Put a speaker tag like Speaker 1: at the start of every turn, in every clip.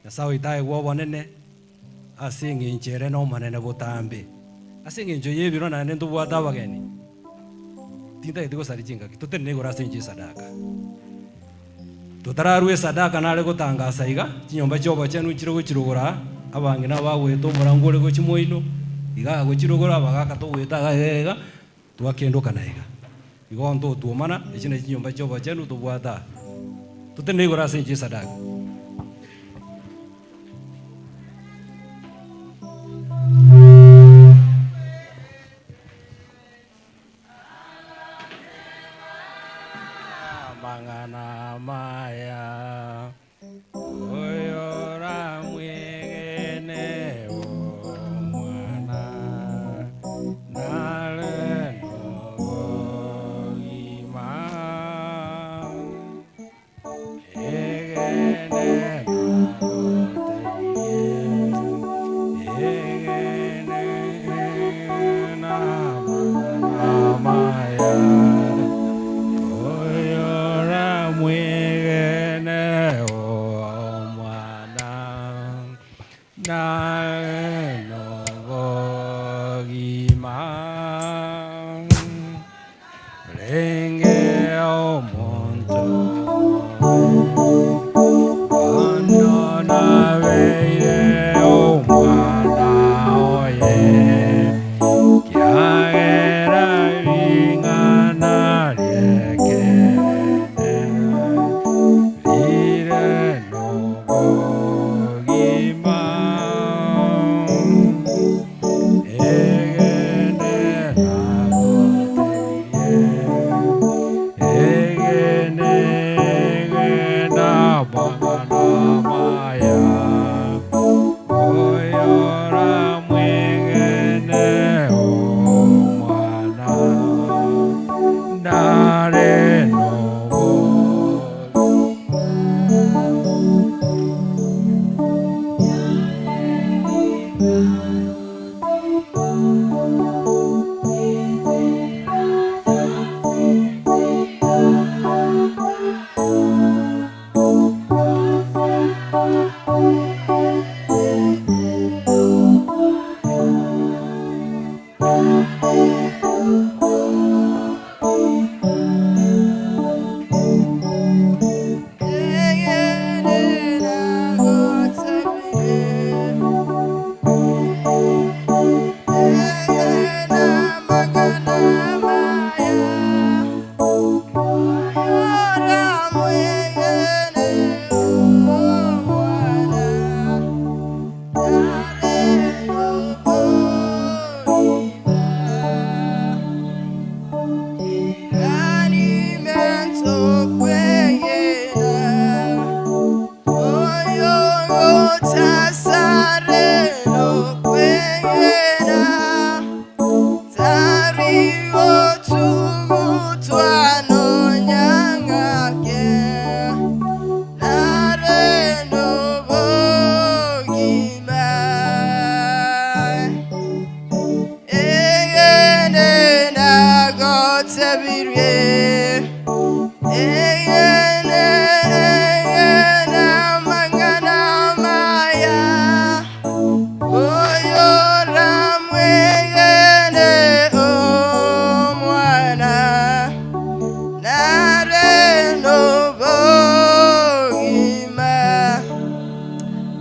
Speaker 1: sawa itae wo bonene asingi nchere no manene botambe asingi njo yebiro na nendo bwata bageni tinda itiko sari jinga tutene gora sinji sadaka tutararwe sadaka nale gutangasa iga kinyomba cyobo cyanu kiro gukirugura abange nabagweto murangore go kimoino iga go kirugura abagaka to gwetaga ega twakendoka na iga igonto tuomana ekine kinyomba cyobo cyanu tubwata tutene gora sinji sadaka mangana maya oyora mwegene omwana nale noima egene na maya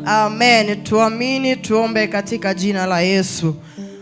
Speaker 2: Amen. Tuamini, tuombe katika jina la Yesu.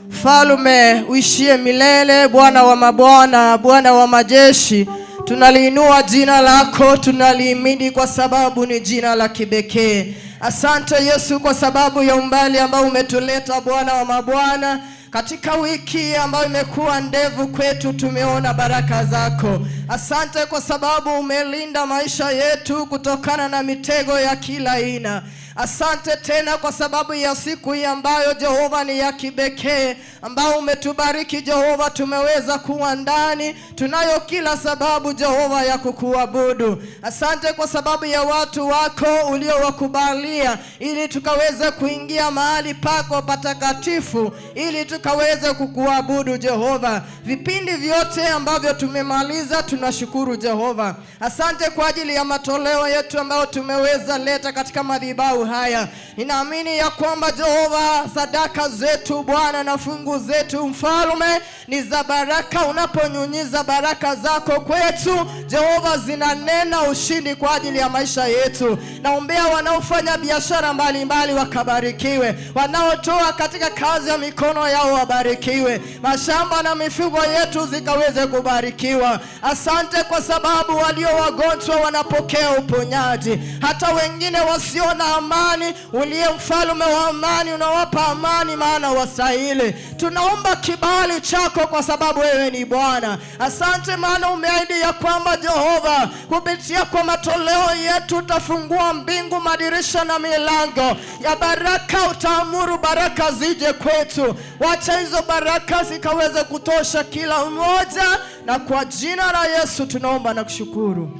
Speaker 2: Mfalme uishie milele, Bwana wa mabwana, Bwana wa majeshi, tunaliinua jina lako, tunalihimidi kwa sababu ni jina la kipekee. Asante Yesu kwa sababu ya umbali ambao umetuleta, Bwana wa mabwana. Katika wiki ambayo imekuwa ndefu kwetu, tumeona baraka zako. Asante kwa sababu umelinda maisha yetu kutokana na mitego ya kila aina. Asante tena kwa sababu ya siku hii ambayo Jehova ni ya kipekee, ambao umetubariki Jehova, tumeweza kuwa ndani. Tunayo kila sababu Jehova ya kukuabudu. Asante kwa sababu ya watu wako uliowakubalia ili tukaweze kuingia mahali pako patakatifu, ili tukaweze kukuabudu Jehova. Vipindi vyote ambavyo tumemaliza tunashukuru Jehova. Asante kwa ajili ya matoleo yetu ambayo tumeweza leta katika madhabahu haya. Ninaamini ya kwamba Jehova, sadaka zetu Bwana na fungu zetu Mfalme ni za baraka. Unaponyunyiza baraka zako kwetu Jehova, zinanena ushindi kwa ajili ya maisha yetu. Naombea wanaofanya biashara mbalimbali wakabarikiwe, wanaotoa katika kazi ya mikono yao wabarikiwe, mashamba na mifugo yetu zikaweze kubarikiwa. Asante kwa sababu walio wagonjwa wanapokea uponyaji, hata wengine wasio na amani, uliye Mfalme wa amani unawapa amani, maana wastahili. Tunaomba kibali chako kwa sababu wewe ni Bwana. Asante maana umeahidi ya kwamba Jehova, kupitia kwa matoleo yetu utafungua mbingu, madirisha na milango ya baraka. Utaamuru baraka zije kwetu. Wacha hizo baraka zikaweze kutosha kila mmoja, na kwa jina la Yesu tunaomba na kushukuru.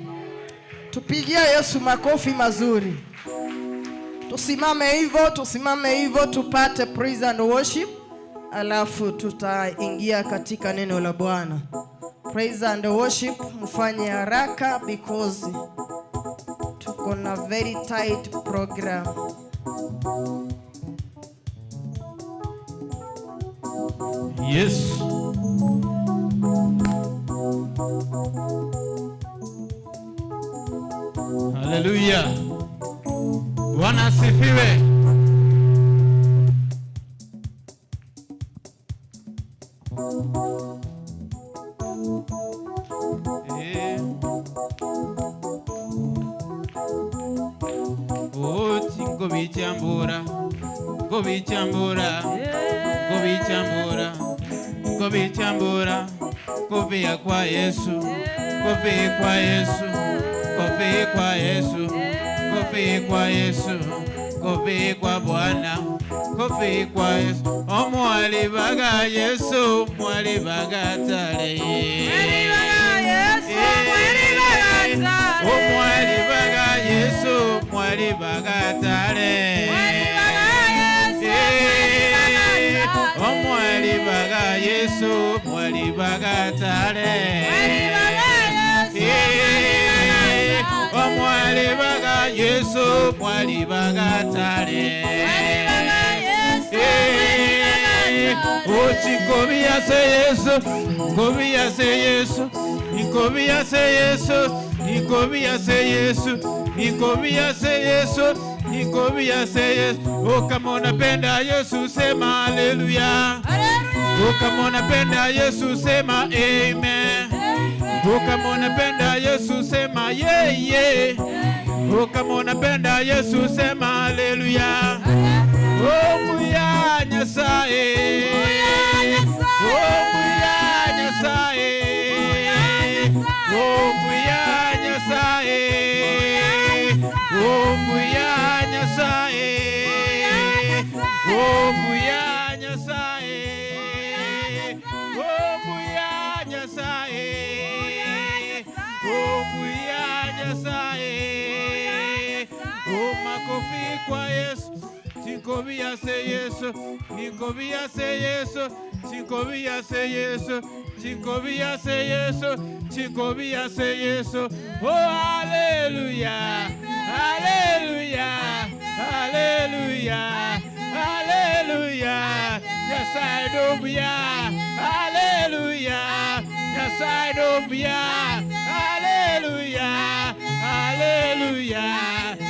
Speaker 2: Tupigie Yesu makofi mazuri. Tusimame hivyo tupate praise and worship, alafu tutaingia katika neno la Bwana. Praise and worship, mfanye haraka because tuko na very tight program.
Speaker 3: Yes. Hallelujah. Bwana asifiwe. Gobichambura, kofia kwa Yesu, kofia kwa Yesu, kofia kwa Yesu, kofia kwa Yesu, kofia kwa Bwana, kofia kwa Yesu. Omwali baga Yesu, mwali baga tale. Mwali baga Yesu, mwali baga tale. Omwali baga Yesu, mwali baga tale. Omwali baga Yesu, mwali baga tale. Omwali baga Yesu, mwali baga tale. Ochikobia se Yesu, kobia se Yesu, nikobia se Yesu, nikobia se Yesu, nikobia se Yesu, nikobia se Yesu. Oh, kama unapenda Yesu sema haleluya. Oh, kama unapenda Yesu sema amen. Oh, kama unapenda Yesu sema yeah yeah. Oh, kama unapenda Yesu sema haleluya. Oh, muya nyasaye. Oh, muya nyasaye. Oh, muya nyasaye. Oh, muya nyasaye. Oh, muya nyasaye. Oh, muya nyasaye. Oh, muya nyasaye. Oh, makofi kwa Yesu. Chinkobia se Yesu, Chinkobia se Yesu, Chinkobia se Yesu, Chinkobia se Yesu, Chinkobia se Yesu. Oh, hallelujah, hallelujah, hallelujah, hallelujah. Yes, I do, yeah, hallelujah. Yes, I do, yeah, hallelujah, hallelujah,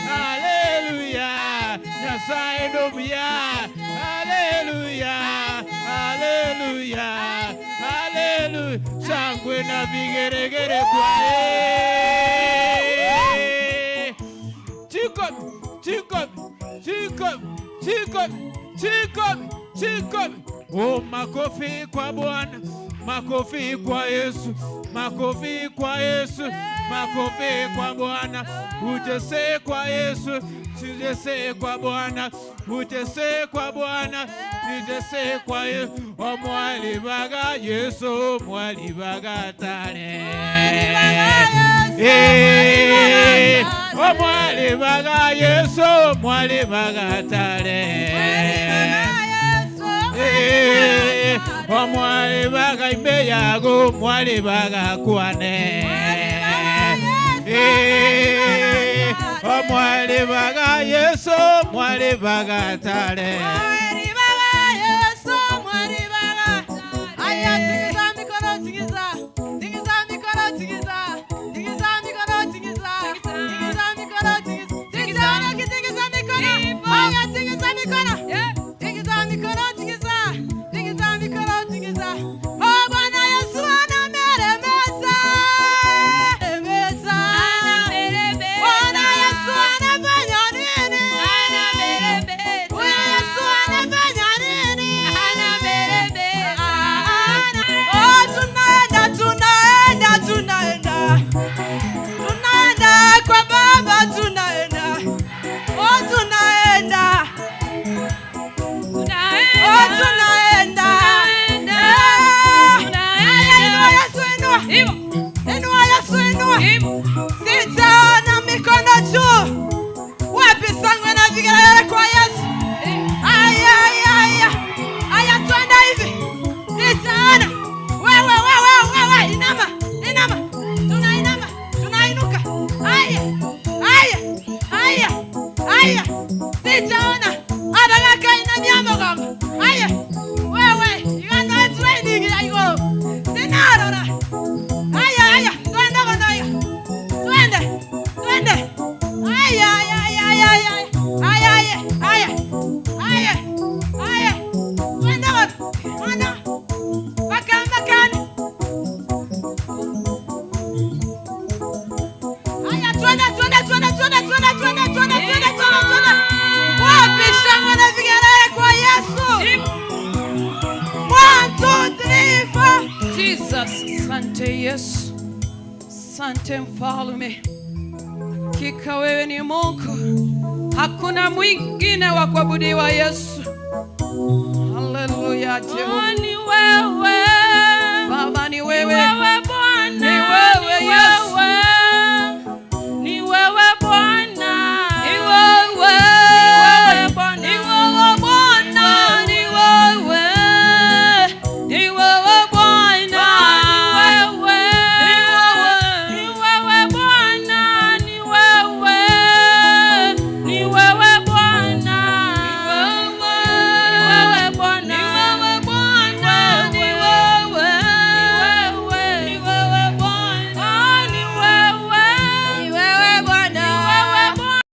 Speaker 3: hallelujah. Yes, I do, yeah, hallelujah, hallelujah, hallelujah. Sangwe na vigeregere kwae. Chikobi, chikobi, chikobi, chikobi, chikobi, chikobi. Oh, makofi kwa Bwana, makofi kwa Yesu, makofi kwa Yesu, makofi kwa Bwana. Ujese kwa Yesu, ujese kwa Bwana, ujese kwa Bwana, ujese kwa Yesu. Omwali baga Yesu, mwali baga tale. Omwali baga Yesu, mwali baga tale. omwali baga imbe yago mwali baga kwane omwali baga Yesu mwali baga tale
Speaker 2: Sitaona mikono juu. Wapi sangwe na vigelegele kwa Yesu? Aya, twenda hivi. Sitaona. Wewe, inama. Tunainama, tunainuka. Aya. Sitaona. Abagaka inamia mugamba. Aya. Wewe, you are not training ayo. Sinarora. Aya. Twende. Aya. Twende. Bakani. Aya, twende. Wapi shangwe na vigelegele kwa Yesu? 1, 2, 3, 4.
Speaker 4: Jesus, asante Yesu. Asante Mfalme. Hakika wewe ni Mungu. Hakuna mwingine wa kuabudiwa Yesu. Haleluya Jehova. Ni wewe. Baba ni wewe. Ni wewe Bwana. Ni wewe Yesu. Ni wewe Bwana. Ni wewe. Ni wewe Bwana. Ni wewe Bwana. Ni wewe. Ni wewe Bwana. Ni wewe. Ni wewe Bwana. Ni wewe. Ni wewe Bwana. Ni wewe Bwana.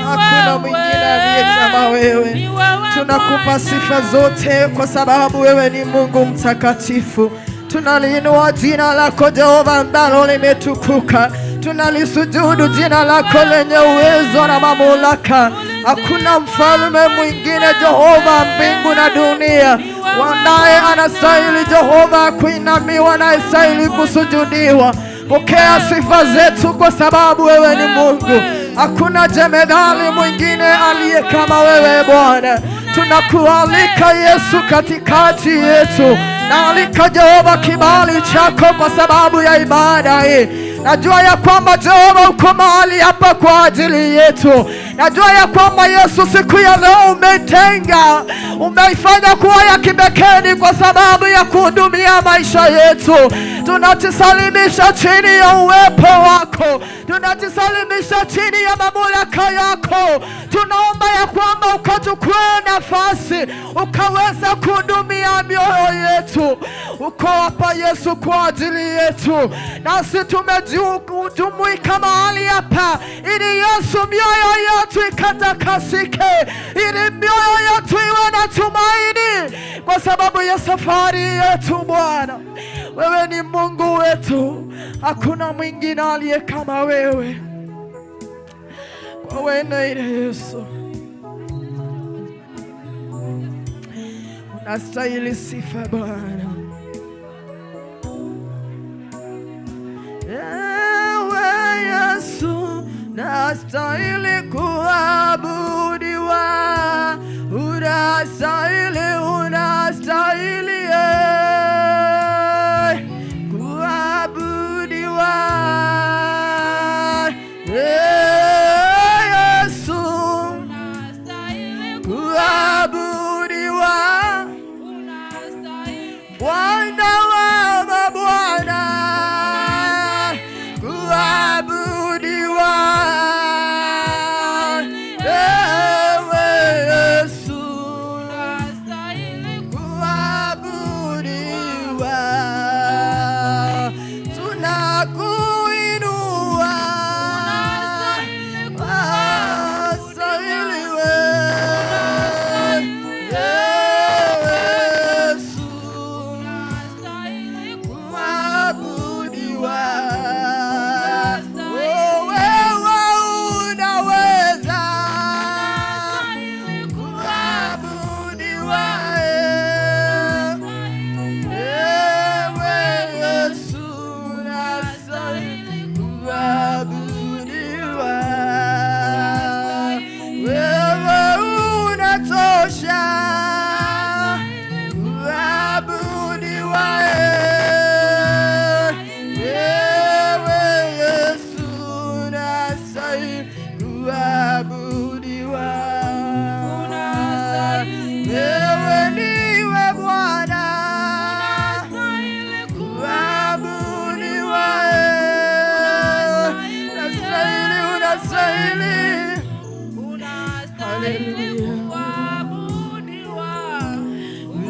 Speaker 2: hakuna mwingine aliye kama wewe. Tunakupa sifa zote kwa sababu wewe ni Mungu mtakatifu. Tunaliinua jina lako Jehova ambalo limetukuka. Tunalisujudu jina lako lenye uwezo na mamlaka. Hakuna mfalme mwingine Jehova mbingu na dunia. Wanaye anastahili Jehova kuinamiwa na anastahili kusujudiwa. Pokea sifa zetu kwa sababu wewe ni Mungu. Hakuna jemedali mwingine aliye kama wewe Bwana. tunakualika Yesu katikati yetu. Naalika Jehova kibali chako kwa sababu ya ibada hii. Najua ya kwamba Jehova uko mahali hapa kwa ajili yetu. Najua ya kwamba Yesu siku ya leo umetenga, umeifanya kuwa ya kipekee kwa sababu ya kuhudumia maisha yetu. Tunajisalimisha chini ya uwepo wako, tunajisalimisha chini ya mamlaka yako. Tunaomba ya kwamba ukachukue nafasi, ukaweza kuhudumia mioyo yetu. Uko hapa Yesu kwa ajili yetu, nasi tumejumuika mahali hapa ili Yesu mioyo yetu ikatakasike, ili mioyo yetu iwe na tumaini kwa sababu ya safari yetu. Bwana, wewe ni Mungu wetu, hakuna mwingine aliye kama wewe. Kwa wena ile Yesu unastahili sifa Bwana. Ewe Yesu unastahili kuabudiwa, unastahili kuabudiwa. Yesu kuabudiwa, Bwana wa mabwana kuabudiwa. Ewe Yesu kuabudiwa, tunakuinua,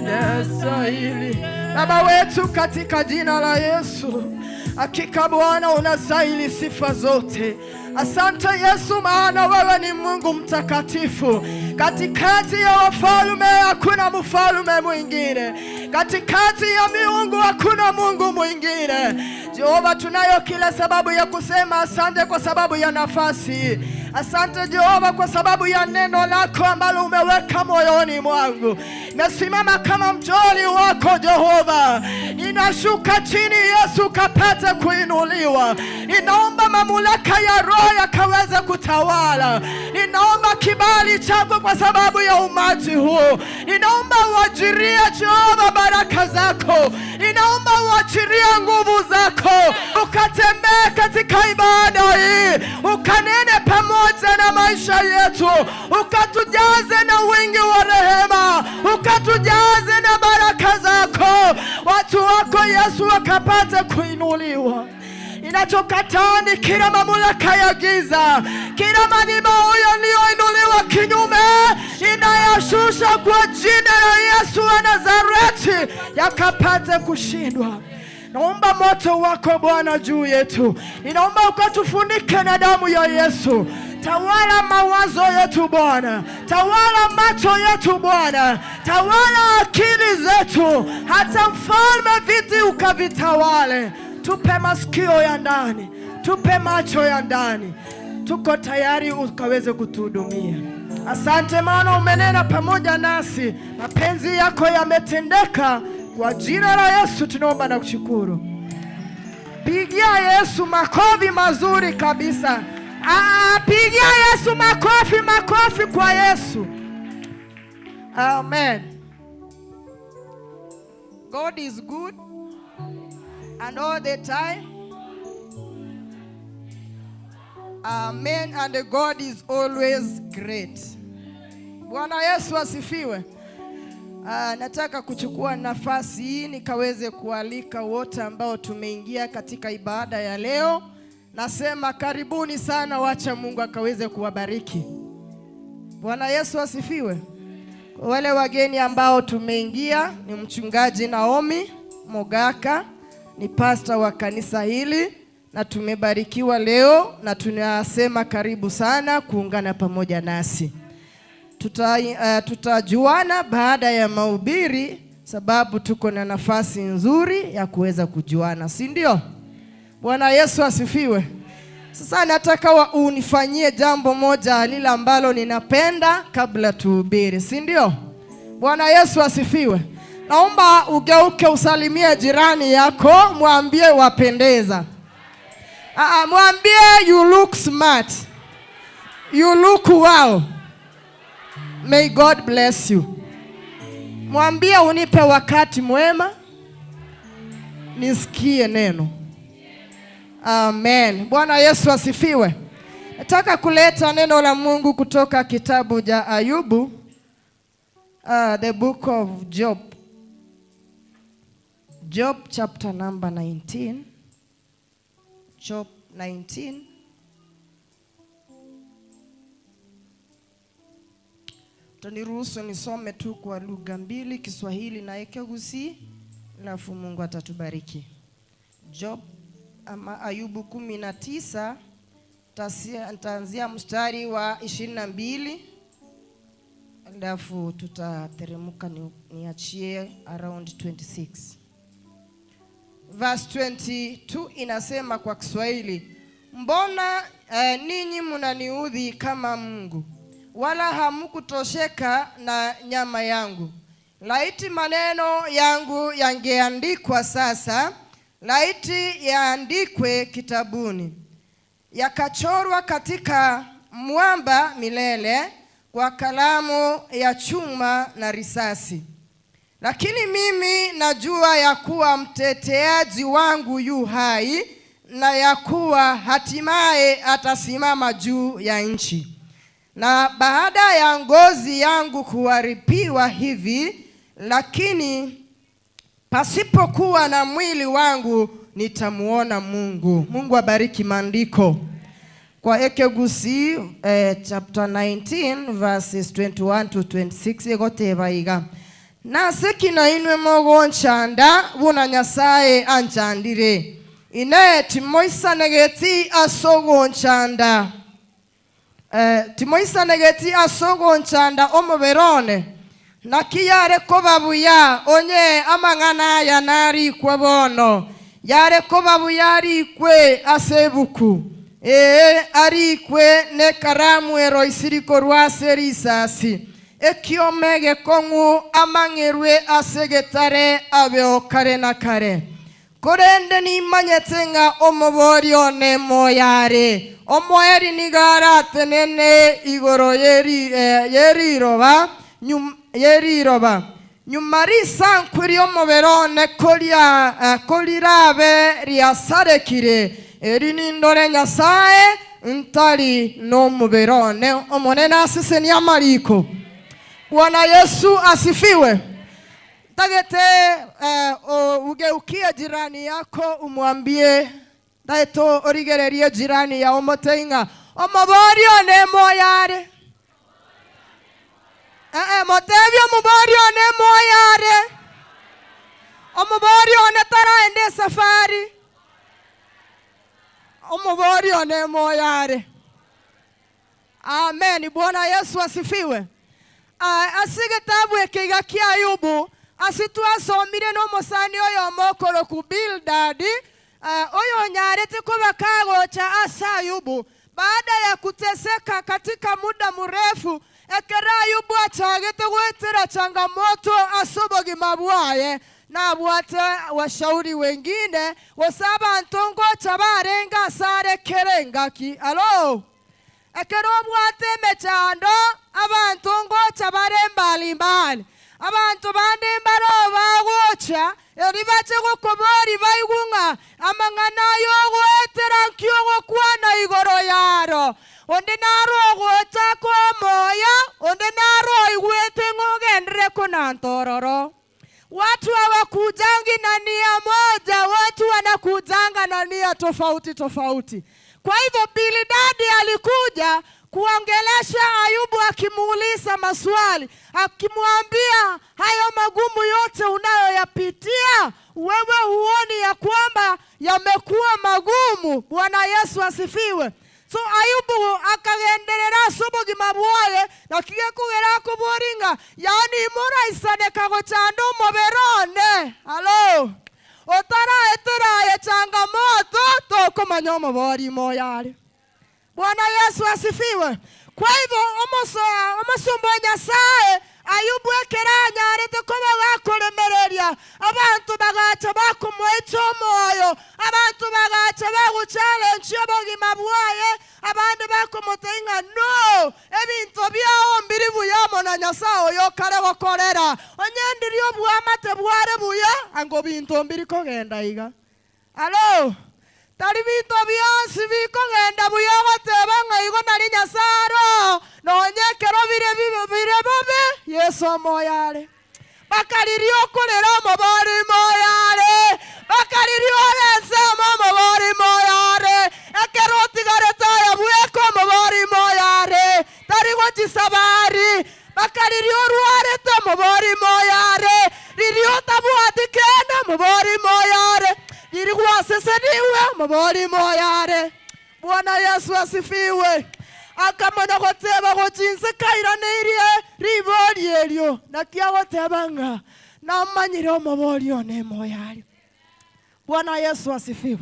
Speaker 2: unastahili Baba wetu katika jina la Yesu, hakika Bwana unastahili sifa zote. Asante Yesu, maana wewe ni Mungu mtakatifu. Katikati ya wafalme hakuna mfalme mwingine, katikati ya miungu hakuna Mungu mwingine. Jehova, tunayo kila sababu ya kusema asante kwa sababu ya nafasi. Asante Jehova kwa sababu ya neno lako ambalo umeweka moyoni mwangu. Nasimama kama mjoli wako Jehova, ninashuka chini Yesu kapate kuinuliwa. Ninaomba mamlaka ya Roho yakaweze kutawala. Ninaomba kibali chako kwa sababu ya umati huu. Ninaomba uachirie Jehova baraka zako. Ninaomba uachirie nguvu zako. Ukatembee katika ibada hii, ukanene pamoja na maisha yetu, ukatujaze na wingi wa rehema, ukatujaze na baraka zako. Watu wako Yesu wakapate kuinuliwa. Ninachokataa ni kila mamlaka ya giza, kila madhabahu yaliyoinuliwa kinyume, ninayashusha kwa jina la Yesu wa Nazareti, yakapate kushindwa. Naomba moto wako Bwana juu yetu. Ninaomba ukatufunike na damu ya Yesu. Tawala mawazo yetu Bwana, tawala macho yetu Bwana, tawala akili zetu, hata mfalme viti ukavitawale. Tupe masikio ya ndani, tupe macho ya ndani. Tuko tayari ukaweze kutuhudumia. Asante maana umenena pamoja nasi, mapenzi yako yametendeka. Kwa jina la Yesu tunaomba na kushukuru. Pigia Yesu makofi mazuri kabisa. Pigia Yesu makofi kwa Yesu. Amen. God is good and all the time. Amen. And God is always great. Bwana Yesu asifiwe. Nataka kuchukua nafasi hii nikaweze kualika wote ambao tumeingia katika ibada ya leo. Nasema karibuni sana, wacha Mungu akaweze kuwabariki. Bwana Yesu asifiwe. Wale wageni ambao tumeingia ni mchungaji Naomi Mogaka, ni pastor wa kanisa hili, na tumebarikiwa leo na tunasema karibu sana kuungana pamoja nasi. Tutajuana baada ya mahubiri, sababu tuko na nafasi nzuri ya kuweza kujuana, si ndio? Bwana Yesu asifiwe. Sasa nataka unifanyie jambo moja lile ambalo ninapenda kabla tuhubiri, si ndio? Bwana Yesu asifiwe. Naomba ugeuke usalimie jirani yako, mwambie wapendeza. Mwambie you look smart. You look well. May God bless you. Mwambie unipe wakati mwema nisikie neno. Amen. Bwana Yesu asifiwe. Nataka kuleta neno la Mungu kutoka kitabu cha Ayubu, the book of Job. Job chapter number 19. Job 19. Tuniruhusu nisome tu kwa lugha mbili, Kiswahili na Ekegusi, alafu Mungu atatubariki. Job ama Ayubu 19, tutaanzia mstari wa 22, alafu tutateremka niachie around 26. Verse 22 inasema kwa Kiswahili, mbona ninyi mnaniudhi kama Mungu, wala hamkutosheka na nyama yangu? Laiti maneno yangu yangeandikwa sasa, laiti yaandikwe kitabuni, yakachorwa katika mwamba milele kwa kalamu ya chuma na risasi. Lakini mimi najua ya kuwa mteteaji wangu yu hai, na ya kuwa hatimaye atasimama juu ya nchi. Na baada ya ngozi yangu kuharibiwa hivi, lakini pasipokuwa na mwili wangu nitamuona Mungu. Mungu abariki maandiko. Kwa Ekegusi chapter 19 verses 21 to 26 egoteba iga, nase kina inwe mogonchanda buna Nyasaye anchandire, ine timoisanegeti asogonchanda, timoisanegeti asogonchanda omoberone, nakiyare kobabuya onye amangana ya nari kwa bono, yare kobabuya arikwe asebuku, arikwe ne karamu eroisiriko rwase risasi, ekiomege kongu amangerwe asegetare abeo kare na kare. Korende ni manyetenga omoborio ne moyare, omoeri nigara tenene igoro yeriroba, yeriroba. Nyumari sankwiri omoberone kolirabe riasarekire, erinindore Nyasaye ntali no muberone. Omonena asise ni amariko. Bwana Yesu asifiwe. Tagete ugeukia jirani yako umwambie, daito origererie jirani ya omotenga omoborio ne moyare. Motebio omoborio ne moyare. Omoborio ne taraende safari. Omoborio ne moyare. Amen. Bwana Yesu asifiwe. Asigetabu ekiga kia Ayubu asituasomire no musani oyo mokoro ku Bildad, oyo nyarete kuba kagocha asa Ayubu baada ya kuteseka katika muda mrefu. Ekera Ayubu achagete gwetera changamoto asobogi mabwaye na bwata washauri wengine wasaba ntongo chabarenga sare kerengaki. Alo ekero bwate mechando abantu ngocha bare mbali abantu bande mbaro bagocha eribache gukobori baigunga amangana yo gwetera kyogo kwana igoro yaro onde naro gweta ko moya onde naro igwete ngogendre kuna ntororo. Watu hawakujangi na nia moja, watu wanakujanga na nia tofauti. Kwa hivyo Bilidadi alikuja kuongelesha Ayubu akimuuliza maswali, akimwambia hayo magumu yote unayoyapitia, wewe huoni ya kwamba yamekuwa magumu? Bwana Yesu asifiwe. So Ayubu akagenderera sobogi mabwaye na kige kugera ko boringa yani imura isane kago chando moberone. Halo otara etera ya changamoto to komanyomo bori moyale. Bwana Yesu asifiwe. Kwa hivyo omusumba Nyasaye Ayubu ekeranya arete koba gakolemereria abantu bagacha bakumwecho moyo abantu bagacha baguchallenge obogima bwaye abandi bakomotenga no ebintu byao mbiri buyamo na Nyasaye oyo kare gokorera onyendirio bwamate bware buya ango bintu mbiri kogenda iga. Alo tari bintu byonsi bikogenda buya gotebanga igo nari Nyasaro nonyekero bire bobe Yesu moyale bakaririo kolera mabari moyale bakaririo lese mabari moyale akeroti gareta ya bueko mabari moyale tari gotisabari bakaririo ruarete mabari moyale ririo tabuati kenda mabari moyale dirigwa sesediwe mabari moyale. Bwana Yesu asifiwe. Akamana goteba gochinse kairaneire ribori elio nakia gotebanga namanyire omobori one moyali. Bwana Yesu asifiwe.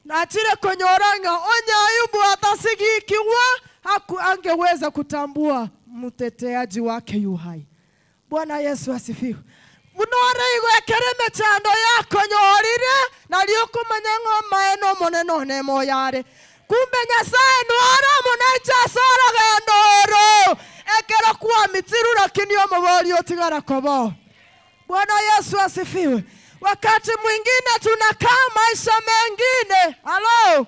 Speaker 2: Nachire konyoranga onya Ayubu atasigikiwa angeweza kutambua mteteaji wake yu hai. Bwana Yesu asifiwe. Munore igo ekereme chando yako nyorire nalioko manyango maeno moneno ne moyale. Kumbe Nyasaye nwara munacha soro gendoro ekero kuwa mitiru lakini omobori otigara kobo. Bwana Yesu asifiwe. Wakati mwingine tunakaa maisha mengine. Halo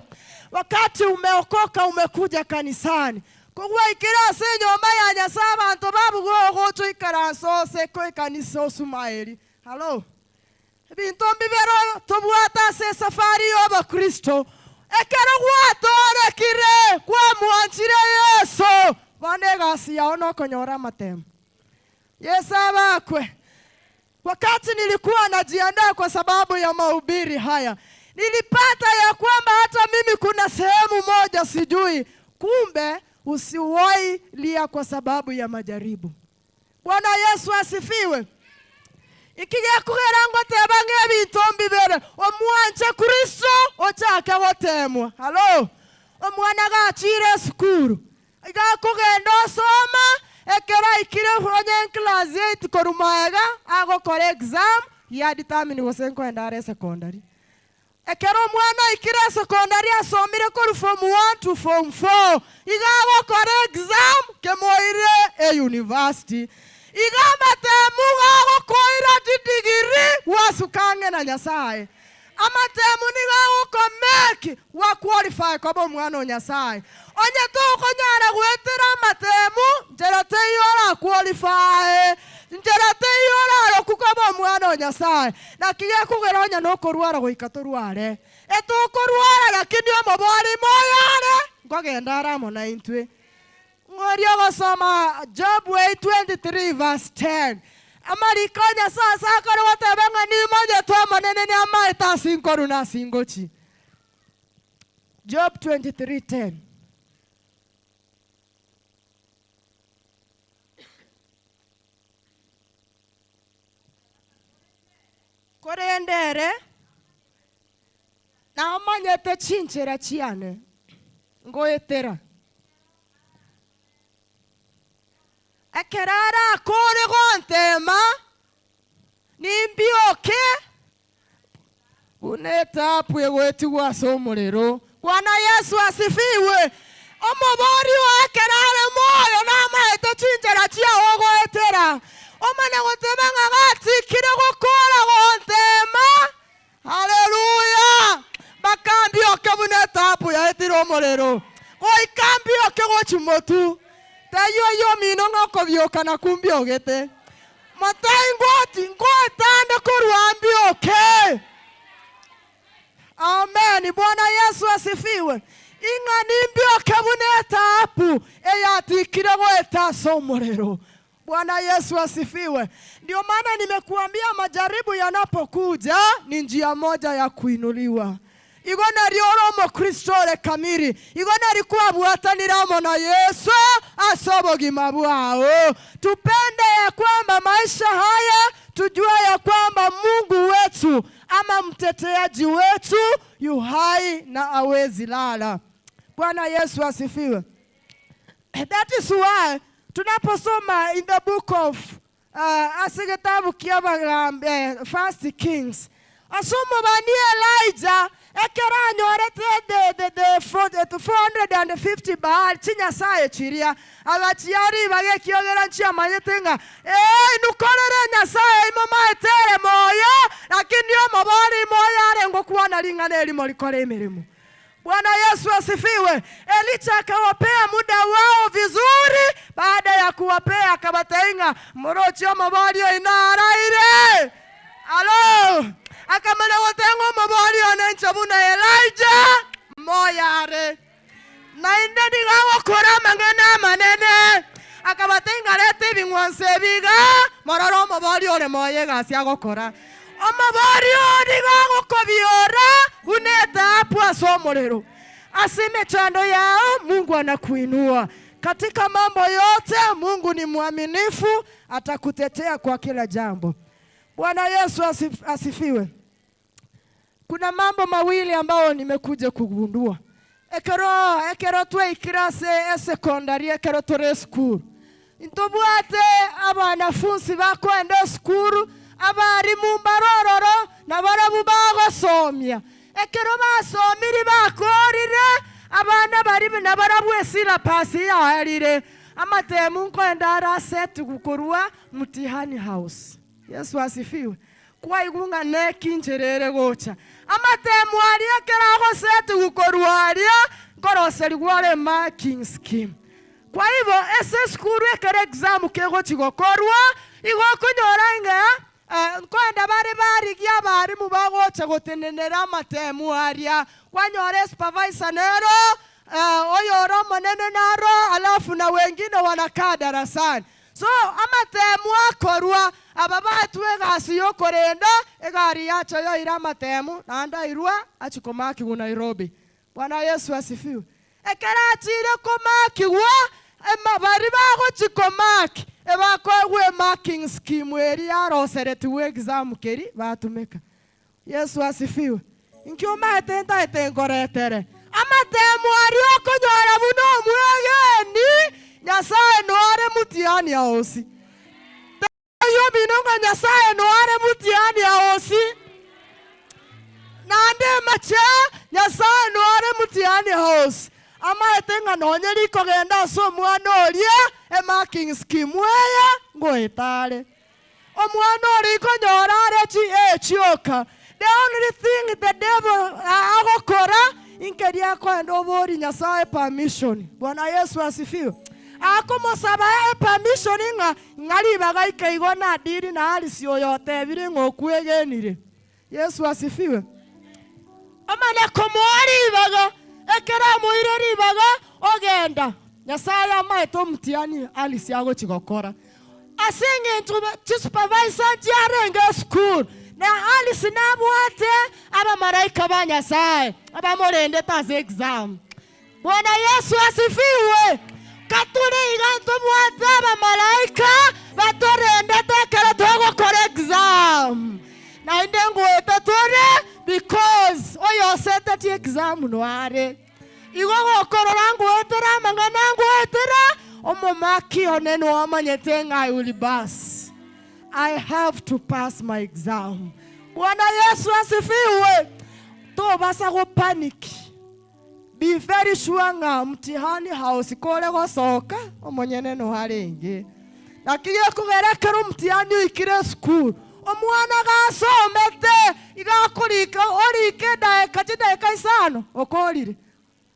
Speaker 2: wakati umeokoka umekuja kanisani kugwa ikira se nyomba ya Nyasaye abantu babugo to ikara sose ko kanisa osumaeli. Halo bintu mbibero tobwata se safari oba Kristo ekero gwatore kire kwa mwanchire Yesu vanegasi yaono konyora matemu. Yesu abakwe. Wakati nilikuwa najiandaa kwa sababu ya mahubiri haya nilipata ya kwamba hata mimi kuna sehemu moja sijui. Kumbe usiwahi lia kwa sababu ya majaribu. Bwana Yesu asifiwe. Ikige kugerango tebange bitombi bere omwanche Kristo ochake gotemwa. Halo omwana gachire skuru iga kugenda soma ekera ikire onye class 8 korumaega agokora exam ya determine gosenko endare secondary. Ekero mwana ikire secondary asomire ko form 1 to form 4 iga agokora exam kemoire e university iga matemu agokoira degree wasukange na Nyasaye amatemu ni gagokomeki wa qualify kwa mwana Nyasaye onye to konyara gwetera matemu njerate yora qualify njerate yora kukoba mwana Nyasaye na kiye kugera onya no korwara goikatorware etokorwara lakini omobori moyare ngogenda ramo na intwe ngorio gosoma Job 8:23 verse 10 amarikonya sasa kore watebenga ni moja to manene ni amaita sinkoru na singochi. Job 23:10 korendere na amanyete chinchera chiane ngoetera ekerara kore gontema nimbioke uneta pwegweti wasomorero. Bwana Yesu asifiwe. Omobori wa kerare moyo na ete chinjara chia ogo etera. Omana gotema ngati kire gokora gontema. Hallelujah. Bakambi okebune tapu ya etiro morero. Oi kambi okego chimotu. Tayo mino ngokobyoka na kumbi ogete. Matai ngotande kuruambi oke. Amen. Bwana Yesu asifiwe. Inga nimbi okebune tapu eyatikire goeta somorero. Bwana Yesu asifiwe. Ndio maana nimekuambia majaribu yanapokuja ni njia moja ya kuinuliwa. Igona rioro mo Kristo le kamiri. Igona rikuwa buatanira mo na Yesu asobogi mabwao. Tupende ya kwamba maisha haya tujue ya kwamba Mungu wetu ama mteteaji wetu yu hai na awezi lala. Bwana Yesu asifiwe. That is why tunaposoma in the book of asigetabu kiaba 1 Kings. Asumo bani Elijah ekera nyorete the 450 Baal chinya sae chiria agachiari bage kiogera nchia manyetenga nukorere nyasaye mama etere moyo lakini yo mabali moyo arengo kuwa na lingane limokore emirimo. Bwana Yesu asifiwe. Elisha akawapea muda wao vizuri. Baada ya kuwapea akabatenga morochi ya mabalio inara ile. Alo. Akamana watengo mabalio nenchabuna Elijah moyare. Na inde digawo kora mangena manene. Akabatenga lete bingwanse biga mararo mabalio ne moye gasya gokora. Amabario digago kobiora uneta apwa somorero. Asime chando yao Mungu anakuinua. Katika mambo yote Mungu ni mwaminifu, atakutetea kwa kila jambo. Bwana Yesu asifiwe. Kuna mambo mawili ambao nimekuja kugundua. Ekero tuwe ikirase secondary ekero tore school. Intobuate abanafunzi bakwenda school. Abarimu mbarororo na barabu bagosomya ekero basomiri bakorire abana bari na barabu esira pasi yarire amatemu nkwenda araset gukorwa mutihani house. Yesu asifiwe. Kwa igunga nekinjerere gocha amatemu ari ekero go set gukorwa ari koroseri gware marking scheme. Kwa hivyo ese school ekero exam kego chigokorwa igokunyorange kwenda bari gya bari mubagocha gotenenera amatemu aria kwanyore supervisor nero oyoro monene naro alafu na wengine wanakaa darasani. So amatemu akorwa ababatwe gasi yokorenda egari yacho yo ira amatemu nanda irwa achikomaki ku Nairobi. Bwana Yesu asifiwe. Ekera achire komaki wa bari bagochikomaki ebakogwe marking scheme eri arosere tu exam keri batumeka. Yesu asifiwe. Inkyo matenta etengoretere amatemu ari okonyora buno mwegeni Nyasaye no are mutiani aosi. Yo binonga Nyasaye no are mutiani aosi. Nande mache Nyasaye no are mutiani aosi. Ama etenga nonyeri kogenda so mwana oria marking scheme weya ngoetare omwana ori konyora are chioka. The only thing the devil agokora inkeria kwenda obori Nyasaye permission. Bwana Yesu asifiwe. Akomosaba permission ngari bagaike igona diri na alisio yote biri ngokwegenire. Yesu asifiwe. Amane komori baga ekera muireri baga ogenda Nyasaye amaito mutiani alisi ago chigokora asinge ntu supervisor jarenge school na alisi nabwate aba maraika ba Nyasaye aba morende tas exam. Bwana Yesu asifiwe. Katuri iganto bwate aba maraika batorende tekera togo kore exam na indengo etatore because oyo set the exam no are igogo kororangu etera manganangu etera omomaki oneno amanyetenga I will pass. I have to pass my exam. Bwana Yesu asifiwe. To basa go panic be very sure nga mtihani hausikore gosoka omonyene no haringi nakiye kugerekera mtihani ikire school omwana gasomete igakurika orike daika isano okorire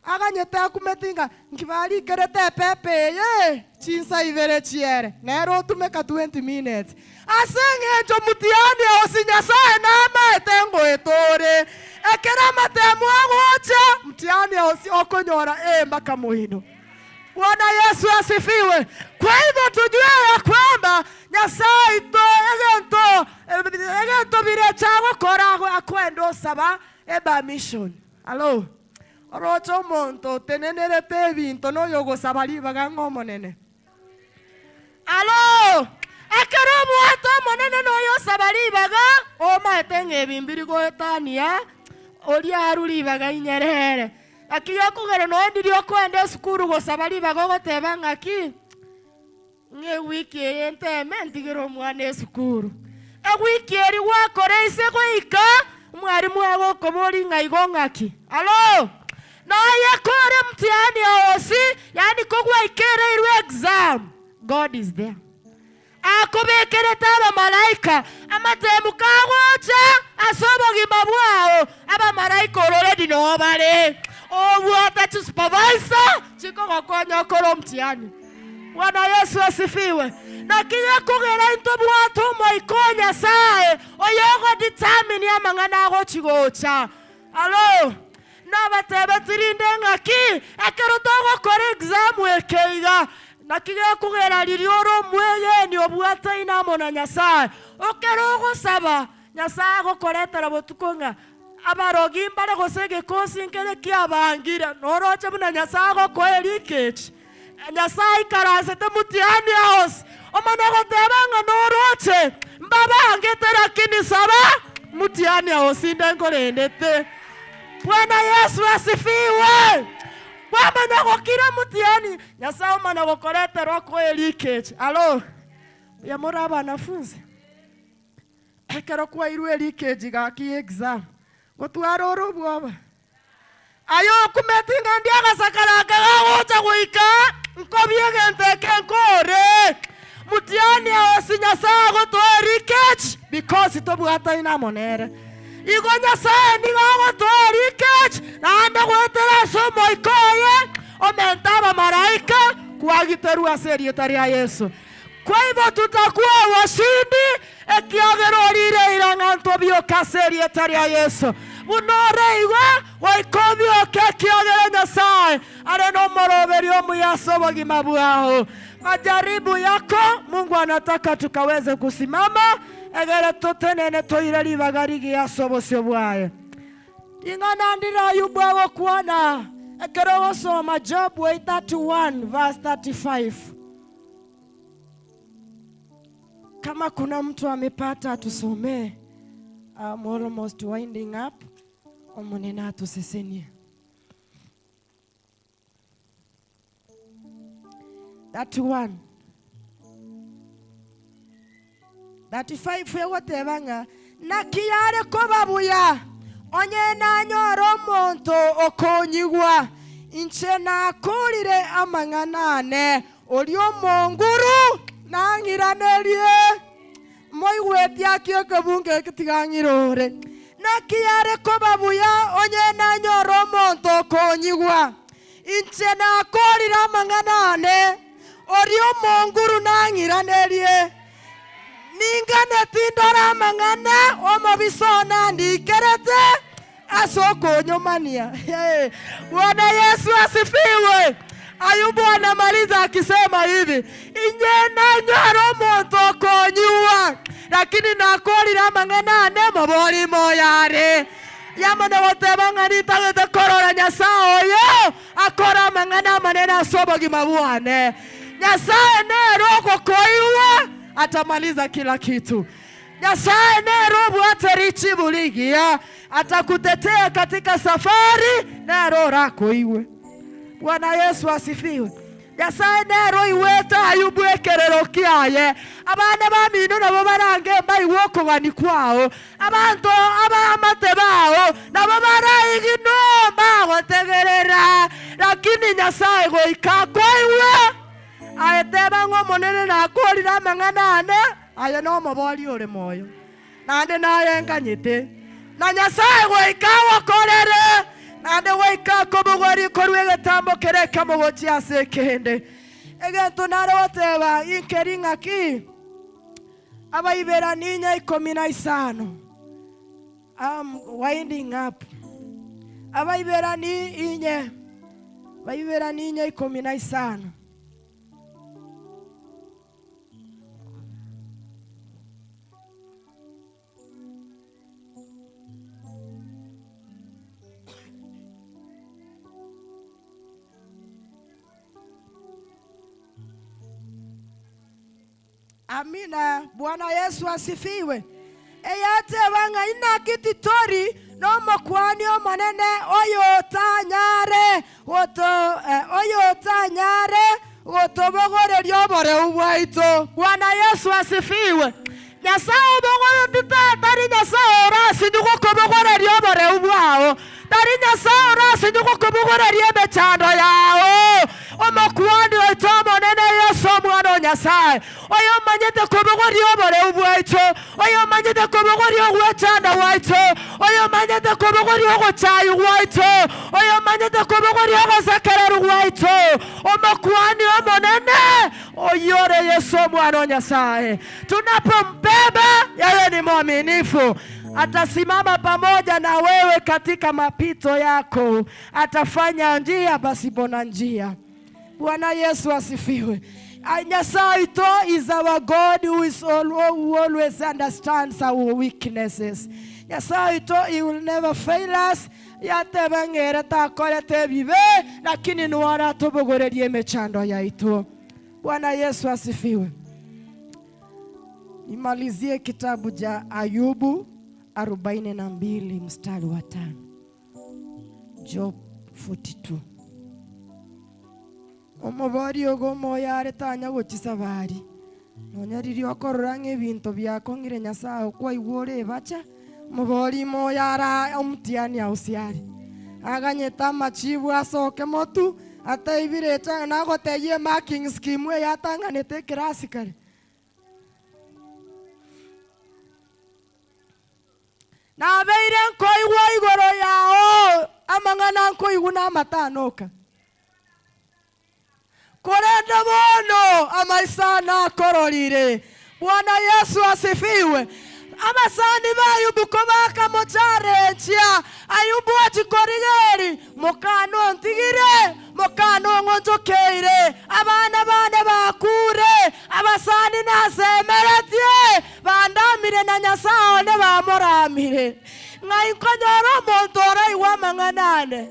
Speaker 2: aganyete akumetinga nkibali kerete pepe ye chinsa ivere chiere nero tumeka 20 minutes asenge jo mutiani osinyasaye na matengo etore ekera matemo agocha mutiani osokonyora mpaka muhino. Bwana Yesu asifiwe. Kwa hivyo tujue ya kwamba Nyasaye egento bire chago korago akwendo saba eba mission. Hello. Orocho monto tenenere te vinto no yogo sabali bagango monene. Hello. Akarobu ato monene no yo sabali baga o matenge bimbiri go etania oli aruli baga inyerere. Akiya kugera no ndirio kwende skuru go sabali bago goteba ngaki nge wiki enteme ndigero mwana skuru e wiki eri wakore ise goika mwarimu ago kobori ngaigo ngaki. Allo na yakore mtihani osi yani kogwa ikere iru exam. God is there. Akobekere taba malaika amatemu kagocha asobogi mabwao aba malaika already no bare obuata supervisor chiko gakonya koro mtihani. Bwana Yesu asifiwe. Na kiya kugera into bwatu moikonya sae oyogo determine amangana go chigocha. Allo na batebe tirinde ngaki akero togo kore exam ekeiga na kiya kugera lirioro mweye ni obwata inamo na Nyasaye okero go saba Nyasaye go koretera botukonga abarogi mbare gosege kosi nkere kiabangira noroche buna Nyasaye go koerikechi Nyasaye karasete mutihani house omana gotebanga noroche mbaba ngetera kini saba mutihani house ndengorendete. Bwana Yesu asifiwe. Wamana gokira mutihani Nyasaye omana gokoretera koerikechi. Allo ya moraba wanafunzi ekero kwa iru erikechi gaki exam gotwaroro bwaba ayo kumetinga ndiaga sakaraka gagocha goika nkobiegente kenkore mutiani osi Nyasaye gotoerikechi because itobwata ina monere igo Nyasaye ni gotoerikechi nande gwetera somo ikoye omentaba malaika kuagiteru aserietari ya Yesu. Kwa hivyo tutakuwa washindi ekiogero lire iranganto bio kaserietari ya Yesu. Bunoreiwa waikobio kekiogero Nyasaye areno moroberio muyaso bogima bwao. Majaribu yako Mungu anataka tukaweze kusimama egere totenene toireli bagarigi yasobosyo bwaye. Ingana ndira Ayubu kuona ekero soma Job 31 verse 35. Kama kuna mtu amepata tusomee. I'm almost winding up. Omonena tusesenie. 31 35 fwe tebanga na kiare ko babuya onye na nyoro monto okonyigwa inche na kulire amanganane olio monguru nangiranerie moigweti akio kabunge kitigangirore na kiare ko babuya onye na nyoro monto okonyigwa inche na kulire amanganane olio monguru nangiranerie ningane tindora mangana omobisona ndikerete asoko nyomania. Bwana Yesu asifiwe. Ayubu anamaliza akisema hivi inyena nyaro monto konyua lakini nakolira mangana ne mabori moyare yamane wotebanga nitagete korora Nyasaye yo akora mangana manena sobogi mabuane Nyasaye ne roko koiwa atamaliza kila kitu. Nyasaye ne robo atarichi buligia atakutetea katika safari na roho rako iwe. Bwana Yesu asifiwe. Nyasaye ne roho iweta Ayubu ekerero kiaye abana bamino nabo barange maiwo gokogani kwao abantu abamate bao nabo barayigino bagotegerera lakini Nyasaye goika kwaiwe aeteba ngomonene na akorira mang'anane aye no mobori ore moyo nande naye nganyite na Nyasaye goika wakorere nande goika kobogori korwe gatambo kereka mogochi ase kende egento nare wateba inkeringa ki abaibera ninya 15 winding up abaibera ni inye baibera ninya 15 Amina. Bwana Yesu asifiwe. Eyate wanga ina kititori no makwani o manene oyo tanyare gotobogore ryobore ubwaito. Bwana Yesu asifiwe. Nyasaye bogore bitatari Nyasaye rasi nduko kobogore ryobore ubwao. Tari Nyasaye rasi nduko kobogore ryebe chando yao. Omakwani oitomo nene Yesu mwana Nyasaye. Oyo manyete kobogori obore ubwaito. Oyo manyete kobogori ogwachanda waito. Oyo manyete kobogori ogochayu waito. Oyo manyete kobogori ogosakereru waito. Omakwani omonene oyore Yesu mwana Nyasaye. Tunapombeba yeye ni mwaminifu. Atasimama pamoja na wewe katika mapito yako. Atafanya njia pasipo na njia. Bwana Yesu asifiwe. Nyasaye is our God who always understands our weaknesses. Nyasaye he will never fail us. Yatebangera takolete bibe lakini nuara tobogorerie mechando yaito. Bwana Yesu asifiwe. Nimalizie kitabu cha Ayubu 42 mstari wa 5. Job 42. Omobori ogomo yare tanya gotisabari nonyariri okorora ng'ebinto byako ngire Nyasaye kwa igore bacha mobori mo yara omutiani ausiari aganyeta machibu asoke motu ataibireta nagoteye marking scheme yatanganete classical na beire nkoigwa igoro yao amangana nkoiguna matanoka korenda bono amaisana kororire. Bwana Yesu asifiwe. Amasani bayubu kobaka mocharenchia Ayubu achikorigeri mokano ntigire mokano ngonjokeire abana bane bakure abasani nasemeretie bandamire na Nyasaye ne bamoramire ngai konyoro montora iwa mang'anane.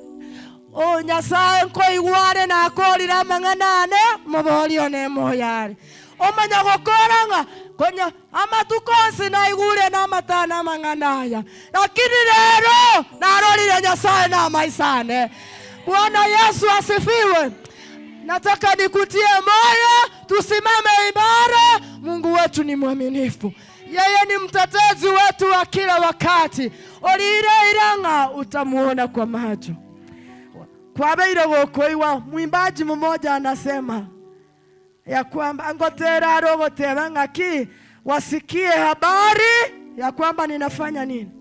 Speaker 2: O Nyasaye ko igware na korira mang'anane mobori one moyare omanya gokoranga konya amatukonsi na igure na matana mang'anaya lakini lero narorire Nyasaye na maisane. Bwana Yesu asifiwe. Nataka nikutie moyo tusimame imara. Mungu wetu ni mwaminifu. Yeye ni mtetezi wetu wa kila wakati. Olire iranga utamuona kwa macho. Kwa beire gokoiwa mwimbaji mmoja anasema ya kwamba ngotera rogotera ngaki wasikie habari ya kwamba ninafanya nini.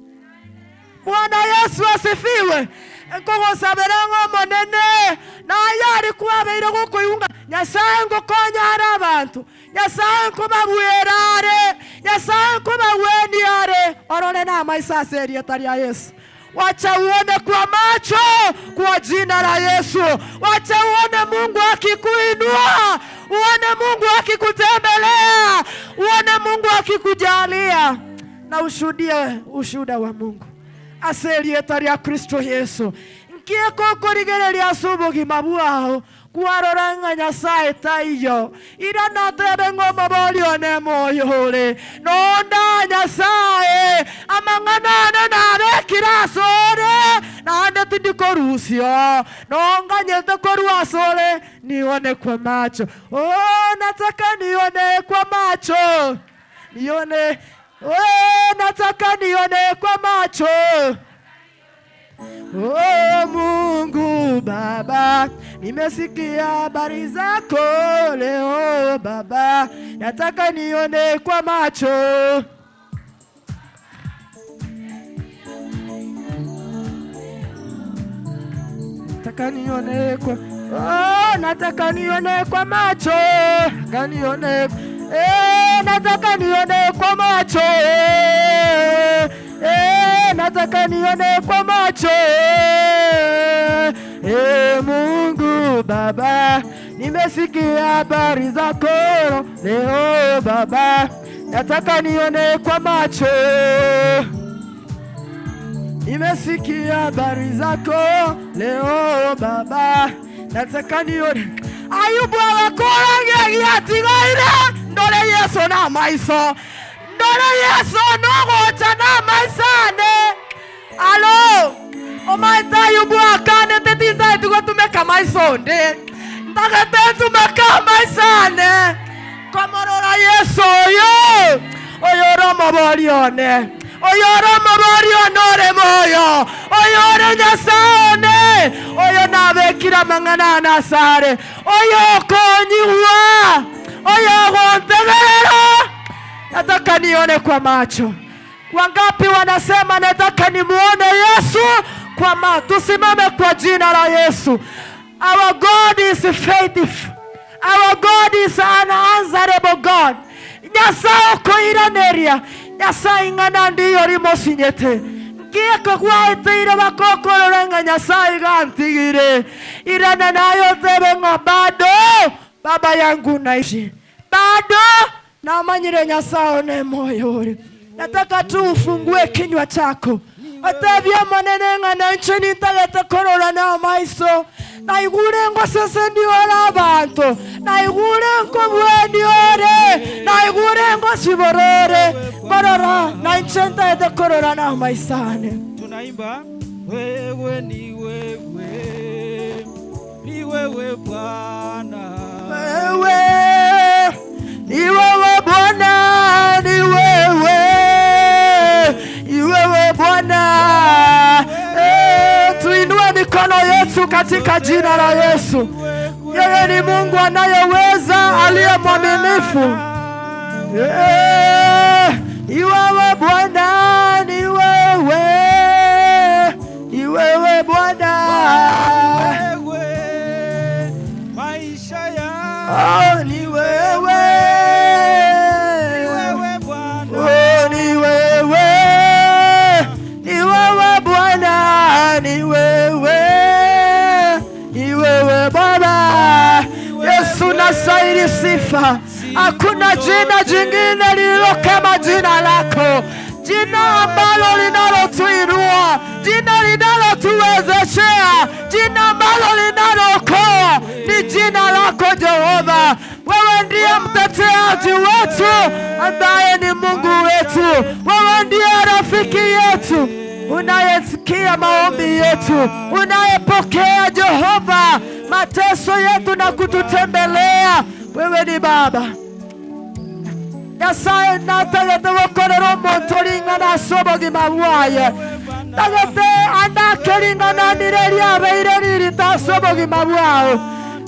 Speaker 2: Bwana Yesu asifiwe. Ngogo saberango monene na yari kwa beire gokoiunga Nyasaye ngokonya abantu Nyasaye kubabuerare Nyasaye kubawendiare orone na maisa seria taria Yesu. Wacha uone kwa macho kwa jina la Yesu. Wacha uone Mungu akikuinua, uone Mungu akikutembelea, uone Mungu akikujalia na ushuhuda wa Mungu. Aserie taria Kristo Yesu. Nkie kokorigereria asubuhi mabuao kuaroranga Nyasaye taiyo ira natebe ngoma boli one moyore nonda Nyasaye amang'anane nabe kirasore nande tindikorusio nonga nyete koruasore nione kwa macho. Oh, nataka nione kwa macho, nione nataka nione kwa macho. Mungu Baba, nimesikia habari zako leo Baba, nataka nione kwa macho. Nataka nione kwa nataka nione kwa macho. Nataka nione nataka nione kwa macho. Nataka nione kwa macho. Mungu Baba, nimesikia habari zako leo Baba, nataka nione kwa macho. Nimesikia habari zako leo Baba, nataka nione. Ayubu akorange yatigaire ndore Yesu na maiso. Ndore Yesu nogocha na maisane. Alo omaita Ayubu akane tetinda etugo tumeka maiso nde. Ndagete tumeka maisane. Komorora Yesu yo. Oyoro maborione. Oyoro maborione moyo. Oyoro nyasane. Oyo nabekira mangana nasare. Oyo konyiwa. Oyo gontegero. Nataka nione kwa macho. Wangapi wanasema nataka nimuone Yesu kwa macho? Tusimame kwa jina la Yesu. Our God is faithful. Our God is an answerable God. Nyasa okoiraneria. Nyasa ingana ndiyo rimosinyete. Kieko kwa iteire bakokororenga nyasa igantigire. Irana nayo tebenga bado. Baba yangu naishi. Bado na manyire nyasao ne moyo. Nataka tu ufungue kinywa chako. Atabia manene ngana nchini talete korora na maiso. Na igure ngo sese ndi ora abantu. Na igure ngo bweni ore. Na igure ngo siborore. Korora na nchini talete korora na maisane.
Speaker 3: Tunaimba wewe ni wewe. Ni wewe Bwana.
Speaker 2: Wewe ni wewe Bwana, ni wewe. Ni wewe Bwana. Tuinue mikono yetu katika jina la Yesu. Yeye ni Mungu anayeweza, aliye mwaminifu. Ni wewe Bwana, ni wewe. Ni wewe Bwana.
Speaker 3: Maisha ya
Speaker 2: ni wewe. Sairi sifa. Hakuna jina jingine lililo kama jina lako. Jina ambalo linalotuinua, jina linalotuwezeshea, jina ambalo linalookoa ni jina lako Jehova. Wewe ndiye mteteaji wetu ambaye ni Mungu wetu. Wewe ndiye rafiki yetu unayesikia maombi yetu, unayepokea Jehova mateso yetu na kututembelea. Wewe ni Baba. Yasaye natalete wakorero montoringa na sobogi mabuaye. Nagete andakeringa na nireli abeire nirita sobogi mabuao.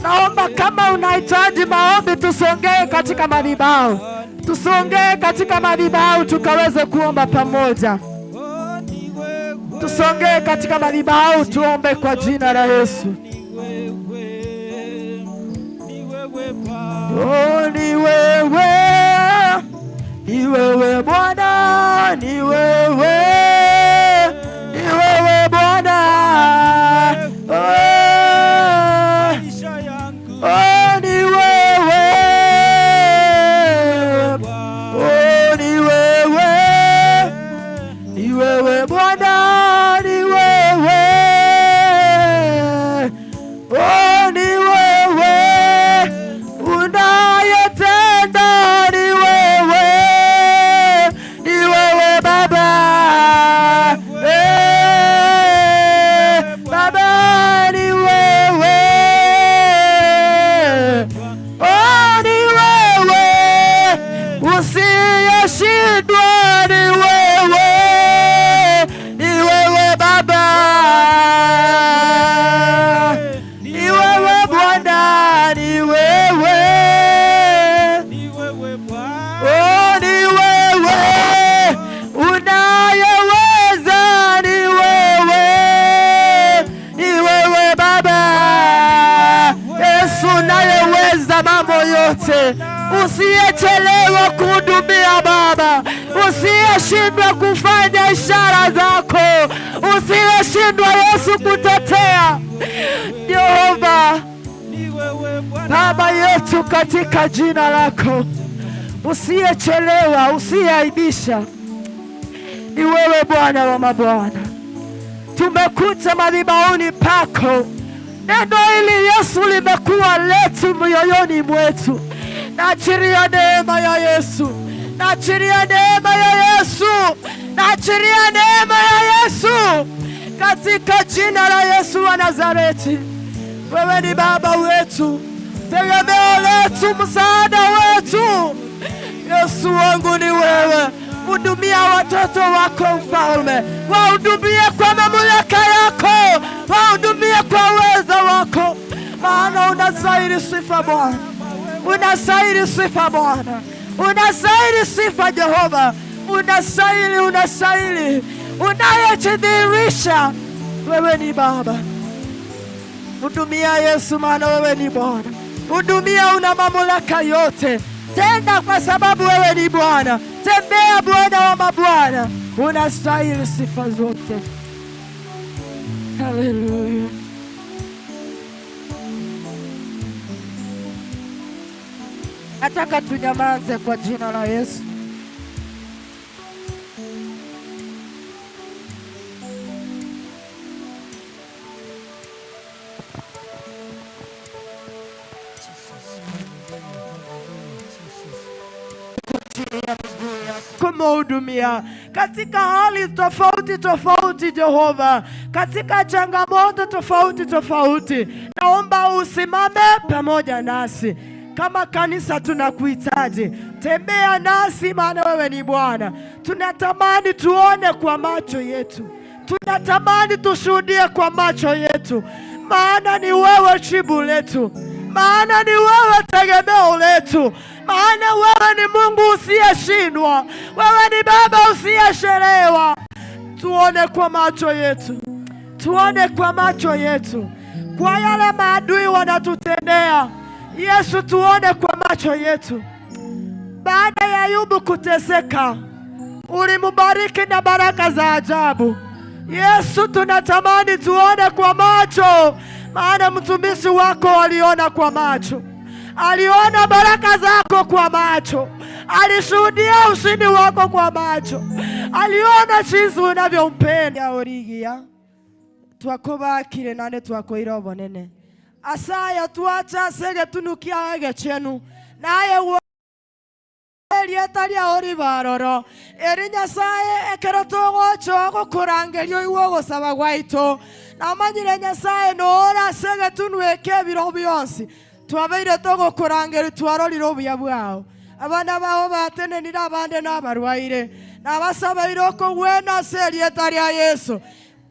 Speaker 2: Naomba kama unahitaji maombi tusongee katika madhabahu. Tusongee katika madhabahu tukaweze kuomba pamoja. Tusongee katika madhabahu tuombe kwa jina la Yesu. Ni wewe. Ni wewe Bwana, ni wewe. Ni wewe Bwana. Ni wewe. Ni wewe. Ni wewe Bwana, ni wewe. Ni wewe. Unayetenda ni wewe. Ni wewe Baba. usiyeshindwa kufanya ishara zako, usiyeshindwa Yesu kutetea. Jehova Baba yetu, katika jina lako, usiyechelewa, usiyeaibisha, ni wewe Bwana wa mabwana. Tumekuja madhabahuni pako, neno hili Yesu limekuwa letu mioyoni mwetu. Naachilia neema ya Yesu, naachilia neema ya Yesu, naachilia neema ya Yesu, katika jina la Yesu wa Nazareti. Wewe ni Baba wetu, tegemeo letu, msaada wetu. Yesu wangu ni wewe. Hudumia watoto wako Mfalme, wahudumie kwa mamlaka yako, wahudumie kwa uweza wako, maana unastahili sifa Bwana, unastahili sifa Bwana, unastahili sifa Jehova, unastahili, unastahili, unayejidhihirisha. Wewe ni Baba. Hudumia Yesu, maana wewe ni Bwana. Hudumia, una mamlaka yote. Tenda kwa sababu wewe ni Bwana. Tembea Bwana wa mabwana, unastahili sifa zote. Haleluya. Nataka tunyamaze kwa jina la Yesu. Kumhudumia katika hali tofauti tofauti, Jehova, katika changamoto tofauti tofauti. Naomba usimame pamoja nasi kama kanisa, tunakuhitaji. Tembea nasi, maana wewe ni Bwana. Tunatamani tuone kwa macho yetu, tunatamani tushuhudie kwa macho yetu, maana ni wewe jibu letu, maana ni wewe tegemeo letu, maana wewe ni Mungu usiyeshindwa, wewe ni Baba usiyechelewa. Tuone kwa macho yetu, tuone kwa macho yetu, kwa yale maadui wanatutendea. Yesu, tuone kwa macho yetu. Baada ya Ayubu kuteseka, ulimubariki na baraka za ajabu. Yesu, tunatamani tuone kwa macho, maana mtumishi wako aliona kwa macho, aliona baraka zako kwa macho, alishuhudia ushindi wako kwa macho, aliona jinsi unavyompenda. Origia twakubakire nane twakoira obonene asaya twacha sege tunukia ege chenu naye lieta lia ori baroro eri Nyasaye ekero togocho gokurangerio iwo gosaba gwaito namanyire Nyasaye nora sege tunweke biro byonsi twabeire togokurangeri twarorire obuya bwao abana bao batenenire abande n'abarwaire nabasabaire okogwena se lieta lia Yesu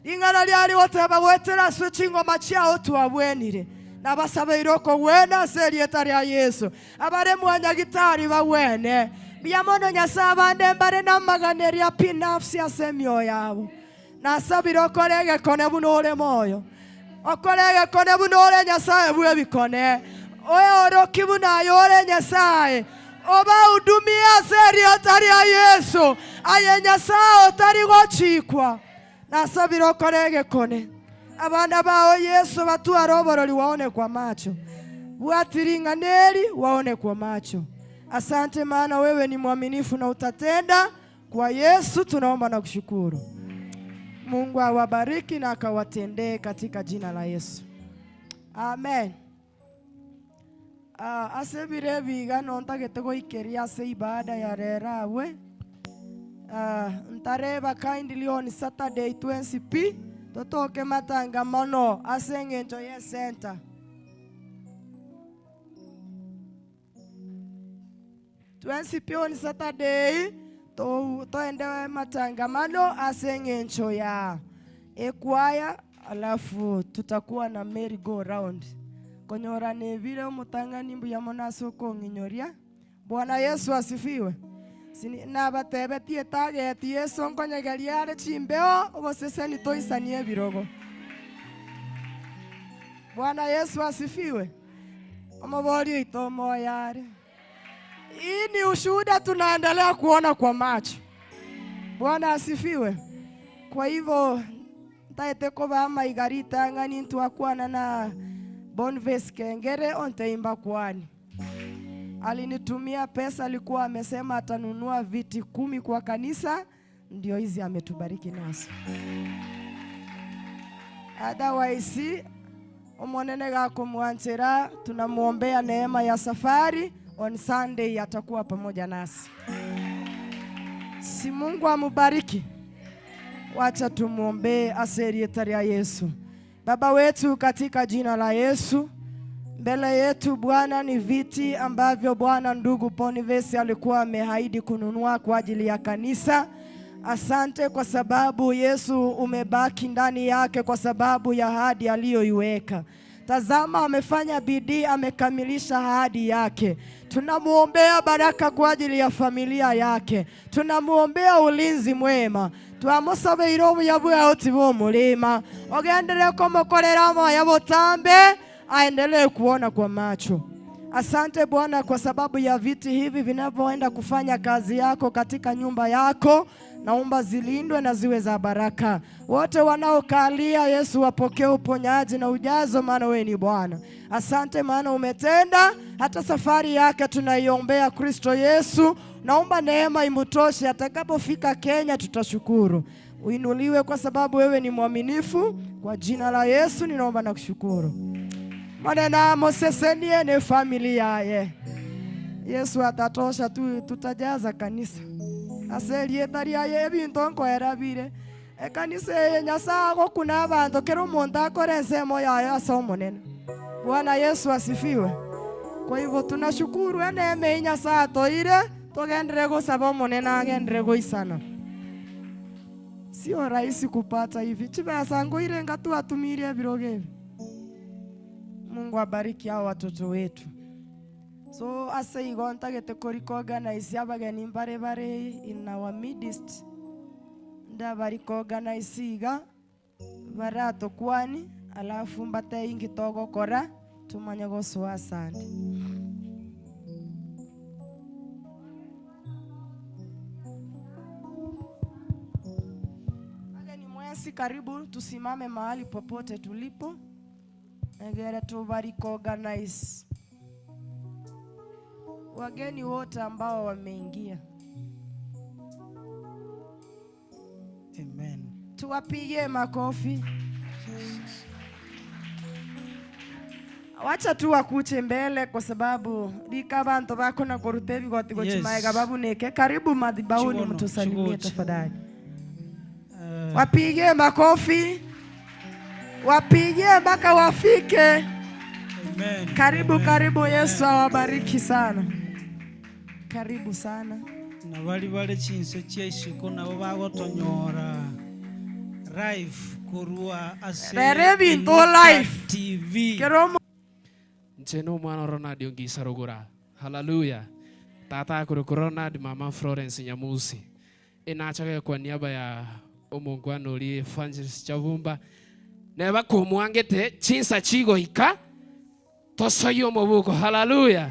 Speaker 2: ingana lyari goteba gwetera so chingoma chiao twabwenire nabasabaire okogwena se lieta lia Yesu abare mwanyagitari bawene biamono Nyasaye abande mbare namaganeri apinafsi asemio yabo nasabire okorege kone bunore moyo okorege kone bunore Nyasaye bwe bikone oya orokibu na yore Nyasaye oba udumia seri otari ya Yesu aye Nyasaye otari gochikwa nasabire okorege kone abana bao Yesu batuara oborori waone kwa macho bwatiringa neri waone kwa macho. Asante maana wewe ni mwaminifu na utatenda. Kwa Yesu tunaomba na kushukuru. Mungu awabariki na akawatendee katika jina la Yesu. Amen. Asebire biga nontagete goikeria ase ibada ya rerawe. Ntareba kindly on Saturday 20p totoke matangamano ase eng'encho ye center. On Saturday toende matangamano ase eng'encho ya ekwaya, alafu tutakuwa na merry go round konyora nevile umutangani mbuya monaso konginyoria. Bwana Yesu asifiwe. Na batebetie target Yesu nkonyegaliare chimbeo oboseseni toisanie birogo. Bwana Yesu asifiwe. Omobori itomo yare. Hii ni ushuhuda tunaendelea kuona kwa macho. Bwana Yesu asifiwe. Asante maana wewe ni mwaminifu na utatenda. Kwa Yesu tunaomba na kushukuru. Mungu awabariki na akawatendee katika jina la Yesu. Amen. Asebire biga nontagete goikeria ase ibada ya rerawe. Ntareba kindly on Saturday 20p totoke matangamano ase eng'encho ya ekwaya, alafu tutakuwa na merry go round konyora nevile umutangani mbuya monaso konginyoria. Bwana Yesu asifiwe. Sini na batebetie target Yesu nkonyegaliare chimbeo oboseseni toisanie birogo. Bwana Yesu asifiwe. Omobori itomo yare. Hii ni ushuhuda tunaendelea kuona kwa macho. Bwana asifiwe. Kwa hivyo taete koba maigarita ngani tuakwana na Boniface Kengere onteimba kwani. Alinitumia pesa, alikuwa amesema atanunua viti 10 kwa kanisa, ndio hizi ametubariki nazo. Otherwise omonene gako mwanchera, tunamuombea neema ya safari. On Sunday atakuwa pamoja nasi. Si Mungu amubariki. Wacha tumuombee aserietari ya Yesu. Baba wetu katika jina la Yesu, mbele yetu Bwana ni viti ambavyo Bwana ndugu Boniface alikuwa ameahidi kununua kwa ajili ya kanisa. Asante kwa sababu Yesu umebaki ndani yake kwa sababu ya ahadi aliyoiweka. Tazama amefanya bidii, amekamilisha ahadi yake. Tunamuombea baraka kwa ajili ya familia yake. Tunamuombea ulinzi mwema. Twamusabe irobu yabu ya otibo mulima. Ogendele kumukorera moya botambe, aendelee kuona kwa macho. Asante Bwana kwa sababu ya viti hivi vinavyoenda kufanya kazi yako katika nyumba yako. Naomba zilindwe na ziwe za baraka. Wote wanaokalia Yesu wapokee uponyaji na ujazo, maana wewe ni Bwana. Asante maana umetenda. Hata safari yake tunaiombea Kristo Yesu. Naomba neema imutoshe atakapofika Kenya, tutashukuru. Uinuliwe kwa sababu wewe ni mwaminifu. Kwa jina la Yesu ninaomba na kushukuru. Manena mosesenie ne familia ye. Yesu atatosha tutajaza kanisa. Aserietari ya ebintu nkoerabire. Kanisa ye Nyasago kuna abantu kero umuntu akore nsemo yayo asomonene. Bwana Yesu asifiwe. Kwa hivyo tunashukuru neema Nyasaye toire, tugendere gusaba monene agendere goisana. Sio rahisi kupata hivi. Chibesa ngoire ngatu atumirie biroge. Mungu abariki hao watoto wetu. So asaigo ntagete koriko organize abageni bare in our midst. Ndabariko organize iga barato kwani alafu mbate ingi togo kora tumanya goswa sande. Ageni mwesi karibu tusimame mahali popote tulipo. Egere tubariko organize wageni wote ambao wameingia.
Speaker 3: Amen.
Speaker 2: Tuwapigie makofi. Wacha tu wakuche mbele kwa sababu dika bantu bako na korutebi goti gochimaega babu neke. Karibu madhabahuni mtusalimie tafadhali. Wapigie makofi. Wapigie mpaka wafike.
Speaker 3: Amen.
Speaker 2: Karibu
Speaker 3: Amen.
Speaker 2: Karibu. Yesu awabariki sana. Karibu sana.
Speaker 3: Na bali chinse cyeshiko nabo bagotonyora live kurua ase
Speaker 2: Rerebinto live
Speaker 3: TV.
Speaker 2: Keromo
Speaker 5: Ncheno mwana Ronald Ngisarugura. Hallelujah. Tata Ronald, mama Florence Nyamusi. Inachaga kwa niaba ya omongwano li Evangelist Chavumba. Neba kumwangete chinsa chigo hika. Tosoyo mobuko. Hallelujah.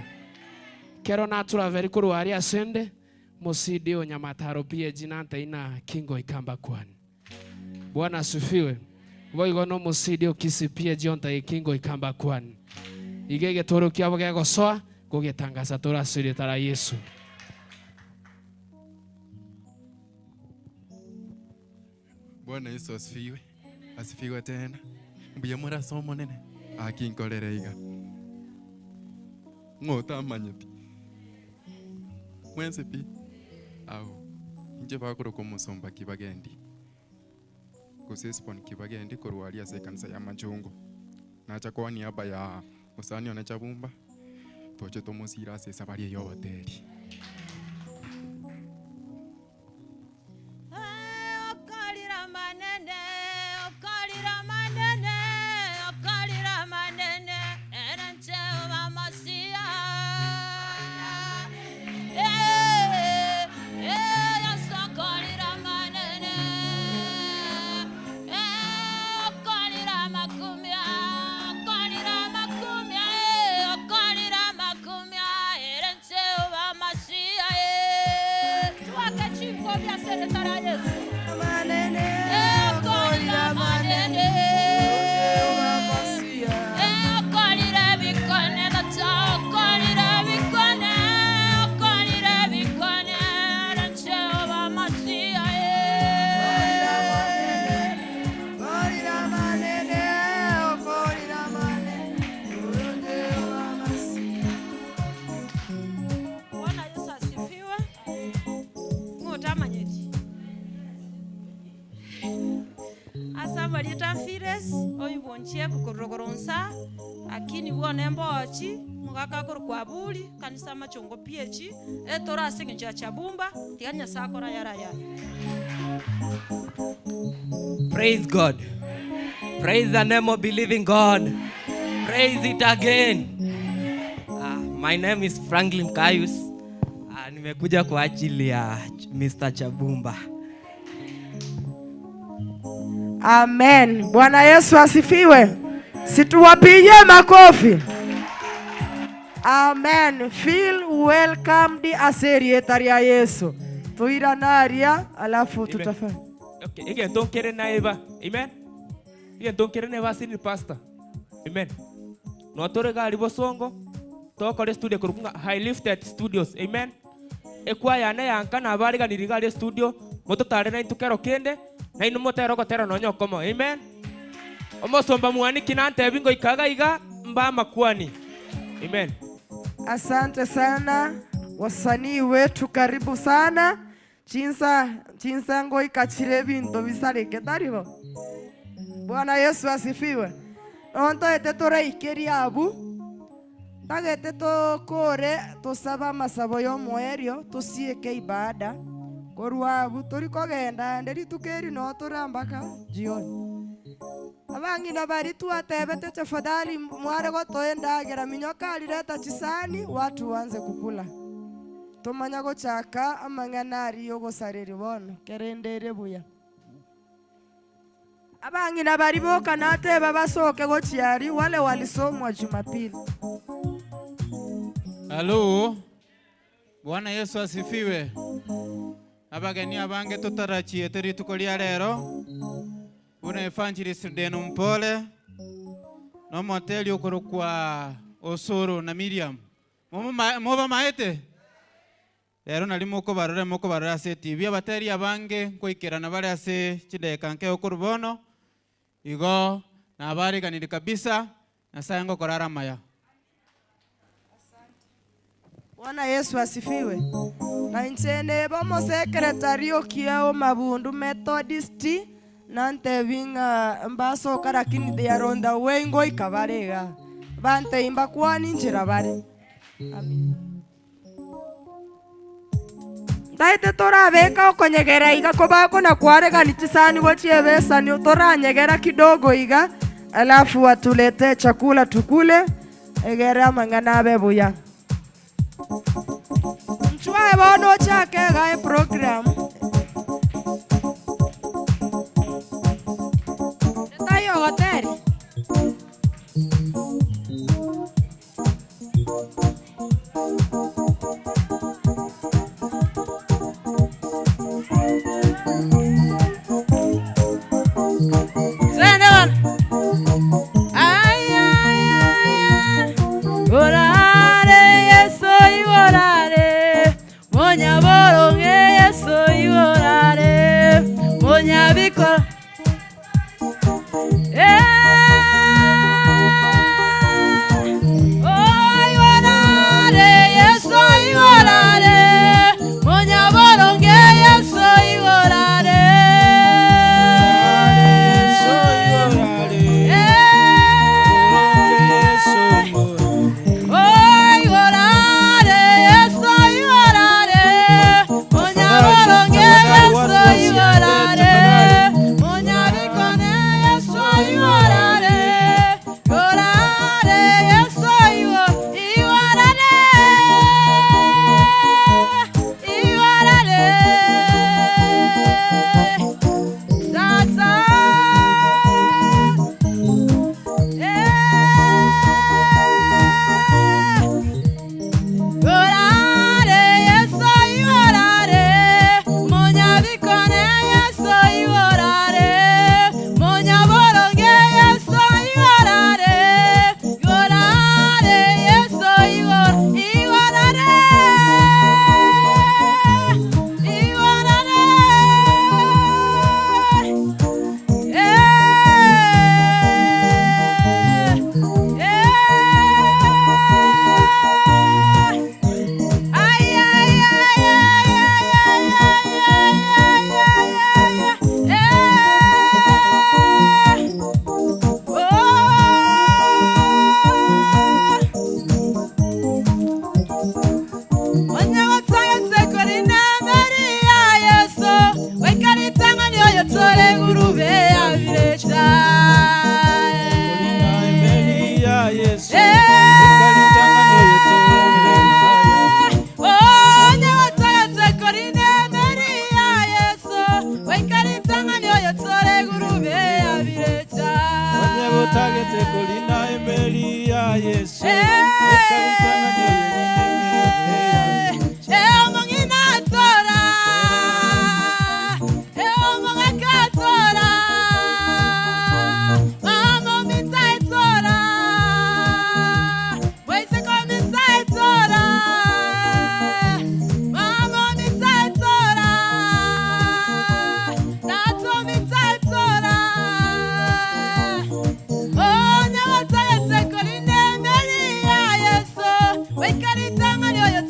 Speaker 5: Kero natura veri kuruari asende. Mosidi onyamataro pia jinanta ina kingo ikamba kwani. Bwana asifiwe. Voigono mosidi okisipia jonta kingo ikamba kwani. Igege toro kiabo gego soa gogetangaza tora siri tara Yesu.
Speaker 6: Bwana Yesu asifiwe. Asifiwe tena. Mbuye mura somo nene. Akinkolere iga. Ngota manyeti. Mwense pi. Au. Nje bakuru kumusomba kibagendi. Kusespon kibagendi kurwalia sekansa ya Machungu. Nacha kwa niaba ya Musani ona Chavumba. Toche tomusira se sabari yo hoteli.
Speaker 4: Marieta Fires oibonchie kukurogoronsa akini wone mbochi mugaka kurkwabuli kanisa machongo PH etora singinja chabumba tiganya sakora yara.
Speaker 7: Praise God. Praise the name of believing God. Praise it again. My name is Franklin Kayus. Nimekuja kwa ajili ya Mr. Chabumba.
Speaker 2: Amen. Bwana Yesu asifiwe. Situwapigie makofi. Amen. Feel welcomed aserietari ya Yesu. Tuira naria alafu tutafanya.
Speaker 8: Okay, ige tonkere na eva. Amen. Ige tonkere na eva sini pastor. Amen. No tore gali bosongo. Tokore studio kurukunga High Lifted Studios. Amen. Ekwa yana yankana abari ganiri gali studio. Moto tare na intukero kende. Na inu motero kotero no nyokomo. Amen. Omosomba muani kinante bingo ikaga iga mba makuani. Amen.
Speaker 2: Asante sana wasanii wetu, karibu sana. Chinsa ngo ikachire bintu bisareke taribo. Bwana Yesu asifiwe. Onto etetora ikeri abu. Tagete to kore to saba masabo yo moerio to sieke ibada. Korwa abu tori kogenda nderi tukeri no torambaka jioni. Abangi na bari tuatebete tafadhali mware gotoenda gera minyoka alireta chisani watu wanze kukula. Tomanya gochaka amanganari yogo sareri bono kerendere buya. Abangi na bari boka nate babasoke gochiari wale walisomwa Jumapili.
Speaker 3: Halo. Bwana Yesu asifiwe. Abageni abange tutarachie teri tukolia rero. Una evangelist Deno Mpole no moteli okoro kwa Osoro na Miriam. Moba maete. Rero nali moko barora se TV abateri abange koikerana bale ase chideka nke okoro bono. Igo na habari kanili kabisa na sayango korara maya.
Speaker 2: Bwana Yesu asifiwe. Na nchene bomo sekretario kiao Mabundu Methodist nante vinga mbaso karakini they are on the way ngo ikabarega bante imba kwani njira bare. Amen. Daite tora beka okonyegera iga kobako na kwarega nitisani gochiebesa ni utoranyegera kidogo iga alafu watulete chakula tukule egera mangana bebuya. Mchwae bono chake ga program. Hotel. wekaritangani oyo tore gurube abirecha
Speaker 3: Onye butagete kulinda emeli ya Yesu wekaritangani oyo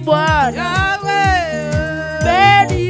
Speaker 9: Bwana. Beni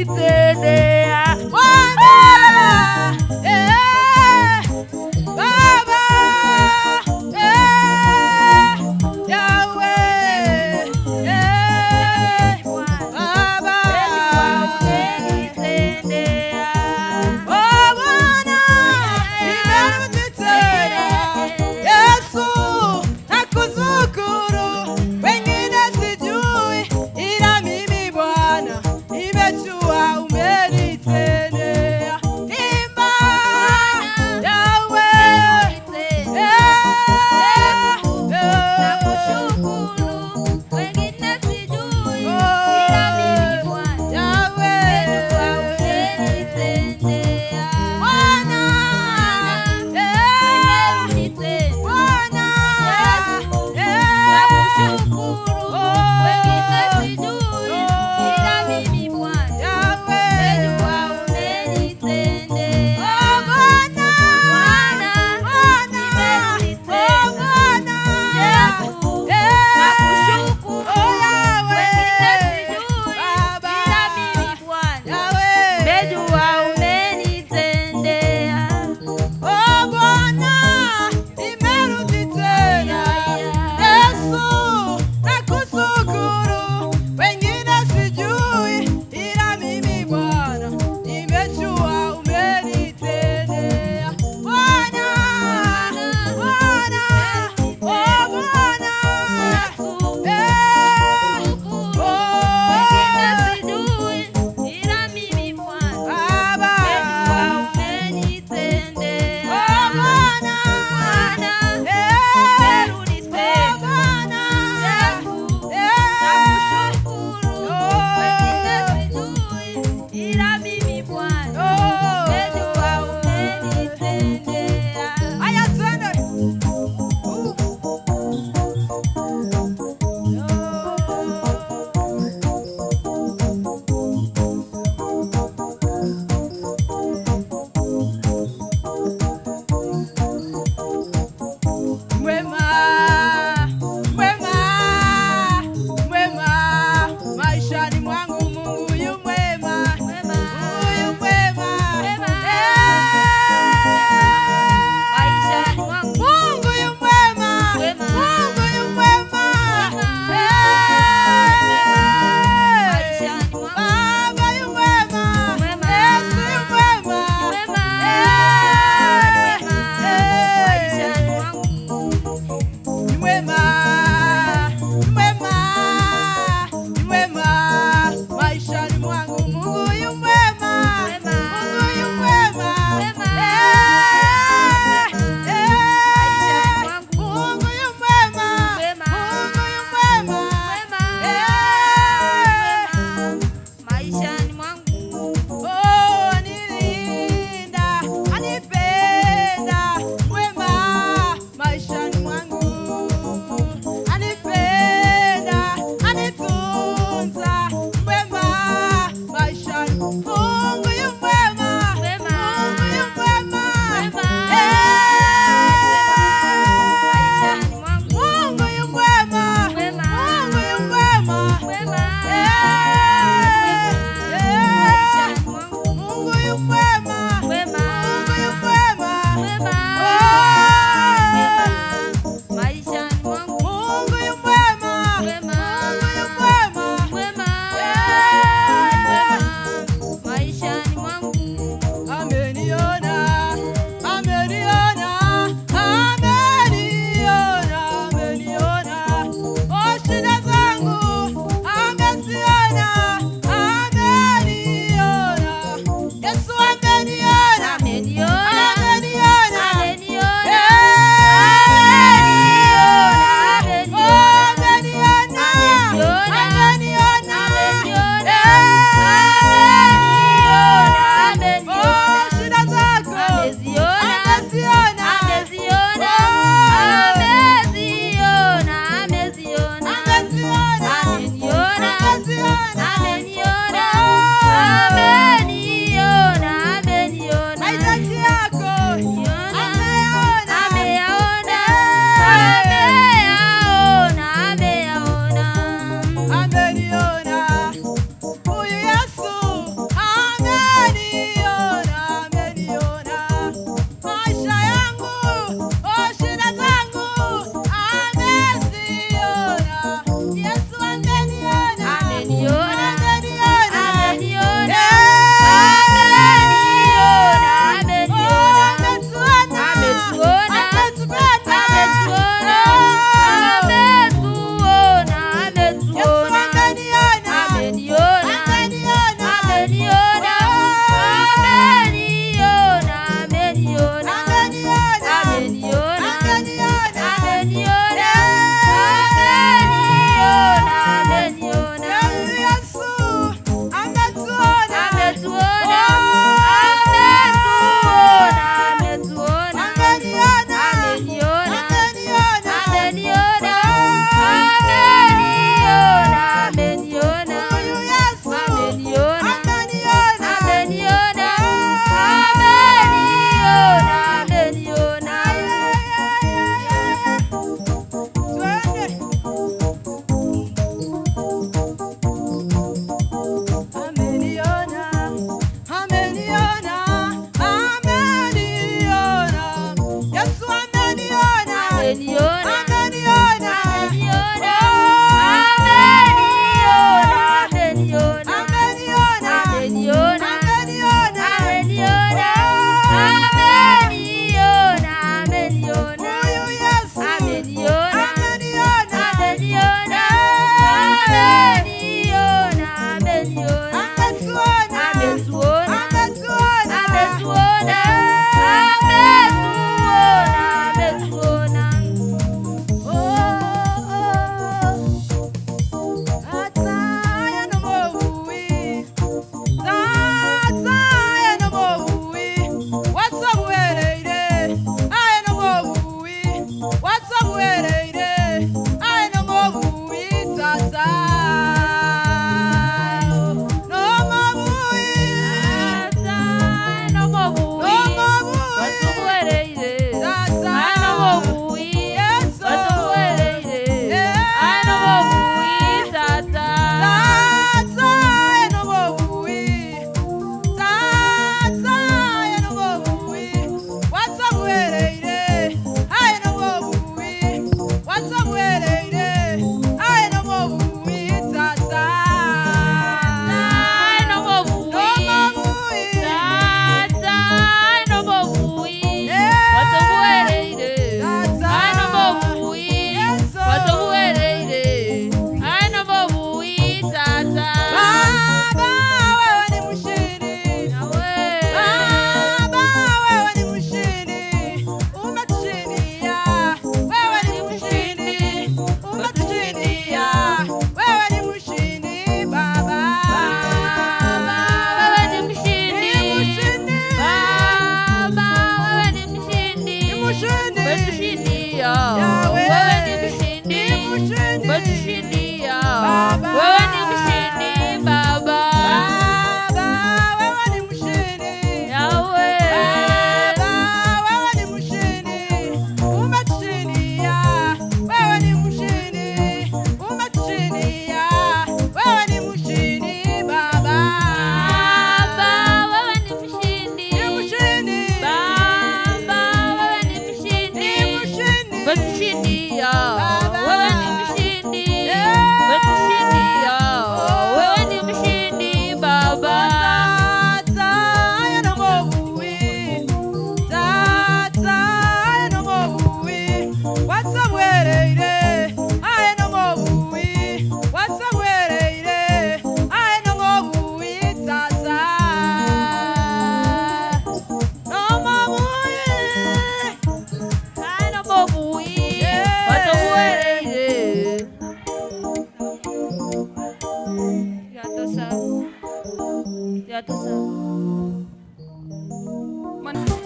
Speaker 4: Yatusa.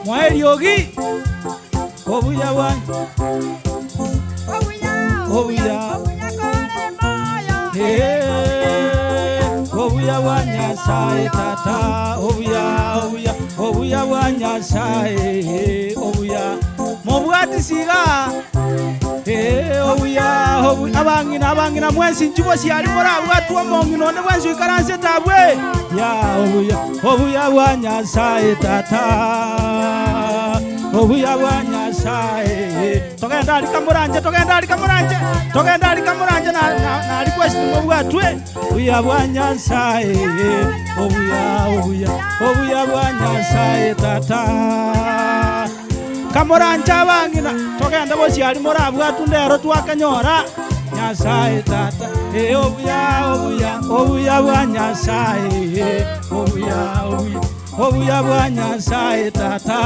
Speaker 9: Mwaeriogi. Obuya wan. Obuya. Obuya wa Nyasaye tata. Obuya wa Nyasaye. Obuya. Mobwati siga. Abangina mwensi njubo siali mora watu wa mongino ne mwensi karanse tabwe ya obuya wa Nyasaye tata obuya wa Nyasaye togenda ali kamuranje na request mo bwatwe obuya wa Nyasaye obuya wa Nyasaye tata kamuranja bangina togenda bosi ali mora bwatu ndero twakanyora Nyasaye tata obuya wa Nyasaye obuya wa Nyasaye tata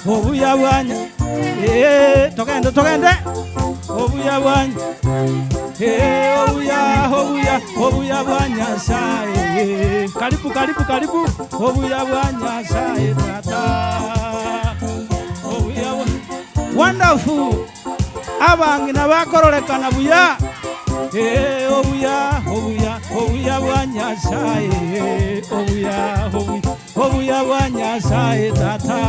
Speaker 9: obuya wa togenda obuya wa obuya wa Nyasaye karibu obuya wa Nyasaye tata wonderful abangina bakorolekana buya obuya wa Nyasaye obuya wa Nyasaye tata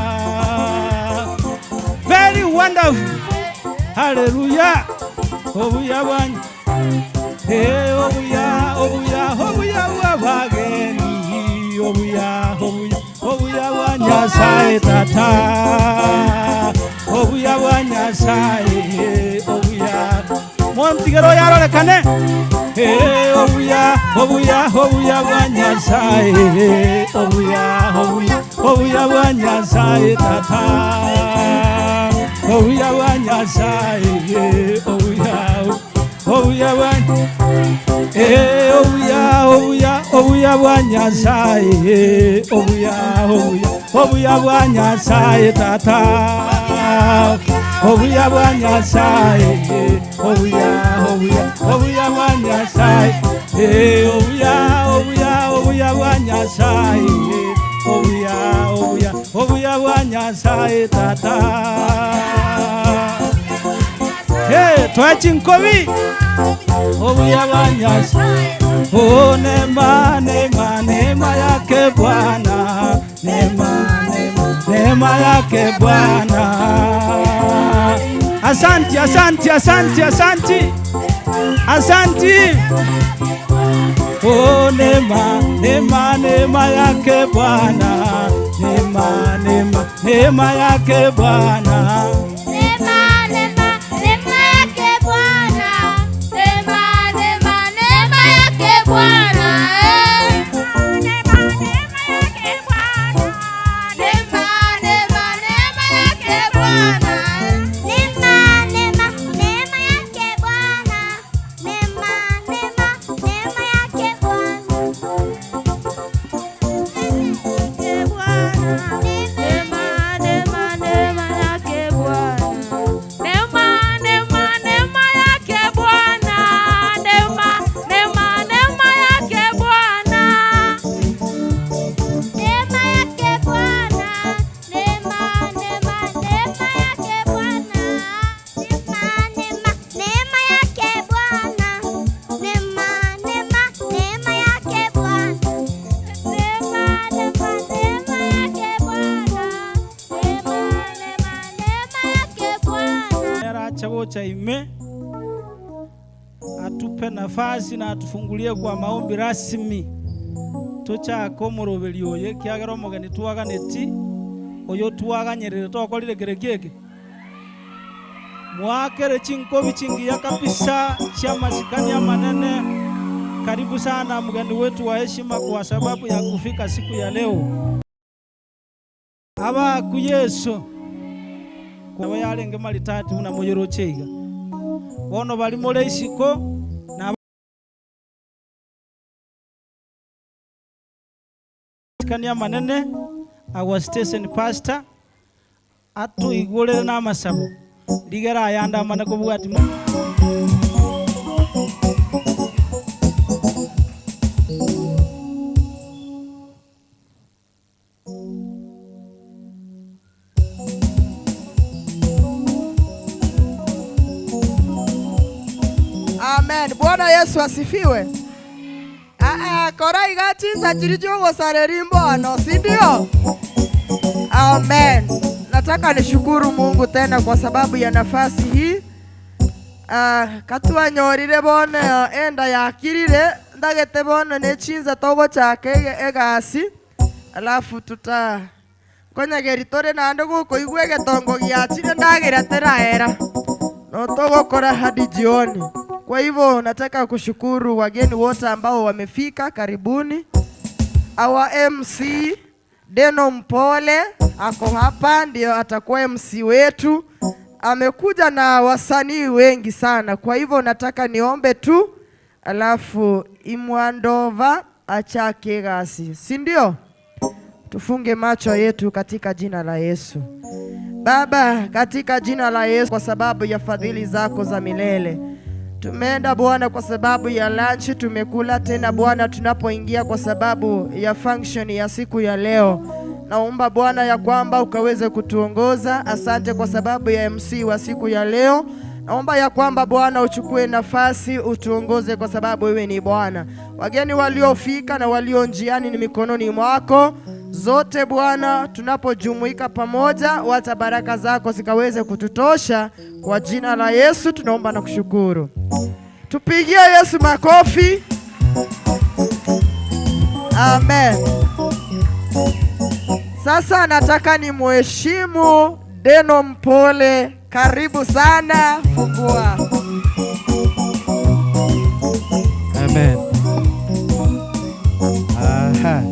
Speaker 9: very wonderful hallelujah obuya wa wa bageni obuya wa Nyasaye tata obuya wa Nyasaye montigero yarolekane obuya wa Nyasaye obuya wa Nyasaye tata obuya wa Nyasaye obuya wa obuya wa Nyasaye obuya wa Nyasaye tata obuya wa Nyasaye obuya wa Nyasaye obuya wa Nyasaye obuya wa Nyasaye tata twachinkobi obuya wa Nyasaye neema yake Bwana neema yake Bwana asanti neema yake Bwana neema yake Bwana Chaime atupe nafasi na atufungulie kwa maombi rasmi tochako murobeli oye kiagero mogeni twaganeti oyo twaganyerere tokorire geregiege mwakere chinkobi chingia kabisa cha masikani ya manene. Karibu sana mgeni wetu wa heshima kwa sababu ya kufika siku ya leo. Aba ku Yesu kwa yalenge mali tatu na moyoro cheiga bono bali mole isiko na kania manene our station pastor atu igolere na masabo ligera ayanda mana ko bwati
Speaker 2: Amen. Bwana Yesu asifiwe. Kora igati sajirijo gosare mbono, si ndio? Amen. Nataka nishukuru Mungu tena kwa sababu ya nafasi hii. Katua nyorire bone enda yakirire ndagete bone nechinza togo chake egasi. Alafu tuta konya geritore nande guko igwe getongo giachire ndagira teraera. No togo kora hadi jioni. Kwa hivyo nataka kushukuru wageni wote ambao wamefika, karibuni. Our MC Deno Mpole ako hapa, ndio atakuwa MC wetu. Amekuja na wasanii wengi sana. Kwa hivyo nataka niombe tu, alafu Imwandova achake gasi. Si ndio? Tufunge macho yetu katika jina la Yesu. Baba, katika jina la Yesu, kwa sababu ya fadhili zako za milele. Tumeenda Bwana kwa sababu ya lunch, tumekula tena Bwana tunapoingia kwa sababu ya function ya siku ya leo. Naomba Bwana ya kwamba ukaweze kutuongoza. Asante kwa sababu ya MC wa siku ya leo. Naomba ya kwamba Bwana uchukue nafasi, utuongoze kwa sababu wewe ni Bwana. Wageni waliofika na walio njiani ni mikononi mwako. Zote Bwana tunapojumuika pamoja, wacha baraka zako zikaweze kututosha. Kwa jina la Yesu tunaomba na kushukuru. Tupigie Yesu makofi. Amen. Sasa nataka ni mheshimu Deno Mpole. Karibu sana, fungua.
Speaker 10: Amen. Aha.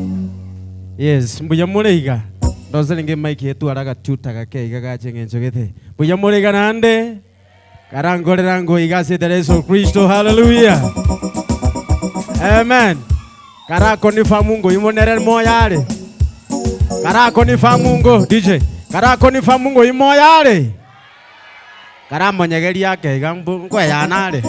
Speaker 10: Yes, mbuya mureiga. Ndozelinge maiki yetu araga tuta gake igaga chengencho gete. Mbuya mureiga nande. Karangorera ngo igase de Yesu Kristo. Hallelujah. Amen. Karako ni famungo imonere moyale. Karako ni famungo DJ. Karako ni famungo imoyale. Karamonyegeri yake igambu kwe yanale.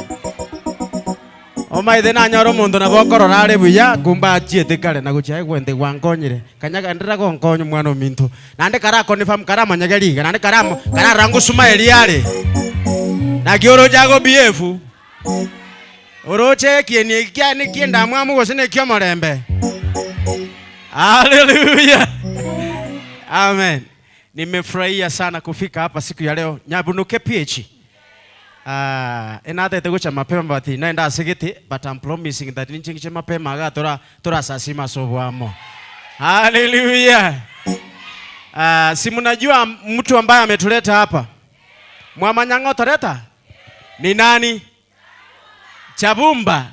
Speaker 10: Omaithe na nyoro mundu na bokorora ari buya kumba achiete kare na guchai gwende gwangonyire kanyaga ndira gonkonyo mwana mintu nande karako ni fam karamonyegeri nande kararangu sumaeli yale na gioro jago biefu oroche kieni kiani kienda mwamu gosine kyo morembe. Hallelujah. Amen. Nimefurahia sana kufika hapa siku ya leo. Nyabunuke PH. Enate tegucha mapema bati naenda asigiti, but I'm promising that nchingiche mapema aga tora sasima sobwamo. Hallelujah. Si mnajua mtu ambaye ametuleta hapa? Mwamanyango toreta? Ni nani? Chabumba.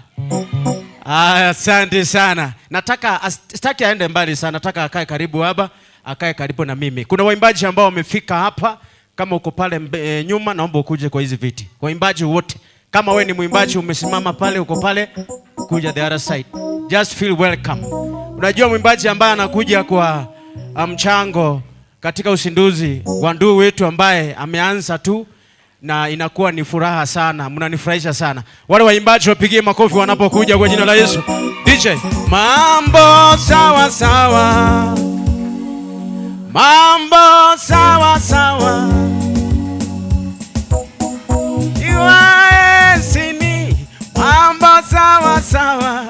Speaker 10: Asante sana. Nataka sitaki aende mbali sana. Nataka akae karibu hapa, akae karibu na mimi. Kuna waimbaji ambao wamefika hapa. Kama uko pale nyuma naomba ukuje kwa hizi viti. Waimbaji wote. Kama we ni mwimbaji umesimama pale uko pale, kuja the other side. Just feel welcome. Unajua mwimbaji ambaye anakuja kwa mchango katika usinduzi wa ndugu wetu ambaye ameanza tu, na inakuwa ni furaha sana. Mnanifurahisha sana. Wale waimbaji wapigie makofi wanapokuja kwa jina la Yesu. DJ, mambo sawa sawa. Mambo sawa sawa. Iwaesini. Mambo sawa sawa.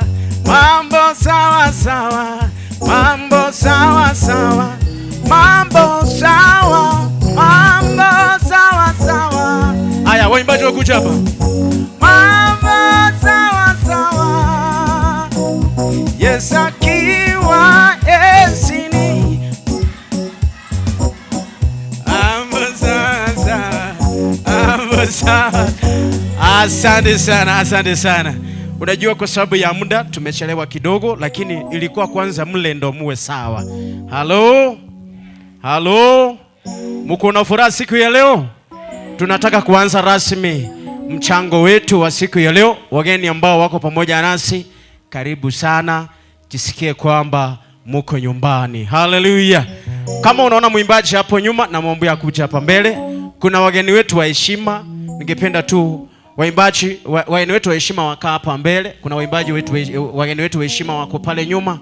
Speaker 10: Mambo sawa sawa. Mambo sawa sawa. Mambo sawa. Mambo sawa sawa. Aya, waimbaji wakuja hapa. Mambo sawa sawa. Yes, akiwa esini. Asante sana, asante sana. Unajua kwa sababu ya muda tumechelewa kidogo, lakini ilikuwa kwanza mle ndo muwe sawa. Halo? Halo? Mko na furaha siku ya leo? Tunataka kuanza rasmi mchango wetu wa siku ya leo. Wageni ambao wako pamoja nasi, karibu sana. Jisikie kwamba mko nyumbani. Hallelujah. Kama unaona mwimbaji hapo nyuma, na muombe akuje hapa mbele. Kuna wageni wetu wa heshima. Ningependa tu waimbaji wageni wetu wa heshima wakaa hapa mbele. Kuna waimbaji wetu wageni wetu wa heshima wako pale nyuma,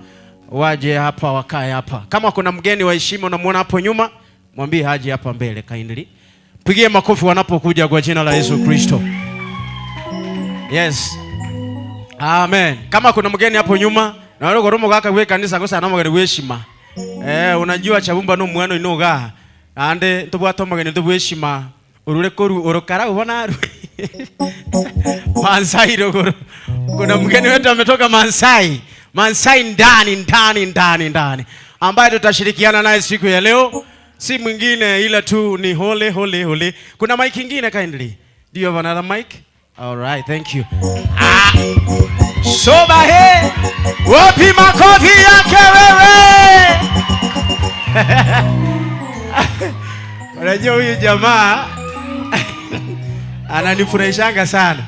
Speaker 10: waje hapa wakae hapa. Kama kuna mgeni wa heshima unamuona hapo nyuma, mwambie haje hapa mbele kindly. Pigie makofi wanapokuja kwa jina la Yesu Kristo. Yes. Amen. Kama kuna mgeni hapo nyuma, na wale goromo gaka we kanisa gosa na mugeni weshima. Unajua Chabumba no mwana inoga. Ande tubwato mugeni tubweshima. Urure koru urokara ubona. Mansai rogoro. Kuna mgeni wetu ametoka Mansai. Mansai ndani. Ambaye tutashirikiana naye siku ya leo. Si mwingine ila tu ni Hole. Kuna mic ingine kindly. Do you have another mic? All right, thank you. Soba he. Wapi makofi yake wewe? Unajua huyu jamaa ananifurahishanga sana.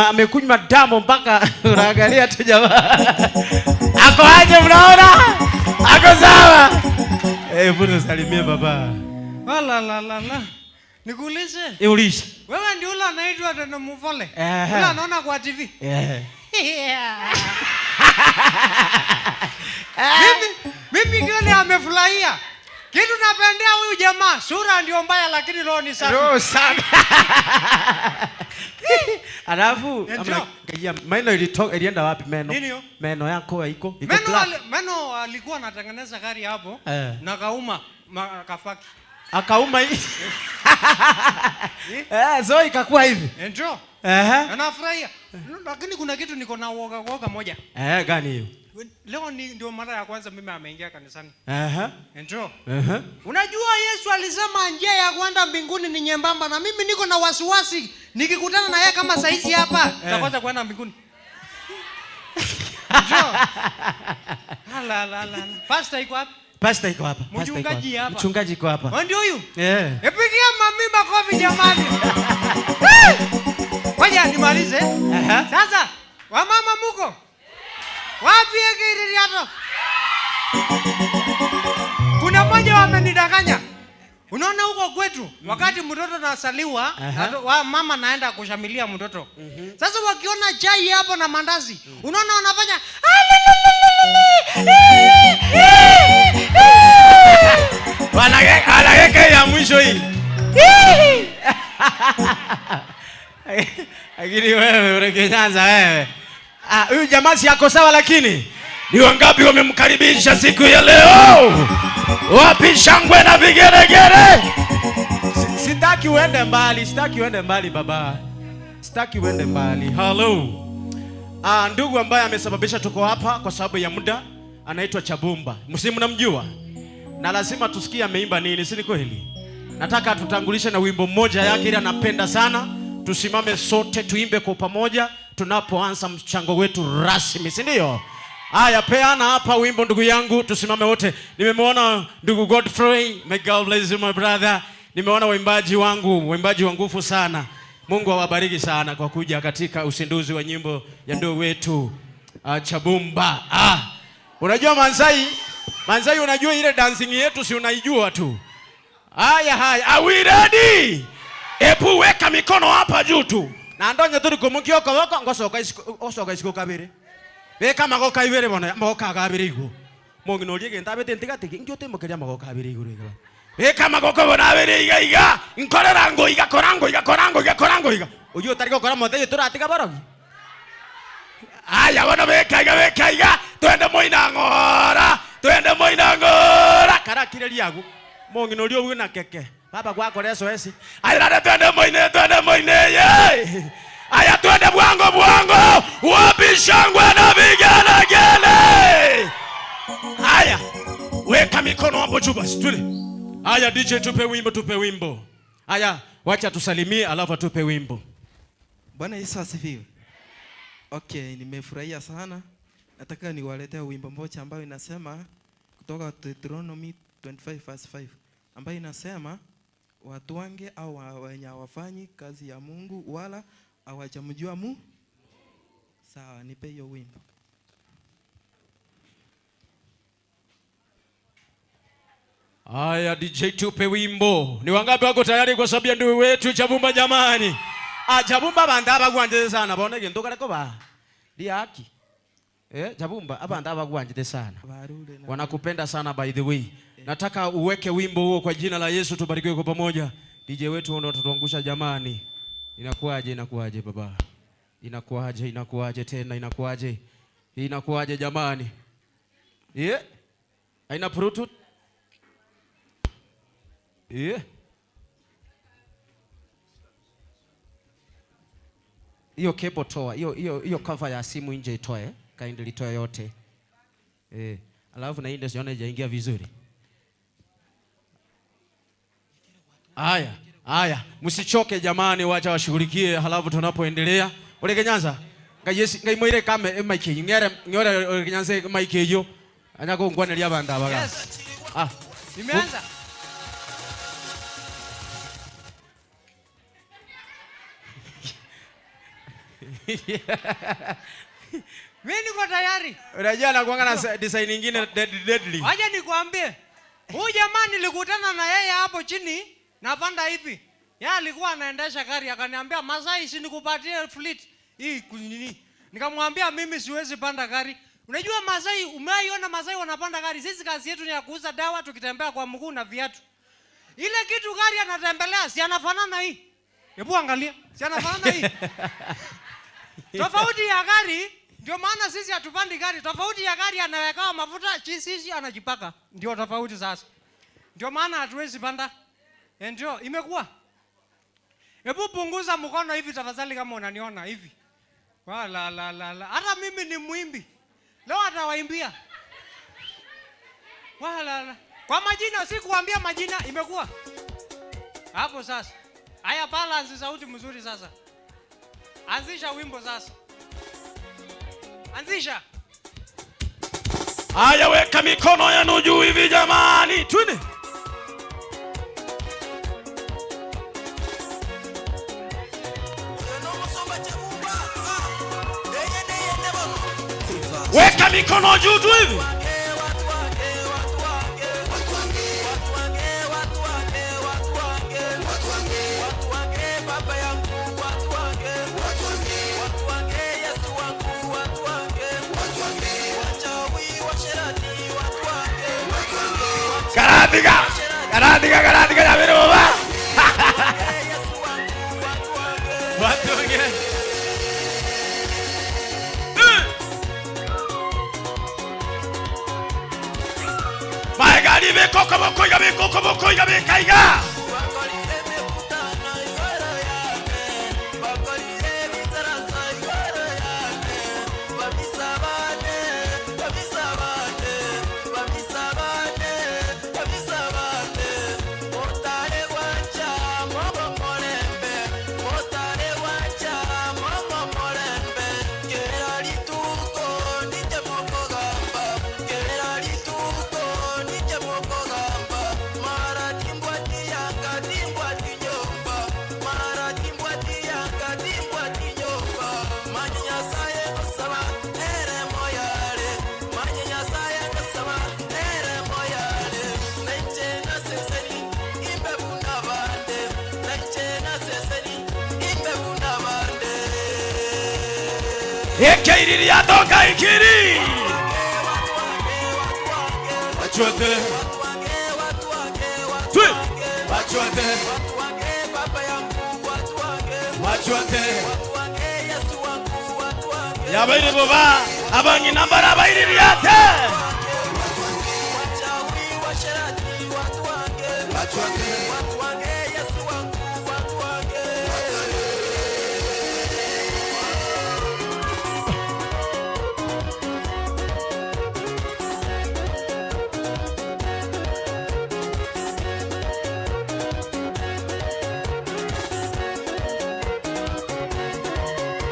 Speaker 10: Amekunywa damu mpaka unaangalia tu jamaa. Ako aje mnaona? Ako sawa? Mbona salimie baba.
Speaker 11: La. Nikuulize?
Speaker 10: Ulize.
Speaker 11: Wewe ndio ule anaitwa Tena Muvole? Ule anaona kwa TV? Mimi kile amefurahia. Kitu napendea huyu jamaa, sura ndio mbaya lakini roho ni safi.
Speaker 10: Roho safi. Alafu meno ilienda wapi meno?
Speaker 11: Nini?
Speaker 10: Meno yako haiko?
Speaker 11: Meno alikuwa anatengeneza gari hapo na kauma kafaki.
Speaker 10: Akauma hivi. So ikakuwa hivi.
Speaker 11: Ndio. Anafurahia. Lakini kuna kitu niko na uoga moja.
Speaker 10: Gani hiyo?
Speaker 11: Leo ndio mara ya kwanza mimi ameingia kanisani. Ndio. Unajua Yesu alisema njia ya kwenda mbinguni ni nyembamba na mimi niko na wasiwasi nikikutana na yeye kama saizi hapa nitakosa kwenda mbinguni. Ndio. La. Pastor iko hapa?
Speaker 10: Pastor iko hapa. Mchungaji iko hapa.
Speaker 11: Ndio huyu? Epigia mami makofi jamani. Ngoja nimalize. Sasa wamama muko? Wapi yake hapo? Kuna mmoja wamenidanganya. Unaona huko kwetu wakati mtoto anasaliwa, mama naenda kushamilia mtoto. Sasa wakiona chai hapo na mandazi, unaona wanafanya
Speaker 10: wanaweka ya mwisho hii. Lakini wewe unakianza wewe. Huyu jamaa si yako sawa, lakini ni wangapi wamemkaribisha siku ya leo? Wapi shangwe na vigeregere? Sitaki uende mbali baba. Sitaki uende mbali. Hello. Ndugu ambaye amesababisha tuko hapa kwa sababu ya muda anaitwa Chabumba. Mnamjua? Na lazima tusikie ameimba nini, si kweli? Nataka tutangulishe na wimbo mmoja yake ile anapenda sana. Tusimame sote tuimbe kwa pamoja tunapoanza mchango wetu rasmi, si ndio? Haya, peana hapa wimbo ndugu yangu, tusimame wote. Nimemwona ndugu Godfrey, may God bless you my brother. Nimeona waimbaji wa nguvu sana. Mungu awabariki sana kwa kuja katika usinduzi wa nyimbo ya ndugu wetu Chabumba. Unajua Mansai unajua ile dancing yetu si unaijua tu. Haya, are we ready? Ebu weka mikono hapa juu tu. Na ndonye turi kumukio koko ngosoka isiko kabiri. Weka magoka ibere bona magoka kabiri igo. Monginolie genta bete ntigati ngiote mukeria magoka kabiri igo rega. Weka magoka bona abere iga. Nkorera ngo iga korango iga. Uyo tari gukora mothe turatiga borogi. Aya bona weka iga. Twende moina ngora. Karakire liagu. Monginolie uwe na keke. Baba gwako leso esi. Aya twende moine ye. Aya twende bwango. Wapi shangwe na vigelegele. Aya. Weka mikono hapo juu basi twende. Aya DJ tupe wimbo. Aya wacha tusalimie alafu tupe wimbo.
Speaker 12: Bwana Yesu asifiwe. Okay, nimefurahia sana. Nataka niwaletea wimbo mmoja ambao inasema kutoka Deuteronomy 25:5 ambayo inasema watu wange au wenye hawafanyi kazi ya Mungu wala hawajamjua Mungu. Sawa, nipe hiyo wimbo.
Speaker 10: Aya DJ tupe wimbo. Ni wangapi wako tayari kwa sababu ya ndugu wetu Chabumba jamani? Chabumba bandaba gwanje sana bone gento kareko ba. Diaki. Chabumba abandaba gwanje sana. Wanakupenda sana by the way. Nataka uweke wimbo huo kwa jina la Yesu, tubarikiwe kwa pamoja. DJ wetu ndio atatuangusha jamani. Inakuaje baba? Inakuaje? Inakuaje tena? Inakuaje? Inakuaje jamani? Yeah. Haina Bluetooth? Yeah. Hiyo cable toa, hiyo cover ya simu nje itoe, kindly toa yote. Alafu na ndio sione hajaingia vizuri. Haya, msichoke jamani, wacha washughulikie halafu tunapoendelea. Ole Nyanza, ngai moire kame mic ngore Nyanza mic hiyo. Anyako ngwanelia abanda abaga.
Speaker 11: Yes. Nimeanza. Mimi niko tayari.
Speaker 10: Unajua anakuanga na design nyingine deadly.
Speaker 11: Wacha nikwambie. Huyu jamaa nilikutana na yeye hapo chini na panda hivi. Yeye alikuwa anaendesha gari akaniambia, "Masai, si nikupatie fleet hii nini?" Nikamwambia mimi siwezi panda gari. Unajua Masai, umeiona Masai wanapanda gari. Sisi kazi yetu ni ya kuuza dawa tukitembea kwa mguu na viatu. Ile kitu gari anatembelea si anafanana hii. Hebu angalia. Si anafanana hii. Tofauti ya gari, ndio maana sisi hatupandi gari. Tofauti ya gari anaweka mafuta, sisi anajipaka. Ndio tofauti sasa. Ndio maana hatuwezi panda. Ndio imekuwa. Hebu punguza mkono hivi tafadhali kama unaniona hivi. Wala. Hata mimi ni muimbi. Leo atawaimbia. Wala. Kwa majina sikuambia majina, imekuwa. Hapo sasa. Haya, balance sauti mzuri sasa. Anzisha wimbo sasa. Anzisha.
Speaker 10: Haya, weka mikono yenu juu hivi jamani. Twende. Weka mikono juu tu hivi. Karadiga ya vile baba. Watu wengine. Maigari beko boko kaiga. Ekiriri atoka ikiri. Wachote. Twi. Wachote. Wachote. Yabaire boba abangi nambara abairiri ate. Wachote.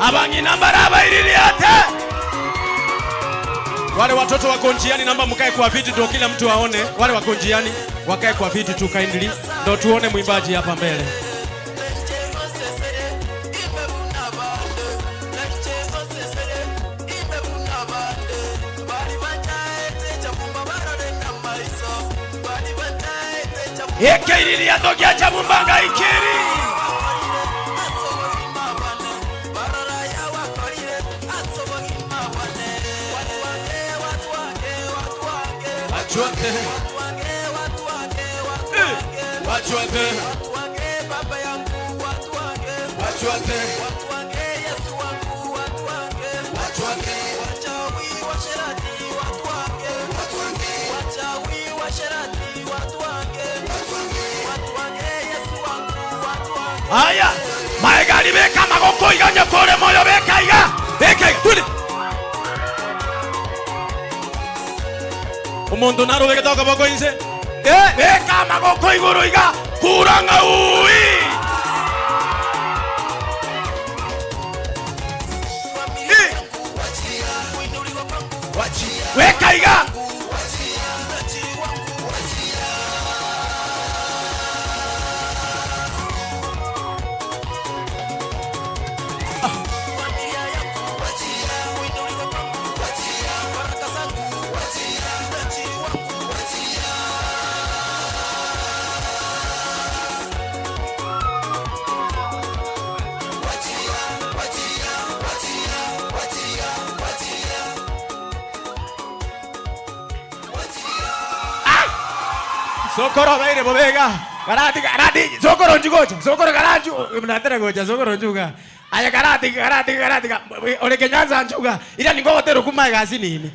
Speaker 10: Abangi nambara abairiri ate. Wale watoto wako njiani namba mkae kwa viti ndio kila mtu aone. Wale wako njiani wakae kwa viti tu kindly ndio tuone mwimbaji hapa mbele. Ekiriri atoka cha bumbanga ikiri. Wachote. Wachote. Wachote. Aya, maegari beka magoko iganye kore moyo beka iga. Beka tuli. Umuntu naro beka toka boko inse. Beka magoko iguru iga kuranga ui. Weka iga. Sokoro baire bobega. Garati. Sokoro njugocha. Sokoro garaju. Mnatera gocha. Sokoro njuga. Aya garati. Ole kenyanza njuga. Ila ningotero kuma gasi nini.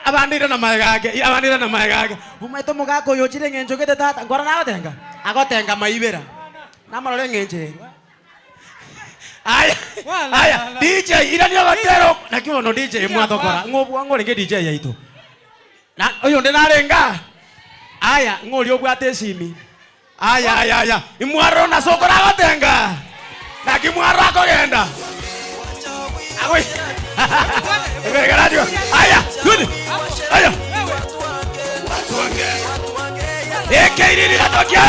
Speaker 10: Abandira na maegage. Umaito mugako yochire ngenjogete tata. Ngora nagotenga. Agotenga maibera. Namarore ngenje. Aya. DJ ila ni agatero. Nakiwa no DJ mwatokora. Ngobu ngore nge DJ yaito. Na oyo ndenarenga. Aya, ngoli obwate simi. Aya. Imwaro na sokora gotenga. Na kimwaro akogenda. Agoi. Aya, good. Aya. Eke iriri atokia.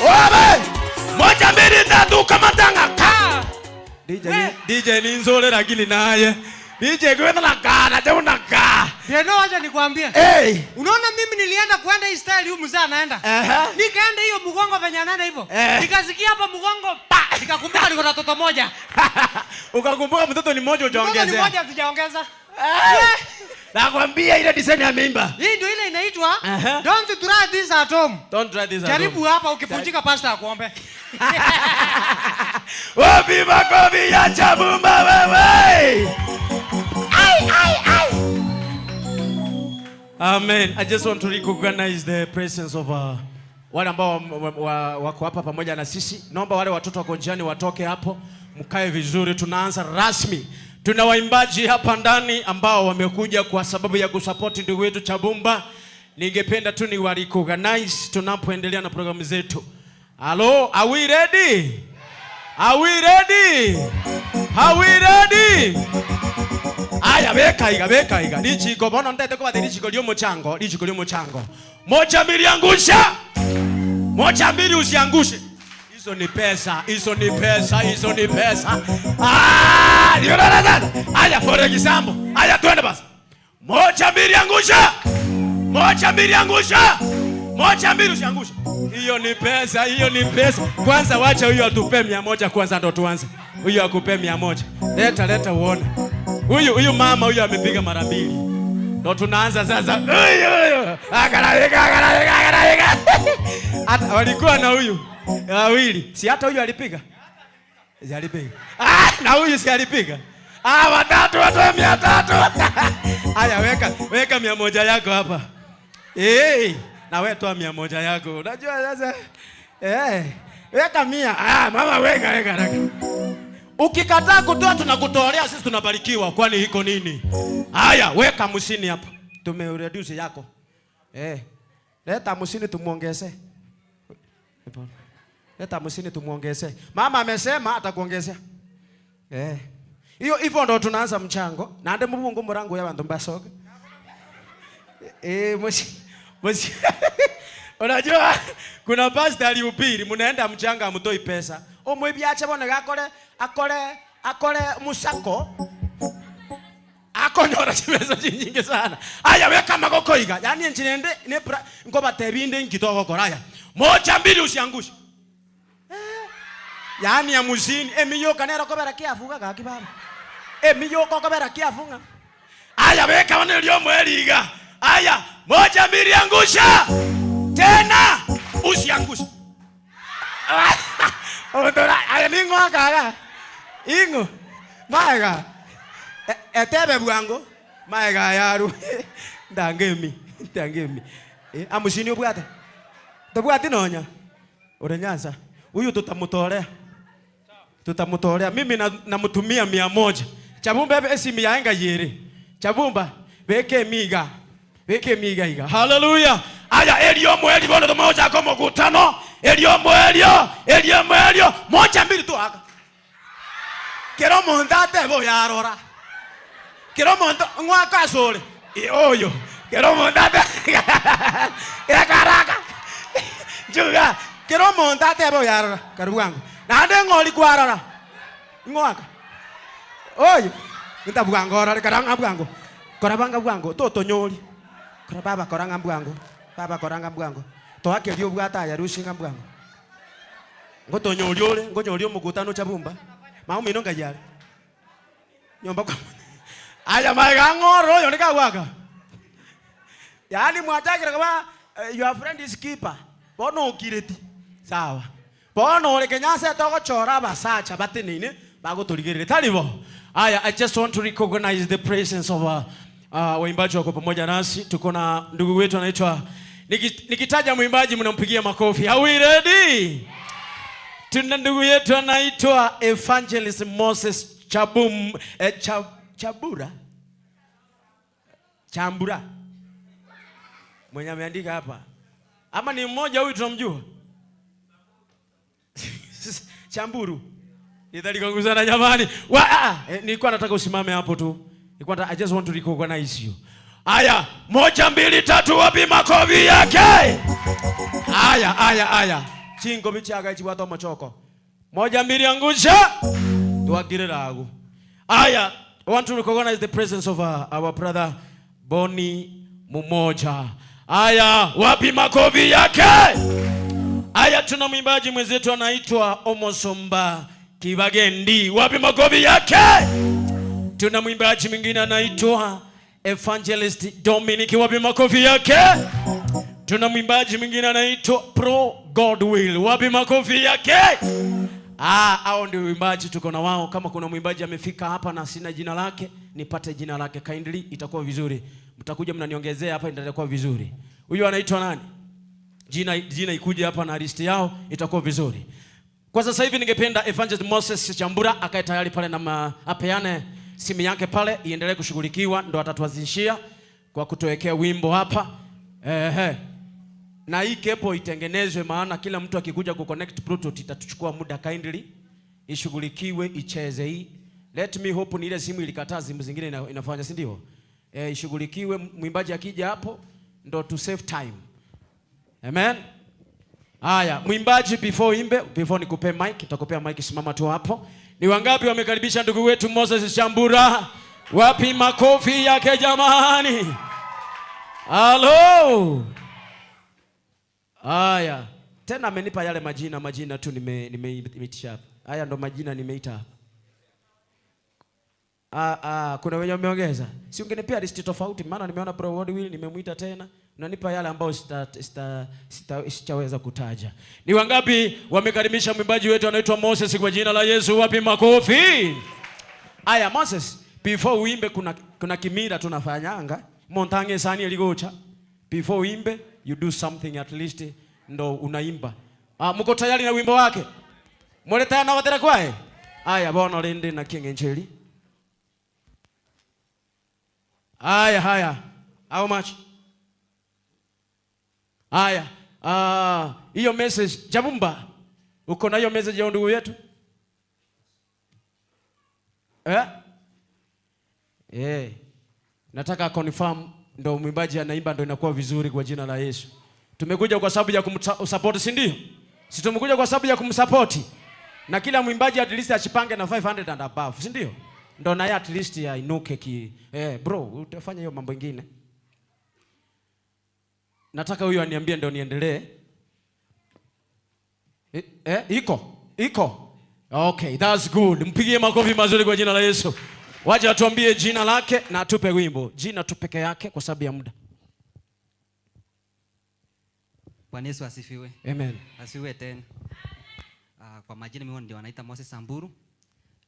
Speaker 10: Wabe. Moja mbili tatu kama tanga. DJ ni nzole lakini naye. DJ kwenda na kana, jamu na ka.
Speaker 11: Ndio wacha nikwambie.
Speaker 10: Hey.
Speaker 11: Unaona mimi nilienda kwenda hii style huyu mzee anaenda. Nikaenda hiyo mgongo venye anaenda hivyo. Nikasikia hapa mgongo pa. Nikakumbuka niko na mtoto moja.
Speaker 10: Ukakumbuka mtoto ni mmoja hujaongezea.
Speaker 11: Mtoto ni mmoja sijaongeza.
Speaker 10: Nakwambia ile design ya mimba.
Speaker 11: Hii ndio ile inaitwa don't try this at home.
Speaker 10: Don't try this at home.
Speaker 11: Jaribu hapa ukivunjika pasta akuombe.
Speaker 10: Wapi makofi ya Chabumba wewe. Ai. Amen. I just want to recognize the presence of wale ambao wako hapa pamoja na sisi. Naomba wale watoto wako njiani watoke hapo, mkae vizuri. Tunaanza rasmi. Tuna waimbaji hapa ndani ambao wamekuja kwa sababu ya kusupport ndugu wetu Chabumba. Ningependa tu ni wa recognize tunapoendelea na programu zetu. Hello, are we ready? Are we ready? Are we ready? Aya beka iga. Lichiko bono ndete kwa lichiko lyo mochango. Moja mbili angusha. Moja mbili usiangushe. Hizo ni pesa. Ndio sasa. Aya for example. Aya twende basi. Moja mbili angusha. Moja mbili usiangushe. Hiyo ni pesa. Kwanza wacha huyo atupe 100 kwanza ndo tuanze. Huyo akupe 100. Leta uone. Huyu mama huyu amepiga mara 2. Ndo tunaanza sasa. Huyu. Agaralika. Hata walikuwa na huyu. Wawili. Si hata huyu alipiga? Si alipiga. Na huyu si alipiga. Watatu watoe 300. Aya weka 100 yako hapa. Na wewe toa 100 yako. Unajua sasa weka 100. Mama weka haraka. Ukikataa kutoa tunakutolea sisi tunabarikiwa kwani iko nini? Haya weka 50 hapa. Tumereduce yako. Leta 50 tumuongezee. Leta 50 tumuongezee. Mama amesema atakuongezea. Hivyo ndo tunaanza mchango. Na ande Mungu murangu ya bantu mbasoke. Moshi. Unajua kuna pastor alihubiri mnaenda mchanga amtoi pesa. Omwebiache bona akole musako. Akonyora chimezo nyingi sana. Aya weka magoko iga. Yaani nchinde ngoba tebinde ngitogo koraya. Moja mbili usiangushe. Yaani ya muzini emiyo kanera kobera kiafuga kaki baba. Emiyo kobera kiafunga. Aya weka wana lyo mweliga. Aya moja mbili angusha. Tena usiangushe. Aya ningo akaga. Ingo. Maiga. Etebe bwango. Maiga yaru. Ndangemi. Amusini obwata. Tobwati nonya. Ule Nyanza. Huyu tutamutolea. Tutamutolea. Mimi namtumia 100. Chabumba simu yaenga yere. Chabumba weke miga. Weke miga iga. Hallelujah. Aya elio mweli bono tumoja kwa mkutano. Elio mwelio. Moja mbili tu aka. Kero mondate bo yarora. Kero mondo ngwaka sole. Oyo. Kero mondate. Kera karaka. Juga. Kero mondate bo yarora. Karibu wangu. Na ande ngoli kwarora. Ngwaka. Oyo. Nita bwangora karanga bwango. Korabanga bwango toto nyoli. Kora baba koranga bwango. Baba koranga bwango. To akelio bwata ya rushinga bwango. Ngoto nyoliole, ngonyolio mukutano Chabumba. Maumi nonga yale. Nyomba kwa. Aya maiga ngoro yo nikawaka. Yaani mwatakira kama your friend is keeper. Bono ukireti. Sawa. Bono ole kenyase toko chora basacha batinini bagotuligirire talibo. Aya, I just want to recognize the presence of waimbaji wako pamoja nasi. Tuko na ndugu wetu anaitwa nikitaja mwimbaji mnampigia makofi. Are we ready? Tuna ndugu yetu anaitwa Evangelist Moses Chambura. Mwenye ameandika hapa. Ama ni mmoja huyu tunamjua? Chamburu. Nitalikonguzana jamani. Nilikuwa nataka usimame hapo tu. I just want to recognize you. Aya, 1 2 3 wapi makofi yake? Aya. Chingo bichaga chiwato machoko. 1 2 angusha. Tuagire lagu. Aya, I want to recognize the presence of our brother Boni Mumoja. Aya, wapi makofi yake? Aya, tuna mwimbaji mwenzetu anaitwa Omosomba Kibagendi. Wapi makofi yake? Tuna mwimbaji mwingine anaitwa Evangelist Dominic. Wapi makofi yake? Tuna mwimbaji mwingine anaitwa Pro Godwill. Wapi makofi yake? Hao ndio mwimbaji tuko na wao. Kama kuna mwimbaji amefika hapa na sina jina lake, nipate jina lake kindly, itakuwa vizuri. Mtakuja mnaniongezea hapa, itakuwa vizuri. Huyu anaitwa nani? Jina ikuje hapa na list yao, itakuwa vizuri. Kwa sasa hivi ningependa Evangelist Moses Chambura akae tayari pale na apeane simu yake pale iendelee kushughulikiwa, ndo atatuanzishia kwa kutowekea wimbo hapa. Na hii kepo itengenezwe, maana kila mtu akikuja ku connect Bluetooth itatuchukua muda, kindly ishughulikiwe, icheze hii. Let me hope ni ile simu ilikataa, simu zingine inafanya, si ndio? Ishughulikiwe, mwimbaji akija hapo ndo to save time. Amen. Haya, mwimbaji before nikupe mic, nitakupea mic, simama tu hapo. Ni wangapi wamekaribisha ndugu wetu Moses Chambura? Wapi makofi yake jamani? Hello. Haya, tena amenipa yale majina tu nimeitisha hapa. Haya ndo majina nimeita hapa. Kuna wenye wameongeza. Si ungenipea list tofauti, maana nimeona Pro Godwill nimemuita tena. Unanipa yale ambao sitaweza kutaja. Ni wangapi wamekaribisha mwimbaji wetu anaitwa Moses kwa jina la Yesu? Wapi makofi? Aya, Moses, before uimbe kuna kimira tunafanyanga. Montange sani eligocha. Before uimbe, you do something at least ndo unaimba. Mko tayari na wimbo wake? Mwele tayari na watera kwae? Aya, bono linde na King Encheli. Aya. How much? Aya. Hiyo message Chabumba. Uko na hiyo message ya ndugu yetu? Nataka confirm ndo mwimbaji anaimba ndo inakuwa vizuri kwa jina la Yesu. Tumekuja kwa sababu ya kumsupport, si ndio? Si tumekuja kwa sababu ya kumsupport. Na kila mwimbaji at least achipange na 500 and above, si ndio? Ndo naye at least ya inuke bro, utafanya hiyo mambo mengine. Nataka huyu aniambie ndo niendelee. Iko. Okay, that's good. Mpigie makofi mazuri kwa jina la Yesu. Waje atuambie jina lake na atupe wimbo. Jina tu peke yake kwa sababu ya muda.
Speaker 13: Bwana Yesu asifiwe.
Speaker 10: Amen.
Speaker 13: Asifiwe tena. Kwa majina mimi ndio wanaita Moses Samburu.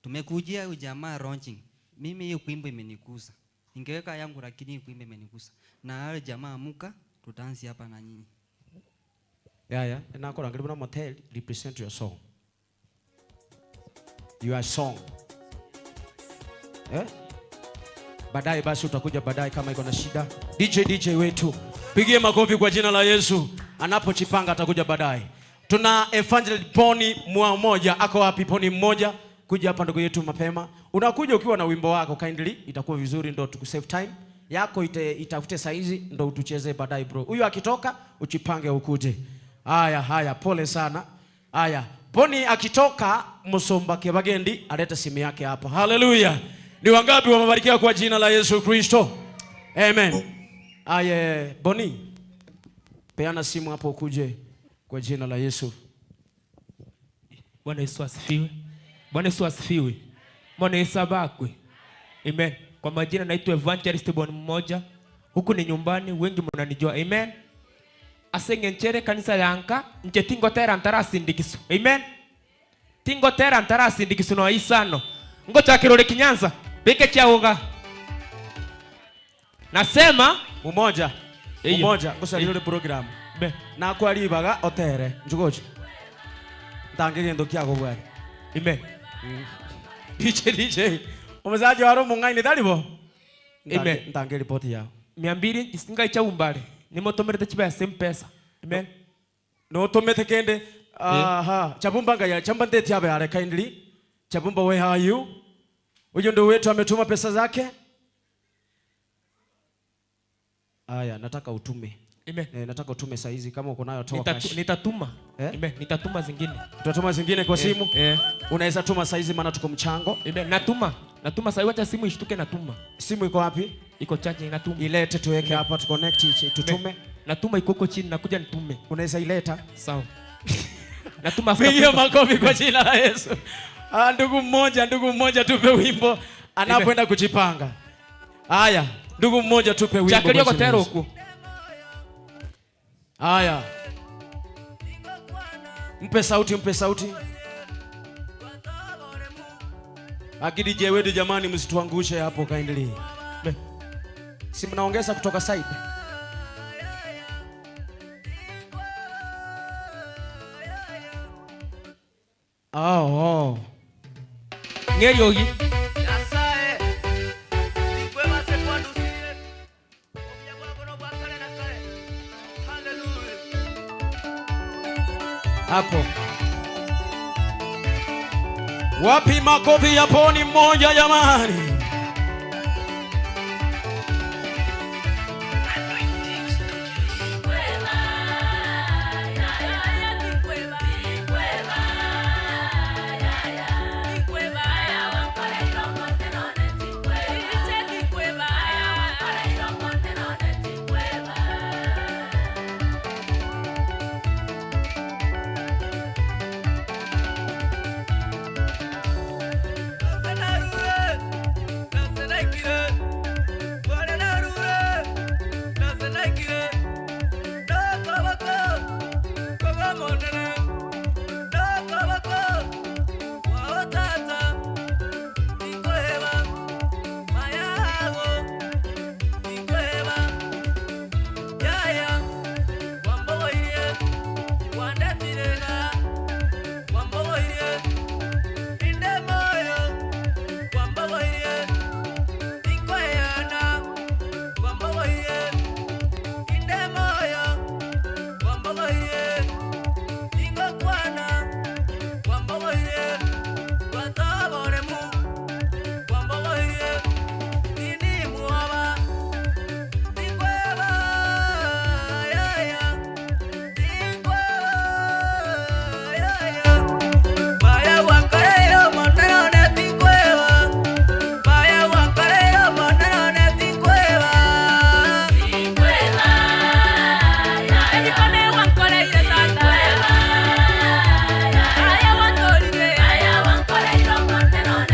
Speaker 13: Tumekujia ujamaa launching. Mimi hiyo kuimba imenigusa. Ningeweka yangu lakini kuimba imenigusa. Na wale jamaa amuka tutaanza hapa na nyinyi.
Speaker 10: Yeah. Na kwa ngalibu na motel represent your song. Your song. Baadaye basi utakuja baadaye kama iko na shida. DJ wetu. Pigie makofi kwa jina la Yesu. Anapochipanga atakuja baadaye. Tuna Evangelist Poni mmoja. Ako wapi Poni mmoja? Kuja hapa ndugu yetu mapema. Unakuja ukiwa na wimbo wako kindly, itakuwa vizuri ndo tukusave time. Yako itafute saizi ndo utucheze baadaye bro. Huyu akitoka uchipange ukuje. Haya pole sana. Haya. Poni akitoka Musomba Kebagendi aleta simu yake hapa. Hallelujah. Ni wangapi wamebarikiwa kwa jina la Yesu Kristo? Amen. Boni. Peana simu hapo ukuje kwa jina la Yesu.
Speaker 8: Bwana Yesu asifiwe. Bwana Yesu asifiwe. Bwana Yesu abakwe. Amen. Kwa majina naitwa Evangelist Bon mmoja. Huku ni nyumbani, wengi mnanijua. Amen. Asenge nchere kanisa yanka nche tingo tera ntara sindikisu. Amen. Tingo tera ntara sindikisu no isano. Ngo chakirole Kinyanza. Beke chaoga. Nasema
Speaker 10: umoja. Ngosa lile program. Na kwa libaga otere. Njugoje. Tangire ndo kyago bwari.
Speaker 8: Amen.
Speaker 10: DJ. Umezaji waro mungaini dalibo.
Speaker 8: Amen.
Speaker 10: Ntange ripoti yao.
Speaker 8: 200 isinga icha umbare. Nimotomerete chiba same pesa. Amen.
Speaker 10: No tomete kende. Chabumba ngaya chambande tiabe are kindly. Chabumba where are you? Huyo ndio wetu ametuma pesa zake. Aya, nataka utume.
Speaker 8: Amen.
Speaker 10: Nataka utume saizi kama uko nayo toa cash.
Speaker 8: Nitatuma. Amen. Nitatuma zingine.
Speaker 10: Tutatuma zingine kwa simu? Unaweza tuma saizi maana tuko mchango.
Speaker 8: Amen. Natuma saizi, wacha simu ishtuke natuma.
Speaker 10: Simu iko wapi?
Speaker 8: Iko charge natuma.
Speaker 10: Ilete tuweke hapa tu connect tutume.
Speaker 8: Natuma iko chini nakuja nitume.
Speaker 10: Unaweza ileta?
Speaker 8: Sawa. Natuma
Speaker 10: Pigia makofi kwa jina la Yesu. Ndugu mmoja tupe wimbo anapoenda kujipanga. Haya, ndugu mmoja tupe wimbo.
Speaker 8: Chakelio kotero huko.
Speaker 10: Haya. Mpe sauti. Akidi DJ wetu jamani, msituangushe hapo kindly. Si mnaongeza kutoka side.
Speaker 8: Ngeri ogi.
Speaker 10: Hapo. Wapi makofi ya Poni mmoja jamani?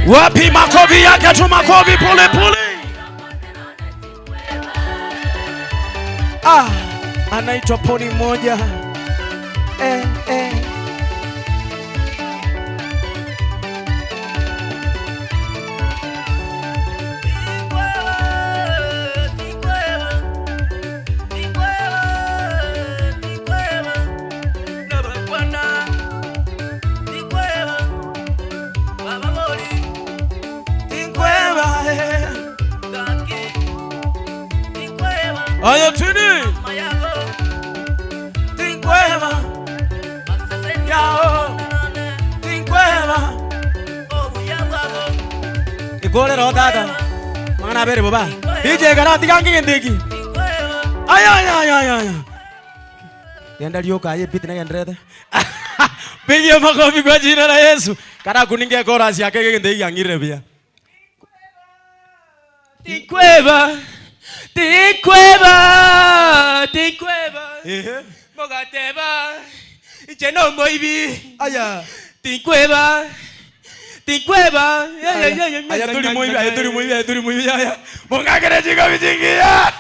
Speaker 10: Wapi makofi yake tu, makofi pole. Anaitwa Poni mmoja. Aya twini. Tinkwema. Yao. Tinkwema. Ikole ro dada. Mana bere baba. DJ gara tigangi ngendeki. Aya. Yenda lioka aye biti na yendrede. Pigia makofi kwa jina la Yesu. Kana kuninge chorus yake ngendeki angire pia.
Speaker 8: Tinkweba. Mogateba. Cheno moibi.
Speaker 10: Aya.
Speaker 8: Tinkweba.
Speaker 10: Aya tuli moibi. Aya. Mongakere chiga bijingia.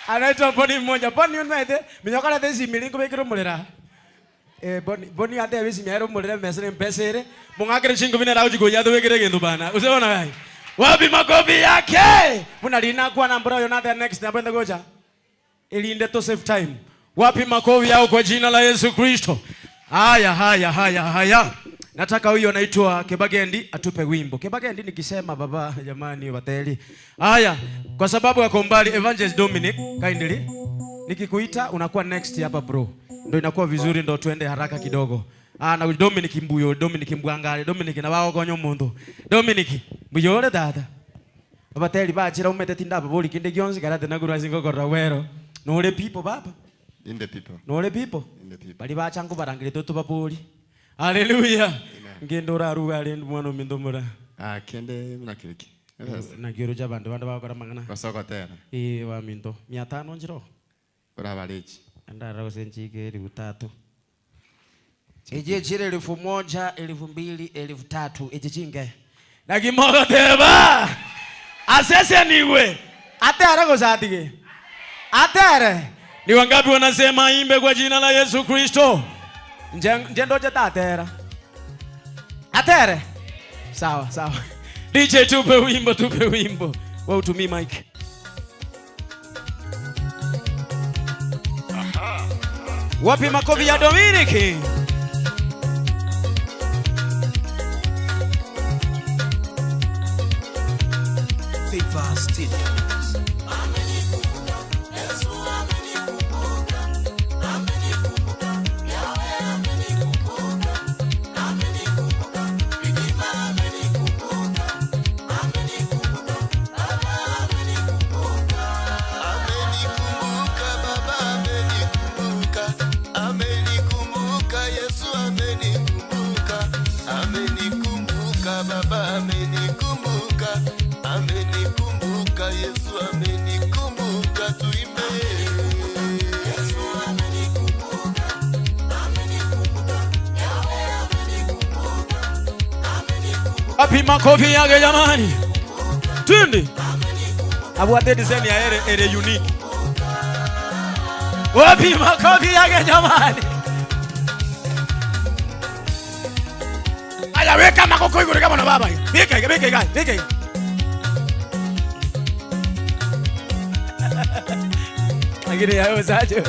Speaker 10: Anaitwa Boni mmoja. Boni unmete. Minyokala tesi milingo bekiro mulera. Boni ate bisi myaro mulera mesere mpesere. Mongakere chingo bina rauji goya do bekire gendo bana. Useona gai. Wapi makofi yake? Muna lina kwa nambra yonata next na benda goja. Ilinde to save time. Wapi makofi yao kwa jina la Yesu Kristo? Haya. Nataka huyo anaitwa Kebagendi atupe wimbo. Kebagendi nikisema baba jamani wateli. Haya, kwa sababu yako mbali Evangelist Dominic kindly. Nikikuita unakuwa next hapa bro. Ndio inakuwa vizuri, ndio tuende haraka kidogo. Na Dominic Mbuyo, Dominic Mbwangale, Dominic na wao gonyo mundu. Dominic Mbuyore dada. Baba teli bachira umete ndaba boli kinde gyonzi garate nagura zingo wero. No le people baba.
Speaker 6: In the people.
Speaker 10: No le people. Bali bachangu barangire toto baboli. Hallelujah. Ngendora ruga lendu mwana mindomura.
Speaker 6: Kende nakiriki.
Speaker 10: Na giro jabande banda bakora mangana.
Speaker 6: Basoko tena.
Speaker 10: Wa minto. 500 njiro.
Speaker 6: Ora baleji.
Speaker 10: Andara usenchike 3,000. Eje chire 1,000, 2,000, 3,000 eje chinge. Na kimogo teba. Asese niwe. Atera gozatige. Atera. Ni wangapi wanasema imbe kwa jina la Yesu Kristo? Njendo je tatera. Atere. Sawa. DJ tupe wimbo. Wewe utumie mic. Wapi makofi ya Dominic?
Speaker 14: Viva Studios.
Speaker 10: Wapi makofi yake jamani? Twende. Abuate design ya ere unique. Wapi makofi yake jamani? Aya weka makoko yule kama na baba. Weka. Agire yao sacho.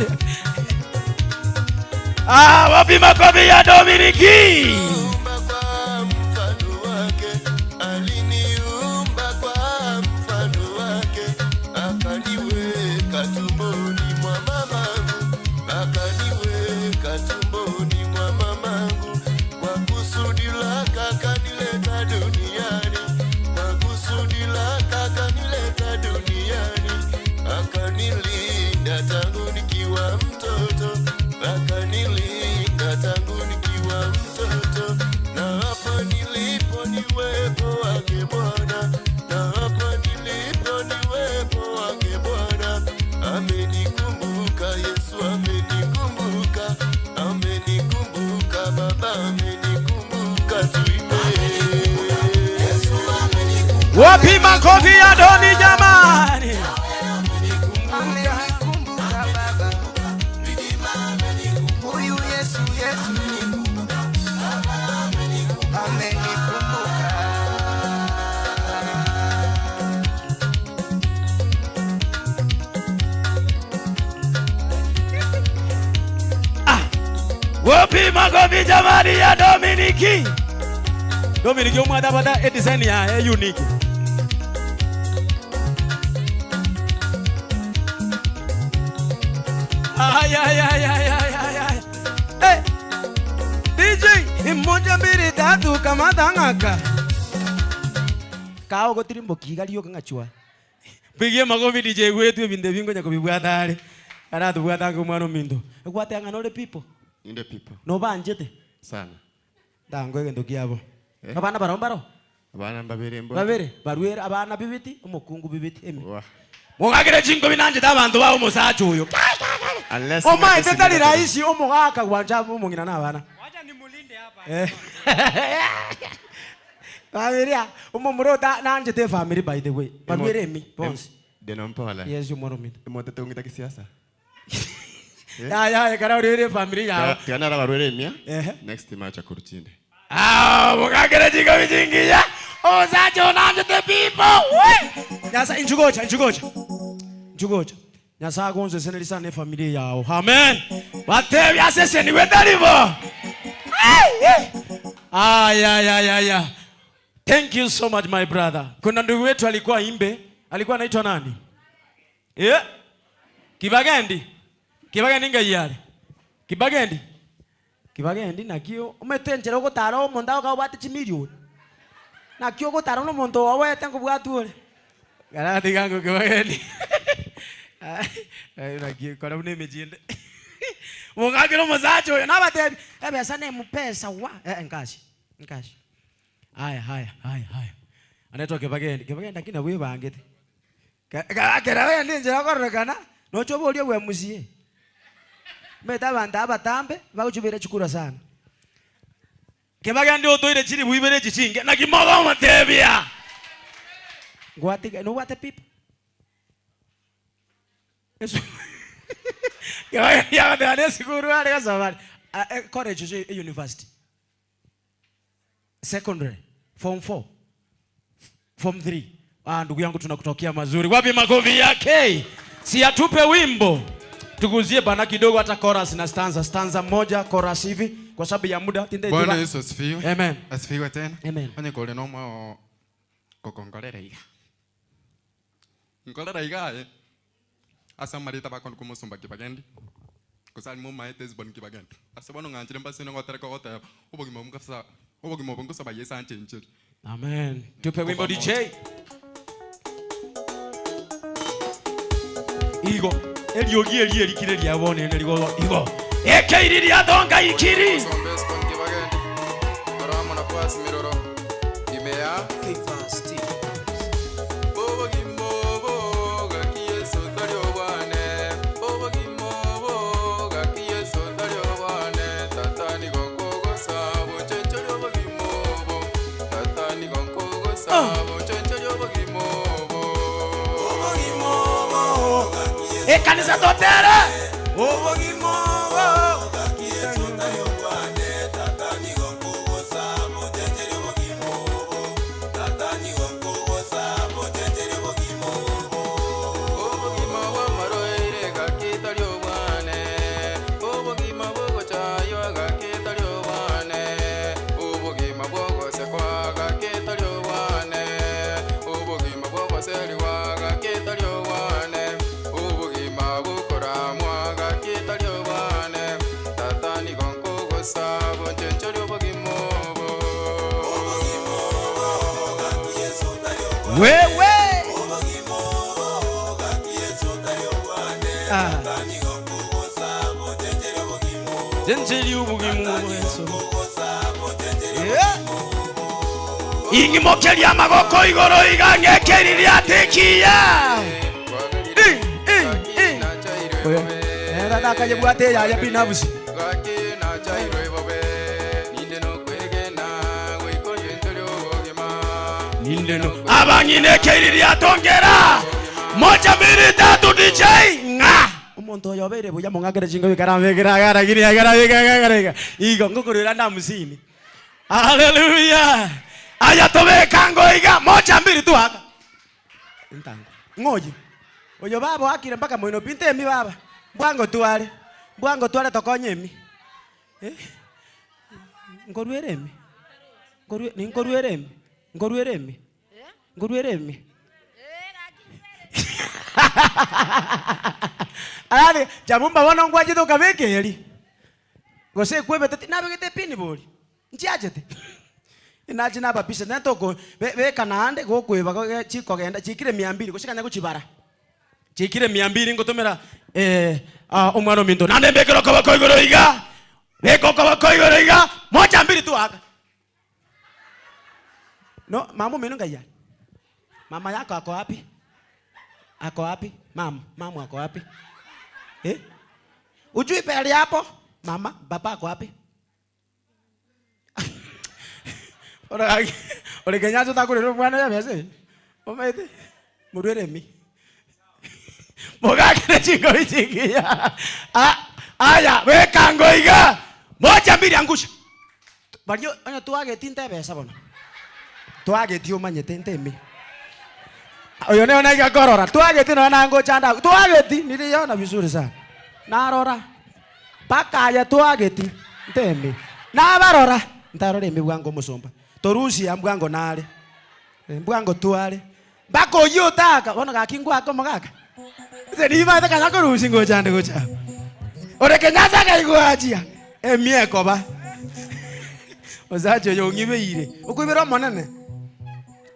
Speaker 10: Wapi makofi ya Dominiki? Wapi makofi ya Doni jamani?
Speaker 14: Huyu Yesu amenikumbuka.
Speaker 10: Wapi makofi jamani ya Dominiki? Dominiki umwada bada design ya unique. Ay, ay, ay, ay, ay, ay, ay. Hey. DJ, immoja mbili tatu kama tangaka. Kao gotirimbo kigalio kangachua. Pigie makofi DJ wetu binde bingo nyako bibwatale. Ara tubwatanga umwana mindo. Ekwatanga no le people.
Speaker 6: Inde people.
Speaker 10: No banjete.
Speaker 6: Sana.
Speaker 10: Dango egendo kiabo. Abana barombaro.
Speaker 6: Abana babere mbo.
Speaker 10: Babere, barwera abana bibiti, umukungu bibiti emi.
Speaker 6: Wa.
Speaker 10: Mungagire jingo binanje tabantu ba umusacho uyo.
Speaker 6: Unless
Speaker 10: oh my tetali raisi omugaka gwanja mumungina nabana.
Speaker 11: Wacha nimulinde hapa.
Speaker 10: Familia, umumurota nanje te family by the way. Barwere emi, bonsi.
Speaker 6: Denompola.
Speaker 10: Yes, you moromi.
Speaker 6: Emote tungita kisiasa.
Speaker 10: Ya, kara urere family ya.
Speaker 6: Tiana barwere emi. Next match akuruchinde.
Speaker 10: Mungagire jingo bijingiya. Osacho nanje te people. Nyasa injugocha. Njugocha. Nyasa gonze senelisa ne familia yao. Amen. Batebi asese ni wedalivo. Ay. Thank you so much my brother. Kuna ndugu wetu alikuwa imbe. Alikuwa anaitwa nani? Kibagendi ngayale. Kibagendi nakio umetenjera gutara umuntu ukabwate chimilioni. Nakio gutara no muntu wawete ngubwatule. Garati gangu Kibagendi. Nakio kora unemejinde. Mungagiro muzacho nabatebi ebesa ne mupesa wa nkashi. Haya. Anaitwa Kibagendi akina wewe bangete. Kera wewe ndinjira korrekana no chobolio we musie. Meta banda abatambe baguchubira chikura sana. Kibagendi otoire chiri buibere chichinge na kimogo matebia. Gwati no what people. Eso. Ya de siguru ale kasabali. College university. Secondary form 4 form 3. Ndugu yangu tunakutokea mazuri. Wapi makofi yake? Si atupe wimbo. Tuguzie bana kidogo hata chorus na stanza moja chorus hivi kwa sababu ya muda.
Speaker 6: Bwana Yesu asifiwe.
Speaker 10: Amen.
Speaker 6: Asifiwe tena.
Speaker 10: Amen.
Speaker 6: Anye kole nomo kokongolera iga. Ngolera iga asa marita bakon kumusumba Kibagendi. Kusali mu maete zibon Kibagendi. Asa bono nganjire mbasene ngotera ko hota ubogimo mukafsa ubogimo bongusa ba Yesu anche.
Speaker 10: Amen. Tupe wimbo DJ. Igo. Eliogie likire lyabone neligo. Igo. Ekeiri lyadonga ikiri.
Speaker 6: Arama na pass miroro. Imea FIFA Steve. Bobo gimbo ga kiyeso dalio bane. Bobo gimbo ga kiyeso dalio bane. Tatani gonko go sabo chenchero bagimo. Tatani gonko go sabo chenchero bagimo. Bobo gimbo ga kiyeso.
Speaker 10: Kanisa totere.
Speaker 6: Bobo gimbo.
Speaker 10: Wewe Tenjeli ubugimu Yesu. Ingi mokeli amagoko igoro igangekeli lyatekiya. Era dakaje bwate ya binabusi. Nindeno abanyine keli lyatongera. Moja mbili tatu DJ. Umuntu yobere buya mungagere jingo bikaramvegera gara igo ngokorera ndamusini. Hallelujah. Aya tobeka ngoiga moja mbili tu haka. Ntango. Ngoje. Oyo baba akire mpaka moino pinte mi baba. Bwango tuale tokonye mi. Ngorweremi. Ngorweremi. Ari Chabumba wana ngwaje to kabeke yali. Gose kwebe tati na begete pini boli. Nchiachete. Inachi na babisha na toko be kanande go kweba go chiko genda chikire 200 gushikanya kuchibara. Chikire 200 ngotomera umwana mindo nande mbekero kwa koigoro iga. Beko kwa koigoro iga. Moja mbili tu aka. No, mama meno ngaya. Mama yako ako wapi? Ako wapi? Mama ako wapi? Ujui pale hapo? Mama, baba ako wapi? Ora kenyazo takure mwana ya mese. Omete. Murere mi. Moga kile chingo ichikia. Aya, weka ngoiga. Moja mbili angusha. Bario anya tuage tinte besa bona. Tuage tio manyete ntemi. Oyo ne ona igakorora. Tuage tino na ngo chanda. Tuage ti niliona vizuri sana. Narora. Paka ya tuage ti ntemi. Na barora. Ntarore mibwango musomba. Torusi ya mbwango nale. Mbwango tuale. Bako yotaka bona gakingwa akoma gaka. Zeni ba taka nakorusi ngo chanda go cha. Ore kenyaza ga igwajia. Emieko ba. Ozacho yo ngibeire. Ukubira monene.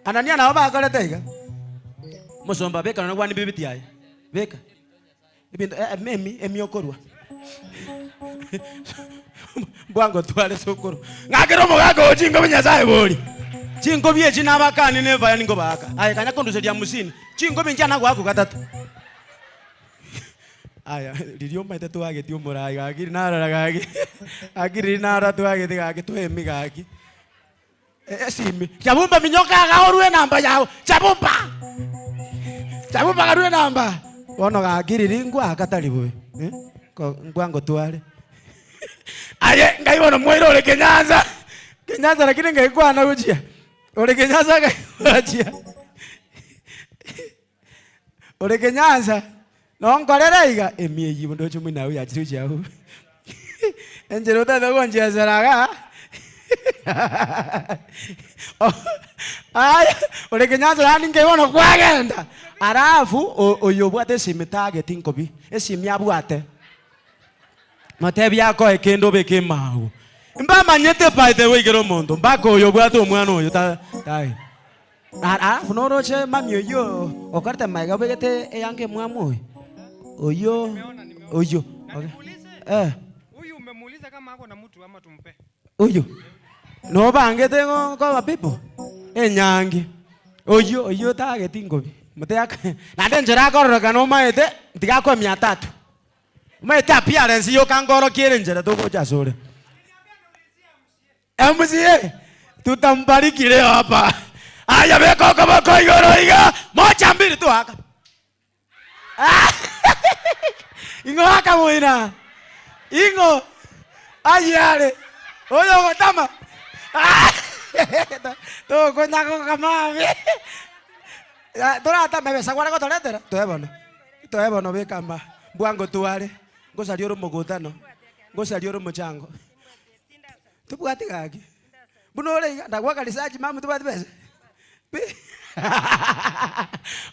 Speaker 10: Anania na baba akolete iga. Musomba beka na gwani bibiti yaye. Beka. Ibintu emiokorwa. Bwango twale sokoro. Ngakero mugago ochingo binyazaye boli. Chingo bye chinabakani neva ya ningo baka. Aye kanya konduze dia musini. Chingo binjana gwako gatatu. Aya lirio maite twage tio murai gaki narara gaki. Akiri nara twage gaki twemi gaki. Simi. Chabumba minyoka gaorwe namba yao. Chabumba. Chabumba garwe namba. Wono gakiri ringwa akatali bwe. Ko ngwango twale. Aye ngai wono mwiro ole Kenyaza. Kenyaza lakini ngai kwa na ujia. Ole Kenyaza ngai ujia. Ole Kenyaza. No ngorere iga emie yibondo chumu nawe ya chiru chao. Enjero ta dogo njia zaraga. Aya, ole Kenyaza yani ngai wono kwagenda. Arafu oyobwate simitage tinkobi. Esimi abwate. Matebi yako ekendo beke mawo. Mba manyete by the way gero mondo. Mbako oyobwate omwana oyo tai. Arafu no roche mami oyo. Okarte maiga begete eyange mwamu. Oyo. Oyo.
Speaker 11: Huyu umemuuliza kama ako na mtu ama tumpe?
Speaker 10: Oyo. No bangete ngo kwa people. Enyange. Oyo tage tingobi. Muteyaka. Na denjera kororoka no maete ntigako 300. Maete appearance yo kangoro kirenjera toko jasore. MCA tutambariki leo hapa. Aya beko kama koigoro iga. Moja mbili tu haka. Ingo haka muina. Ingo. Ayale. Oyo gotama. To kona ko kama. Tora ata mebesa gwara gotoretera. Toebono bekamba. Bwango tuale. Ngosali oro mogotano. Ngosali oro mochango. Tubwati gaki. Bunole ndagwa kalisaji mamu tubati bese.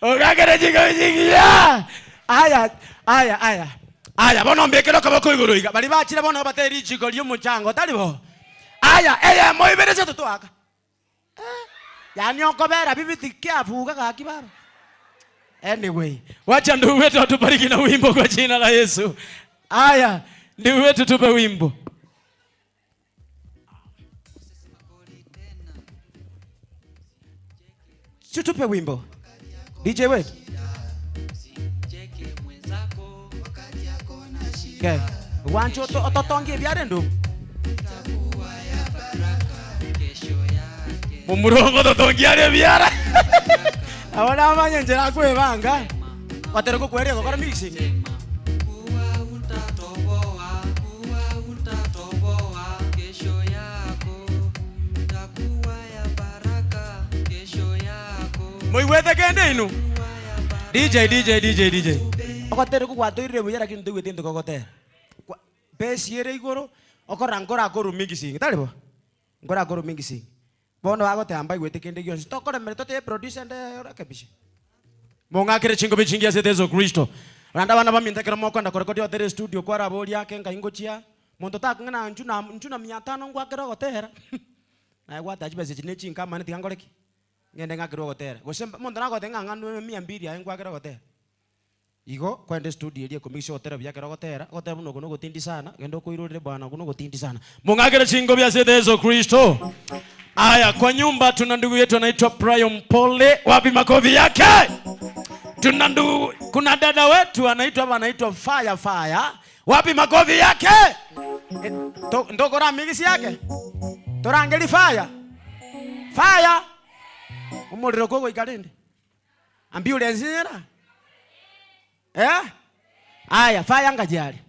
Speaker 10: Ogagere jigojigia. Aya bono mbekero kabako igoro iga. Bali bachire bono bateri jigoli yo mochango talibo. Aya moiberese tutwaka. Yani okobera bibiti kiafuga gaki baba. Anyway, wacha ndugu wetu atubariki na wimbo kwa jina la Yesu. Aya, ndugu wetu tupe wimbo. Tupe wimbo. DJ wetu. Okay. Wancho ototongi biare ndo. Mumurongo ototongi are biara. Ahora amanya njera kwebanga. Watero kukwere ko mixing. Moiwete kende inu. DJ. Okotero kukwatire buyera kintu gwetinde kokotera. Besiere igoro okorangora koru mixing. Talibo. Ngora koru mixing. Bono agote amba igwete kende gyo. Tokore mere tote producer nde ora kabisha. Mongakire chingo bichingia zetezo Kristo. Randa bana bamintekera moko nda korekodi othere studio kwa rabori yake ngaingochia. Muntu takungena njuna 500 ngwakira gotera. Na gwata chibese chinechi nkama ne tingangoreki. Ngende ngakiro gotera. Gosemba muntu nagotenga nganu 200 ayi ngwakira gotera. Igo kwende studio ile komisho gotera byakira gotera. Gotera buno kuno gotindi sana. Gendo kuirurire bwana kuno gotindi sana. Mungagire chingo bya Yesu Kristo. Aya, kwa nyumba tuna ndugu yetu anaitwa Brian Pole. Wapi makofi yake? Tuna ndugu, kuna dada wetu anaitwa Fire. Wapi makofi yake? Ndokora migisi yake. Torangeli Fire. Umuriro gogo ikalinde. Ambulance nera. Aya, Fire ngajali.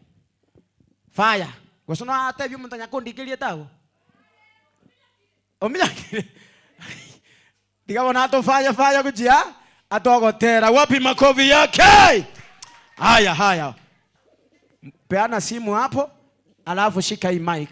Speaker 10: Fire. Gosona ate byo mutanya kondikilie tago. Omiyake. Digabona ato Fire kujia. Atogotera. Wapi makofi yake? Haya. Peana simu hapo, alafu shika hii mic.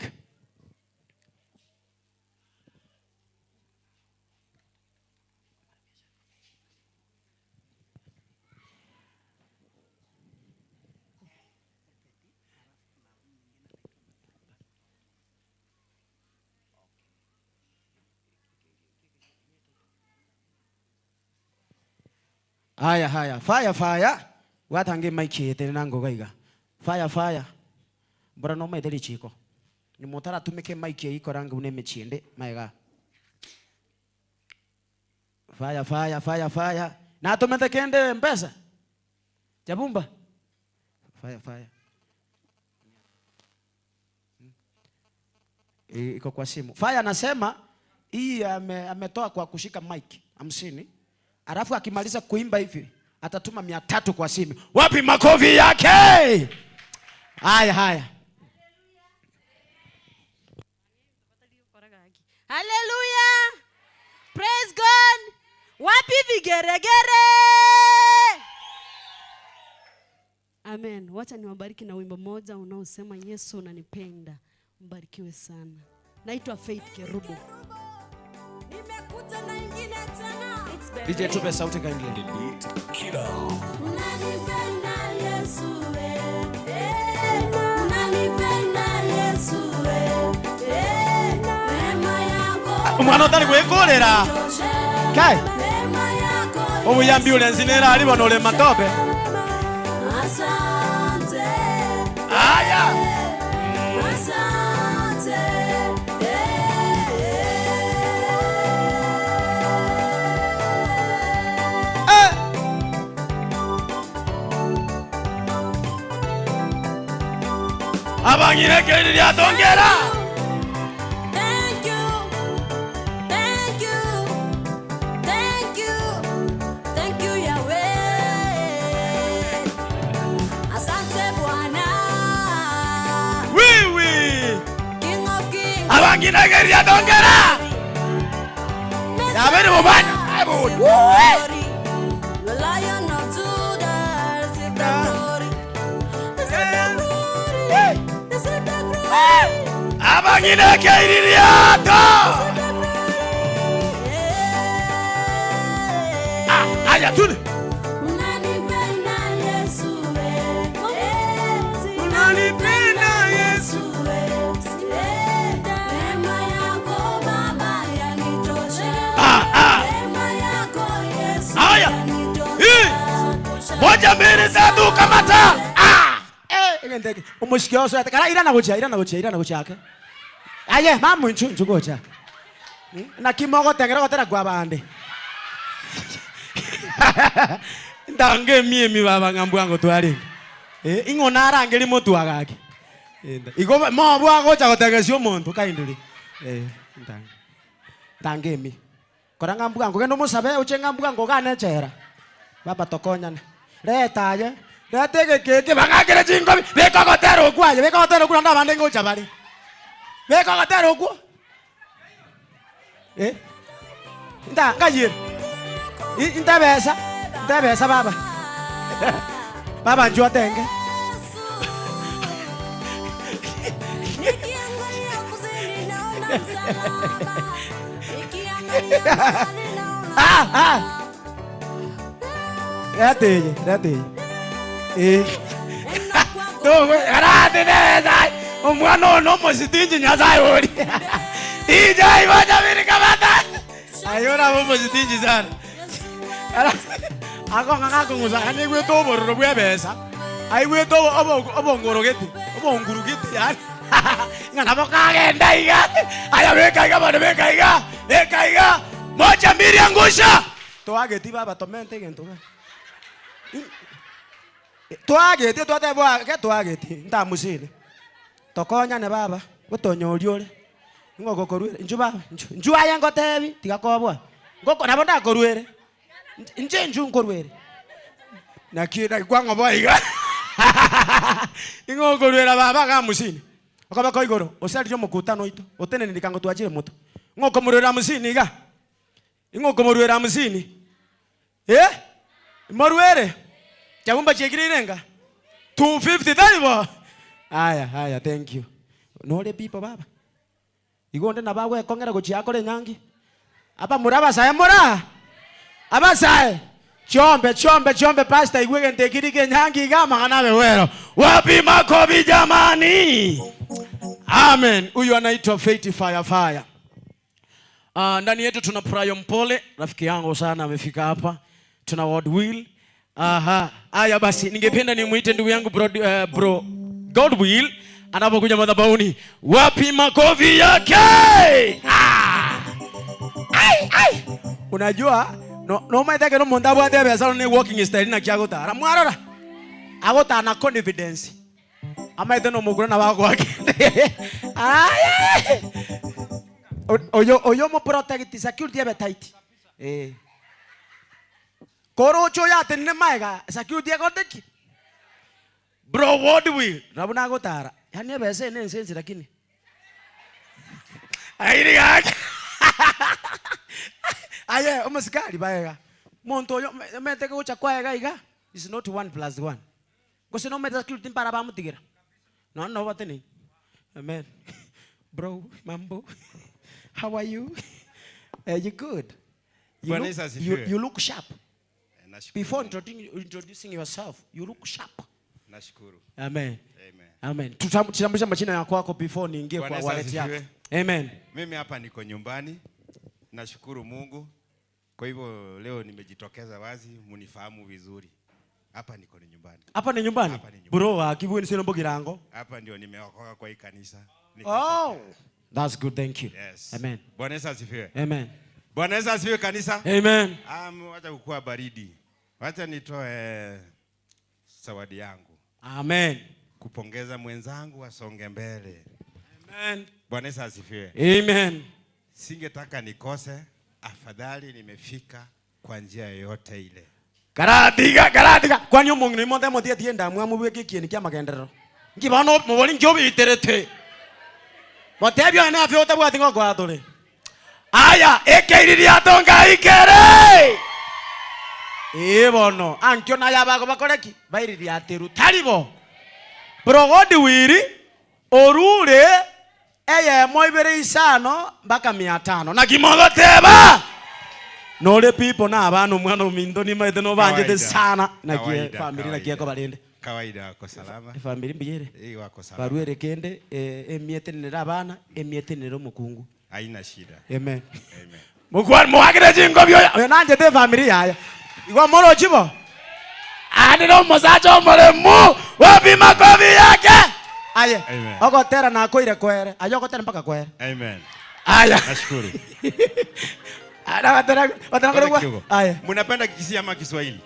Speaker 10: Haya. Fire. Watange mic yete nango gaiga. Fire. Bora no mai deli chiko. Ni motara tumeke mic yiko rangu uneme chiende maiga. Fire. Na tumete kende mpesa. Jabumba. Fire. Iko kwa simu. Fire anasema hii ametoa kwa kushika mic 50. Alafu akimaliza kuimba hivi atatuma 300 kwa simu. Wapi makofi yake? Haya.
Speaker 15: Hallelujah. Praise God. Wapi vigeregere? Amen. Wacha niwabariki na wimbo moja unaosema Yesu unanipenda. Mbarikiwe sana. Naitwa Faith Kerubo. Nimekuja na ingine tena.
Speaker 10: DJ tupe sauti kaingia.
Speaker 15: Unanipenda Yesu unanipenda Yesu wema yako.
Speaker 10: Umwana utari gwekorera. Kai. Obuyambi ulenzinera ali bonole matope.
Speaker 15: Asante.
Speaker 10: Aya.
Speaker 15: Asante.
Speaker 10: Abangire keri lya tongera.
Speaker 15: Thank you Yahweh. Asante Bwana.
Speaker 10: Oui.
Speaker 15: King of Kings.
Speaker 10: Abangire keri lya tongera. Yabere mubana.
Speaker 15: The Lion of Judah, receive the glory. Receive the glory. Receive the glory.
Speaker 10: Abangire keri lya to. Aya tune.
Speaker 15: Unanipenda Yesu
Speaker 10: unanipenda Yesu
Speaker 15: neema yako Baba yanitosha. Neema yako Yesu yanitosha.
Speaker 10: Moja mbili tatu kamata. Ngendeke. Umushikio so atakara ira na gocha yake. Aye mamu nchugocha. Na kimogo tengera gotera kwa bande. Ndange mie baba ngambwango twali. Ingona arangeli motu agake. Igo mo bwa gocha gotegesio omonto kaindiri. Ndange mi. Kora ngambwango gendo musabe uche ngambwango ganechera. Baba tokonyane. Letaye. Letege keke bangakire chingobi. Beko gotero kwaje. Beko gotero kuna ndabande ngocha bali. Beko gotero kwa. Nda ngajire. Intabesa baba. Baba njoo tenge. Rete. Karate neza. Umwana ono mositinji nyasaye uri. Ija iwaja miri kamata. Ayora mo mositinji sana. Ako ngako ngusakane gwe tobo robwe besa. Ai gwe tobo obongorogeti. Obongurugeti yani. Ngana bokagenda iga. Aya beka iga bado beka iga. Beka iga. Moja mbili angusha. Toageti baba tomente gento. Toageti twatebwa ke toageti ndamusine. Tokonya ne baba gutonyoriore. Ngoko korwere nju baba nju aya ngotebi tigakobwa. Ngoko nabo ndakorwere. Nje nkorwere. Nakira kwango boiga. Ingoko rwera baba gamusine. Akaba koigoro osali yo mukutano ito. Otene ndikango twachire moto. Ngoko murwera musini ga. Ingoko murwera musini. Marwere. Chagumba chekirirenga. 250 talibo. Aya, thank you. Nole people baba. Igonde na bawe kongera gochiakore nyangi. Apa muraba saya mura. Abasae. Chombe pastor igwege ntekirike nyangi gama kanawe wero. Wapi makobi jamani. Amen. Huyu anaitwa Faith Fire. Ndani yetu tuna Prayo Mpole, rafiki yangu sana amefika hapa. Tuna Ward Will. Aya basi ningependa nimuite ndugu yangu bro God Will anapokuja madhabahuni. Wapi makofi yake? Ai. Unajua no maitake no mondabu ate besa no walking style na kiagota. Ramwarora. Agota na confidence. Amaite no mugura na wako wake. Ai. Oyo mo protect security ebe tight. Korocho ya tenne maiga security agoteki. Bro what will? Rabuna gotara. Yani ebe se ne sense lakini. Ai yake. Aye, omasikali baega. Monto yo meteke ucha kwaega iga. It's not 1+1. Because no meta security para ba mutigira. No what ni. Amen. Bro, mambo. How are you? You good? You look sharp. Before introducing yourself, you look sharp.
Speaker 16: Nashukuru.
Speaker 10: Amen. Tutambulisha majina yako wako before niingie kwa wallet yako. Amen.
Speaker 16: Mimi hapa niko nyumbani. Nashukuru Mungu. Kwa hivyo leo nimejitokeza wazi munifahamu vizuri. Hapa niko nyumbani.
Speaker 10: Hapa ni nyumbani? Bro, akibu ni sino mbogirango.
Speaker 16: Hapa ndio nimeokoka kwa hii kanisa.
Speaker 10: Oh. That's good, thank you.
Speaker 16: Yes.
Speaker 10: Amen.
Speaker 16: Bwana Yesu asifiwe.
Speaker 10: Amen.
Speaker 16: Bwana Yesu asifiwe kanisa.
Speaker 10: Amen.
Speaker 16: Wacha kukua baridi. Wacha nitoe zawadi yangu.
Speaker 10: Amen.
Speaker 16: Kupongeza mwenzangu asonge mbele.
Speaker 10: Amen.
Speaker 16: Bwana Yesu asifiwe.
Speaker 10: Amen.
Speaker 16: Singetaka nikose, afadhali nimefika kwa njia yoyote ile.
Speaker 10: Karatiga. Kwani umuntu ni monte motie tienda mwamu weke kieni kya magenderero. Ngibano muboli ngyobi iterete. Motebyo na afyo tabwati ngo kwa tole. Aya, ekeiriri atonga ikere. Bono, ankyo na yaba ko bakoreki. Bairiri ateru talibo. Bro God wiri orure eye moibere isano mpaka 500. Na kimogoteba. Nole people na abantu mwana umindo ni maide no banje sana na kie family na kie ko balende.
Speaker 16: Kawaida wako salama.
Speaker 10: Family mbiyere.
Speaker 16: Wako salama.
Speaker 10: Barwere kende emietenera abana emietenera mukungu.
Speaker 16: Haina shida.
Speaker 10: Amen. Mugwani muhagire jingo byo. Oyo nanje de family yaya. Igwa moro chibo. Ani no musacho muremu. Wapi makofi yake? Aye. Oko tera na koire kwere. Ayoko tera mpaka kwere.
Speaker 16: Amen.
Speaker 10: Aya.
Speaker 16: Nashukuru.
Speaker 10: Watana kwa. Aya.
Speaker 16: Munapenda Kisii ama Kiswahili?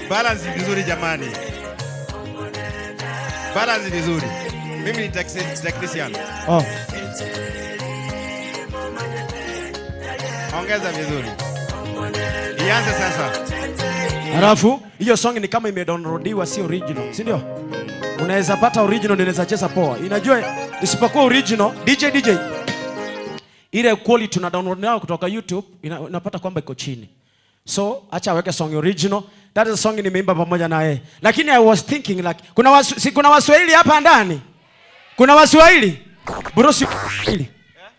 Speaker 16: Balance vizuri jamani. Balance vizuri. Mimi ni Christian.
Speaker 10: Oh.
Speaker 16: Ongeza vizuri. Ianze sasa.
Speaker 10: Alafu hiyo song ni kama imedownloadiwa, si original, si ndio? Unaweza pata original ndio unaweza cheza poa. Inajua isipokuwa original DJ ile quality tuna download nao kutoka YouTube unapata kwamba iko chini. So acha aweke song original. That is song nimeimba pamoja na yeye. Lakini I was thinking like kuna Waswahili hapa ndani? Kuna Waswahili? Bro si Waswahili.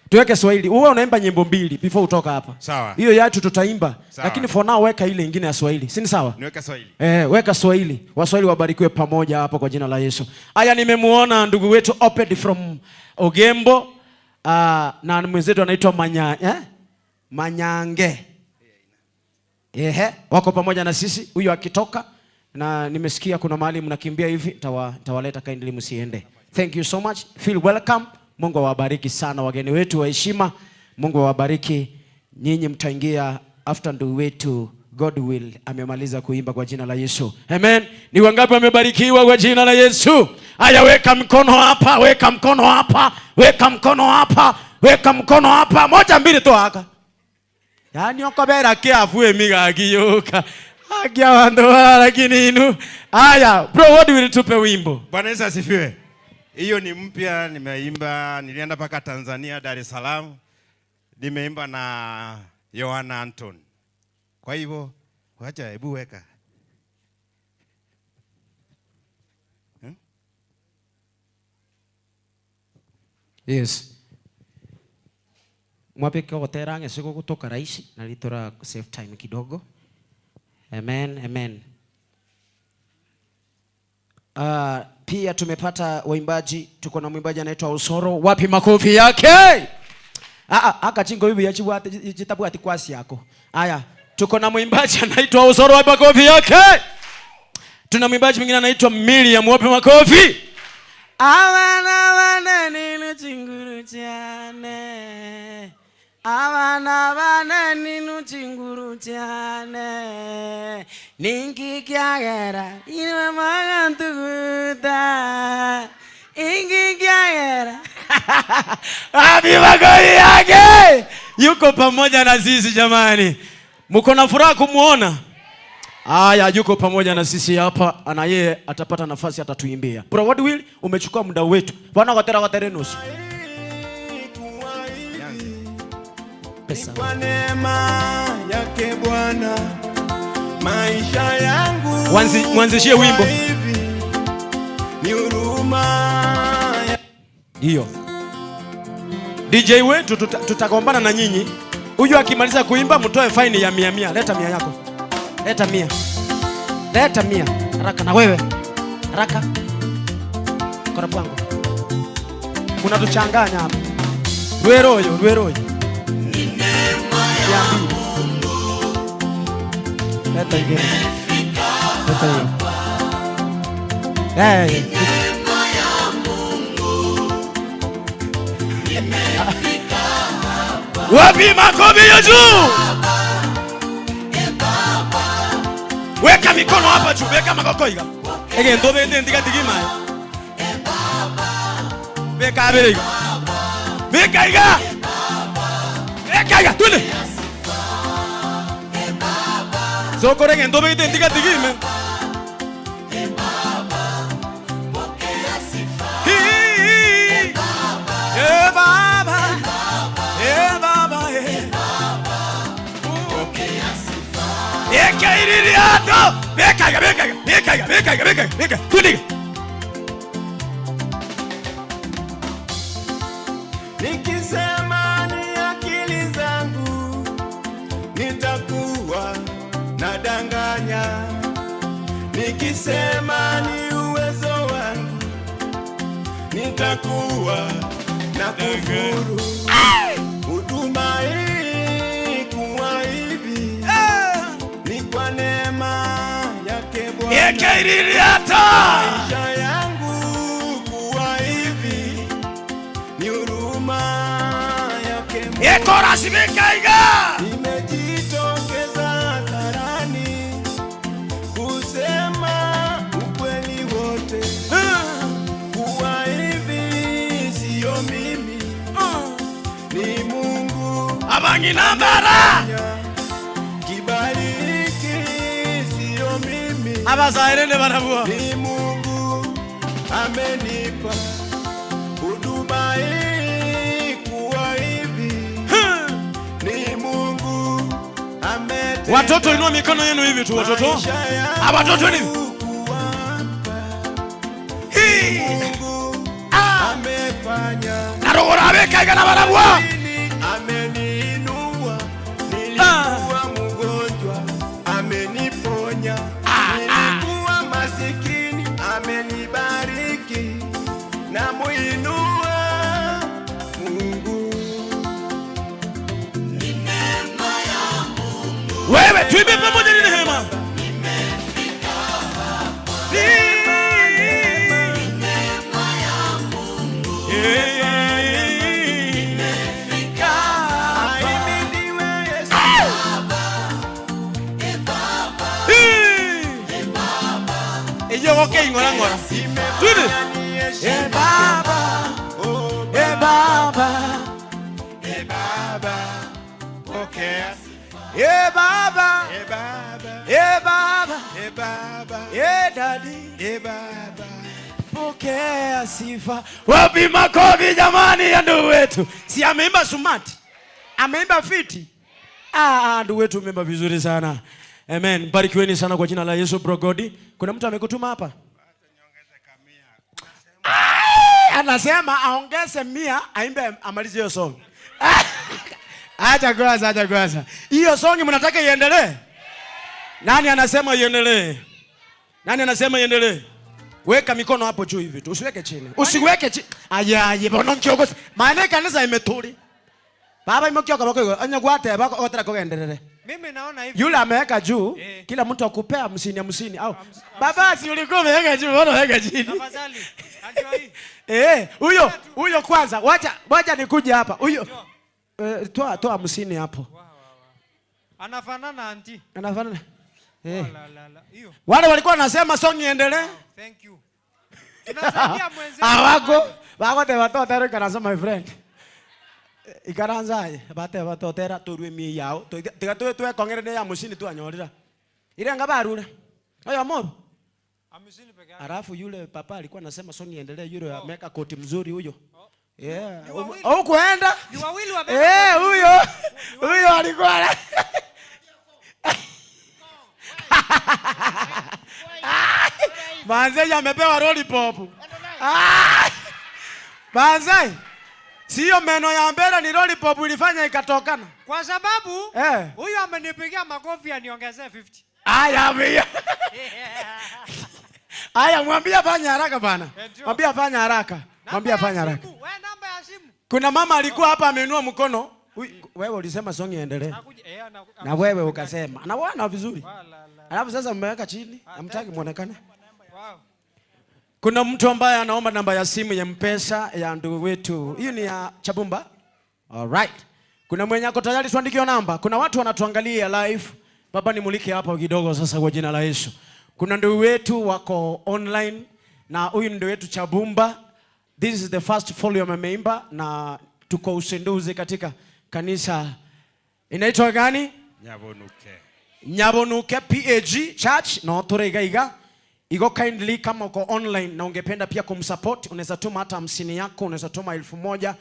Speaker 10: Tuweke Swahili. Uwe unaimba nyimbo mbili before utoka hapa.
Speaker 16: Sawa.
Speaker 10: Hiyo yetu tutaimba.
Speaker 16: Sawa.
Speaker 10: Lakini for now weka ile nyingine ya Swahili. Si ni sawa?
Speaker 16: Niweka Swahili.
Speaker 10: Weka Swahili. Waswahili wabarikiwe pamoja hapa kwa jina la Yesu. Haya, nimemuona ndugu wetu Oped from Ogembo. Na mwenzetu anaitwa Manyange. Wako pamoja na sisi. Huyu akitoka na nimesikia kuna mahali mnakimbia hivi, tawaleta kindly msiende. Thank you so much. Feel welcome. Mungu awabariki sana wageni wetu wa heshima. Mungu awabariki. Nyinyi mtaingia after ndugu wetu God will amemaliza kuimba kwa jina la Yesu. Amen. Ni wangapi wamebarikiwa kwa jina la Yesu? Haya, weka mkono hapa, weka mkono hapa, weka mkono hapa, weka mkono hapa. Moja mbili tu haka. Yani okobera kiafue migagiyoka. Agia wandoa lakini inu. Haya, bro, what will tupe wimbo?
Speaker 16: Bwana Yesu asifiwe. Hiyo ni mpya, nimeimba, nilienda paka Tanzania, Dar es Salaam. Nimeimba na Yohana Anton. Kwa hivyo, wacha hebu weka.
Speaker 10: Yes. Mwapeke oterange siko kutoka rahisi na litora save time kidogo. Amen, amen. Pia tumepata waimbaji, tuko na mwimbaji anaitwa Usoro. Wapi makofi yake? Aka chingo hivi yachiwate jitabu ati kwasi yako. Haya, tuko na mwimbaji anaitwa Usoro. Wapi makofi yake? Tuna mwimbaji mwingine anaitwa Miriam. Wapi makofi? Abana ninu chinguru cyane. Abana ninu chinguru cyane. Ninki kyagera iwe magantuguta. Inki kyagera. Wapi makofi yake? Yuko pamoja na sisi jamani. Mko na furaha kumuona? Aya, yuko pamoja na sisi hapa, ana yeye atapata nafasi atatuimbia. Bro, what will umechukua muda wetu. Bwana kwa nusu.
Speaker 14: Pesa. Kwa neema yake Bwana maisha yangu.
Speaker 10: Mwanzishie wimbo.
Speaker 14: Ni huruma.
Speaker 10: Hiyo. DJ wetu tutagombana na nyinyi. Huyu akimaliza kuimba mtoe fine ya 100. Leta 100 yako. Leta 100. Leta 100. Haraka na wewe. Haraka. Kora bwangu. Unatuchanganya hapa. Rweroyo. Ni neema ya Mungu. Leta ingine. Leta hiyo. Ni neema ya Mungu. Nimefika hapa. Wapi makofi ya juu? Weka mikono hapa juu, weka makoko higa. Ege ndo bende ndiga digima. Weka abere. Weka higa. Weka higa, tule. Soko rege ndo bende ndiga digima. Eka iririato. Beka. Tuliga.
Speaker 14: Nikisema ni akili zangu nitakuwa nadanganya. Nikisema ni uwezo wangu nitakuwa na kufuru. Huduma hii kuwa hivi ni kwa neema yake Bwana.
Speaker 10: Eka iririato.
Speaker 14: Maisha yangu kuwa hivi ni huruma yake Bwana.
Speaker 10: Eko rasibika iga.
Speaker 14: Nimejitokeza hadharani kusema ukweli wote. Kuwa hivi sio mimi. Ni Mungu.
Speaker 10: Abangi nambara.
Speaker 14: Kibali hiki sio mimi.
Speaker 10: Abazairene banabua.
Speaker 14: Ni Mungu amenipa huduma hii kuwa hivi. Ni Mungu ametenda.
Speaker 10: Watoto inua mikono yenu hivi tu watoto. Watoto hivi.
Speaker 14: Mungu amefanya.
Speaker 10: Narogora beka igana banabua. tuimbe pamoja ni neema. Okay, ngora. Tuende. Baba. Baba.
Speaker 16: Baba. Okay.
Speaker 10: Baba. Baba.
Speaker 16: Baba.
Speaker 10: Daddy.
Speaker 16: Baba.
Speaker 10: Pokea sifa. Wapi makofi jamani ya ndugu wetu. Si ameimba sumati. Ameimba fiti. Ndugu wetu ameimba vizuri sana. Amen. Barikiweni sana kwa jina la Yesu Brogodi. Kuna mtu amekutuma hapa? Anasema aongeze 100 aimbe amalize hiyo song. Acha kwanza. Hiyo song mnataka iendelee? Nani anasema iendelee? Weka mikono hapo juu hivi tu. Usiweke chini. Usiweke chini. Ayaye bono kiongozi. Maana kanisa imetuli. Baba imokioka bako anyagwate bako otera kogenderere.
Speaker 11: Mimi naona hivi.
Speaker 10: Yule ameweka juu, kila mtu akupea 50 au. Baba si ulikuwa umeweka juu, mbona unaweka chini?
Speaker 11: Tafadhali. Anjua hii.
Speaker 10: Huyo kwanza. Wacha nikuje hapa. Huyo toa 50 hapo.
Speaker 11: Anafanana anti.
Speaker 10: Anafanana.
Speaker 11: Hiyo.
Speaker 10: Wale walikuwa wanasema song iendelee.
Speaker 11: Thank you. Tunasaidia mwenzetu.
Speaker 10: Wako te watoto tero kana my friend. Ikaranzaye bate batotera turwe mi yao tiga tu kongere ya musini tu anyorira ile ngabarure ayo amoro amusini peke yake. Alafu yule papa alikuwa anasema song iendelee, yule ameka koti mzuri huyo. Au kuenda
Speaker 11: ni wawili wabeba
Speaker 10: huyo alikuwa Manzai amepewa lollipop. Manzai sio meno ya mbele ni lollipop ilifanya ikatokana.
Speaker 11: Kwa sababu huyu amenipigia makofi aniongezee 50.
Speaker 10: Aya mwambie fanya haraka bana. Mwambie fanya haraka. Wewe
Speaker 11: namba ya simu.
Speaker 10: Kuna mama alikuwa hapa ameinua mkono. Wewe ulisema song iendelee. Na wewe ukasema. Na wana vizuri. Alafu sasa mmeweka chini, hamtaki muonekane. Kuna mtu ambaye anaomba namba ya simu ya M-Pesa ya ndugu wetu. Hiyo ni ya Chabumba. Alright. Kuna mwenye ako tayari tuandikie namba. Kuna watu wanatuangalia live. Baba nimulike hapa kidogo sasa kwa jina la Yesu. Kuna ndugu wetu wako online na huyu ndugu wetu Chabumba. This is the first folio ameimba na tuko usinduzi katika kanisa. Inaitwa gani? Nyabonuke PAG Church na Otoregaiga. Iko kindly kama uko online na ungependa pia kumsupport, unaweza tuma hata 50 yako, unaweza tuma 1000,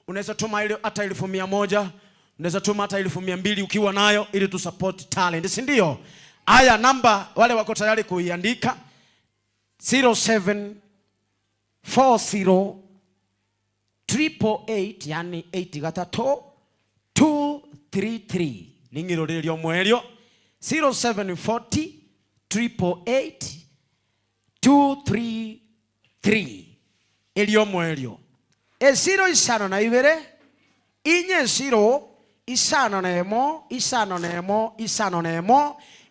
Speaker 10: unaweza tuma ile hata 1100, unaweza tuma hata 1200 ukiwa nayo ili tu support talent, si ndio? Haya namba wale wako tayari kuiandika 0740 888 yani 83233 ningirorelio mwerio 0740 888 233 elio mwelio esiro isano na ibere inye siro isano nemo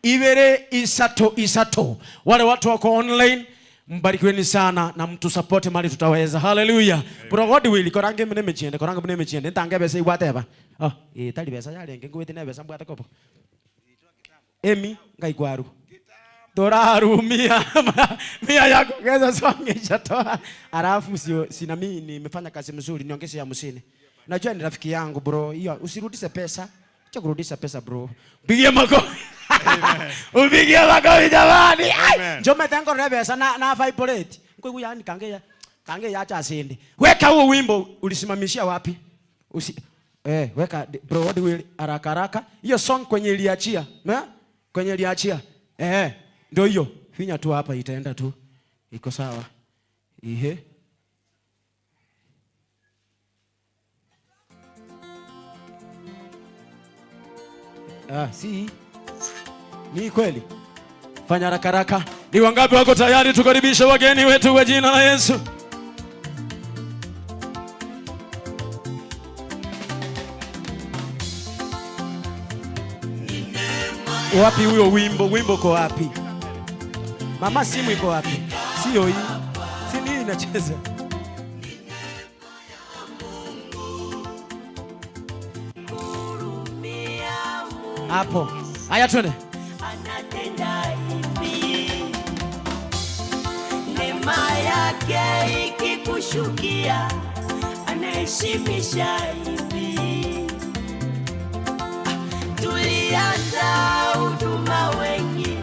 Speaker 10: ibere isato. Wale watu wako online mbarikiweni sana na mtu support mali tutaweza. Hallelujah. Bro God will korange mene mechiende ntange bese igwateba tali besa yale ngengwete ne besa mbwata kopo emi ngaigwaru Mia yako keza songe chatoa. Alafu sina mimi nimefanya kazi mzuri niongeze ya 50. Najua ni rafiki yangu bro. Hiyo usirudishe pesa. Acha kurudisha pesa bro. Pigie makofi. Amen. Upigie makofi jamani. Njoo metengo rebesa na vibrate. Ngo yani kange ya acha asinde. Weka huo wimbo ulisimamishia wapi? Weka bro what will haraka. Hiyo song kwenye iliachia. Kwenye iliachia. Ndio hiyo. Finya tu hapa itaenda tu. Iko sawa. Si. Ni kweli. Fanya haraka. Ni wangapi wako tayari tukaribisha wageni wetu kwa jina la Yesu?
Speaker 14: Ni neema
Speaker 10: Wapi huyo wimbo? Wimbo uko wapi? Mama, simu iko wapi? Sio hii. Si nini inacheza? Hapo. Haya twende.
Speaker 17: Anatenda hivi. Neema yake ikikushukia, anaheshimisha hivi. Tulianza huduma wengi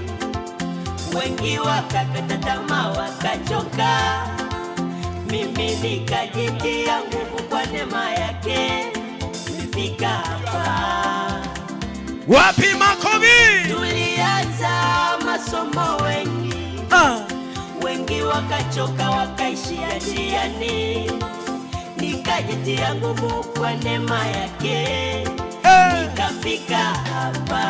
Speaker 17: wakakata tamaa wakachoka. Mimi nikajitia nguvu kwa neema yake, tulifika hapa.
Speaker 10: Wapi makofi?
Speaker 17: Tulianza masomo wengi wakachoka wakaishia njiani. Nikajitia nguvu kwa neema yake, nikafika hapa.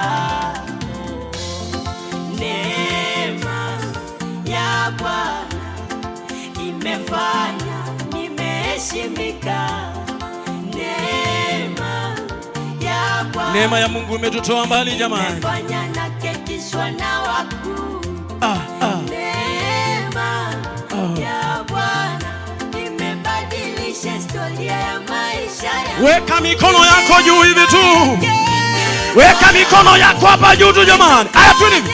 Speaker 17: Neema ya Bwana imefanya nimeheshimika.
Speaker 10: Neema ya Mungu imetutoa mbali jamani.
Speaker 17: Nimefanya na ketishwa na wakuu. Neema ya Bwana imebadilisha historia ya maisha yangu.
Speaker 10: Weka mikono yako juu hivi tu. Weka mikono yako hapa juu tu jamani. Aya tu hivi.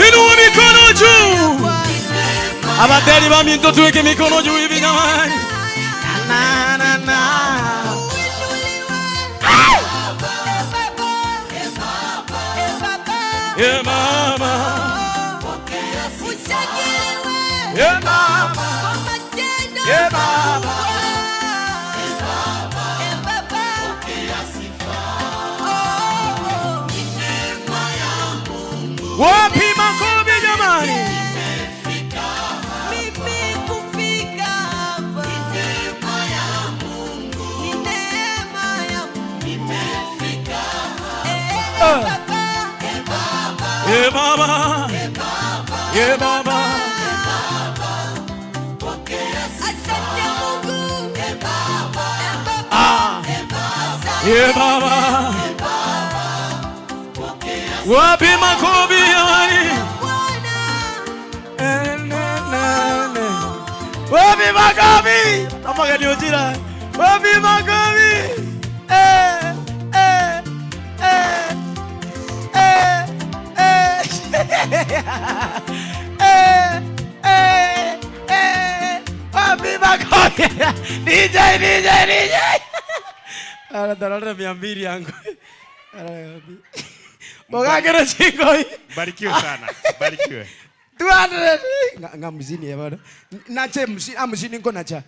Speaker 10: Inua mikono juu. Abadeli ba minto tuweke mikono juu hivi jamani. Na na na. Yeah, mama. Yeah, mama. Yeah, mama. Wapi makofi jamani?
Speaker 17: Mimi kufika hapa. Neema ya Mungu. Ni neema ya Mungu. Nimefika hapa.
Speaker 10: Yeah, baba. Yeah, baba.
Speaker 17: Asante Mungu.
Speaker 10: Yeah, baba. Wapi makofi jamani? Wapi makofi? Kama gani ujira? Wapi makofi? Wapi makofi? DJ. Ala darara 200 yangu. Bogagero chingoi.
Speaker 16: Barikiwe sana. Barikiwe.
Speaker 10: 200. Ngamzini ya bwana. Nache mzini niko nacha.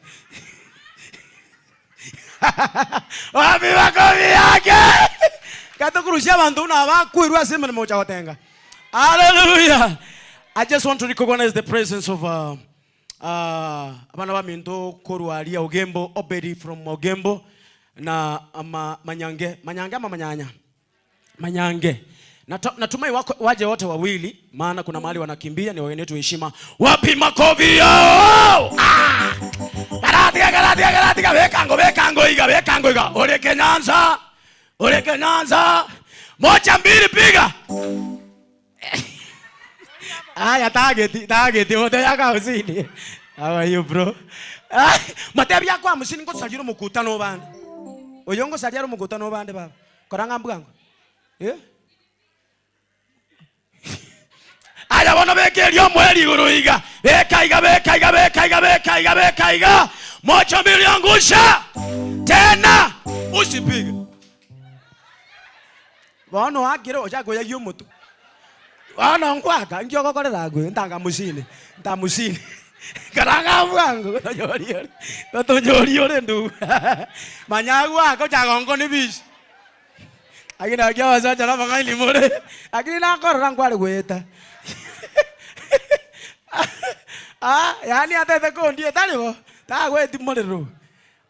Speaker 10: Wapi makofi yake? Kato kurushia bantu na bakwirwa sema ni moja watenga. Hallelujah. I just want to recognize the presence of abana ba minto korwalia Ogembo, Obedi from Ogembo na Manyange ama Manyanya. Manyange. Natumai waje wote wawili maana kuna mahali wanakimbia, ni waende tu heshima. Wapi makofi yao? Galatia bekango iga. Oreke Nyanza. Moja mbili piga. Aya target wote yaka usini. How are you bro? Matebi yako amusini ngo sajiro mukutano bande. Oyongo sajiro mukutano bande baba. Koranga mbugango. Aya bono bekelio mweli guruiga. Bekaiga. Moja mbili angusha. Tena usipige. Bono akiro ojago ya yomutu. Wana ngwaka ngiyoko korera gwe ntanga musini. Ntamusini. Karanga mwangu tonjori ndu. Manyagu ako chagongo ni bishi. Agina kya wasacha na mangaili more. Agina korora ngwale gweta. Yani hata kondi etaliwo. Ta gweti morero.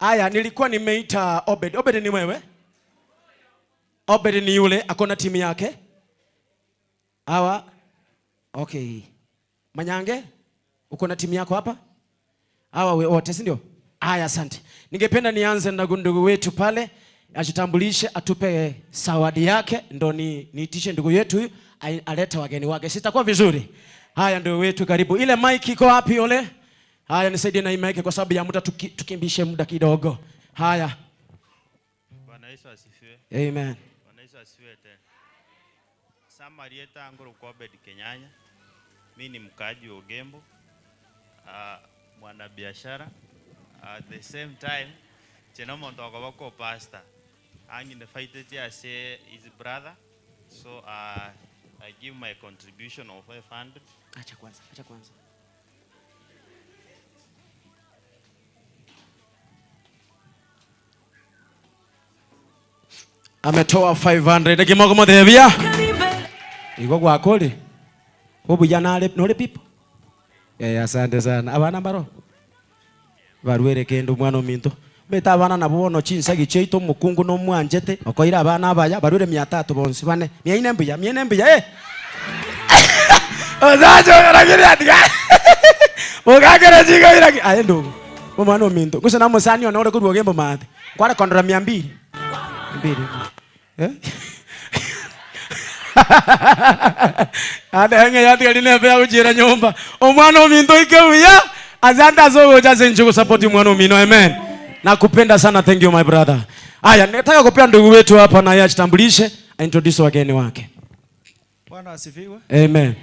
Speaker 10: Aya nilikuwa nimeita Obed. Obed ni wewe? Obed ni yule akona timu yake? Hawa. Okay. Manyange, uko na timu yako hapa? Hawa wote si ndio? Aya asante. Ningependa nianze na ndugu wetu pale ajitambulishe, atupe zawadi yake, ndo niitishe ndugu yetu huyu alete wageni wake. Sitakuwa vizuri? Haya, ndio wetu, karibu. Ile mic iko wapi ole? Haya, nisaidie na hii mic kwa sababu ya muda, tukimbishe muda kidogo. Haya.
Speaker 18: Bwana Yesu asifiwe.
Speaker 10: Amen.
Speaker 18: Bwana Yesu asifiwe tena. Samarieta Angoro Kobed Kenyanya. Mimi ni mkaaji wa Ugembo. Mwana biashara. At the same time, chenomo ndogo wako pastor. Angi ne fight as his brother. So I give my contribution of 500.
Speaker 10: Acha kwanza. Ametoa 500 kimogo modhevia. Iko kwa kole. Hobu jana ale nole pipo. Asante sana. Abana baro. Barwere kendo mwana minto. Beta abana nabono chinsa gicheito mukungu no mwanjete. Okoira abana abaya barwere 300 bonsi bane. Miene mbuya. Ozacho rakiri atika. Ogagera jiga iraki. Aye ndugu. Mwana minto. Kusa na musani ona ore kuri Ugembo mate. Kwara kondora 200. Ada henge yati aline pea ujira nyumba. Omwana minto ikeuya. Azanta zogo jaze njugu support mwana mino. Amen. Nakupenda sana, thank you my brother. Aya, nataka kupea ndugu wetu hapa na yeye ajitambulishe, introduce wageni wake.
Speaker 9: Bwana asifiwe.
Speaker 10: Amen.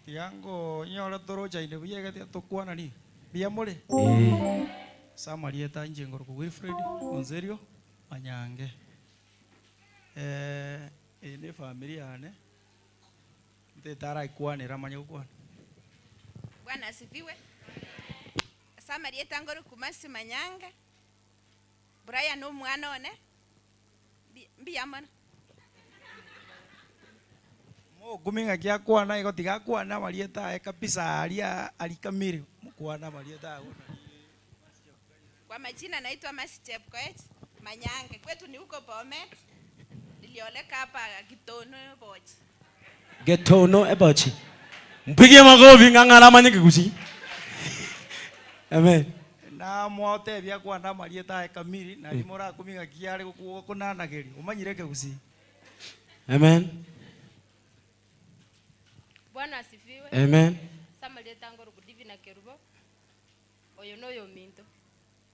Speaker 9: Yango nyora toroja ine buyega tukwana ni. Biyamole. Samarieta Njengoro ku Wilfred Onzerio Manyange. Ine familia ane. Ndetara ikwanira manyukwana.
Speaker 19: Bwana asifiwe. Samarieta Ngoro kumasi Manyange. Brian no mwana one. Mbiyamana.
Speaker 9: Mo guminga kia kwana iko tiga kwana Marieta kabisa alikamiri mkwana Marieta.
Speaker 19: Kwa majina naitwa Masi Chepkoech Manyange. Kwetu ni huko Bomet. Nilioleka hapa
Speaker 10: Getono Ebochi. Mpigie makofi ngangala manyike kusi. Amen.
Speaker 9: Na mwote bya kwana Marieta kamiri na limora kuminga kiale kunana geri. Umanyireke kusi.
Speaker 10: Amen.
Speaker 20: Bwana asifiwe.
Speaker 10: Amen.
Speaker 20: Samarieta Ngoro kudivi na kerubo. Oyo noyo minto.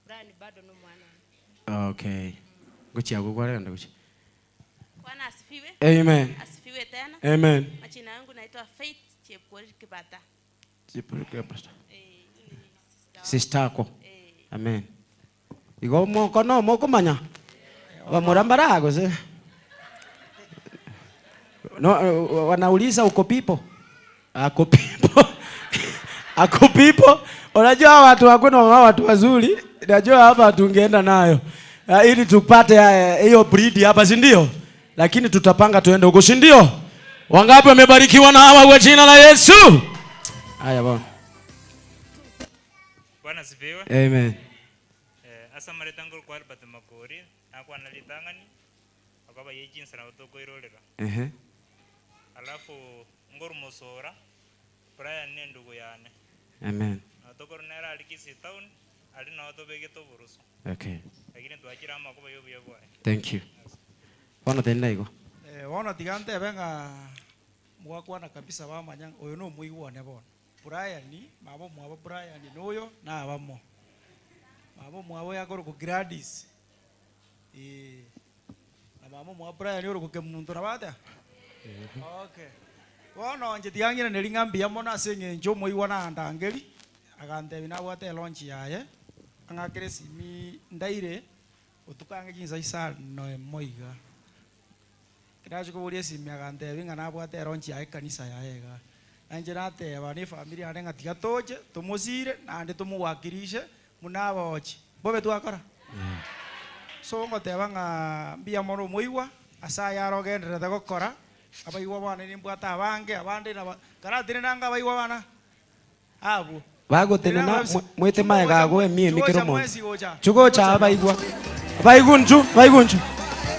Speaker 20: Brian bado no mwana.
Speaker 10: Okay. Guchi agugwara ndo guchi.
Speaker 4: Bwana asifiwe.
Speaker 10: Amen.
Speaker 4: Asifiwe tena.
Speaker 10: Amen.
Speaker 4: Majina yangu naitwa Faith Chepkoech Kibata.
Speaker 10: Sister ko. Amen. Igo moko no moko manya. Wa murambara ago se. No, wanauliza uko pipo. Ako pipo. Ako pipo. Unajua watu hakuna watu wazuri. Najua hapa tungeenda nayo. Ili tupate hiyo breed hapa, si ndio? Lakini tutapanga tuende huko, si ndio? Wangapi wamebarikiwa na hawa kwa jina la Yesu? Haya bwana.
Speaker 21: Bwana sifiwe.
Speaker 10: Amen.
Speaker 21: Samarieta Ngoro kwa Albert Makori akwa nalitangani akaba yejinsa na utoko irolera. Alafu Ngoro Mosora Brian ne ndugu yane.
Speaker 10: Amen.
Speaker 21: Atokoro nera alikisi town alina watobege to buruso.
Speaker 10: Okay.
Speaker 21: Lakini tuachira amakuba yobu yabwa.
Speaker 10: Thank you. Wana tena iko.
Speaker 9: Wana tigante benga mwakwana kabisa ba Manyanga oyo no muiwane bona. Brian ni mabo mwabo Brian noyo na abamo. Mabo mwabo yakoro ku Gladys. Na mabo mwabo Brian yoro ku kemuntu na bata. Okay. Wana nje tiangire nelingambia mona senge njo muiwana ndangeli. Agante bina wate launch yaye. Angakire simi ndaire utukange jinza isa no moiga. Kiraje kuburia simi agante binga na bwate launch yaye kanisa yaega. Anje nate bani familia arenga tiga toje tumuzire na ande tumuwakirishe munabochi. Bobe twakora. So ngote banga mbia mono muiwa asa yaro gendere gukora abayiwa bana nimbwata abange abande na karatire nanga abayiwa bana abu
Speaker 10: Bago tenena mwete mae gago emie mikiro mo. Chugo cha abaigwa. Abaigunju, abaigunju.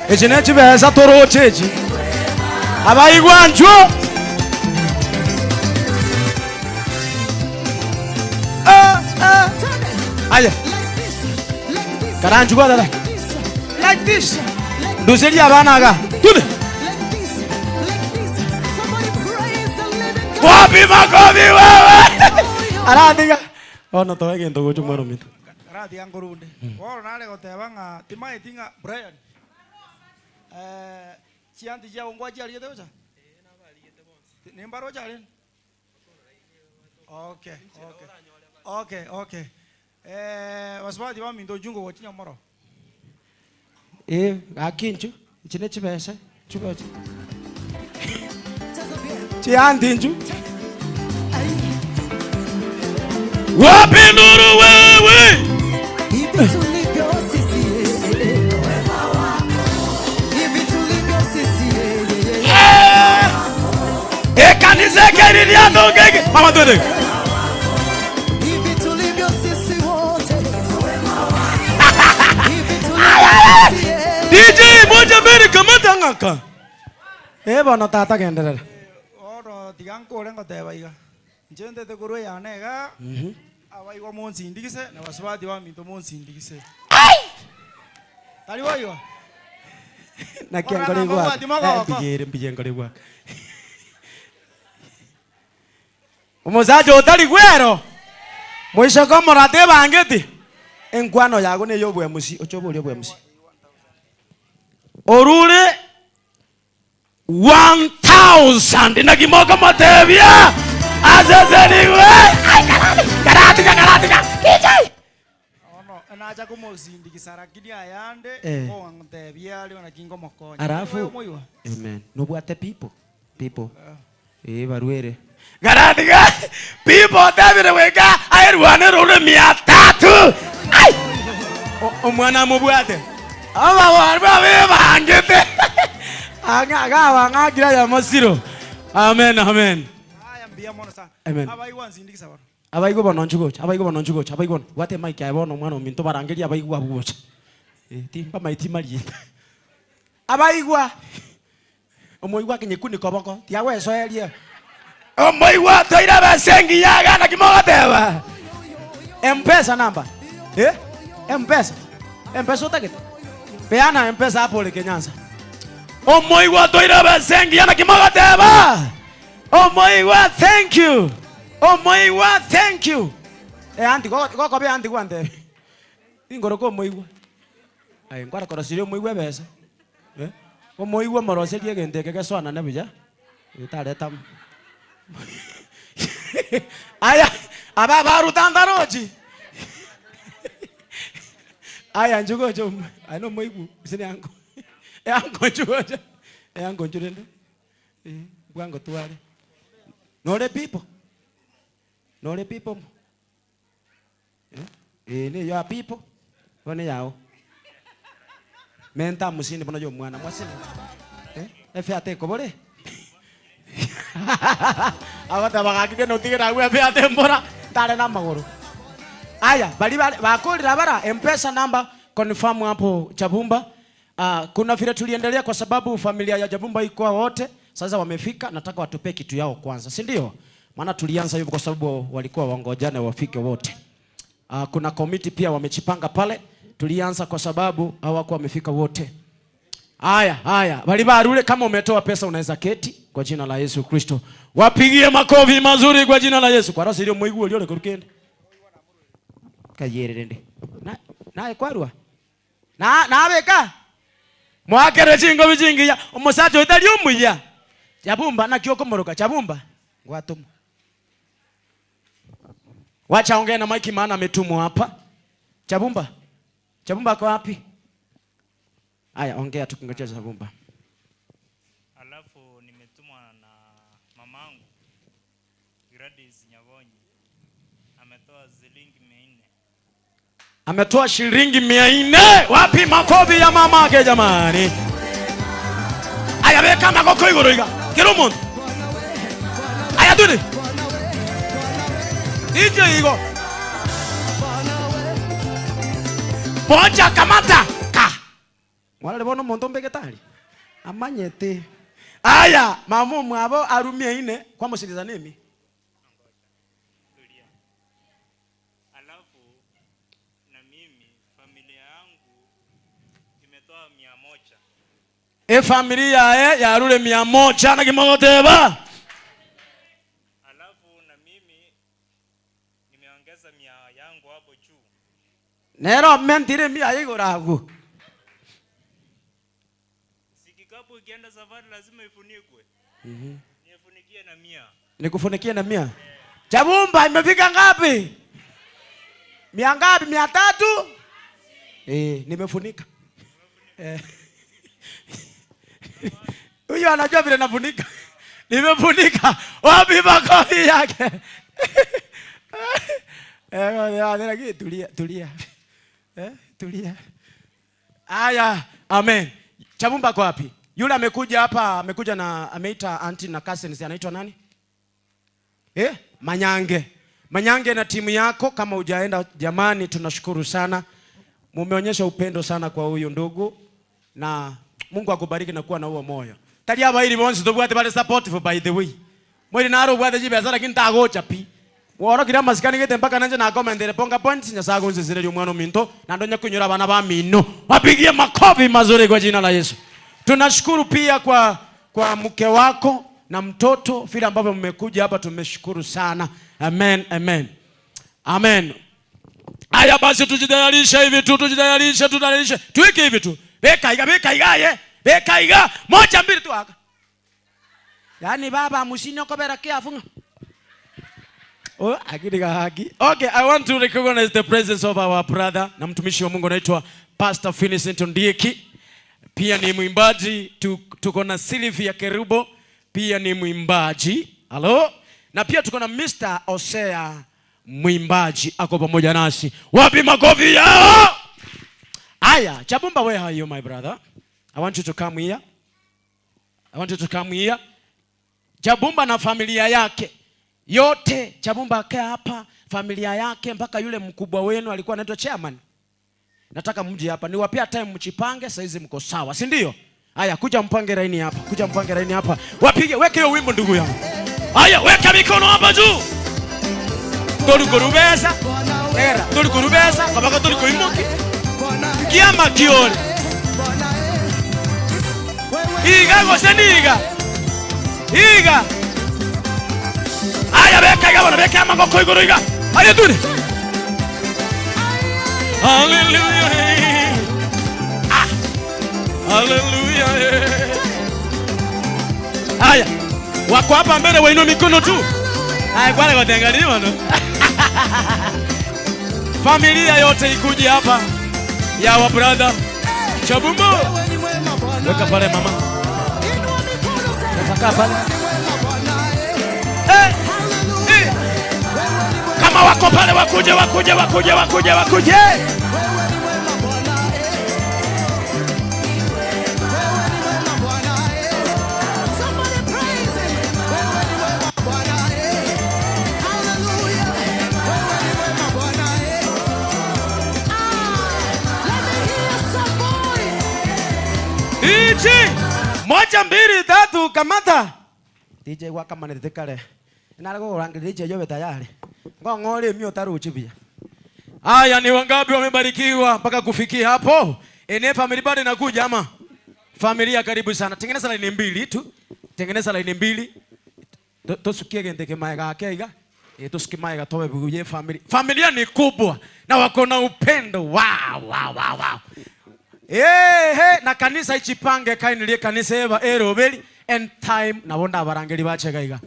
Speaker 10: Ejene chibeza toro cheji. Abaigwa nju. Aya. Karanju go dada.
Speaker 17: Like this.
Speaker 10: Ndusiria abana aga. Tude. Wapi makofi wewe? Aradiga. Ono to egento gochu mwaro mito.
Speaker 9: Rati angorunde. Woro nale goteba nga timai tinga Brian. Chianti ja ongwa jali yete ocha. Nimbaro jali. Okay. Waswadi wa mindo jungo wachinya moro.
Speaker 10: Akinchu. Chine chibese. Chubachi. Chianti nju. Wapi nuru wewe?
Speaker 17: Hivi tulivyo sisi wema wako. Hivi tulivyo sisi
Speaker 10: kanisa keriria ndogege. Mama twende.
Speaker 17: Hivi tulivyo sisi wote wema wako. Hivi tulivyo sisi
Speaker 10: DJ moja mbele kamata ngaka. Bana tata genderera.
Speaker 9: Oro tiganko rengo teba iga. Njende te kuru ya nega. Abaigwa monsi ndigise na waswadi wa minto monsi ndigise. Tali wayo.
Speaker 10: Na kiangole gwa. Tigere mbijengole gwa. Umuzajo utali gwero. Mwisho kama rate bangeti. Enkwano yago ne yobwe musi ochobo yobwe musi. Orule 1000 na kimoka matebia. Azazeliwe. Karati. Kijai.
Speaker 9: Anaja kumosi ndigisara kidi ayande ko ngtebia ali wana kingo mokonya.
Speaker 10: Arafu. Amen. No bwate people. Baruere. Garatiga. People tabire weka ayirwane rore 300. Ai. Omwana mubwate. Aba warba be bangete. Aga ngagira ya masiro. Amen.
Speaker 9: Aya mbia mona sa.
Speaker 10: Amen.
Speaker 9: Abaigwa nzindikisa baro.
Speaker 10: Abaigwa banonchugocha. Abaigwa wate mike abono mwana ominto barangeri abaigwa bugocha. Timba maiti mali. Abaigwa. Omoigwa kenyekuni koboko. Tiawe soelia. Omoigwa toira basengi yaga na kimogoteba. M-Pesa namba. M-Pesa utakete. Peana M-Pesa hapo le Kenyanza. Omoigwa toira basengi yana kimogoteba. Omoigwa thank you. Anti go be anti gwante. Ingoro ko moigwa. Ai ngwara korosire moigwa besa. Omoigwa moroserie gente ke swana na bija. Itare tam. Aya aba baru tandaroji. Aya njugo jom. Ano moigwa sini ango. Ango njugo. Ango njurende. Gwango tuale. No the people. Ni your people. Wani yao. Menta musini bono yo mwana mwasini. Efe ate kobole. Awata bagakike no tigera we efe ate mbora. Tare na magoro. Aya, bali bakolira bara M-Pesa namba confirm hapo Chabumba. Kuna vile tuliendelea kwa sababu familia ya Chabumba iko wote. Sasa wamefika, nataka watupe kitu yao kwanza, si ndio? Maana tulianza hivyo kwa sababu walikuwa wangojane wafike wote. Kuna committee pia wamechipanga pale. Tulianza kwa sababu hawakuwa wamefika wote. Haya. Bali barule kama umetoa pesa unaweza keti kwa jina la Yesu Kristo. Wapigie makofi mazuri kwa jina la Yesu. Kwa rasi ile moigu ile kurukende. Kayerende. Na kwarua. Na abeka. Mwakere chingo bijingiya. Umusacho utali umuya. Chabumba na kioko moroka Chabumba. Ngwatumu. Wacha ongea na Mike maana ametumwa hapa. Chabumba kwa wapi? Aya, ongea tukingojea Chabumba.
Speaker 21: Alafu nimetumwa na mamangu Gladys Nyabonyi.
Speaker 10: Ametoa shilingi 400. Wapi makofi ya mama yake jamani? Aya weka makoko igoro iga. Kirumuntu. Aya tuli. DJ igo. Pocha kamata. Ka. Wale bono muntu mbeketali. Amanyete. Aya mamu mwabo arumie ine kwa musiriza nemi. familia ya rule 100 na kimogoteba.
Speaker 21: Alafu na mimi nimeongeza 100 yangu hapo juu.
Speaker 10: Nero mentire 100 yigoragu.
Speaker 21: Sikikapu ikienda safari lazima ifunikwe. Nifunikie na 100.
Speaker 10: Nikufunikie na 100. Chabumba imefika ngapi? 100 ngapi? 300? Nimefunika. Huyu anajua vile nafunika. Nimefunika. Wapi makofi yake? Tulia. Tulia. Aya, amen. Chabumba kwa wapi? Yule amekuja hapa, amekuja na ameita auntie na cousins, anaitwa nani? Manyange. Manyange na timu yako, kama hujaenda jamani, tunashukuru sana. Mumeonyesha upendo sana kwa huyu ndugu na Mungu akubariki na kuwa na huo moyo. Tali aba ili bonsi tobwate bale supportive by the way. Mwili naro bwate jibe azara kinta gocha pi. Woro kira masikani gete mpaka nanje na comment ponga points nya sago nze zile mwana minto na ndonya kunyura bana ba mino. Wapigie makofi mazuri kwa jina la Yesu. Tunashukuru pia kwa mke wako na mtoto vile ambavyo mmekuja hapa, tumeshukuru sana. Amen, amen. Amen. Aya basi tujitayarishe hivi tu, tujitayarishe. Tuweke hivi tu. Beka iga. Moja mbili tu haka. Yaani baba musino kobera kiafunga. Oh, akidiga haki. Okay, I want to recognize the presence of our brother na mtumishi wa Mungu anaitwa Pastor Vincent Ndieki. Pia ni mwimbaji, tuko na Sylvia Kerubo, pia ni mwimbaji. Hello? Na pia tuko na Mr. Osea, mwimbaji ako pamoja nasi. Wapi makofi yao? Aya, Chabumba, where are you my brother? I want you to come here. Chabumba na familia yake yote, Chabumba akaa hapa, familia yake mpaka yule mkubwa wenu alikuwa anaitwa chairman. Nataka mje hapa. Niwapia time mchipange, saizi mko sawa, si ndio? Aya, kuja mpange laini hapa. Wapige, weke hiyo wimbo ndugu yangu. Aya, weka mikono hapa juu. Kurubeza. Era, kurubeza, kabaka kuimuki. Kiama kione. Iga goseniga. Aya, weka magoko iguru iga. Aya tuni. Hallelujah. Hallelujah. Aya, wako hapa mbele wainua mikono tu. Aya, kwa nini watenganiwa no? Familia yote ikuje hapa ya wa brother Chabumba. Weka pale mama. Weka pale. Kama wako pale wakuje. DJ, 1 2 3 kamata. DJ waka manete kale. Nalago rangi DJ yobe tayari. Ngongole mimi utaruchibia. Aya, ni wangapi wamebarikiwa mpaka kufikia hapo? Ene family bado inakuja ama? Familia karibu sana. Tengeneza line mbili tu. Tosukie gendeke maiga keiga. Tosukie maiga towe buje family. Familia ni kubwa na wako na upendo. Wow. Na kanisa ichipange kainilie kanisa eva erobeli end time na wonda abarangeli bachega iga.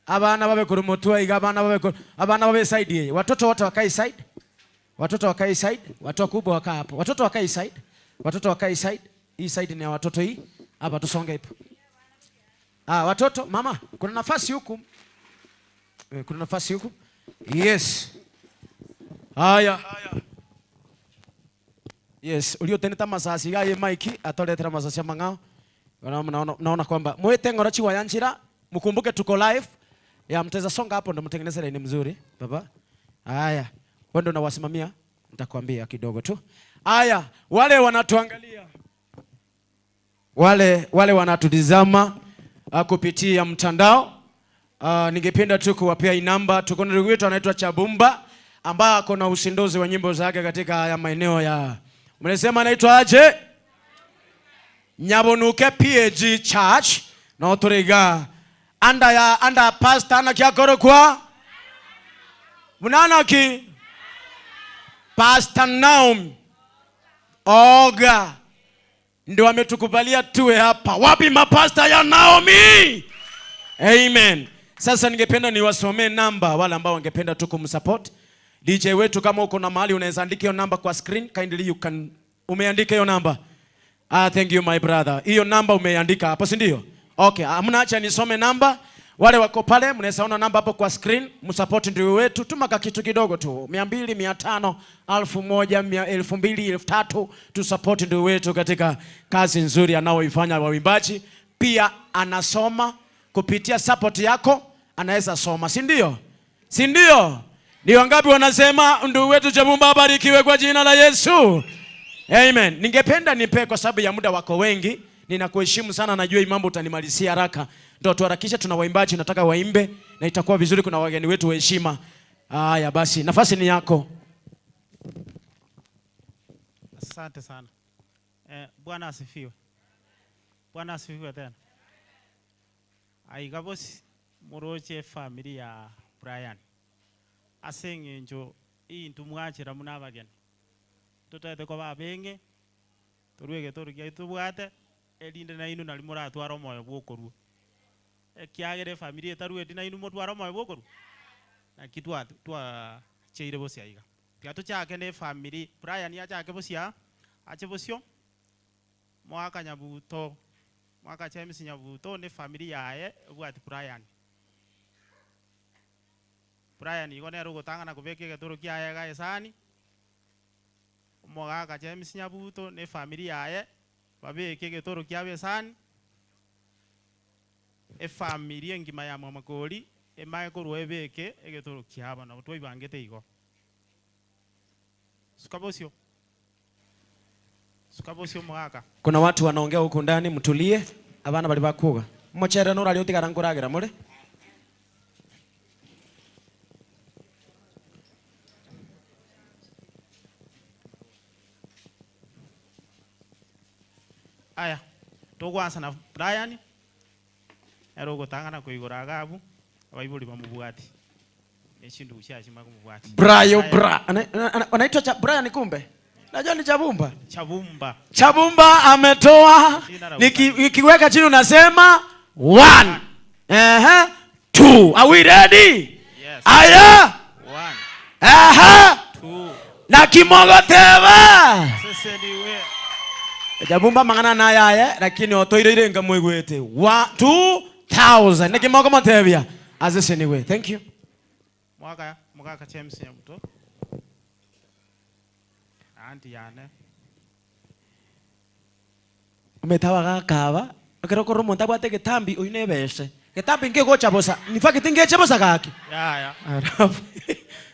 Speaker 10: Abana babe kurumotwa iga, abana babe side ye. Watoto wote wakai side. Watu wakubwa wakaa hapo. Watoto wakai side. Hii side ni ya watoto hii. Hapa tusonge hapo. Watoto mama, kuna nafasi huku. Yes. Haya. Yes, ulioteneta masasi gaye maiki atoletera masasi mangao. Naona kwamba mwete ngorachi wa yanchira, mkumbuke tuko live. Ya mteza songa hapo ndo mtengeneze line mzuri, baba. Haya, wewe ndo unawasimamia, nitakwambia kidogo tu. Haya, wale wanatuangalia. Wale wanatutizama kupitia mtandao. Ningependa tu kuwapea hii namba. Tuko na ndugu yetu anaitwa Chabumba ambaye ako na usindozi wa nyimbo zake katika haya maeneo ya. Mnasema anaitwa aje? Nyabonuke PAG Church no turiga anda pastor na kiakoro kwa munana ki Pastor Naomi Oga ndio wametukubalia tuwe hapa. Wapi mapasta ya Naomi? Amen. Sasa ningependa niwasomee namba wale ambao wangependa tu kumsupport. DJ wetu, kama uko na mahali unaweza andika hiyo namba kwa screen, kindly you can umeandika hiyo namba. Thank you my brother. Hiyo namba umeandika hapo, si ndio? Okay, acha nisome namba. Wale wako pale mnaweza ona namba hapo kwa screen, msupport ndio wetu. Tuma kitu kidogo tu. 200, 500, 1000, 2000, 3000 tu support ndio wetu katika kazi nzuri anaoifanya waimbaji. Pia anasoma kupitia support yako, anaweza soma, si ndio? Si ndio? Ni wangapi wanasema ndio wetu Chabumba abarikiwe kwa jina la Yesu? Amen. Ningependa nipe kwa sababu ya muda wako wengi. Ninakuheshimu sana, najua hii mambo utanimalizia haraka. Ndio tuharakisha, tuna waimbaji nataka waimbe na itakuwa vizuri, kuna wageni wetu wa heshima. Haya basi, nafasi ni yako.
Speaker 1: Asante sana. Bwana asifiwe. Bwana asifiwe tena. Aigabosi muroche familia ya Brian. Asenge njo hii ntumwachira munabageni. Tutete kwa babenge. Turwege turugia tubwate elinde na inu nalimura atwaro moyo bwokoru. Kiagere familia taruwe dina inu motwaro moyo bwokoru. Na kitwa twa cheire bosi aiga. Tiato chake ne family Brian ya chake bosia ache bosio. Mwaka nyabuto mwaka James nyabuto ne familia yae bwati Brian igone rugo tangana kubeke getoro kiaye ga esani. Mwaka James nyabuto ne familia yae babeke getoro kiabe esani. Familia ngima ya mama koli emaye ko ruebeke egetoro kiaba na utoi bangete igo. Sukabosio mwaka.
Speaker 10: Kuna watu wanaongea huko ndani, mtulie. Abana bali bakuga. Mochere no rali utigara nguragira muri.
Speaker 1: Aya. Togwansa na Brian. Ero gotangana kuiguraga abu. Abaibuli bamubwati. Neshindu ushashima kumubwati.
Speaker 10: Anaitwa Brian kumbe? Najua ni Chabumba.
Speaker 1: Chabumba.
Speaker 10: Chabumba ametoa. Nikiweka chini unasema 1. 2. Are we ready?
Speaker 1: Yes.
Speaker 10: Aya.
Speaker 1: 1. 2.
Speaker 10: Na kimogoteva.
Speaker 1: Sasa niwe.
Speaker 10: Chabumba mangana na yaye lakini otoire irenga mwegwete. 2000. Na kimogoteva. As anyway. Thank you.
Speaker 1: Mwaka James nyabuto. Anti yane.
Speaker 10: Umetawa gakaba. Akero romonta bwate getambi oinebeshe. Getambi nge gocha bosa. Nifaki tingeche bosa kaki.
Speaker 1: Ya.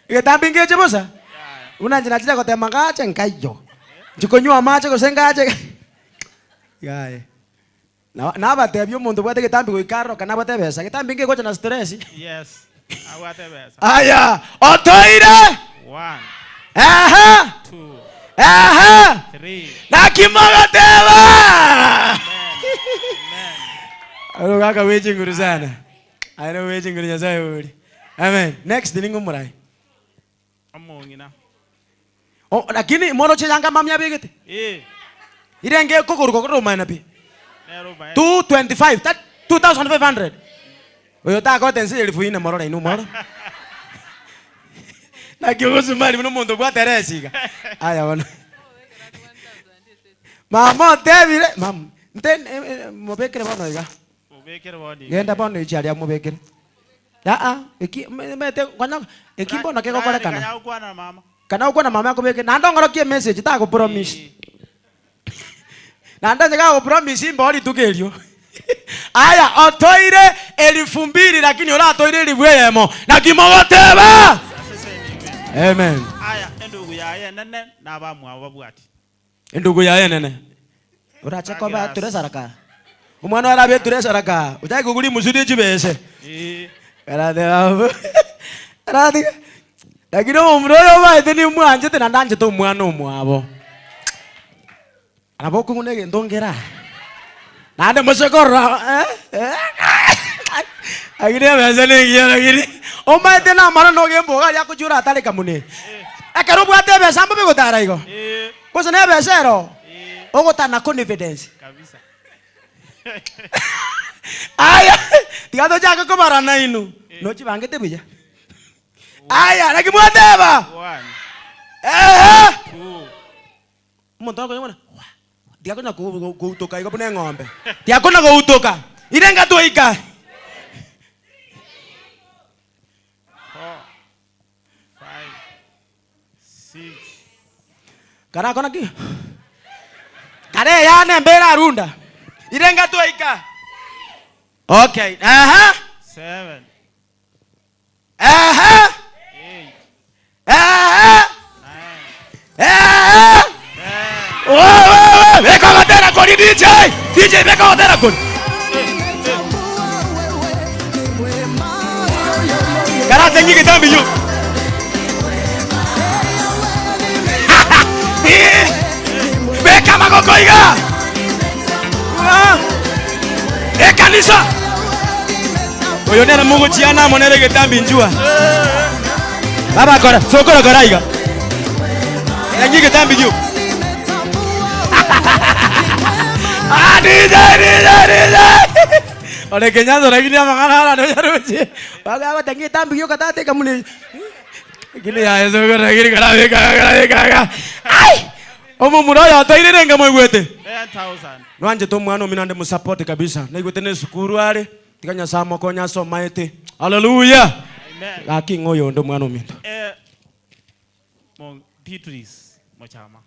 Speaker 10: Getambi ngeche bosa. Ya. Unanjina chira kote mangache nkayo. Chikonywa mache kosengache. Ya. Na batebyo mundu bwate getambi goikaro kana bwate besa. Getambi nge gocha na stress.
Speaker 1: Yes. Awate besa.
Speaker 10: Aya. Otoire.
Speaker 1: 1. 2. 3.
Speaker 10: Na kimogoteva. Alo kaka weje nguru sana. Ano weje nguru nyasaye uri. Amen. Next ningo murai.
Speaker 1: Amongina.
Speaker 10: Oh lakini mono changa mamya bigete. Irenge kokoro maana pi. 225 that 2500. Oyo ta ko tensi elfu ine morora inu moro. Na kiongozi mali mno mondo bwa Teresiga. Aya wana. Mama David, mam. Nten mobekere bano iga.
Speaker 1: Mobekere bano.
Speaker 10: Genda bano ichali ya mobekere. Eki mete kwanya ekimbo na keko kole kana.
Speaker 1: Kana ukwa na mama.
Speaker 10: Kana ukwa na mama yako beke. Na ndongoro kie message ta ko promise. Na ndanje ka ko promise imba oli tukelio. Aya otoire 2000 lakini ola toire libweyemo. Na kimogoteba. Amen.
Speaker 1: Aya endugu ya yenene na bamu ababwati.
Speaker 10: Endugu ya yenene. Uracha kwa ba turesa raka. Umwana wala be turesa raka. Utaki kuguli musudi chibese. Karade babu. Karade. Lakini umroyo ba eteni mwanje tena ndanje to mwana omwabo. Aboko ngunege ndongera. Nande mushakora. Agire bezane ngiya agire. Omaite na mara no gembo ga yakujura atale kamune. Akero bwate besambo bigotara igo. Kosa ne besero. Ogotana confidence.
Speaker 1: Kabisa.
Speaker 10: Aya, tigato chako kubarana inu. No chibangete buya. Aya, nakimwateba.
Speaker 1: 1
Speaker 10: Monto ko yona. Tigato na kuutoka igo pune ng'ombe. Tigato na kuutoka. Irenga tuika.
Speaker 1: 4 5 6
Speaker 10: Kana kona ki. Kare yana mbera runda. Irenga tuika. Okay.
Speaker 1: 7
Speaker 10: Weka watera koni DJ. DJ weka watera koni. Karate nyingi tambi yu. Weka magoko iga. Kanisa. Oyo nena Mungu chiana monere getambi njua. Baba kora, sokora kora iga. Yangi getambi yu. DJ. Ore kenyando lagi mangana no yaruchi. Baga wa tangi tambi yu katate kamune. Gini ya sokora gini kara. Ai! Omo muraya toire nga mwegwete.
Speaker 1: 10,000.
Speaker 10: Nwanje to mwana ominande mu support kabisa. Na igwete ne sukuru ale. Tikanya samo konya so maete. Hallelujah.
Speaker 1: Amen.
Speaker 10: Laki ngoyo ndo mwana ominto.
Speaker 1: Mon Beatrice mochama.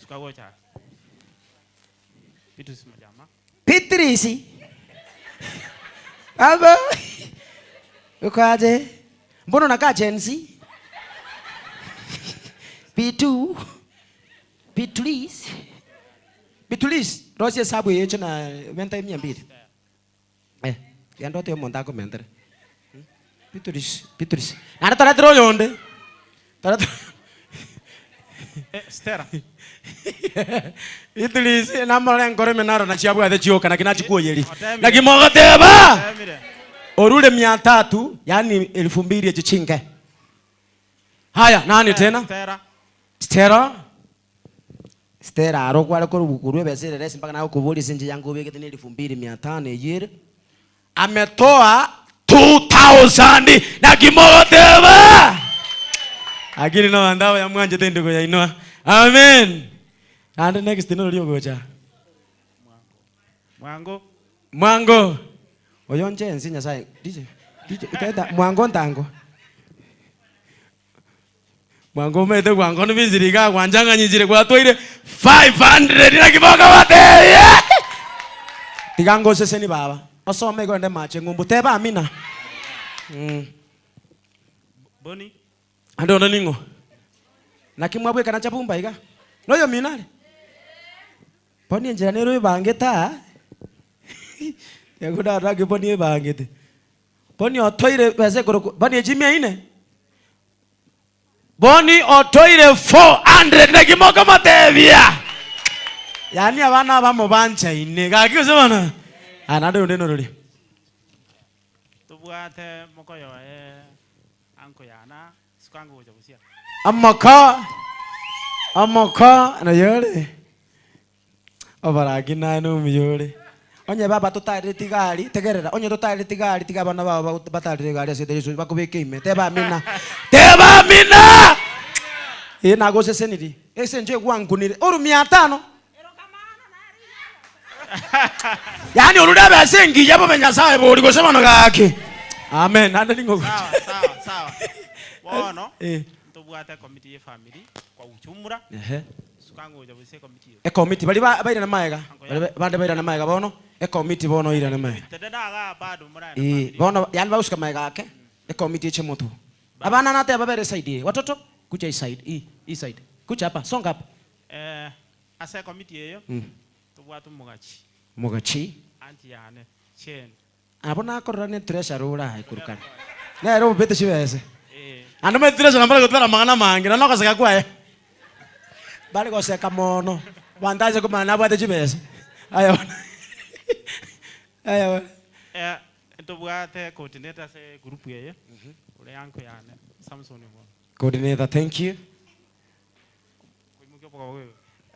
Speaker 1: Sukagocha. Beatrice mochama.
Speaker 10: Beatrice. Aba. Ukaje? Mbona unakaa Gen Z? B2. Beatrice. Rosi hesabu yecho na menta 200. Yandote yo monta ko mentere. Beatrice. Ana tara tro yonde.
Speaker 1: Stera.
Speaker 10: Beatrice na mara ngore menaro na chiabu ade chioka na kinachi kuoyeri. Na kimogoteba. Orule 300 yani 2000 echichinge. Haya nani tena? Stera arokwale ko rukurwe besere resi mpaka nayo kubuli sinje yangu beke tini 2500 yere. Ametoa 2000 na kimoteba. Agiri no andao ya mwanje tende ko yainwa. Amen. And next no lio gocha. Mwango. Oyonje ensinya sai. DJ itaenda mwango ntango. Mwango mete mwango no biziriga kwanjanga nyinjire kwa toire 500 na kiboka wate. Tigango sese ni baba. Osome gonde mache ngumbu teba amina.
Speaker 1: Boni.
Speaker 10: Ando no ningo. Na kimwabwe kana chapumba iga. No yo minale. Boni njira nero ibangeta. Yaguda rage boni ibangete. Boni otoire pese koro. Boni ejimia ine. Boni otoire 400 na kimoka matevia. Yani abana bamubancha ine. Gaki sebana. Anade unde norori.
Speaker 1: Tubwate mokoyo anko yana skango uja busia. Amaka
Speaker 10: na yore. Obaragi na no miyore. Onye baba tutari tigari tegerera. Onye tutari tigari tigabana baba batari tigari asete Yesu bakubeke ime. Teba mina. Ina go sese nidi. Ese nje gwangu ni oru 500. Yani oluda basengi yabo benyasaye boli go semano gake. Amen. Ande ningo.
Speaker 1: Sawa. Wono. Tubwate committee ya family kwa uchumura. Sukango uja busia committee.
Speaker 10: Committee bali baira na maega. Bande baira na maega bono. Committee bono ira na maega.
Speaker 1: Tedada bado mura.
Speaker 10: Bono yani bauska maega yake. Committee che moto. Abana nate ababere side. Watoto kucha hii side. Kucha hapa, songa hapa.
Speaker 1: Asa committee yeyo. Tubwate Mugachi. Anti yane. Chen.
Speaker 10: Abona korane treasure ura ikurukana. Na ero bete shibese. Ando me treasure nambara gotara mangana mangira no kasaka kwae. Bali go seka mono. Wandaje ko mana bate shibese. Ayo. Aya.
Speaker 1: Tubwate coordinator se group ye. Ule yanko yana Samson mo.
Speaker 10: Coordinator, thank you.
Speaker 1: Kuimuke kwa wewe.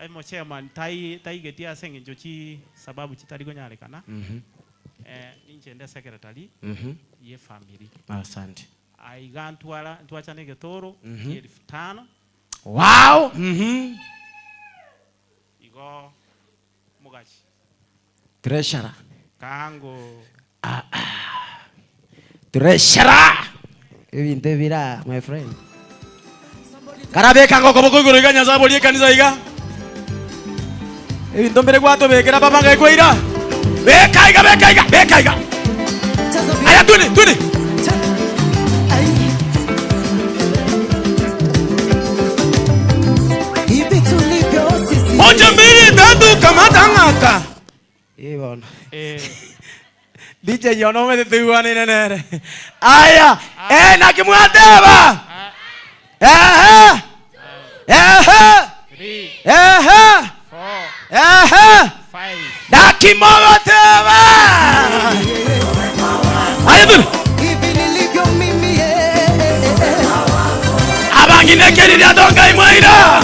Speaker 1: Mo chairman tai getia senge jochi sababu chitari gonyale kana. Ninche nda secretary. Ye family.
Speaker 10: Asante.
Speaker 1: Aigantwala ntwachane getoro 5,000.
Speaker 10: Wow.
Speaker 1: Igo mugachi.
Speaker 10: Treasurer.
Speaker 1: Kango.
Speaker 10: Treasurer. Ibinte bira, my friend. Karabe kango koboko igoro nyaza boli kanisa iga. Ibinto mbere kwato bekera babanga ikoira. Bekaiga. Aya tuni. Moja mbili tatu kamata ngaka. Bwana. DJ yono me tuwane nene. Aya, na kimwateba. Na kimwateba. Aya tuni. Abangine keri ya donga imwaira.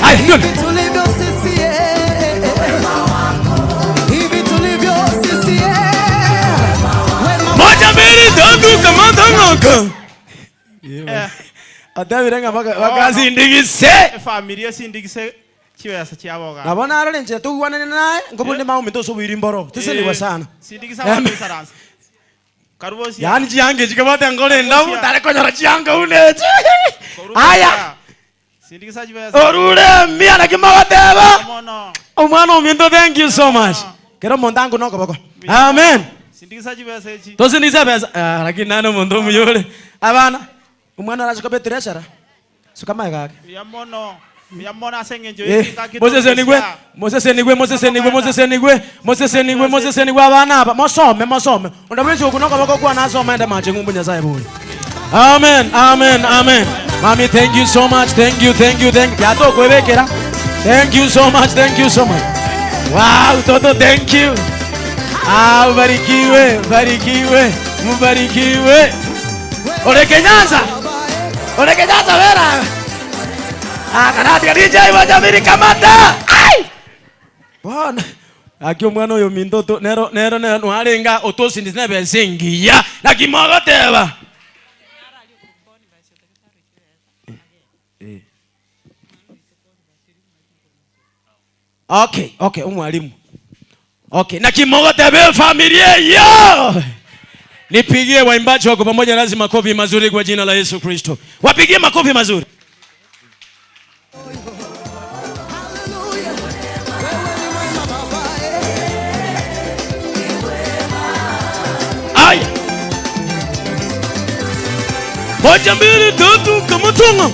Speaker 10: Aya tuni. Moja mbili tatu kamata ngaka. Adabirenga bakazi indigise.
Speaker 1: Familia sindigise chiwesa chiaboga.
Speaker 10: Nabona arole nje tuwane naye ngobundi mawo mitoso bwirimboro. Tiseliwa sana.
Speaker 1: Sindigisa watu saransa. Karubosi.
Speaker 10: Yani chiange chikamata ngole ndavu tare konyora chianga uneje. Aya.
Speaker 1: Sindigisa chiwesa.
Speaker 10: Orule mia na kimawateba. Omwana omindo, thank you so much. Kero mondangu noko bako. Amen.
Speaker 1: Sindigisa chiwesa echi.
Speaker 10: Tosindigisa pesa. Lakini nano mondo muyole. Abana. Umwana arashika betreshara. Sukama gake.
Speaker 1: Yamona sengenjo
Speaker 10: Moses enigwe abana aba mosome undabulisi okunoka bako kwa naso maenda mache ngumbu nyasaye buli. Amen. Mami, thank you so much. Thank you. Yato kwebekera. Thank you so much. Wow, Toto, thank you. Mubarikiwe. Oreke Nyanza vera. Kanati DJ wajamiri kamata. Ai! Bwana. Akyo mwana oyo mindoto nero nwarenga otosi ndinebe singiya na kimogoteba. Okay, umwalimu. Okay, na kimogotebe familia yo. Nipigie waimbaji wako pamoja lazima makofi mazuri kwa jina la Yesu Kristo. Wapigie makofi mazuri. Aya. Moja mbili tatu kamutunga.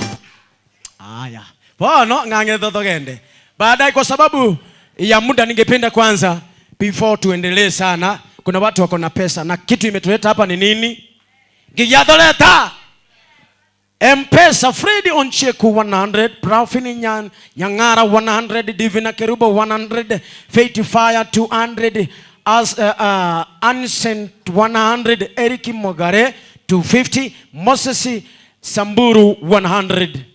Speaker 10: Aya. Bwana ngange toto gende. Baadaye kwa sababu ya muda ningependa kwanza before tuendelee sana. Kuna watu wako na pesa na kitu imetuleta hapa ni nini? Giyadoleta. M-Pesa Freddy Oncheku 100, Profini Nyangara 100, Divina Kerubo 100, Faith Fire 200, Ancient 100, Eric Mogare 250, Moses Samburu 100.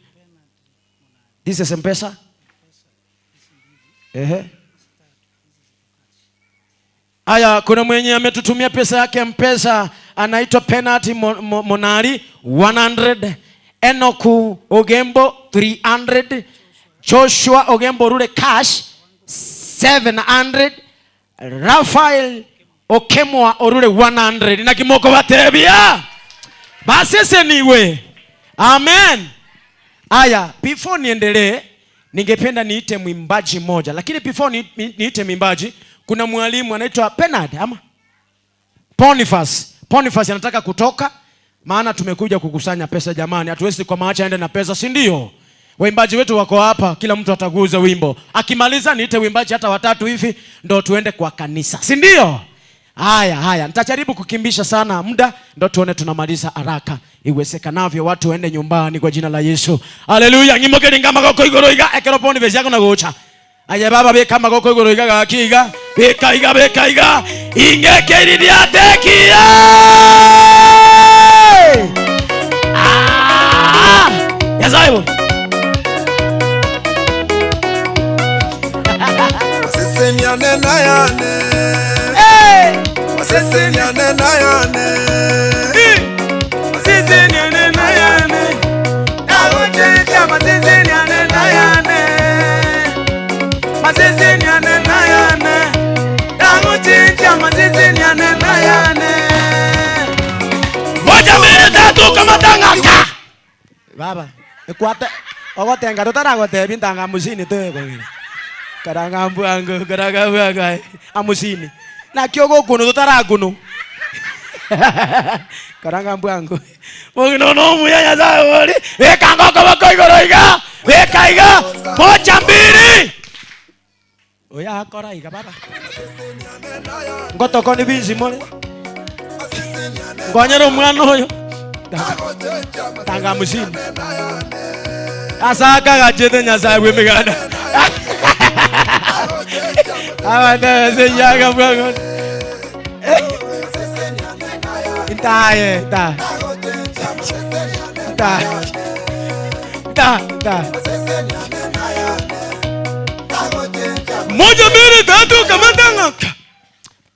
Speaker 10: This is M-Pesa? Aya, kuna mwenye ametutumia pesa yake M-Pesa anaitwa Penalty Monari 100, Enoku Ogembo 300, Joshua Ogembo Rule Cash 700, Rafael Okemwa Orule 100. Na kimoko batebia. Basese niwe. Amen. Aya, before niendelee ningependa niite mwimbaji moja. Lakini before niite mwimbaji kuna mwalimu anaitwa Penad ama Boniface anataka kutoka, maana tumekuja kukusanya pesa jamani. Hatuwezi kwa maacha aende na pesa, si ndio? Waimbaji wetu wako hapa, kila mtu ataguza wimbo. Akimaliza niite wimbaji hata watatu hivi ndo tuende kwa kanisa, si ndio? Haya, nitajaribu kukimbisha sana muda ndo tuone tunamaliza haraka iwezekanavyo, watu waende nyumbani kwa jina la Yesu. Haleluya. Ngimogeri ngama kwa igoro iga ekero Boniface yako na gocha. Aya baba beka magoko igoro igaga kiga. Beka iga. Ingekeri diatekia. Yazaibo.
Speaker 14: Maseseniane na yane. Maseseniane na yane. Maseseniane na yane. Awote maseseniane na yane. Maseseniane na yane. Awote maseseniane na yane.
Speaker 10: Moja mbili tatu kama tangaka.
Speaker 5: Baba, ekwate ogotenga tutaragote bintanga musini to ko. Karanga mbuango amusini. Na kyogo kuno tutaraguno. Karanga mbuango.
Speaker 10: Mogino no muyanya zawori. Ekango kabako igoroiga. Ekaiga. Moja mbili.
Speaker 5: Oya akora iga baba. Ngoto koni binzi mole.
Speaker 10: Ngonyero mwana oyo.
Speaker 5: Tanga musini.
Speaker 10: Asaka gachete nyasaye wemegana. Awanda sejaga mwango.
Speaker 5: Intaye, ta.
Speaker 10: Moja mbili tatu kama tangaka.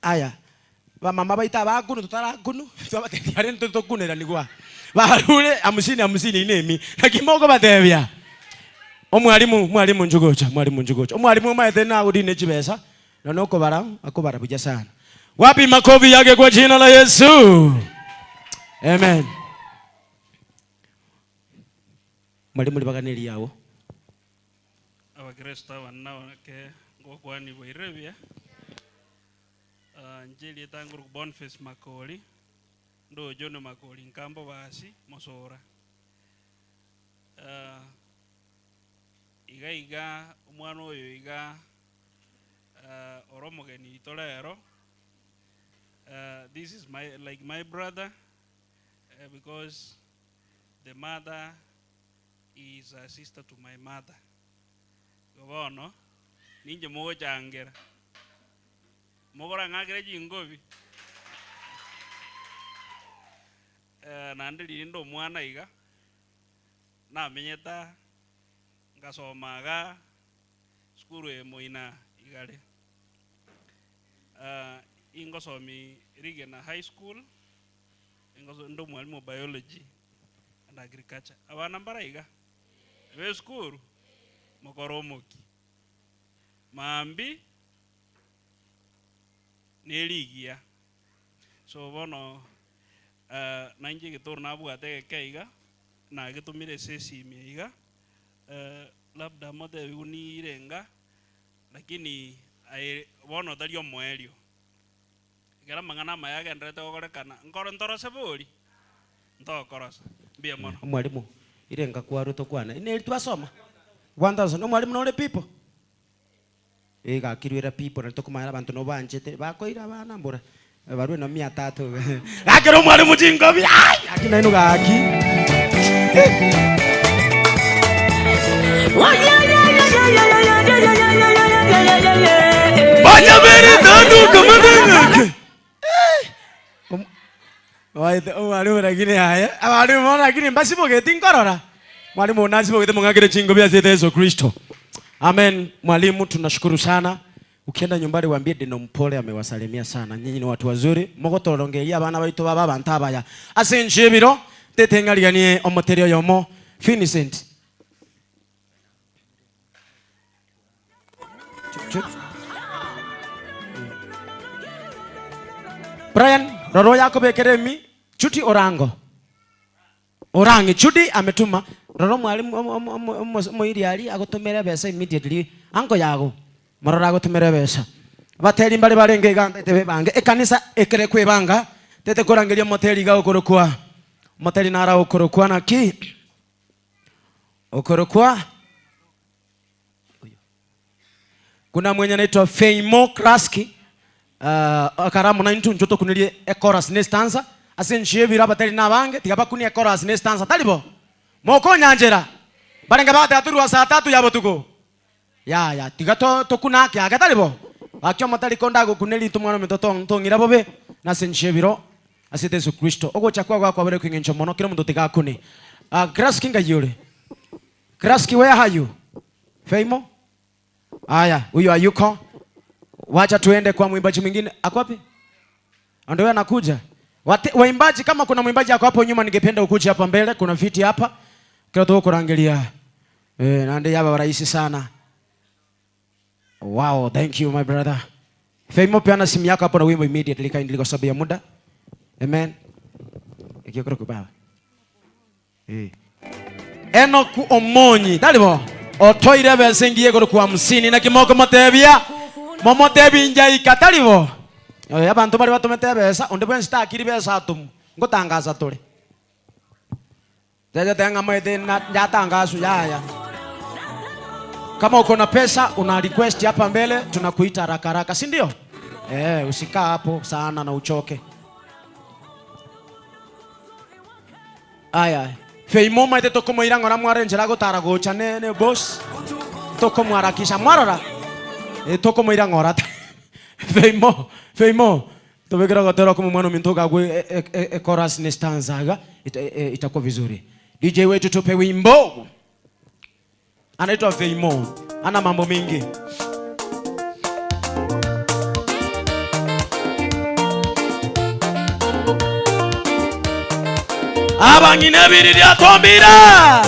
Speaker 5: Aya. Ba mama baita bagunu tutaragunu. Tubatetiare ntokunera nigwa. Barure amusini inemi. Nakimoko batebya. Mwalimu njugocha. Mwalimu maete na udine chibesa. Na noko akobara buja sana.
Speaker 10: Wapi makofi yake kwa jina la Yesu? Amen.
Speaker 5: Mwalimu libaganeli yawo.
Speaker 1: Abakristo wanawake ngokwani boirebya. Njeli etanguru Boniface Makoli. Ndo John Makoli nkambo basi Mosora. Iga umwana oyo iga oromogeni tolero. This is my brother because the mother is a sister to my mother. Gobono ninje moja angera. Mogora ngagere jingobi. Nandili ndo mwana iga. Na menyeta ngasomaga skuru emoina igale. Ingosomi Rigena High School. Ndo mwalimu biology and agriculture. Abana mbarayiga. Be skuru mokoromoki. Mambi neligia. So bono nanje gitor nabwate keiga na gitumire sesi miiga. Labda mode unirenga lakini bono dalio moelio. Gara mangana mayaga ndrete gorekana ngoro ntorose buri ntokorosa bia mono
Speaker 5: Mwalimu irenga kwa ruto kwana ine twasoma 1000 mwalimu no le pipo ega kirwira pipo na tokumara abantu no banjete bakoira bana mbura barwe no 300
Speaker 10: akero mwalimu jingobi
Speaker 5: akina ino gaki
Speaker 10: Moja mbili tatu kama tangaka.
Speaker 5: Mwalimu lakini haya. Mwalimu lakini basi poketi nkorora. Mwalimu nasi poketi mungakire chingo bia zete Yesu Kristo. Amen. Mwalimu tunashukuru sana. Ukienda nyumbani waambie Deno Mpole amewasalimia sana. Nyinyi ni watu wazuri. Mogotorongeria abana baitu baba bantabaya. Asenjebiro tetengalianie omoterio yomo Finicent. Brian, roro yako bekeremi, chuti orango. Orangi, chuti ametuma. Roro mwalimu moiri ali agotomera besa immediately. Anko yago. Marora agotomera besa. Bateri mbali barenge ganda tebe bange. Ekanisa ekere kwebanga. Tete korangeria moteri ga okorokwa. Moteri nara okorokwa na ki. Okorokwa. Kuna mwenye anaitwa Feimo Kraski. Akaramu na intu njoto kunilie chorus ne stanza asenchie bira bateri na bange tigaba kunie chorus ne stanza talibo moko nyanjera barenga bata aturu wa saa 3 yabo tuko ya tiga to kuna kya gatalibo akyo matali konda go kuneli tumwana metoto ntongira bobe na senshebiro asite Yesu Kristo ogo chakwa kwa bare kwingencho mono kila mtu tiga kuni grass kinga yule grass ki where are you Feimo aya huyo ayuko wacha tuende kwa mwimbaji mwingine ako wapi ndio anakuja waimbaji kama kuna mwimbaji ako hapo nyuma ningependa ukuje hapa mbele kuna viti hapa kila tu kurangalia na ndio hapa rahisi sana. Wow, thank you my brother. Feimo peana simu yako hapo na wimbo immediately kindly kwa sababu ya muda. Amen. Ikikoro kubaba. Enoku Omonyi, dalibo. Otoire besengiye goro kwa 50 na kimoko motebia. Momotebi njai katalibo. Abantu bari batumete besa, onde bwen stakiri besa atum. Ngotangaza tole. Jaja tenga maide na yatangazo yaya. Kama uko na pesa una request hapa mbele tunakuita haraka haraka, si ndio? Usikaa hapo sana na uchoke. Aya. Feimo maite toko moira ngora mwarenjera gotara gocha nene boss. Toko mwarakisha mwarara. Toko moira ngora. Feimo. Tobekera gotera kama mwana mintoka gwe chorus ni stanza itakuwa vizuri. DJ wetu tupe wimbo. Anaitwa Feimo. Ana mambo mingi. Abangine biriri atombira.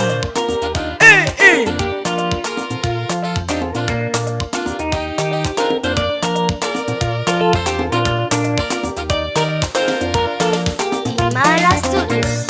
Speaker 7: Imara Studios.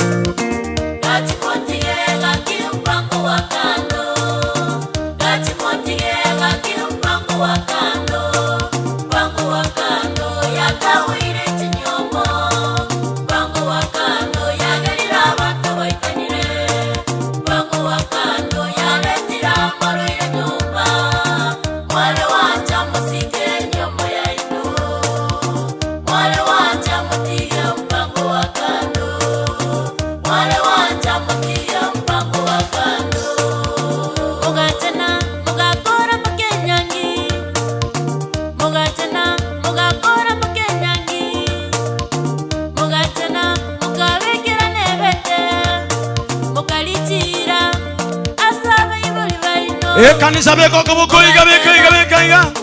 Speaker 5: Kanisa beko kubuko iga.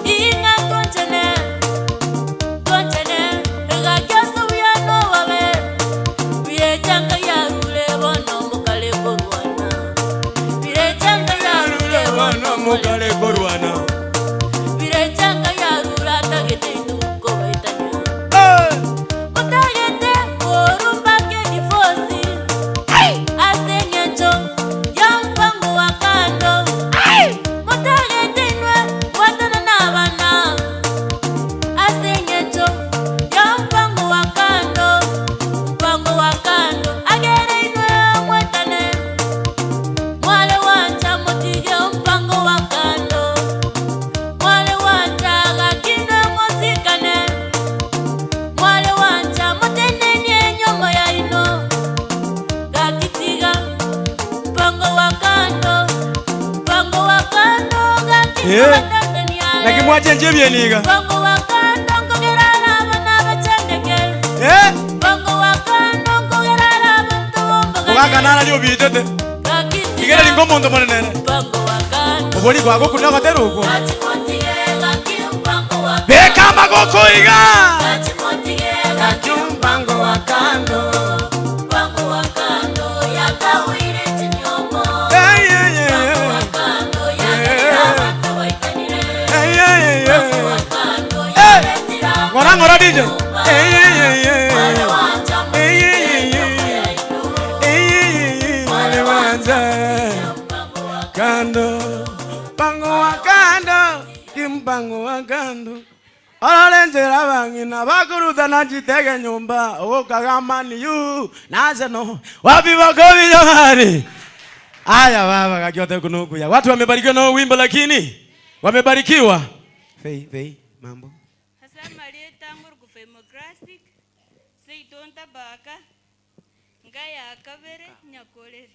Speaker 7: Inga konchene, ega kyasu yano wabe. Bire changa ya rule bono mukale korwana. Bire changa ya rule bono mukale korwana. Bire changa ya rule tagete nuko baitanya. Utagete korumba ke difosi. Asenyecho yampango wakando.
Speaker 5: Nakimwaje njebye niga.
Speaker 7: Bongo wakando ngogerana abana bacendeke. Bongo wakando ngogerana abantu bomboga.
Speaker 5: Ugaga nana lyo bitete. Igere lingomo ndo mone nene.
Speaker 7: Bongo wakando.
Speaker 5: Oboli kwago kuna bateruko.
Speaker 7: Atimotige bongo wakando.
Speaker 5: Beka magoko iga.
Speaker 7: Atimotige bongo wakando. Bongo wakando yakawire tinyomo. Bongo wakando yakira abantu baitanire.
Speaker 5: Ngora DJ. Kando, pango wakando, kimpango wakando. Olenjera bangina bakuruta na jitege nyumba. Okagamani yu, nazeno. Wapi wakobi jamani? Aya baba kakiote kunuku ya. Watu wamebarikiwa na wimbo lakini wamebarikiwa. Fei, mambo.
Speaker 22: Hasama leta ngurgu Femocratic. Seitonta baka. Ngaya akabere nyakolere.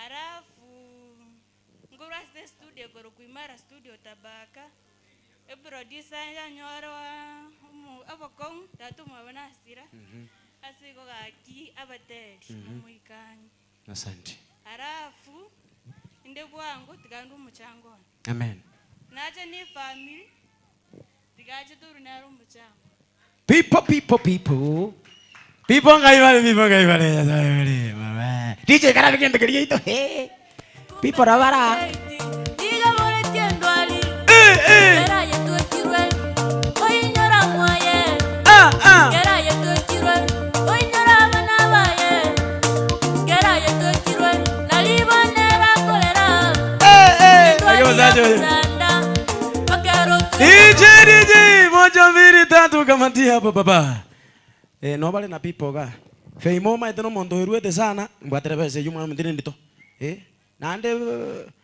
Speaker 22: Arafu kurwa ste studio koro kuimara studio tabaka. E producer ya nyoro abakong tatu mwana asira. Asiko gaki abateli muikani.
Speaker 5: Asante.
Speaker 22: Arafu inde bwangu tikandu muchango.
Speaker 5: Amen.
Speaker 22: Naje ni family tigaje turu na muchango.
Speaker 5: People ngai mama. DJ kana vikende kirito. People rabara.
Speaker 7: Diga mole tiendo ali. Era yetu kirwe. Oinyora moye. Era yetu kirwe. Oinyora bana baye. Era yetu kirwe. Nalibonera kolera.
Speaker 5: DJ moja mbili tatu kamatia hapa baba. No bale na people ga. Feimo ma etono mondo iruete sana mbwatere bese yuma mutire ndito.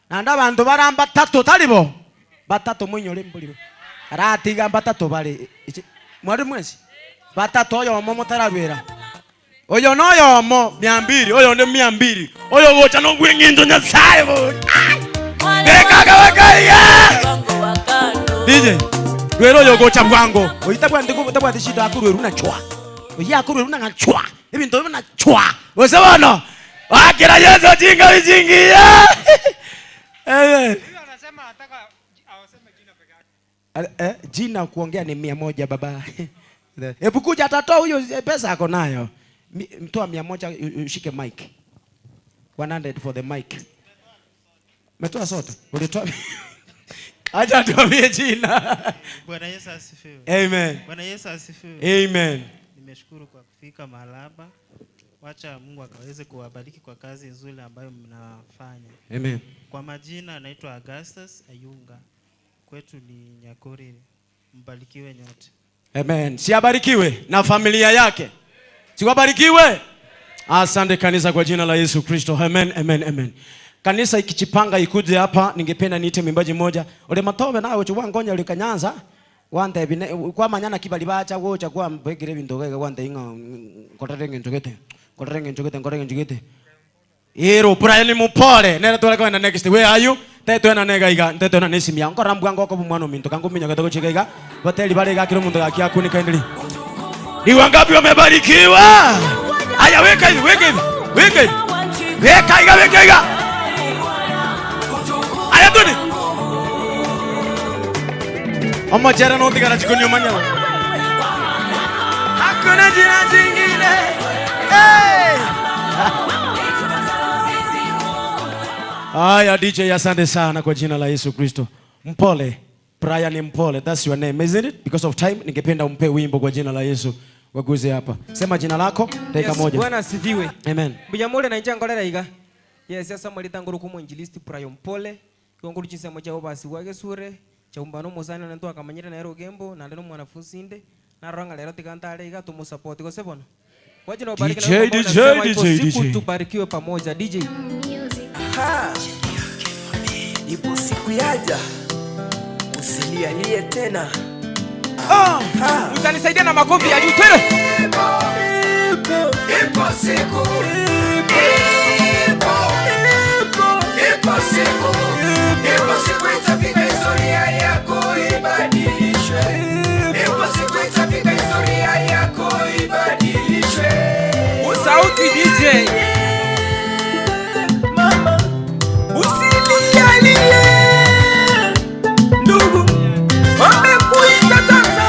Speaker 5: Nanda bantu baramba tatu talibo. Batatu munyole mbuliro. Aratiga batatu bale. Mwari mwezi. Batatu oyo momo tarabera. Oyo noyo mo 200, oyo nde 200. Oyo gocha no gwingindo nyasaye bo. DJ, gwero yo gocha bwango. Oyitabwa ndiko butabwa tishito akuru runa chwa. Oyi akuru runa ngachwa. Ibintu bina chwa. Wesebona. Wakira Yesu jinga wijingia.
Speaker 11: Anasema anataka awaseme jina peke yake.
Speaker 5: Jina kuongea ni 100 baba. Hebu kuja atatoa huyo pesa yako nayo. Mtoa 100 ushike mic. 100 for the mic. Metoa sote. Ulitoa. Acha tuambie jina.
Speaker 2: Bwana Yesu asifiwe.
Speaker 5: Amen.
Speaker 2: Bwana Yesu asifiwe.
Speaker 5: Amen.
Speaker 2: Nimeshukuru kwa kufika mahali hapa. Wacha Mungu akaweze kuwabariki kwa kazi nzuri ambayo mnafanya.
Speaker 5: Amen.
Speaker 2: Kwa majina naitwa Augustus Ayunga. Kwetu ni Nyakori. Mbarikiwe nyote.
Speaker 5: Amen. Siabarikiwe na familia yake. Siwabarikiwe. Asante kanisa kwa jina la Yesu Kristo. Amen, amen, amen. Kanisa ikichipanga ikuje hapa, ningependa niite mwimbaji mmoja. Ole matobe nawe chwa ngonya ule kanyanza. Wande bine kwa manyana kibali bacha wocha kwa mbegere bindoge wande inga kotarenge njogete. Kotarenge njogete. Ero Brian mupole. Nera tole kwa next. Where are you? Teto na nega iga. Teto na nesi miyango rambu ngoko bumwano minto kangu minya gatoko chika iga. Hoteli bale ga kilo mundu gakia kuni kaendeli. Ni wangapi wamebarikiwa? Aya weka hivi. Weka iga. Aya tuni. Amma jara no tigara chikunyo manya. Hakuna jina jingine. Aya DJ, asante sana kwa jina la Yesu Kristo. Mpole. Brian Mpole. That's your name, isn't it? Because of time, ningependa umpe wimbo kwa jina la Yesu. Waguze hapa. Sema jina lako, dakika moja.
Speaker 8: Bwana asifiwe.
Speaker 5: Amen.
Speaker 8: Bujamole na njangolera iga. Yes, yasa mwalita nguru kumu injilisti Brian Mpole. Konguru chinsa moja obasi wage sure. Chaumbano mozana nanto akamanyira na ero gembo na ndeno mwanafunzi inde. Na ranga lero tikantale iga tumusupport kwa sebona. Wajina ubariki na DJ. Tubarikiwe pamoja DJ.
Speaker 14: Ipo siku yaja usilialie tena.
Speaker 8: Utanisaidia na makofi ya juu tena.
Speaker 14: Ipo siku itafika historia yako ibadilishwe. Ipo siku itafika historia yako ibadilishwe.
Speaker 8: Usauti DJ.
Speaker 14: Mama usilialie ndugu, wamekuita sasa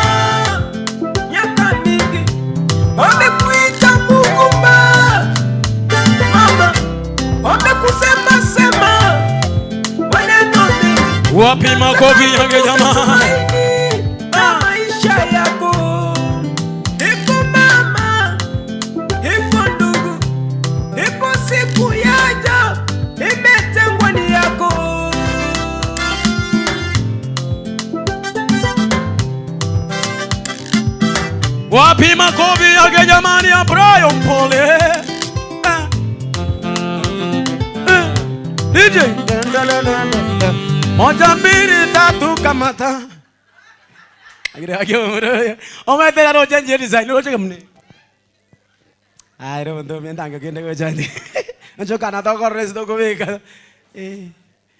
Speaker 14: miaka mingi, wamekuita Mugumba. Mama wamekusema sema maneno mengi.
Speaker 5: Wapi makofi yange jamaa?
Speaker 14: Maisha yako iko mama, iko ndugu, iko siku yaja imetengwa ni yako.
Speaker 5: Wapi makofi yake jamani ya Brian Mpole? DJ. Moja mbili tatu kamata. Agire muro. Ometera roja nje design roja kamne. Ai ro ndo miendanga kende ko jani. Njo kana to corres to ko veka.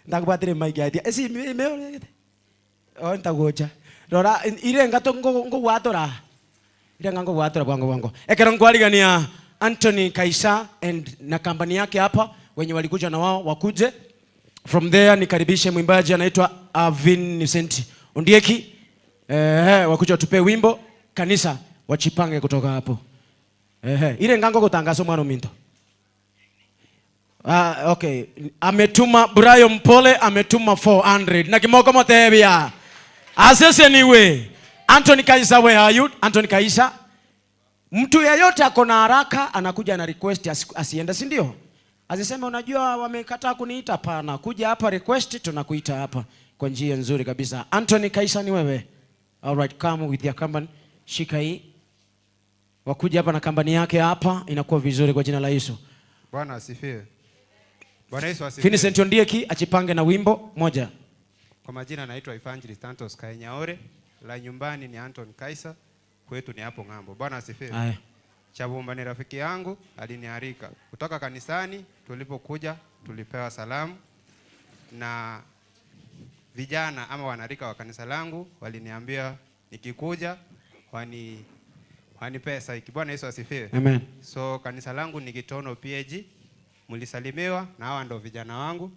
Speaker 5: ndakubwatire mic atia esi ime o ntagocha rora irenga to ngo watora irenga ngo watora bwango ekero ngwarigania Anthony Kaisa and na kampani yake hapa wenye walikuja na wao wakuje. From there nikaribishe mwimbaji anaitwa Vincent Ondieki wakuja tupe wimbo, kanisa wachipange kutoka hapo. Ile ngango kutangazo mwana minto. Okay, ametuma Brian Mpole ametuma 400 na kimoko motebia. Asese anyway. Anthony Kaisa, where are you? Anthony Kaisa. Mtu yeyote akona haraka anakuja na request asienda, si ndio? Asiseme unajua wamekataa kuniita, hapana. Kuja hapa request tunakuita hapa kwa njia nzuri kabisa. Anthony Kaisa ni wewe. All right, come with your company. Shika hii. Wakuja hapa na kampani yake hapa inakuwa vizuri kwa jina la Yesu.
Speaker 3: Bwana asifiwe. Bwana Yesu asifiwe.
Speaker 5: Vincent Ondieki achipange na wimbo moja.
Speaker 3: Kwa majina naitwa Evangelist Santos Kainyaore, la nyumbani ni Anthony Kaisa, kwetu ni hapo ng'ambo. Bwana asifiwe.
Speaker 5: Haya.
Speaker 3: Chabumba ni rafiki yangu alinialika kutoka kanisani. Tulipokuja tulipewa salamu na vijana ama wanarika wa kanisa langu waliniambia nikikuja wani pesa hiki. Bwana Yesu asifiwe.
Speaker 5: Amen.
Speaker 3: So kanisa langu ni Gitono PAG, mlisalimiwa na hawa ndio vijana wangu.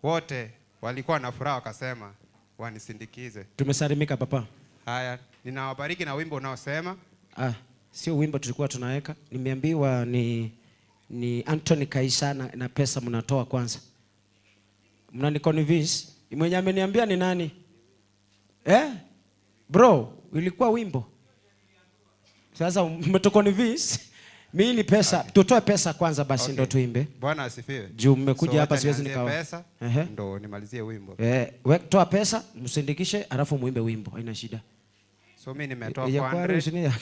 Speaker 3: Wote walikuwa na furaha wakasema wanisindikize.
Speaker 5: Tumesalimika papa.
Speaker 3: Haya, ninawabariki na wimbo unaosema
Speaker 5: sio wimbo tulikuwa tunaweka. Nimeambiwa ni Anthony Kaisa na pesa mnatoa kwanza. Mnani convince? Mwenye ameniambia ni nani? Bro, ilikuwa wimbo. Sasa mmetuconvince. Mimi ni pesa, tutoe pesa kwanza basi ndo tuimbe.
Speaker 3: Bwana asifiwe.
Speaker 5: Juu mmekuja hapa siwezi nikawa.
Speaker 3: Pesa ndo nimalizie wimbo.
Speaker 5: Wewe toa pesa, msindikishe alafu muimbe wimbo. Haina shida.
Speaker 3: So mimi nimetoa 400.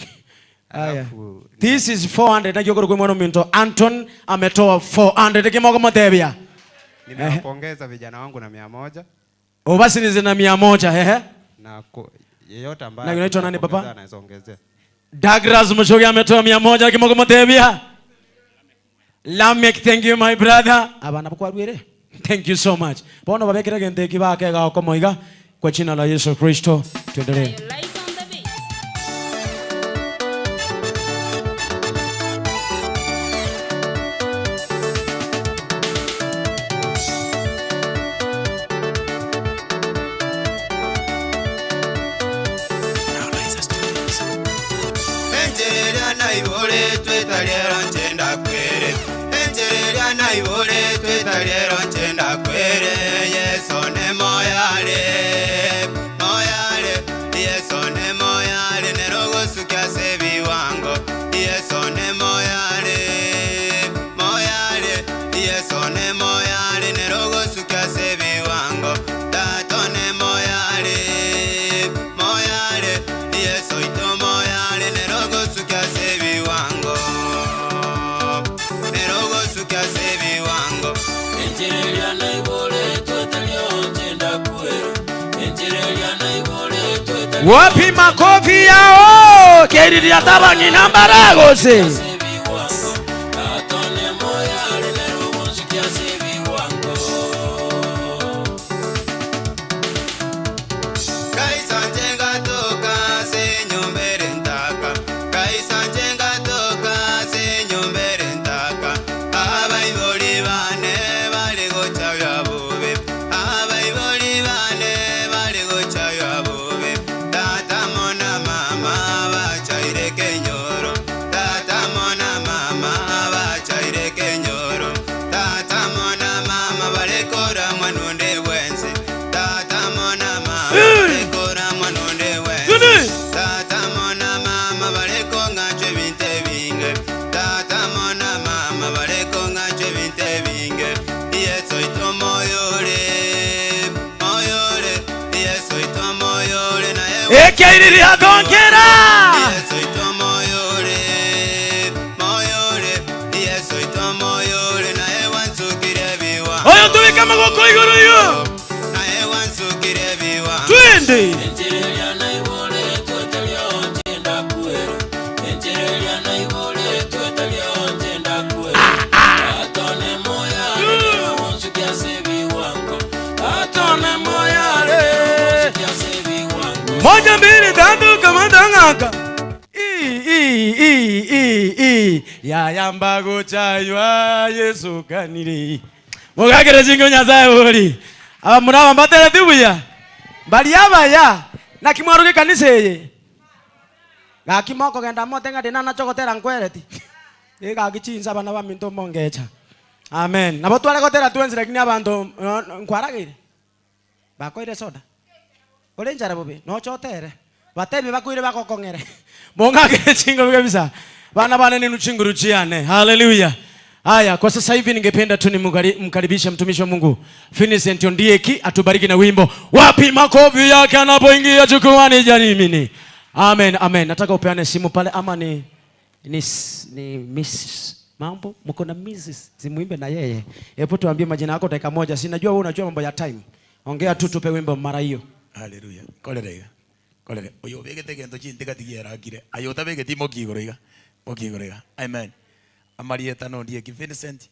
Speaker 5: Aya. This is 400 na yogoro kwa mwana minto. Anton ametoa 400 kimoko motebia.
Speaker 3: Nimewapongeza vijana wangu na 100.
Speaker 5: O basi ni zina 100
Speaker 3: Na yeyote ambaye
Speaker 5: na unaitwa nani papa?
Speaker 3: Anaweza ongezea.
Speaker 5: Douglas Mushogi ametoa 100 kimoko motebia. Lamek, thank you my brother. Abana kwa rwere. Thank you so much. Bono babekira gente kibake ga kwa moiga kwa jina la Yesu Kristo. Tuendelee. Wapi makofi yao? Keriri atabangi nambarago se. Ekeiriri adonkera. Oyo tuweka magoko iguru yo. Twende.
Speaker 10: mwaka yayamba guchaywa Yesu kaniri mugagire jingo nyazaye uri aba muraba mbatera tibuya bali abaya na kimwaru ke kanisa ye gakimoko genda motenga dina na chokotera nkwereti gagichinza bana ba minto mongecha amen nabo twale gotera twenzire kini abantu nkwaragire bakoire soda ole njara bobe no chotere batemi bakuire bakokongere mongagire chingo kabisa bana bana ni nuchinguru chiane haleluya. Haya, kwa sasa hivi ningependa tu nimkaribishe mtumishi wa Mungu Vincent Ondieki atubariki na wimbo wapi makofi yake anapoingia jukwani jamini. Amen, amen. Nataka upeane simu pale ama ni Miss Mambo, mko na Mrs. Zimuimbe na yeye. Hebu tuambie majina yako dakika moja. Si najua wewe unajua mambo ya time. Ongea tu tupe wimbo mara hiyo.
Speaker 12: Haleluya. Kolera. Oyo begete gento chinte katigira akire. Ayo tabege timo kigorega. Okigorega. Amen. Amarieta no Ondieki Vincent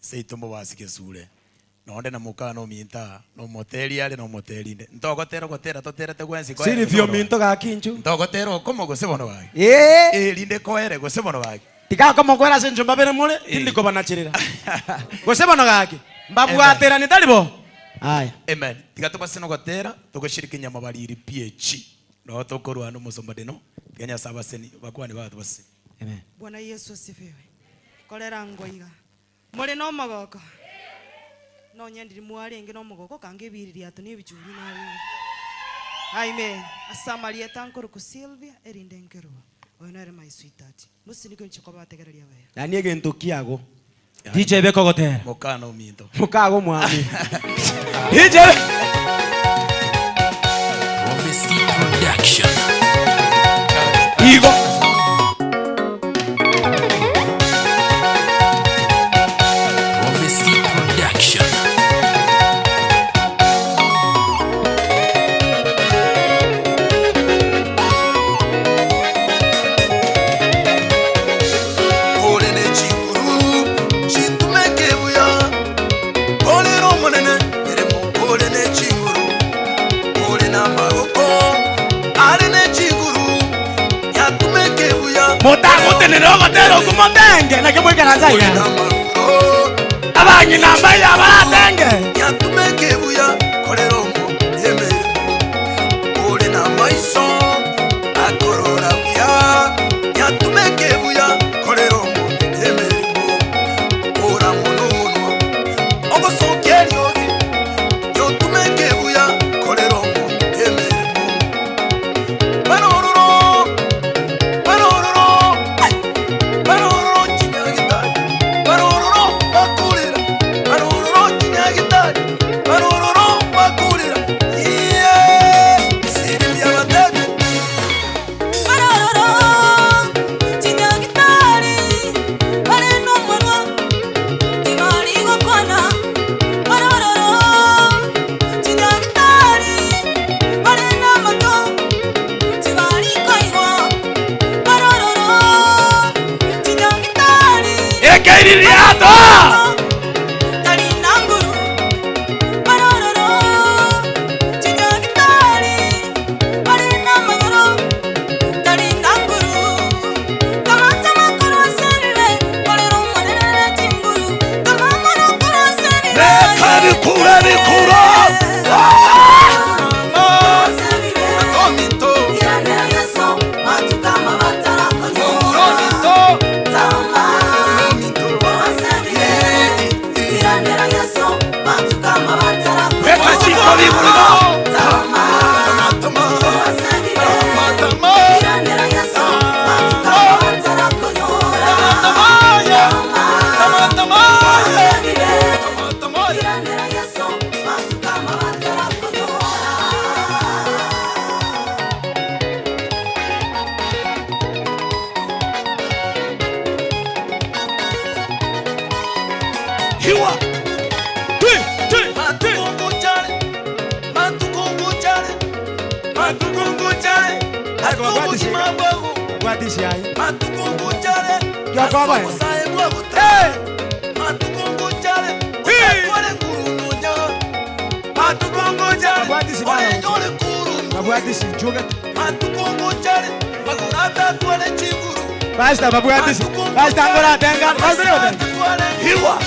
Speaker 12: seitomo basike sure. Nonde na mukano minta no moteli ale no moteli inde. Ntogotero gotera toterete gwensi kwa.
Speaker 10: Siri vyo minto ga kinchu.
Speaker 12: Ntogotero komo gosebono wage. Linde koere gosebono wage.
Speaker 10: Tika komo kwera senjo mbabere mule tindiko banachirira. Gosebono gake. Mbabu atera ni talibo. Haya.
Speaker 12: Amen. Tika tubasino gotera tugoshiriki nyama baliri PH. No tokorwa no musombadeno. Kenya sabaseni bakwani batu basi.
Speaker 10: Amen.
Speaker 13: Bwana Yesu asifiwe. Kolera ngoiga muri no magoko no nyendiri mwari ingi no magoko kange biriria atu ni bichuri na amen asamali tankuru ku Sylvia erinde nkeru onere my sweetheart musini kunchi kwa bategereria bae
Speaker 10: yani egento kiago DJ beko gotera
Speaker 12: mukano minto
Speaker 10: mukago mwami DJ
Speaker 23: Prophecy Production
Speaker 10: Igo
Speaker 23: Production.
Speaker 17: Ole ne chikuru chitumeke buya ole ro monene ere mo ole ne chikuru ole na magoko ale ne chikuru yatumeke buya
Speaker 10: motago tenero gotero kumotenge na kemwe kana zaiga abanyi namba ya baratenge
Speaker 17: yatumeke buya kolero ngo yemere ole na maiso akorora buya yatumeke buya kolero ngo yemere ora monono ogo sokeri ogi yotumeke buya kolero ngo yemere barororo chinyagita barororo bakurira barororo chinyagita barororo bakurira siri ya batatu
Speaker 7: barororo chinyagitari bare no mwana timari gokona barororo chinyagitari bare na mato timari kaiwa barororo chinyagitari
Speaker 10: ekeiririato
Speaker 7: tari nanguru barororo chinyagitari bare na magoro tari nanguru kamata makoro serire barero manere chinguru kamama makoro serire
Speaker 17: bikura bikura atomito
Speaker 7: irandera yeso matukama batarako
Speaker 17: omito
Speaker 7: tama irandera yeso matukama batarako
Speaker 17: beka chiko bikura
Speaker 7: tama irandera yeso matukama batarako irandera yeso matukama batarako
Speaker 10: hiwa Wadisi ai. Yo kwa baya. Hey! Wadisi baya. Wadisi juga.
Speaker 5: Pastor babwatisi. Pastor ngora tenga. Pastor yote.
Speaker 17: Hiwa.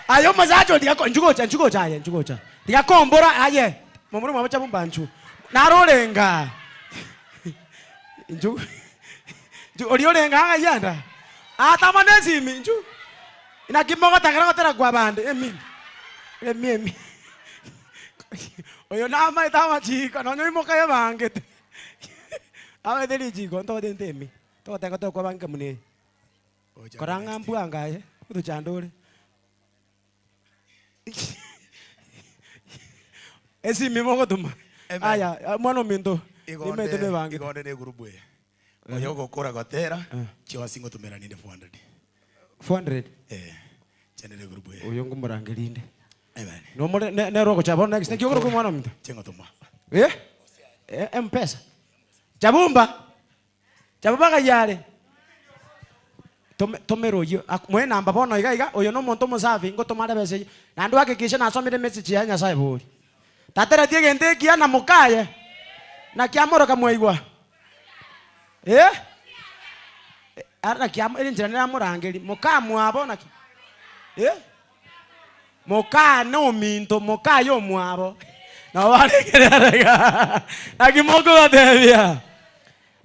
Speaker 5: Ayo mazacho ndiyako njugocha. Ndikakombora aye. Momuri mwacha bumbanchu. Narolenga. Nju. Oliolenga ayanda. Atamanezi minju. Inakimoga tangara kotera kwa bande. Emi. Oyo nama itama chika nonyo imoka ya bangete. Awe deli chiko ndo dentemi. To tenga to kwa bange mune. Koranga mbuanga ye. Kudu chandole. Esi mimo tuma. Aya, mwana minto. Imete be bangi.
Speaker 12: Igonde ne gurubu ye. Oyo gokora gotera. Chiwa singo tumera ni 400.
Speaker 5: 400.
Speaker 12: Chene ne gurubu ye.
Speaker 5: Oyo ngumurangelinde.
Speaker 12: Amen.
Speaker 5: No more ne roko chabo next. Nekyo ko mwana minto.
Speaker 12: Chengo tuma.
Speaker 5: M-Pesa. Chabumba. Chabumba kayale. Tomero yo mwe namba bono iga oyo no muntu musafi ngo tomara bese nandu hakikisha nasomire message ya Nyasaye buri tatera tie gente kia na mukaye na kiamoro kamweigwa ara kiam iri njira na murangeri mukamu abo na muka no minto muka yo mwabo na wale kerega akimoko batebia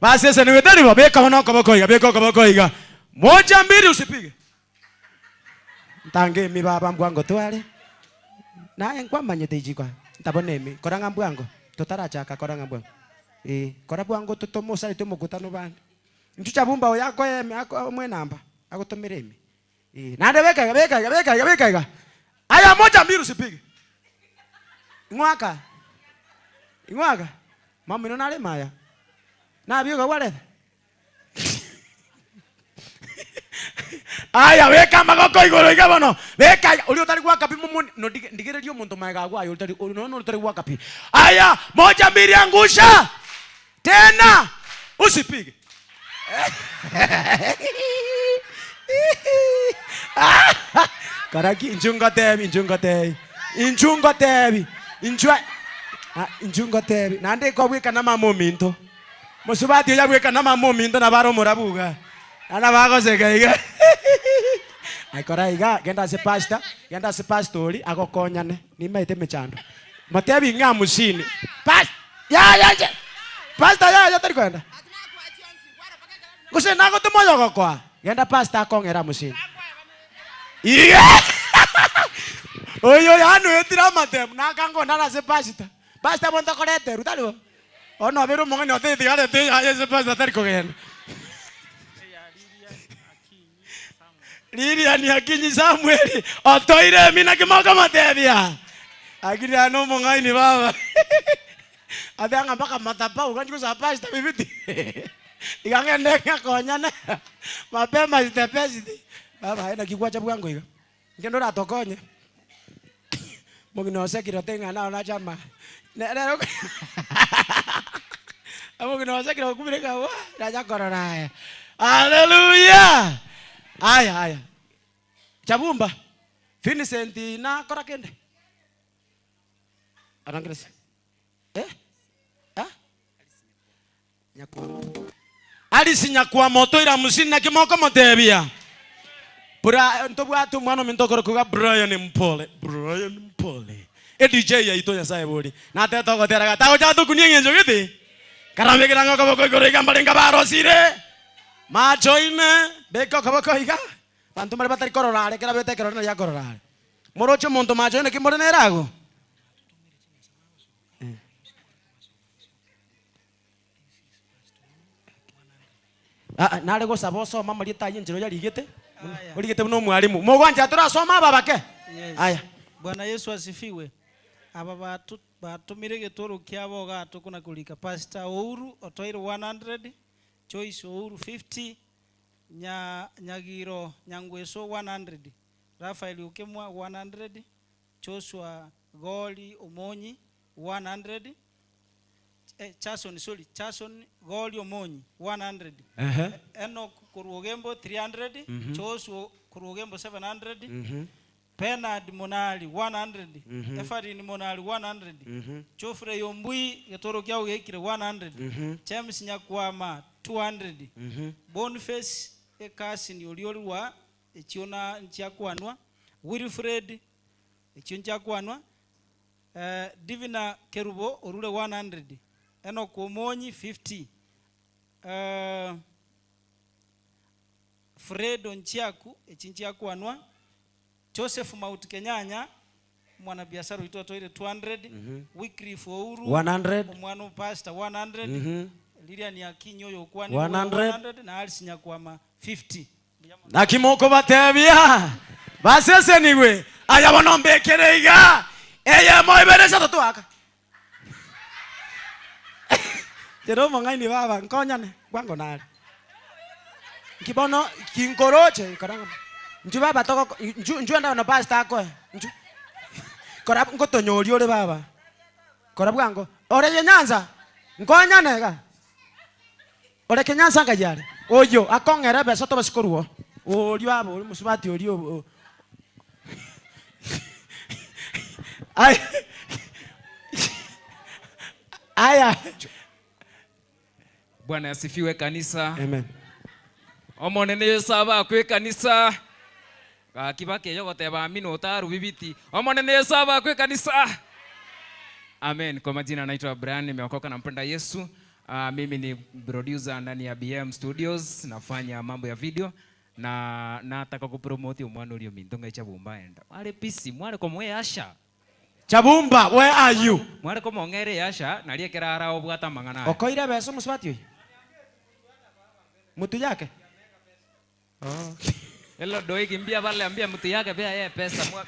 Speaker 5: basi sasa ni wetari babeka hono kabako iga moja mbili usipige. Ntange mi baba mbwango twale. Na enkwamba nyete kwa. Ntabone mi koranga mbwango. Totarachaka koranga mbwango. Kora bwango totomosa itomokutano bandi. Ntucha bumba oyako eme ako mwe namba. Agotomere mi. Nande beka. Aya moja mbili usipige. Ngwaka. Mama ino nale maya. Na biyo wale. Aya weka magoko igoro igabono weka uli utari kwa kapi mumu no ndigererio muntu maiga gwa yo utari no utari kwa kapi aya moja mbili angusha tena usipige karaki injunga tebi nande ko weka na mamominto musubati ya weka na mamominto na baro murabuga ana bago segaiga aikoraiga genda se pastori agokonyane nimaite mechando matebi nga musini pastor ya tari kwenda kuse nago tumoyo gokwa genda pastor akongera musini oyo yanu etira matem nakango nana se pastor bonto korete rutalo Ono bero mongani otethi gale te aye pastor tari kugenda. Lilian Akinyi Samuel otoire mina kimoko matebia. Akira no mongai ni baba. Adanga mpaka matapau kanjiko za pastor bibiti. Ikangenda konyana. Mapema zitepesi. Baba haina kikwacha bwangu hiyo. Ngendo ratokonye. Mugino sekiro tenga na ona chama. Lero. Mugino sekiro kubireka wa raja korora. Hallelujah. Aya. Chabumba. Vincent na kora kende. Anangres. Nyakwa. Alice nyakwa moto ira musina kimoko motebia. Bra ntobwatu mwana mintokoro kuga Brian Mpole. DJ ya ito ya sae bori. Na teto ko tera gata oja tu kunie ngenjo giti. Karambe kiranga ko boko gorega mbalenga baro sire. Ma joine beko ko boko iga. Pantu mare batari kororale kera bete korona ya kororale. Morocho monto ma joine kimore nerago. Nale go saboso mama lieta yinjiro ya ligete. Uligete no mwalimu. Mogwanja turasoma babake. Aya.
Speaker 9: Bwana Yesu asifiwe. Aba batumire gitoro kiabo gato kuna kulika Pastor Ouru otoire 100, Choice Ouru 50, Nyagiro Nyangweso 100, Rafael Ukemwa 100, Joshua Goli Omonyi 100, Chason Goli Omonyi 100. Enoch Kurugembo 300, Joshua Kurugembo 700. Bernard Monali 100, Efarin Monali 100, Chofre Yombui getoro kyao gekire 100, James Nyakwama 200, Boniface ekasi ni oliolwa echiona nchakwanwa, Wilfred echionchakwanwa, Divina Kerubo orule 100, Enoch Omonyi 50, Fred Onchiaku echinchakwanwa, Joseph Mauti Kenyanya mwana biashara itoto ile 200, Wycliffe Ouru
Speaker 5: 100,
Speaker 9: mwana pastor 100, Lilian Akinyi yo kwani
Speaker 5: 100
Speaker 9: na Alice Nyakwama 50.
Speaker 5: Na kimoko batebia. Basese niwe aya bonombekereiga. Eye moiberesa toto aka. Jero mongai ni baba nkonyane gwango nali. Kibono kinkoroche karanga. Nju baba toko nju enda na pastor ako. Nju. Kora ngotonyori ore baba. Kora bwango. Ore ye Nyanza. Nkonyane ga. Ore Kenyanza ngajale. Oyo akongere beso to basikoruo. Ori baba ori musubati ori o. Aya.
Speaker 6: Bwana asifiwe kanisa.
Speaker 5: Amen.
Speaker 6: Omonene Yesu aba kwe kanisa. Kibake yo goteba mino taru bibiti. Omonene Yesu aba kwe kanisa. Amen. Kwa majina naitwa Brian, nimeokoka na mpenda Yesu. Mimi ni producer ndani ya BM Studios, nafanya mambo ya video na nataka kupromote umwana ulio mindonga Chabumba enda. Wale pisi mwale komwe Asha.
Speaker 5: Chabumba, where are you?
Speaker 6: Mwale komongere Asha naliekera ara obwata mangana.
Speaker 5: Okoire beso musubati oyi. Mutu yake.
Speaker 6: Oh. Hello doi kimbia pale ambia mtu yake pia yeye pesa.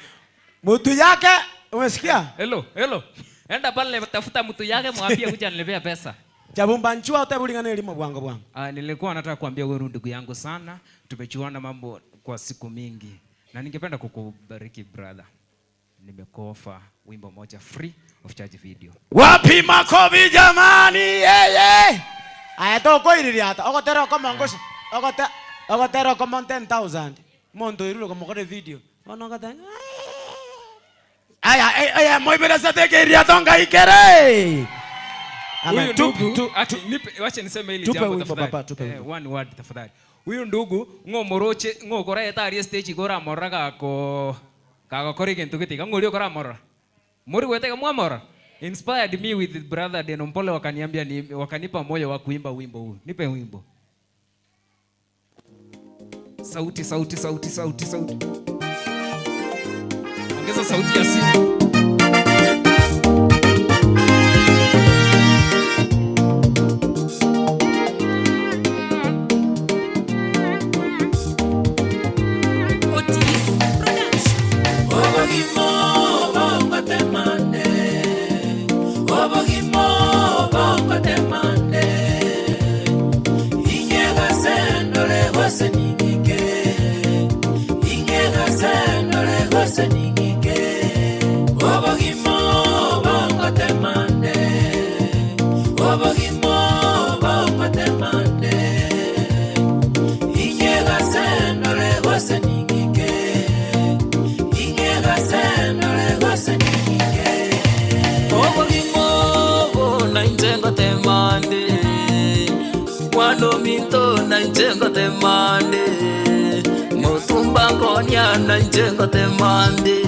Speaker 5: Mutu yake umesikia?
Speaker 6: Hello. Enda pale tafuta mtu yake mwambie kuja nilepea pesa.
Speaker 5: Chabumba nchua utabulingana elimu bwango.
Speaker 6: Nilikuwa nataka kuambia wewe ndugu yangu sana. Tumechuana mambo kwa siku mingi. Na ningependa kukubariki brother. Nimekofa wimbo moja free of charge video.
Speaker 5: Wapi makofi jamani? Yeye. Aya toko iriri hata. Okotero kama ngoshi. Okotero kama 10,000. Mondo irulo kama kore video. Ono kata. Aya moibeleza teke iri atonga ikere.
Speaker 6: Huyu ndugu nipe wacha niseme hili jambo tafadhali. One word tafadhali. Huyu ndugu ngomoroche ngokora etari stage gora moraga ko kagakori kintu kitika ngolio kora mora. Muri weteka mwamora. Inspired me with brother Denompole wakaniambia wakanipa moyo wa kuimba wimbo huu. Nipe wimbo. Sauti. Ongeza sauti ya simu.
Speaker 7: mano minto na njengo temande Mutumba konya na njengo temande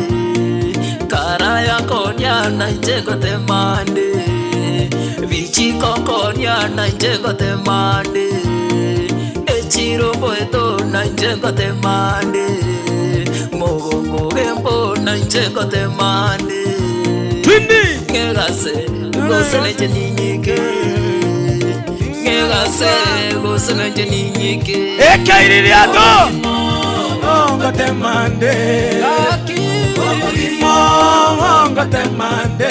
Speaker 7: Karaya konya na njengo temande Vichiko konya na njengo temande Echirombo eto na njengo temande Mogongo gembo na njengo temande Twindi Ngegase Gose neche ninyike Ngegase Gose neche ninyike
Speaker 14: Eka iririato Mongo temande Mongo temande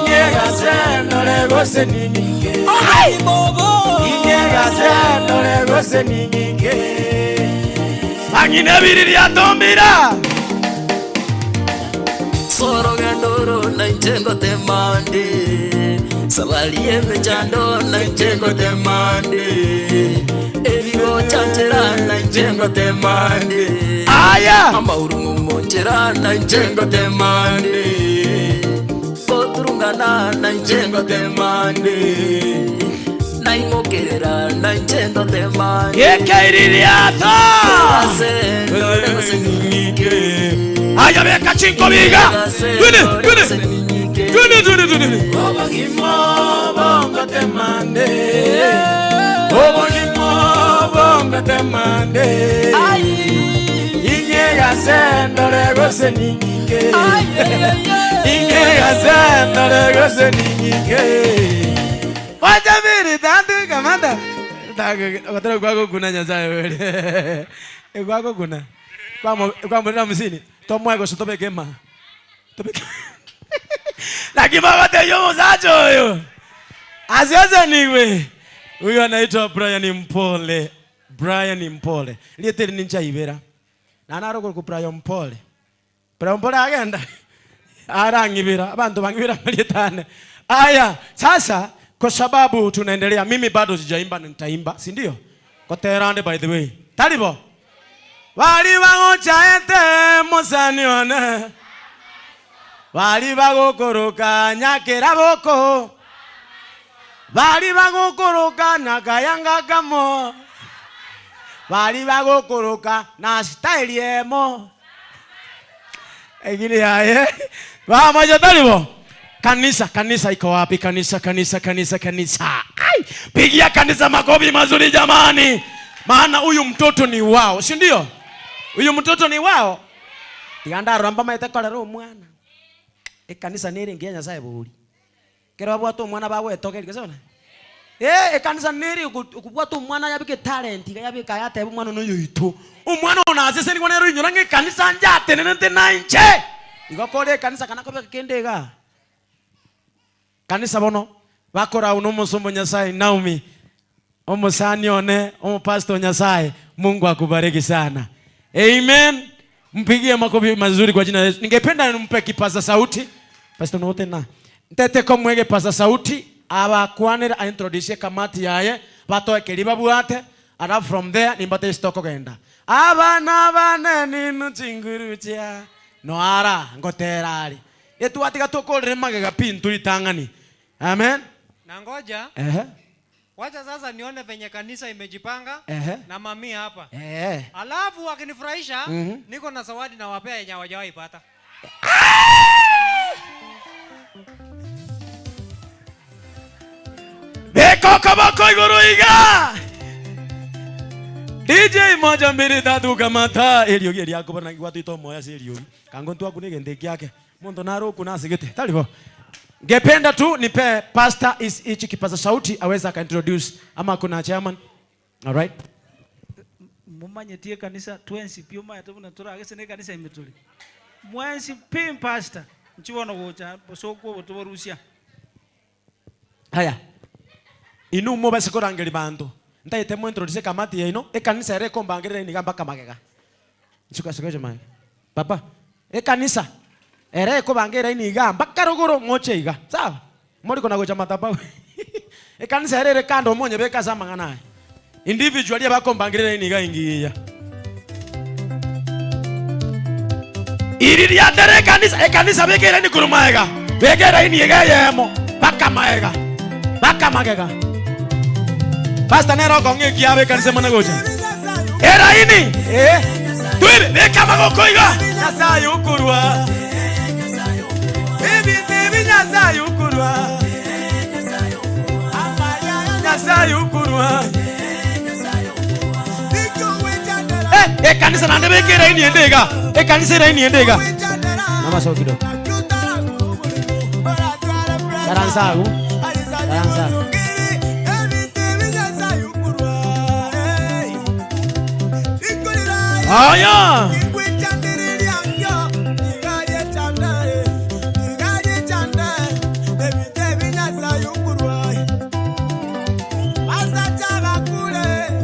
Speaker 14: Ngegase nore gose ninyike Ngegase nore gose ninyike Angine biririato mira
Speaker 7: Soro gandoro na njengo temande Sabalie mechando na njengo temande Evigo chanchera na njengo temande
Speaker 14: Aya
Speaker 7: Amba urungu monchera na njengo temande Koturungana na njengo temande Naimokerera na njengo temande
Speaker 14: Yeka iririato
Speaker 7: Ase nore gose ninyike
Speaker 14: Aya beka chinko biga Dune Obogimo bongo temande Obogimo bongo temande Ingega sendore gose ninyike Ingega sendore gose ninyike Wacha biri tantu kamanda Wakatara kwako kuna nyazaye wele Kwako kuna Kwa mwena msini Tomwego sotobe kema Lakini baba teyo mzacho huyo Asiaza niwe Huyo anaitwa Brian Mpole Brian Mpole Lieteri nincha ibera Na naroko ku Brian Mpole Brian Mpole agenda Arangibira Abantu bangibira malietane Aya sasa kwa sababu tunaendelea mimi bado sijaimba na nitaimba si ndio Kwa Terande by the way Talibo Wali wangocha ete mosani one Wali bagokoroka nyakera boko Wali bagokoroka nakayanga kamo Wali bagokoroka na style emo Egini yae Wamoja Talibo Kanisa iko wapi kanisa Ai pigia kanisa makofi mazuri jamani Maana huyu mtoto ni wao si ndio Huyu mtoto ni wao Tiganda ramba maiteko lero mwana Kanisa niri nginya Nyasaye buri Kero bwatu mwana bawe toke sona kanisa niri ukubwatu mwana yabike talent yabika yate mwana no yitu umwana unazese ni kwana ro inyura nge kanisa njate nente nanje igokore kanisa kanako kendega Kanisa bono bakora uno musombo Nyasaye Naomi Omusani one pastor Nyasaye Mungu akubariki sana Amen Mpigie makofi mazuri kwa jina la Yesu Ningependa nimpe kipaza sauti Pastor Note na Ntete ko mwege paza sauti aba kwanira introduce kamati yaye batoe keliba buate and from there nimbate stoko genda abana banene nuchingurucha noara ngoterari yetu atika tokolere magega pintu litangani amen
Speaker 11: na ngoja wacha sasa nione venye kanisa imejipanga na mami hapa alafu akinifurahisha niko na zawadi na wapea yenye hawajawahi pata
Speaker 14: Beko kabako igoroiga DJ moja mbili tatu kamata elio geri yako bana watu ito moya elio kango tu akune gendeki yake mondo naro kuna sigete talibo ngependa tu nipe pastor is ichi kipaza sauti aweza ka introduce ama kuna chairman all right
Speaker 9: mumanye tie kanisa twensi piuma yatabuna tura agese ne kanisa imetuli mwensi pim pastor nchiwono gocha bosoko botoborusia
Speaker 14: haya inu mo base korangeli bantu ndaite mo introduce kamati ya ino kanisa ere kombangere ni gamba kamagega nchuka sokeje mai papa kanisa ere ko bangere ni gamba karogoro moche iga sawa mori kona gocha matapa kanisa ere kando monye beka sama ngana individually abakombangere ni ga ingiya iri ya dere kanisa begere ni kurumaega begere ni ga yemo baka maega baka magega Pastor nero konge kiabe kanisa mana gocha. Era ini. Tuibe beka magoko iga. Nyasaye ukurwa. Baby nyasaye ukurwa. Nyasaye ukurwa. Kanisa nande bekera ini endega. Kanisa ira ini endega. Mama sawa kidogo. Karansagu. Karansagu. Aya.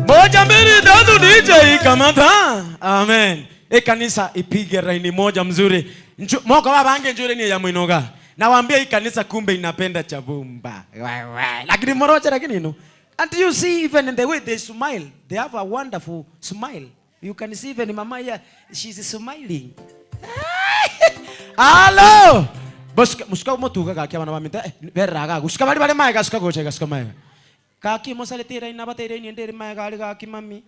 Speaker 14: Moja mbili tatu DJ kamata. Amen. Kanisa ipige raini moja mzuri. Moko babange njure ni ya mwinoga. Nawaambia hii kanisa kumbe inapenda chabumba. Lakini morocha lakini no. And you see even in the way they smile, they have a wonderful smile. You can see even mama here, she's smiling. Hello. Boska muska motuga ka kya bana bamita verraga. Uska bari bari maega uska gochega uska maega. Ka ki mosale tira ina batere ni ndere maega ga ki mami.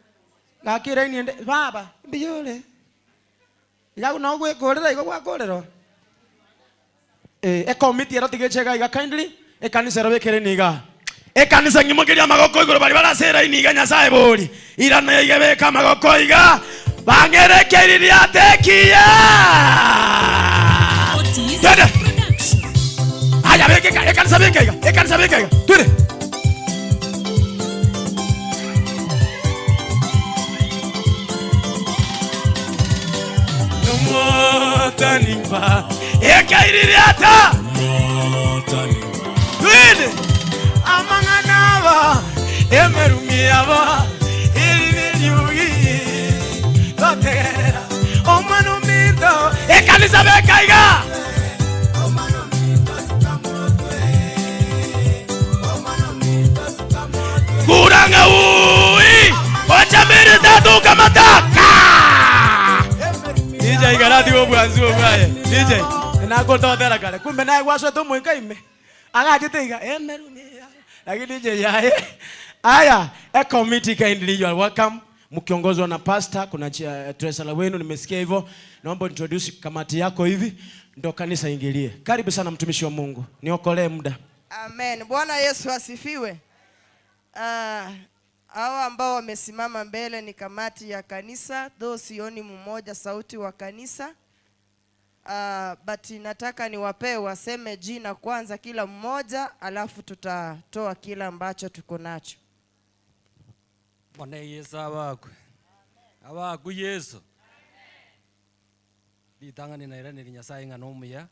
Speaker 14: Ka ki re ni ndere baba biyole. Ya no gwe gorera igo gwa gorero. Committee era tigechega iga kindly kanisa robekere niga kanisa ngimogeria magoko igoro bari barasera iniga nyasaye bori irana igebeka magoko iga bangerekeriria tekia dada aya beke kanisa beke kanisa beke twende Motanimba ekaiririata Motanimba twende amanganaba emerumiaba iliniugi batera omano mito ekanisa bekaiga omano mito sukamotwe omano mito sukamotwe kuranga ui wacha mbele tatu kama taka DJ garati wo bwanzu bwaye DJ na ko to tera kale kumbe naye waswe to mwinga ime agajitega emerumia lakini DJ yaye aya committee kindly you are welcome mkiongozwa na pastor kuna treasurer wenu nimesikia hivyo naomba introduce kamati yako hivi ndo kanisa ingilie karibu sana mtumishi wa Mungu niokolee muda
Speaker 15: Amen Bwana Yesu asifiwe hao ambao wamesimama mbele ni kamati ya kanisa, though sioni mmoja sauti wa kanisa. But nataka niwapee waseme jina kwanza kila mmoja, alafu tutatoa kila ambacho tuko nacho.
Speaker 16: Bwana Yesu abakwe. Abakwe Yesu. Bitangani na irani ni Nyasaye nganomuya.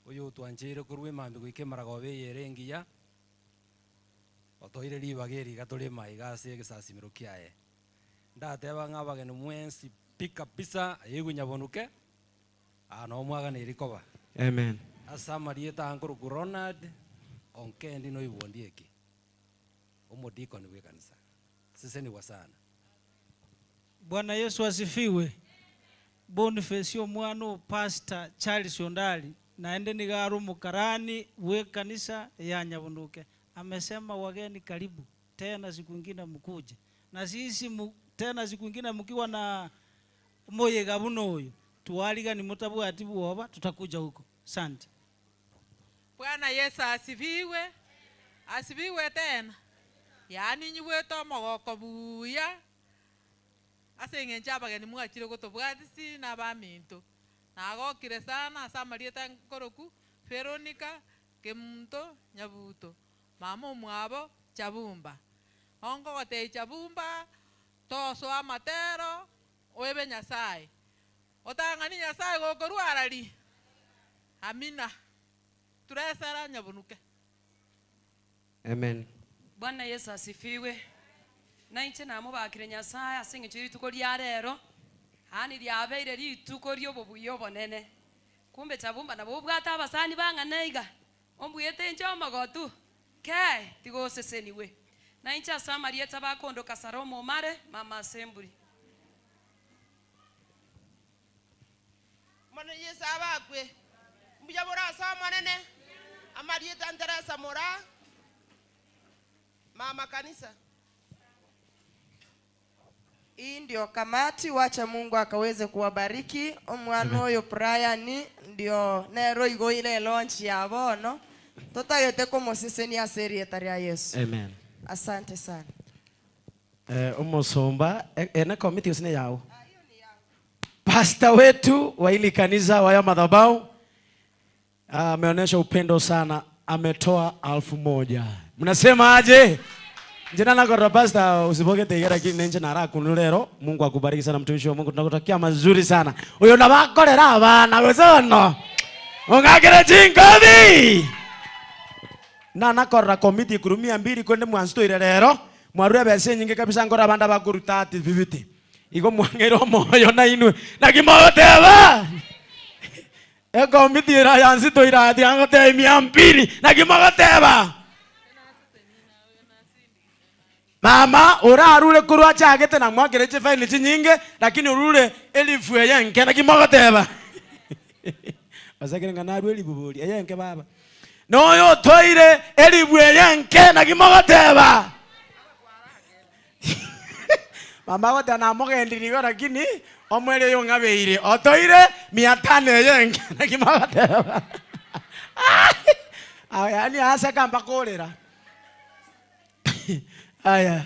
Speaker 16: Oyo twanjire kurwe mambe gwikemara gobe yerengiya. Otoire libageri gatore mai gase gisasimiro kiaye ndateba ngabagene mwensi pika pisa yegunyabonuke no mwaga ne rikoba
Speaker 14: amen
Speaker 16: asamarieta ankuru Ronald onkendi no ibondieki omodiko ni kanisa sisi ni wasana.
Speaker 9: Bwana Yesu asifiwe. Boniface omwana Pastor Charles Ondali naende ni garu mukarani we kanisa ya Nyabunduke amesema wageni karibu tena siku nyingine mkuje na sisi tena siku nyingine mkiwa na moyo gabuno huyo tuwaliga ni mutabu atibu oba tutakuja huko. Asante.
Speaker 18: Bwana Yesu asifiwe. Asifiwe tena. Yani nyiwe to mogoko buya asenge njabageni mwachire gutubwatisi na baminto nagokire sana asamarieta nkoroku Veronica Kemunto Nyabuto mama mwabo Chabumba ongo gote Chabumba toso amatero oebe Nyasaye otangani Nyasaye gokoru arali amina turesara Nyabunuke.
Speaker 14: Amen.
Speaker 24: Bwana Yesu asifiwe. Nainche namo bakire Nyasaye asenge chiri tukoria rero hani lyabeire lituko lyobobuyo bonene kumbe Chabumba nabo bwata abasani banganeiga ombuyete nje omagotu ke tigoseseniwe nainche asamarieta bakondo Kasaromo mare mama assembly.
Speaker 25: Bwana Yesu abakwe mbujabora asamanene amarieta Teresa mora
Speaker 15: Mama kanisa. Hii ndio kamati, wacha Mungu akaweze kuwabariki. Omwana oyo Brian ndio nero igo ile launch ya bono. Tutagete kumoseseni aseri etaria Yesu.
Speaker 5: Amen.
Speaker 15: Asante sana.
Speaker 5: Umusomba ena komiti usine yao. Pastor wetu wa hili kanisa wa ya madhabahu ameonyesha upendo sana, ametoa 1,000. Mnasema aje? Jina lako la pastor usiboke tegera kini nje na raku nulero. Mungu akubariki sana mtumishi wa Mungu. Tunakutakia mazuri sana. Uyo nabakorera abana gosono. Ungagere jingobi. Na nakora komiti kurumia 2 kwende mwansto irerero. Mwarure bese nyinge kabisa ngora abanda bakuruta ati bibiti. Igo mwangero moyo na inwe. Nakimoteba. Komiti ira yansi to ira ati angote 200 nakimoteba. Mama urarure kurwa chagete na mwagereche faini chinyinge lakini urure elifu yenke nakimoteba. Basakire nganaru elibubuli yenke baba. Noyo toire elifu yenke nakimoteba. Mama wote anamogendirigo lakini omwele yo ngabeire otoire 500 yenke nakimoteba. Yani asa kamba kolera. Aya.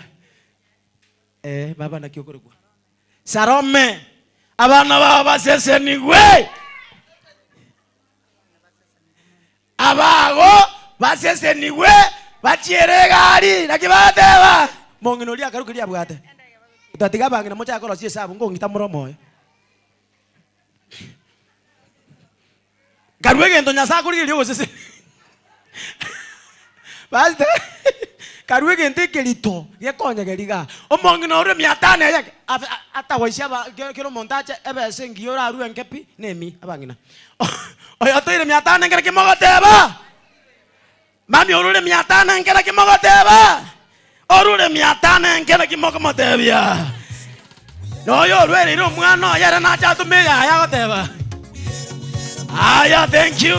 Speaker 5: Baba nakiokorwa. Sarome. Abana baba seseniwe. Abago baseseniwe bachieregari nakibateba. Monginolia karukiria bwate. Utatiga bangina mocha yakoro sie sabu ngongita muromo. Karwege ndo nyasa kuri lyo sese. Basta. Karwege ntekelito yekonya geriga omongino ore 500 yake ata waisha ba kero montaje ebe sengiyo ra ru enkepi nemi abangina oyo toire 500 ngere kimogoteba mami orure 500 ngere kimogoteba orure 500 ngere kimogomotebia no yo rwere ro mwana yara na chatumeya yagoteba. Aya, thank you,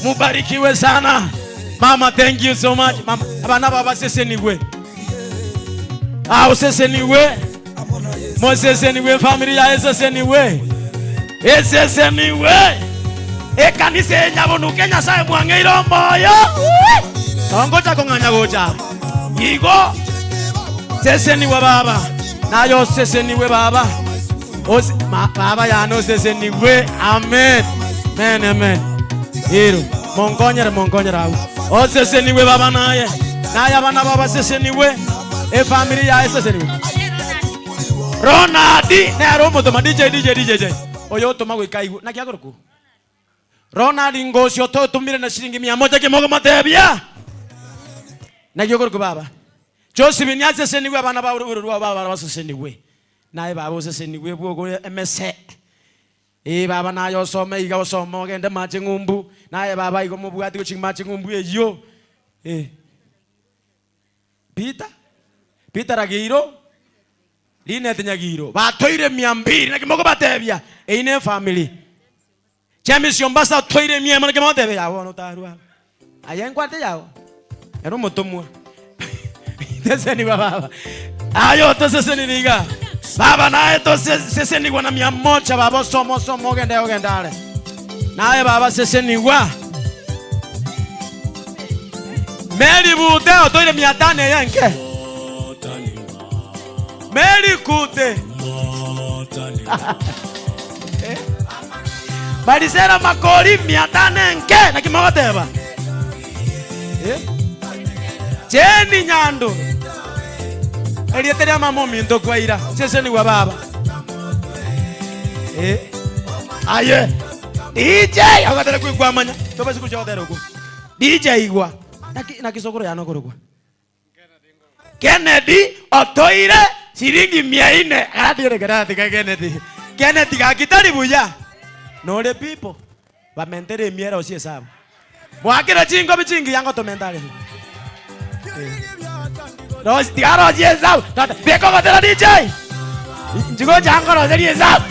Speaker 5: mubarikiwe sana. Mama, thank you so much. Mama, abana baba seseniwe. Seseniwe. Mo seseniwe family ya seseniwe. Seseniwe. Kanisa nyabonu Kenya sai mwangeiro moyo. Ongocha konganya gocha. Igo. Seseniwe baba. Nayo seseniwe baba. Baba ya no seseniwe. Amen. Amen, amen. Hero. Mongonyera. Seseniwe baba naye. Naye abana baba seseniwe. Family ya seseniwe. Ronaldi na romo to DJ. Oyo to mago ikaigu. Na kiagoroku. Ronaldi ngosio to tumire na shilingi 100 kimogo matebia. Na kiagoroku baba. Joseph ni seseniwe abana baba seseniwe. Naye baba seseniwe bwo emese. Baba na yo some iga osomo gende mache ngumbu naye baba igo mubwati go chingmache ngumbu eyo Peter agiro line tenyagiro batoire 200 na kimoko batebia ine family James yombasa toire 100 na kimoko batebia wono tarua ayenkwate yao ero motomwa teseni baba ayo teseni niga baba naye to seseniwa na 100 baba somo gendale naye baba seseniwa Mary bute otoire 500 yanke Mary kute Barisera makori 500 nke na kimogoteba Jeni nyando Elieteria mamo mindo kwa ira seseniwa baba aye DJ agatera kuigwa manya toba siku chotera uko DJ igwa na kisokoro yana korogwa Kennedy otoire shilingi 400 aradire garati ka Kennedy ka kitari buya no le people ba mentere miera osie sabu mwakira chingo bichingi yango to mentale no stiaro osie sabu beko gatera DJ njigo jango ro serie sabu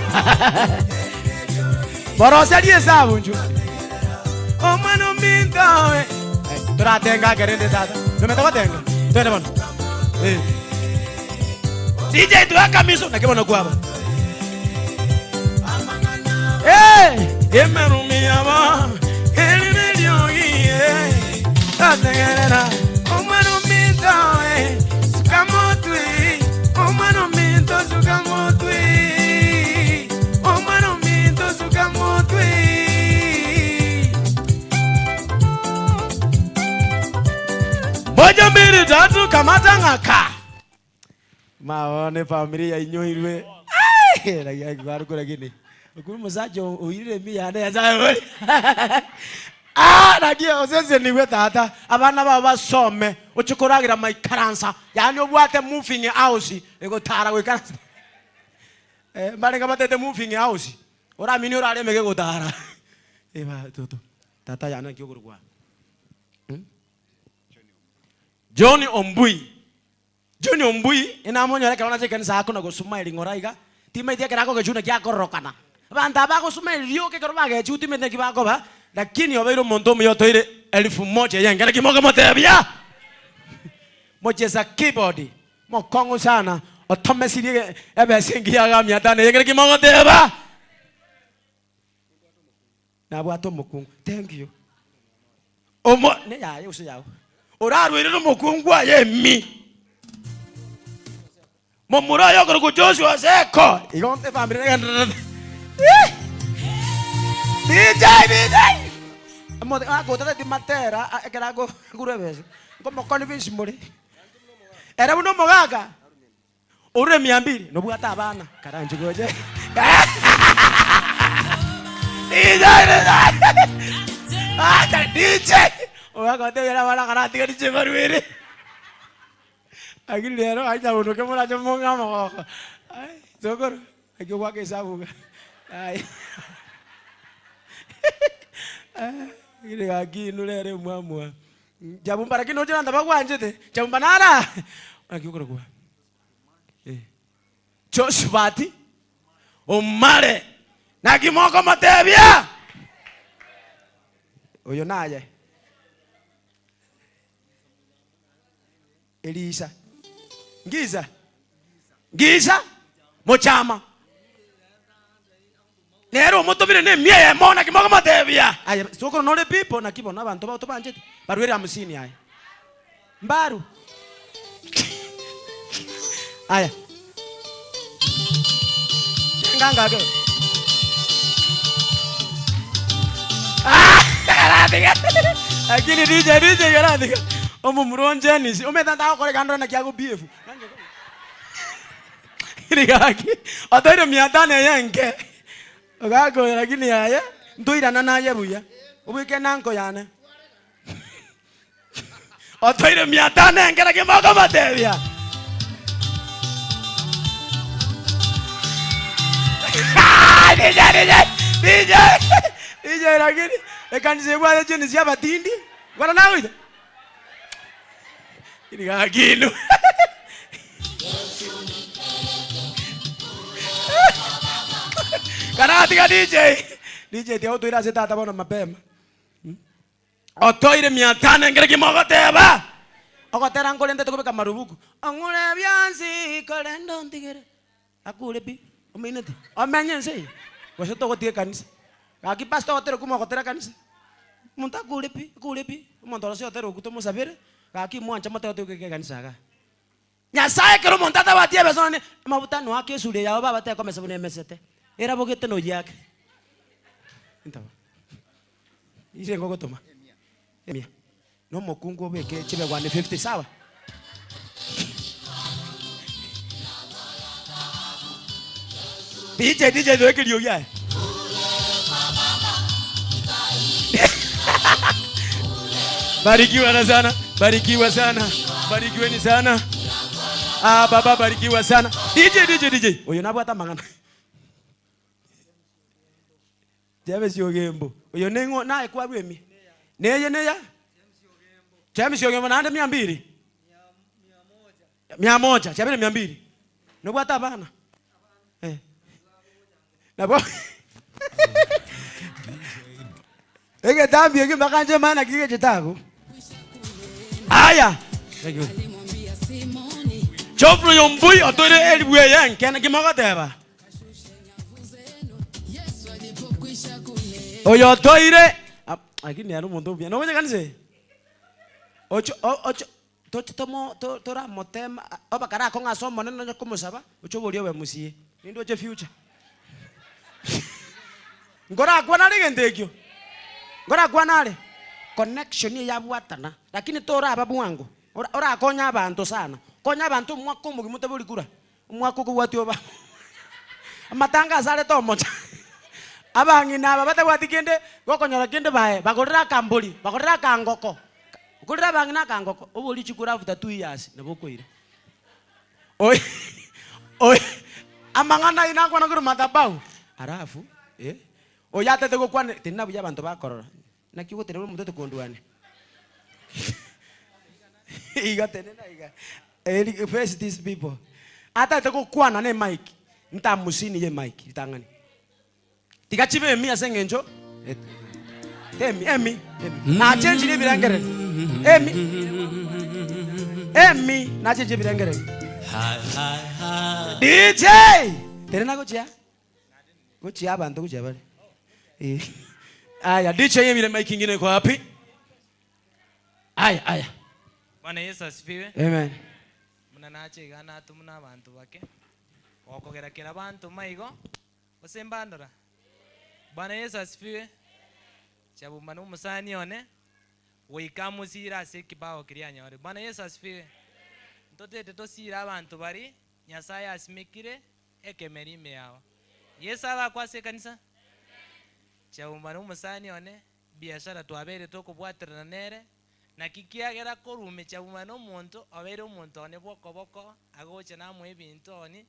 Speaker 5: boro serie sabu nju omano mintawe turatenga gerende tata no me toka tenga twende bana
Speaker 14: DJ tuweka miso na kama nakuwa hapa. Emerumia ba elilio ye atengerera omano minto sukamotwi omano minto sukamotwi omano minto sukamotwi moja mbili tatu kamata ngaka maone familia inyoirwe ai la kwa gini ukuru muzajo uirire miyane yazawe nagiye osese niwe tata abana baba basome ucukuragira maikaransa yani obwate moving house ego tara gwikaransa marenga batete moving house ora mini ora remege gutara eba toto tata yana kyokurwa Johnny Ombui ina monyo reka ona chekani sa akona go smile ngoraiga timetia kerako gechuna kya korokana banda bako smile rio ke korba ge chuti mete kibako ba lakini obeiro mondomo yoto ile 1000 yengere kimoga motebia mocheza keyboard mokongo sana otomesirie ebe singia ga miatane yengere kimoga teba na bwato mukungu thank you omo ne ya yuso yao orarwire no mukungu aye mi momura yo ko Joshua seko igonte familia DJ amo ako tata di matera ekerago gurebe como convince muri era uno mogaga ore 200 no bwata abana karanje goje DJ oga te era bana karate ke DJ barwire agil lero ai ta uno ke mora jomo ngamo ai zogor ake wa ke sabuga ai ile gagi nulere mwamwa jabumba lakini ojana ndaba kwanje te jabumba nara akikora kwa Joshua omare na kimoko matebia oyo naye Elisa Giza mochama Nero moto bire ne mie mona kimoko matebia aya soko no le people na kibona abantu ba to banje barwere 50 aya mbaru aya nganga ke akini DJ garadi omo muronje nisi umetanda ko kando na kiago BF irigaki otoiro 500 yenke ogago lakini aya ndoira na ye buya ubike nanko yane otoiro 500 yenke ke moko matebia DJ lakini ekanise bwa chini sia batindi ngora nawe ito ini gagino karati ka DJ dia auto ira seta tabona mapema otoire 500 ngere kimoko teba okotera ngolende tukubika marubuku angule byansi kolendo ndigere akule bi ominete amenye nse wasoto gotie kanisa aki pastor otero kuma gotera kanisa munta kulepi montoro se otero kutomo sabere aki mwancha matero tuke kanisa ga nyasaye kero montata batie besone mabutano ake sure yao baba te komesa bune mesete era bogete no yake intaba ise ngogo toma emia no mokungu beke chibe 150 sawa DJ doeke liyo ya barikiwa sana barikiweni sana baba barikiwa sana DJ oyo nabwata mangana James Yogembo oyo nengo nae kwa bwemi neye neya James Yogembo na 200 100 chabele 200 nobwata bana nabo ege dambi ege makanje mana kike chitako aya Chofro yombui otore elibwe yen kena kimoko teba. Oyo toire lakini anu muntu bia. No wenye kanise. Ocho tomo tora motema obakara ko ngasomo neno kumusaba uchobolie we musie. Nindo che future. Ngora kwa nali gentekyo. Ngora kwa nali connection ya bwatana lakini tora ababu wangu. Ora konya abantu sana. Konya abantu mwako mugimute buli kura. Mwako ko wati oba. Matanga sale to mocha. Abangi na babate wati kende gokonyora kende bae bagorera kambuli bagorera kangoko. Ukulira bangi na kangoko obuli chikura after 2 years nabokoire. Oi. Amangana ina kwa nguru matabau. Arafu oyate tego kwane tena buya abantu bakorora. Nakigo tene mutoto konduane. Iga tene na iga. Face these people. Ata tego kwana ne mic. Nta musini ye mic itangani. Tigachibe mi asengenjo. Emi. Na change ni birangere. Emi na change birangere. DJ. Tene na gochia. Gochia abantu gochia bale. Aya DJ yemile mic ingine kwa wapi? Aya.
Speaker 4: Bwana Yesu asifiwe.
Speaker 14: Amen.
Speaker 4: Munanache gana tumuna abantu bake. Okogerakera abantu maigo. Osembandora. Bwana Yesu asifiwe. Chabumana umusani one. Wikamusira sekibao kirianyore. Bwana Yesu asifiwe. Ntotete tosira abantu bari Nyasaye asimikire ekemerime yawo. Yesu abakwase kanisa. Chabumana umusani one biashara twabere tokubwaterana nere. Na kikiagera korume chabumana omuntu abere omuntu one boko agoche namwe ebintu one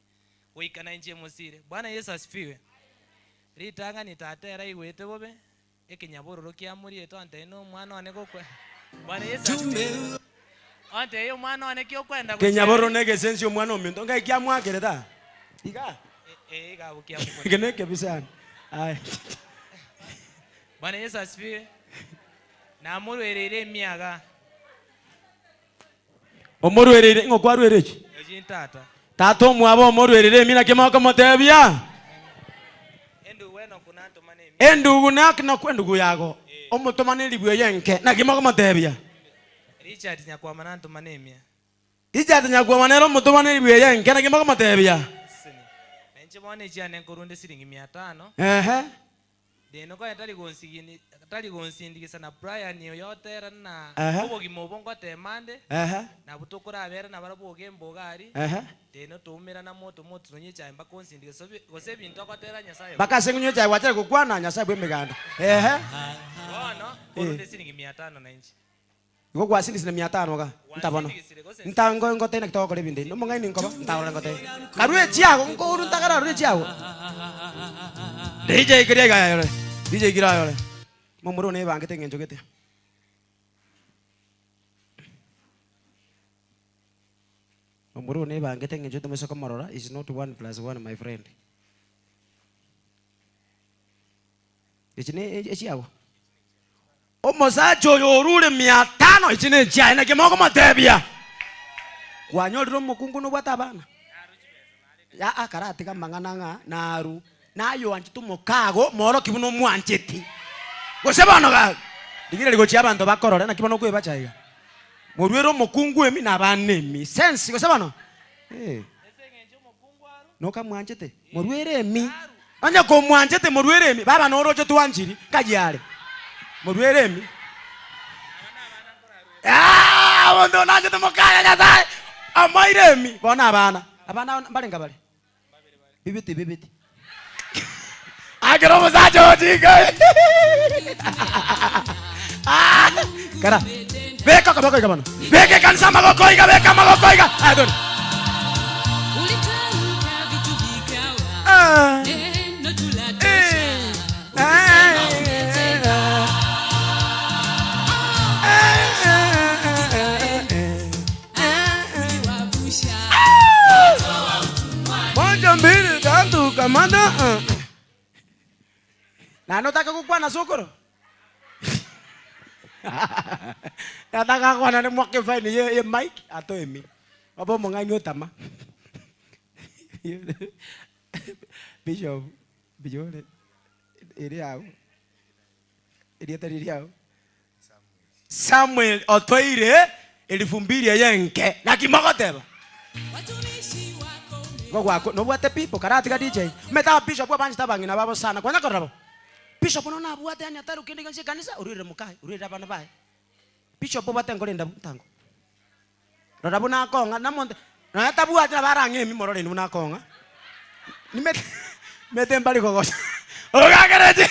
Speaker 4: wikana nje musire. Bwana Yesu asifiwe. Ritanga nitatera igwete bobe ekinyabororo kiamuri eto ante no mwana one gokwe. Bwana Yesu asifiwe. Ante yo mwana one kyokwenda
Speaker 14: gukwe. Kinyaboro nege sensi omwana omuntu ngai kiamwagere ta. Iga.
Speaker 4: Iga bukiamukwe.
Speaker 14: Geneke bisana. Ai.
Speaker 4: Bwana Yesu asifiwe. Na murwerere miaga.
Speaker 14: Omurwerere ngokwarwerechi.
Speaker 4: Ejintata.
Speaker 14: Tato mwabo omurwerere mina kemako motebia. Endugu nakina kwendugu yago. Omutomane libwe yenke na kemako motebia.
Speaker 4: Richard nyakwama nanto manemia.
Speaker 14: Richard nyakwama nero mutomane libwe yenke na kemako motebia.
Speaker 4: Nenche mwane chiane nkorunde siringi 500. Deno kwa tali gonsindikisa na Brian yoyotera na obogi mobongo temande na butokora abera na baraboge mbogari deno tumira na moto nonyicha imba konsindikisa gose bintu akotera Nyasaye
Speaker 14: bakasengunyo chai wachare kukwana Nyasaye bwemeganda
Speaker 4: ono korunde siringi 500 na inchi
Speaker 14: iko kwa sindi sina 500 ka ntabono ntango ngote na kitoko lebinde no mongai ninko ba ntawala ngote karue chiago ngoro ntakara rue chiago DJ kirega yore DJ gira yore momoro ne bangete ngenjogete momoro ne bangete ngenjote mesoko marora is not 1 + 1 my friend ichine echiago omosacho yorule 500 ichine chai na kimoko matebia kwanyoliro mukungu no bwatabana ya akarati kamangana naru nayo anchitu mukago moro kibuno mwancheti gosebano ga digire ligochi abantu bakorora na kibono kweba chaiga morwero mukungu emi na banemi sense gosebano no kamwanchete morwere emi anya ko mwanchete morwere emi baba no rojo tuanjiri kajyale morwere emi wondo nanje tumukaya Nyasaye amaire emi bona abana balenga bale bibiti agero musacho jiga kara beka kabako iga bana beke kansa magoko iga beka magoko iga adon moja mbili tatu kamanda na nataka kukwana sokoro nataka kukwana ni mwake fine ye mic ato emi
Speaker 5: Abo mongani otama. Bishop bijole. Eri yao. Eri atari yao. Samuel otoire 2000 yenke na kimogoteba. Wako no wate people karati ka DJ. Meta bishop wa banji tabangi na babo sana. Kwanya korabo. Bishop no na buate ani ataru kindi kanse kanisa urire mukai urire bana bae. Bishop bate ngolenda tango. Rorabo na konga na monde. Na tabuate barange mi morore ni na konga. Ni mete mbali kogosa. Ogagereje.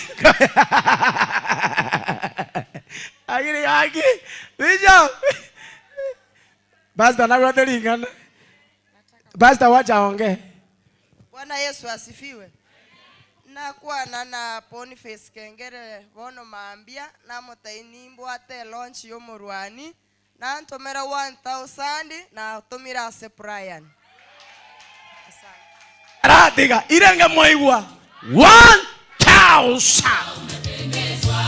Speaker 5: Agiri Bishop. Basta na rote lingana. Basta wacha onge.
Speaker 15: Bwana Yesu asifiwe. Nakuwa na Boniface Kengere bono maambia na mutainimbo ate launch yo murwani na ntomera 1000 na tumira se Brian.
Speaker 5: Radiga irenge moigwa 1000.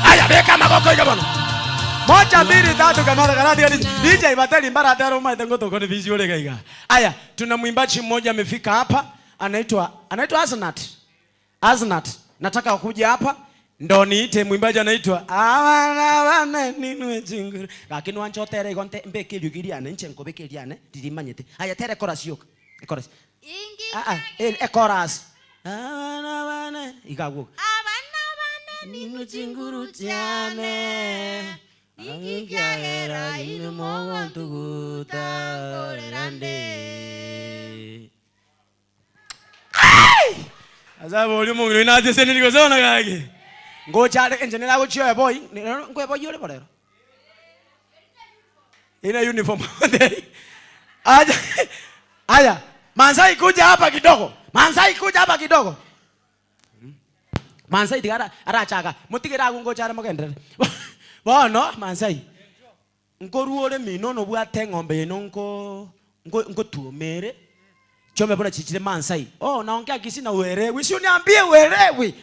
Speaker 5: Aya beka magoko igabono. Moja mbili tatu kamera karadiga DJ batali mbara tero mai tengo to kone visual gaiga. Aya tuna mwimbaji mmoja amefika hapa anaitwa Aznat. Nataka kuja hapa ndo niite mwimbaji anaitwa Awana ninwe jinguru. Lakini wanchotere igonte mbekeli ugiriane nchenko bekeliane dirimanyete. Aya tere chorus yoka. Chorus. Chorus. Awana igago. Awana ninwe jinguru cyane. Ingigera inu mogo tuguta orerande. Azabo uli mungu inaje sene liko zona gage. Ngochale engineer ako chiyo boy, ngwe boy yule bolero. Ina uniform. Aya, Mansai kuja hapa kidogo. Mansai digara arachaga. Mutigera ngochale magendere. Bono Mansai. Ngoruole mino no bwate ngombe no ngo tuomere. Chome bona chichile Mansai. Oh, naongea kisina uelewi. Si uniambie uelewi.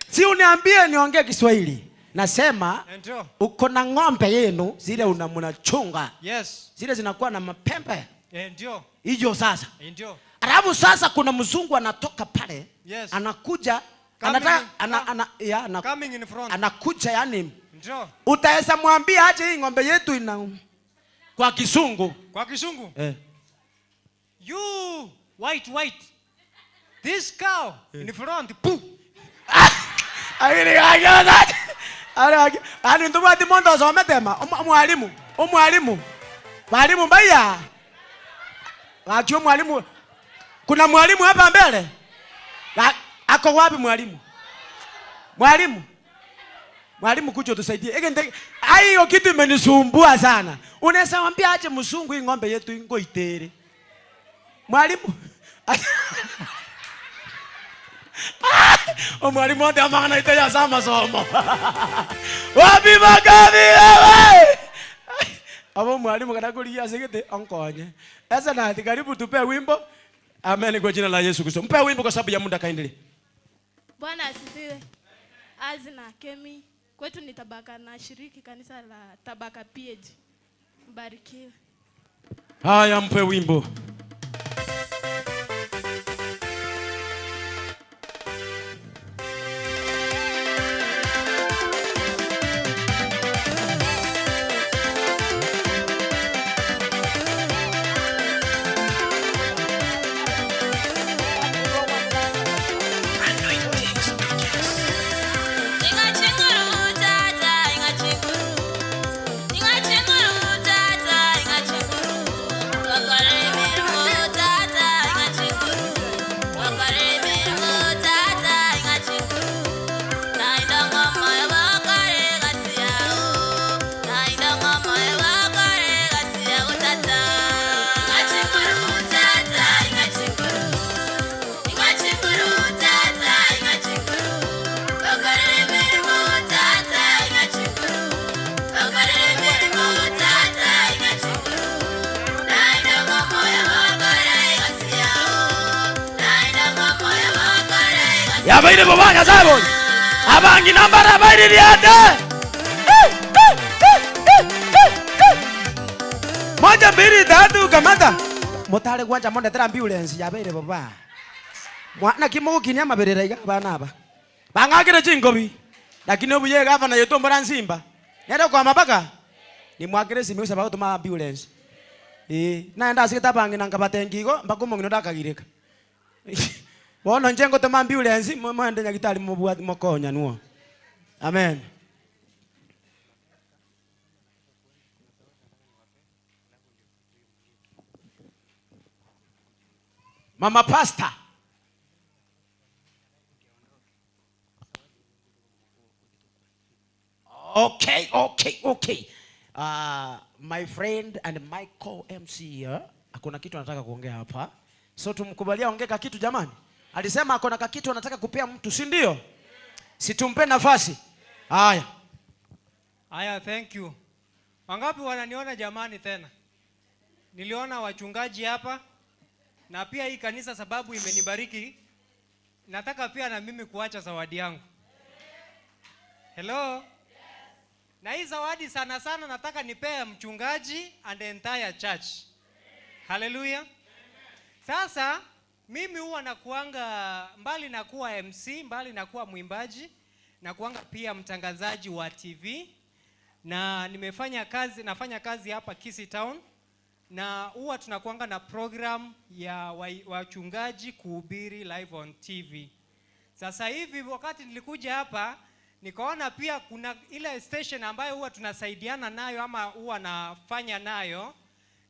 Speaker 5: Si uniambie niongee Kiswahili. Nasema uko na ng'ombe yenu zile mnachunga.
Speaker 11: Yes.
Speaker 5: Zile zinakuwa na mapembe.
Speaker 11: Ndio.
Speaker 5: Hiyo sasa.
Speaker 11: Ndio.
Speaker 5: Alafu sasa kuna mzungu anatoka pale.
Speaker 11: Yes.
Speaker 5: Anakuja
Speaker 11: coming in front.
Speaker 5: Anakuja yani.
Speaker 11: Ndio.
Speaker 5: Utaweza mwambia aje hii ng'ombe yetu ina kwa Kisungu.
Speaker 11: Kwa Kisungu? You white. This cow in front. Poo.
Speaker 5: Ani ntuma di mondo zo metema. Mwalimu mbaya. Wakio mwalimu. Kuna mwalimu hapa mbele? Ako wapi mwalimu? Mwalimu kuja tusaidie. Hiyo kitu imenisumbua sana. Unaweza mwambia aje mzungu hii ng'ombe yetu ngo itere. Mwalimu. Mwalimu wote amana iteja sama somo. Wapi magavi wewe? Abo mwalimu kanakulia sigete onkonye. Sasa na karibu tupe wimbo. Amen kwa jina la Yesu Kristo. Mpe wimbo kwa sababu ya muda kaendelee.
Speaker 1: Bwana asifiwe. Azna Kemi. Kwetu ni Tabaka na shiriki kanisa la Tabaka PAG. Mbarikiwe.
Speaker 5: Haya mpe wimbo. Yabaire bobanya zabo. Abangi nambara abaire liate. Moja mbili tatu kamata. Motale gwanja monde tera ambulance yabeire baba. Mwana kimo kinya maberera iga bana aba. Bangagire chingobi. Lakini obuye gava na yeto mbora nsimba. Nenda kwa mabaka. Ni mwagire simu sababu tuma ambulance. Naenda asikita bangi nanga batengigo mbako mongino dakagireka. Bono njengo tuma ambulance mwende nyagitali mubwa mokonya nuo. Amen. Mama Pastor. Okay. My friend and Michael MC here. Akona kitu anataka kuongea hapa. So tumkubalia ongea kitu jamani. Alisema akona kitu anataka kupea mtu, si ndio? Si tumpe nafasi. Haya.
Speaker 11: Haya, thank you. Wangapi wananiona jamani tena? Niliona wachungaji hapa na pia hii kanisa sababu imenibariki. Nataka pia na mimi kuacha zawadi yangu. Hello? Na hii zawadi sana sana nataka nipea mchungaji and the entire church. Hallelujah. Sasa mimi huwa nakuanga mbali na kuwa MC, mbali na kuwa mwimbaji, na kuanga pia mtangazaji wa TV, na nafanya kazi hapa Kisii Town, na huwa tunakuanga na program ya wachungaji kuhubiri live on TV. Sasa hivi wakati nilikuja hapa nikaona pia kuna ile station ambayo huwa tunasaidiana nayo ama huwa nafanya nayo,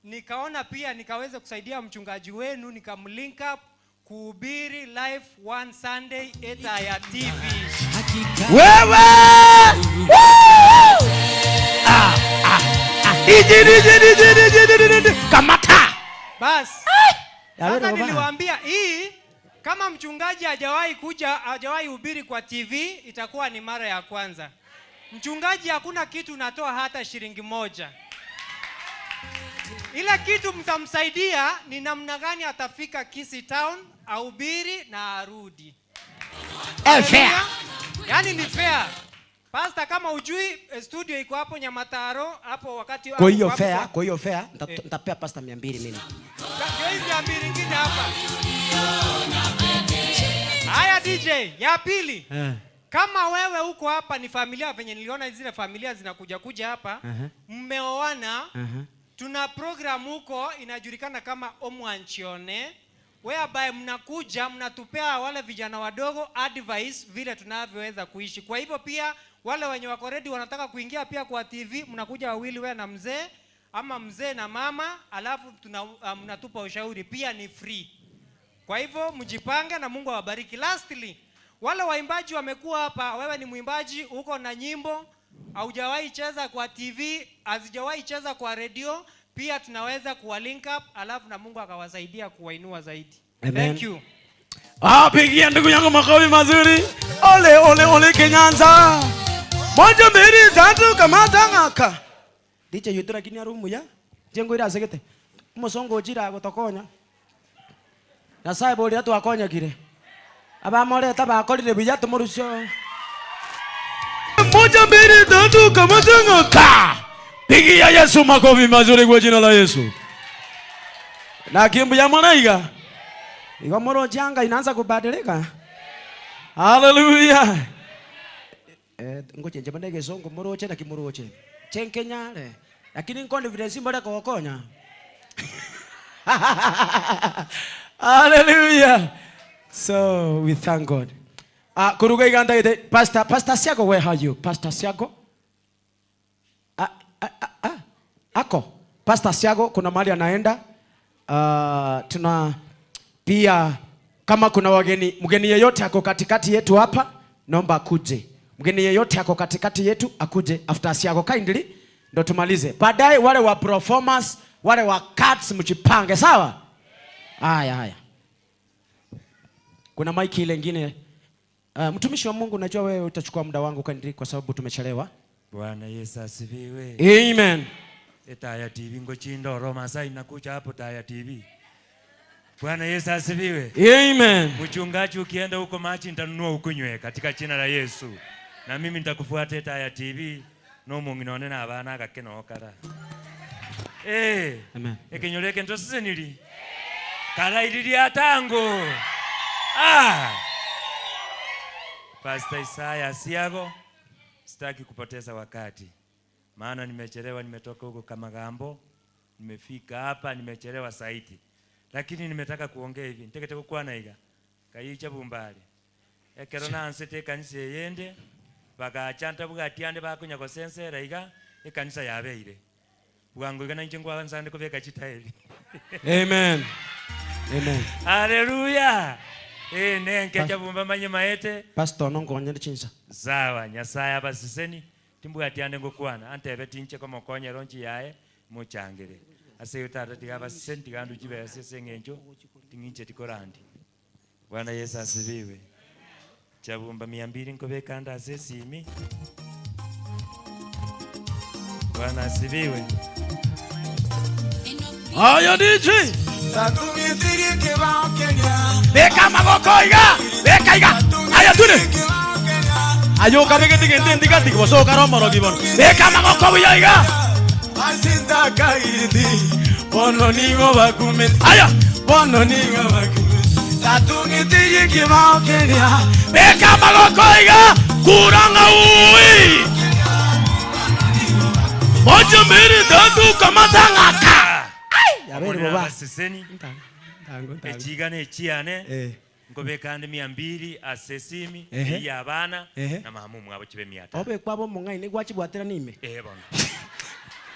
Speaker 11: nikaona pia nikaweza kusaidia mchungaji wenu, nikamlink up kuhubiri live one Sunday ya TV.
Speaker 5: Wewe! Kamata!
Speaker 11: Bas. Sasa niliwaambia hii kama mchungaji hajawahi hubiri kwa TV itakuwa ni mara ya kwanza. Mchungaji hakuna kitu natoa hata shilingi moja. Ile kitu mtamsaidia ni namna gani atafika Kisii Town, ahubiri na arudi.
Speaker 5: Fair.
Speaker 11: Yaani ni fair. Pastor kama ujui studio iko hapo Nyamataro hapo wakati
Speaker 5: kwa hiyo fair nitapea pastor 200 mimi.
Speaker 11: Ndio hivi 200 nyingine hapa. Haya DJ, ya pili. Kama wewe uko hapa ni familia venye niliona zile familia zinakuja hapa, mmeoana, tuna program huko inajulikana kama Omwanchione, whereby mnakuja mnatupea wale vijana wadogo advice vile tunavyoweza kuishi. Kwa hivyo pia wale wenye wako ready wanataka kuingia pia kwa TV, mnakuja wawili, wewe na mzee ama mzee na mama, alafu mnatupa ushauri, pia ni free. Kwa hivyo mjipange na Mungu awabariki. Lastly, wale waimbaji wamekuwa hapa, wewe ni mwimbaji uko na nyimbo haujawahi cheza kwa TV, hazijawahi cheza kwa radio, pia tunaweza kuwa link up alafu na Mungu akawasaidia kuwainua zaidi.
Speaker 5: Amen.
Speaker 11: Thank you.
Speaker 14: Pigia ndugu yangu makofi mazuri. Ole Kenyanza. Moja mbili tatu kamata ngaka.
Speaker 5: DJ yutura kinya rumu ya. Jengo ira segete. Musongo jira gotokonya. Na sai boli atu akonya kire. Aba more taba akolire biya tumurusyo.
Speaker 14: Moja mbili tatu kamata ngaka. Pigia Yesu makofi mazuri kwa jina la Yesu. Na kimbu ya malaika.
Speaker 5: Iko moro janga inaanza kubadilika.
Speaker 14: Hallelujah.
Speaker 5: Ngoje njemandege songo moro chena kimoro chena. Chenkenyale. Lakini confidence mbona kwa konya.
Speaker 14: Hallelujah.
Speaker 5: So we thank God. Kuruga iganda ite Pastor Siago, where are you? Pastor Siago? Ako. Pastor Siago kuna mahali anaenda. Tuna pia kama kuna mgeni yeyote ako katikati yetu hapa, naomba akuje. Mgeni yeyote ako katikati yetu akuje after Siago kindly ndo tumalize. Baadaye wale wa performance, wale wa cards mjipange, sawa? Haya. Kuna mic ile nyingine. Mtumishi wa Mungu, najua wewe utachukua muda wangu kindly kwa sababu tumechelewa.
Speaker 16: Bwana Yesu asifiwe.
Speaker 5: Amen.
Speaker 16: Taya TV ngochindo Roma sai nakuja hapo Taya TV. Bwana Yesu asifiwe.
Speaker 5: Amen.
Speaker 16: Mchungaji ukienda huko machi nitanunua ukunywe katika jina la Yesu. Na mimi nitakufuata Taya TV. No mungino na abana gakeno kara.
Speaker 5: Amen.
Speaker 19: Ekenyoleke ntosenili. Kala ililia tango. Pastor Isaya Siago, sitaki kupoteza wakati. Maana nimechelewa, nimetoka huko Kamagambo, nimefika hapa nimechelewa saiti. Lakini nimetaka kuongea hivi, ntekete kukwana iga. Kayicha bumbali. Ekero nansete kanisa yende, bagachanta bugatiande bakunya ko sensera iga, ekanisa yabeire. Bwangu igana nje ngwa nzande ko beka chitaeli.
Speaker 5: Amen. Amen.
Speaker 19: Hallelujah. Nenke chabumba manye maete.
Speaker 5: Pastor nongonya ndichinza.
Speaker 19: Zawa Nyasaya basiseni timbugatiande ngokwana antebe tinche ko mokonye ronchi yae muchangere. Ase utata tigaba senti gandu chibe sesengenjo tinginche tikorandi. Bwana Yesu asifiwe. Chabumba 200 nkobeka anda asesimi. Bwana asifiwe.
Speaker 14: Aya DJ. Beka magoko iga. Beka iga. Aya tune. Ayo kabege tingende kati ko so karomo ro gibon. Beka magoko buya iga. Asinda kaidi. Bono ningo bakume. Aya. Bono ningo bakume. Tatungi tiri kibao Kenya. Beka magoko iga. Kuranga ui. Moja mbili tatu kamatangaka.
Speaker 19: Yabere baba seseni. Echiga ne chiane. Ngobeka ande 200 asesimi ya abana na mahamu mwabo chibe 300.
Speaker 5: Obe kwabo mungai ni gwachibwatira nime.
Speaker 19: Bwana.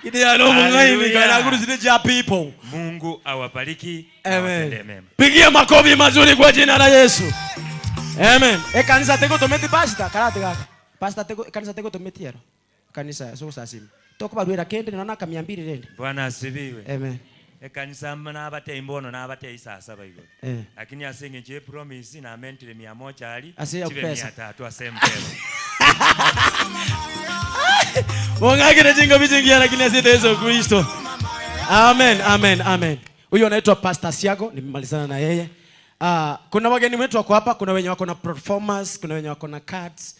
Speaker 14: Ide ano mungai ni kana kuruzide ja people.
Speaker 19: Mungu awabariki.
Speaker 14: Amen. Pigia makofi mazuri kwa jina la Yesu. Amen.
Speaker 5: Kanisa teko tometi pastor karate kaka. Pastor teko kanisa teko tometi yero. Kanisa soko sasimi. Toko barwera kende na naka 200 rende.
Speaker 19: Bwana asifiwe.
Speaker 5: Amen.
Speaker 19: Ekanisa mana abate imbono na abate isasa bayigo. Lakini asenge je promise na mentire 100 ali chibe 300 asempero.
Speaker 14: Wongagire jingo bijingia lakini asite Yesu Kristo. Amen, amen, amen.
Speaker 5: Huyo anaitwa Pastor Siago, nimemalizana na yeye. Kuna wageni wetu wako hapa, kuna wenye wako na performance, kuna wenye wako na cards.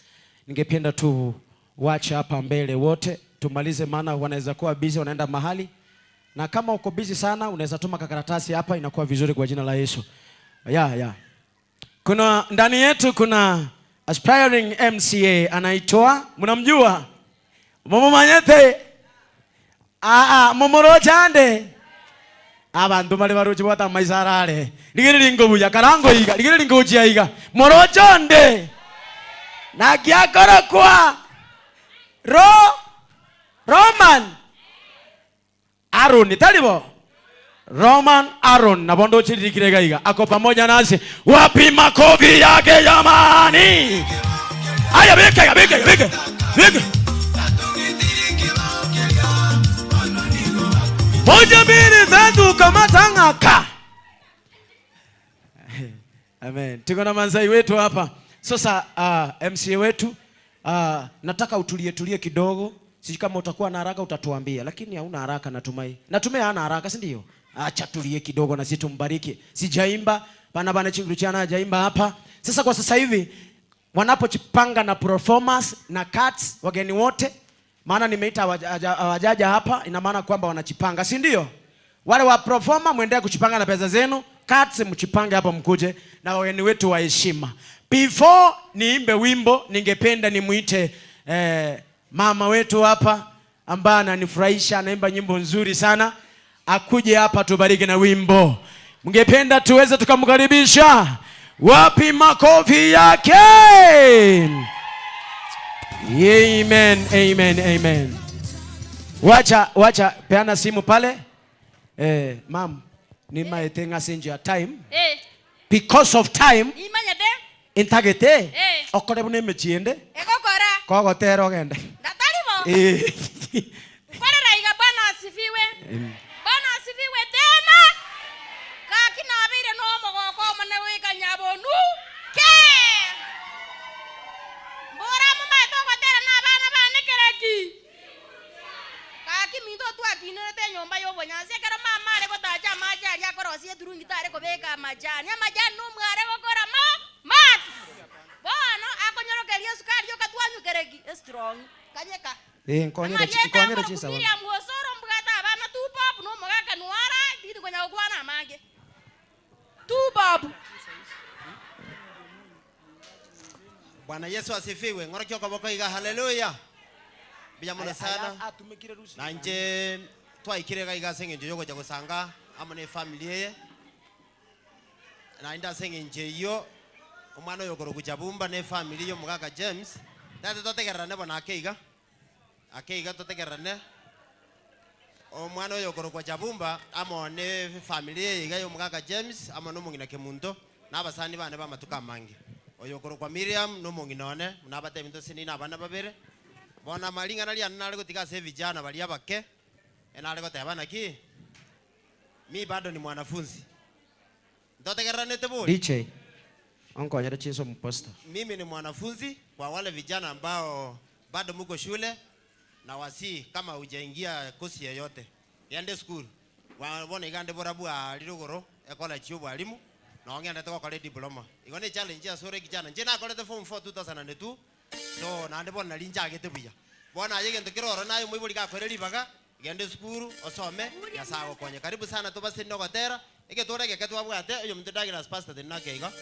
Speaker 5: Ningependa tu wacha hapa mbele wote tumalize, maana wanaweza kuwa busy wanaenda mahali. Na kama uko busy sana unaweza tuma karatasi hapa, inakuwa vizuri kwa jina la Yesu. Kuna ndani yetu kuna aspiring MCA anaitwa, mnamjua? Momo Manyete. Momoro Chande. Abantu bali baruchi bata maisarare. Ligiri lingo buya karango iga, ligiri lingo uchi iga. Moro Chande. Na kiakora kwa Roman Aaron talibo. Roman Aaron na bondo chiri kirega iga. Ako pamoja nasi. Wapi makofi yake jamani? Aya beke. Moja mbili tatu kamatangaka. Amen. Tuko na manzai wetu hapa. Sasa MCA wetu nataka utulie kidogo. Sisi kama utakuwa na haraka utatuambia, lakini hauna haraka natumai. Natumai hana haraka, si ndio? Acha tulie kidogo na sisi tumbariki. Sijaimba, bana Chingruchana hajaimba hapa. Sasa kwa sasa hivi wanapojipanga na performance na cuts wageni wote, maana nimeita wajaja hapa, ina maana kwamba wanajipanga, si ndio? Wale wa performer muendelee kuchipanga na pesa zenu, cuts mchipange hapa mkuje na wageni wetu wa heshima. Before niimbe wimbo, ningependa nimuite mama wetu hapa ambaye ananifurahisha, anaimba nyimbo nzuri sana, akuje hapa tubariki na wimbo. Mngependa tuweze tukamkaribisha? Wapi makofi yake? Amen. Wacha peana simu pale. Ma'am, ni maetenga senja time. Because of time.
Speaker 7: Imanyade.
Speaker 5: Intagete. Okore bune mechiende.
Speaker 7: Ekokora.
Speaker 5: Kogo tero gende.
Speaker 7: Datalibo. Kore raiga Bwana asifiwe. Bwana asifiwe tena. Kakina abire no mogoko mane wika nyabonu. Ke. Bora mama toko tera na bana bana kereki. Kaki minto tu akinete nyomba yobo nyanse kera mama are gotaja maja ya korosie turungi tare ko beka majani. Majani no mware gokora mat. Bwana akonyorokeria sukari yo katwanyu kereki strong. Kanyeka.
Speaker 5: Nkonyere chisa.
Speaker 7: Miriam Wosoro mbugata abana tu pop
Speaker 1: Ongera okwana mange. Tu babu.
Speaker 2: Bwana Yesu asifiwe. Ngora kyo kaboko iga haleluya. Biya mona sana. Na nje twaikire ga iga senge njogo ja gusanga amone family ye. Na inda senge nje yo omwana yogoro kujabumba ne family yo mugaga James. Date totegerane bona akeiga. Akeiga totegerane. Omwana yogoro kujabumba amone family ye iga yo mugaga James amono mungina kemundo n'abasani bane bamatuka mangi. Oyokoro kwa Miriam no monginone munabate minto sini na bana babere bona malinga nali anale kutika se vijana bali abake enale kotebana ki mi bado ni mwanafunzi ndotegerane tebuli
Speaker 5: DJ onko nyada chinso mposta.
Speaker 2: Mimi ni mwanafunzi kwa wale vijana ambao bado mko shule na wasi kama hujaingia kosi yoyote yende school waone igande borabu alirugoro ekola chiubu alimu na ongea kwa kale diploma igone challenge ya sore kijana nje na kole form 4 2002 so na ndebo na linja agete buya bona yege ndikiroro nayo mwibuli ka kwere libaga igende school osome ya sago konye karibu sana to basi no gotera ige torege ke twabwate uyo muntu dagira pastor de nakeiga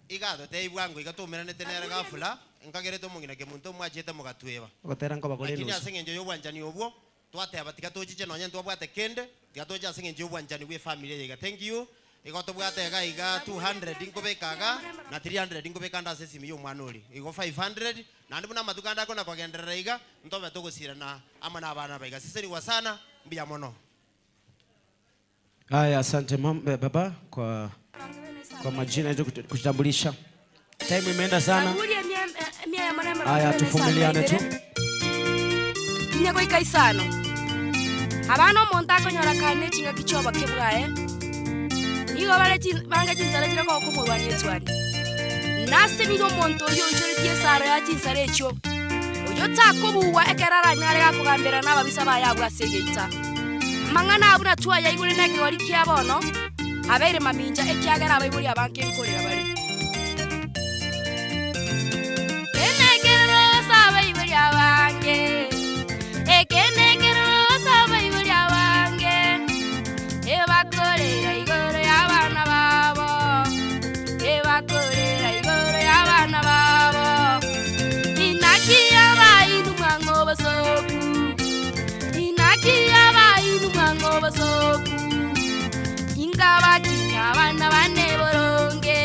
Speaker 2: igado te ibwango igatumira netenera gafula nkagere to mungina ke muntu mwajete mugatweba
Speaker 5: Gotera ngo bagole
Speaker 2: lakini
Speaker 5: nusu.
Speaker 2: asenge nje yobwanjani obwo twateba tikatochiche nonya twabwate kende tikatocha asenge nje yobwanjani we family yiga thank you igoto bwate ga iga 200 ingobekaga na 300 ingobekanda sesimi yo mwanoli igo 500 na ndibuna matukanda ko na kwagenderera iga ntobe togosira na amana abana baiga siseri wa sana mbia mono.
Speaker 5: Haya, asante baba kwa majina yetu kutambulisha. Time imeenda sana. Haya, tuvumiliane tu.
Speaker 20: Nyego ikaisano. Abana monta konyora kane chinga kichoba kebwae. Igo banga chinzara chira kwa kumurwani yetwari. Nasti nigo monto yo njore tiesara ya chinzara echo. Oyo tako buwa ekerara nyare gakugambira n'ababisa bayabwa segeita. Mangana abuna tuwa ya igure nege wari kiabono. Abeire maminja ekiagara abaiburi abanke bikorera bare. Enegero sabaiburi abanke. Ekenegero sabaiburi abanke. Ebakorera igoro y'abana babo. Ebakorera igoro y'abana babo. Inaki abainu mwango basoku. Inaki abainu mwango basoku. Ingaba kinya abana bane boronge.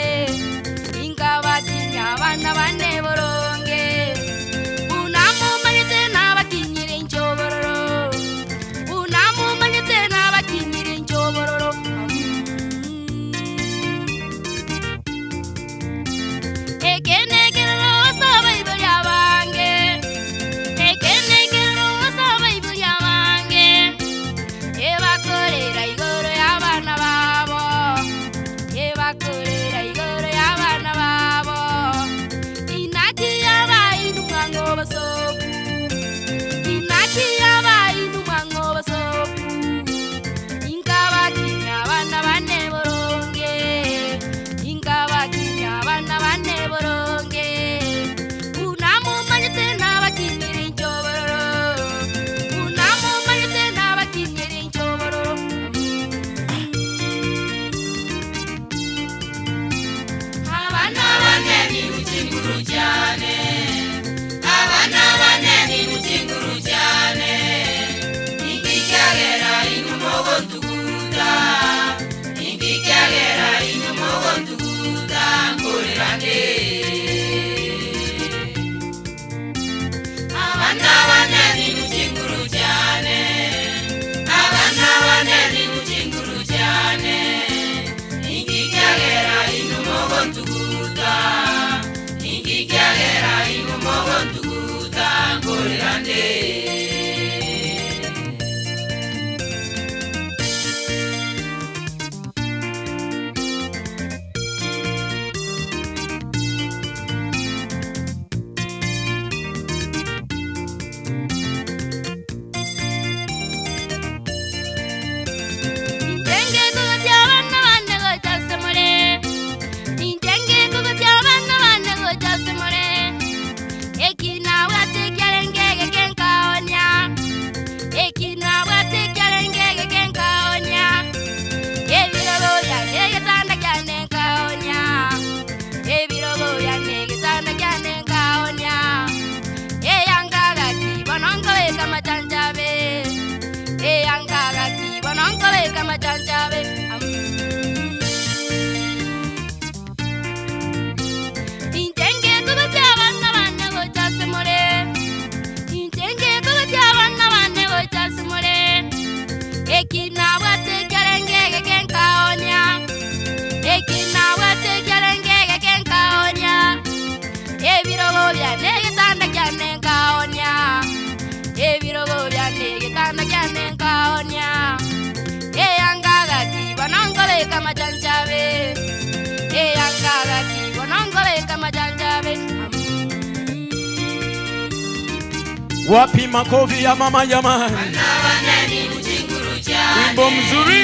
Speaker 20: weka majanjabe. Intenge kubatia bana bane gocha semore. Intenge kubatia bana bane gocha semore. Ekina wate kerenge genka onya. Ekina wate kerenge genka onya. Ebirogo bya negetanda kyanenka onya. Ebirogo bya negetanda kyanenka onya. Eyangaga kibanongole kama janjabe. Eyangaga kibonongole kama janjabe.
Speaker 14: Wapi makofi ya mama jamani? Wimbo mzuri.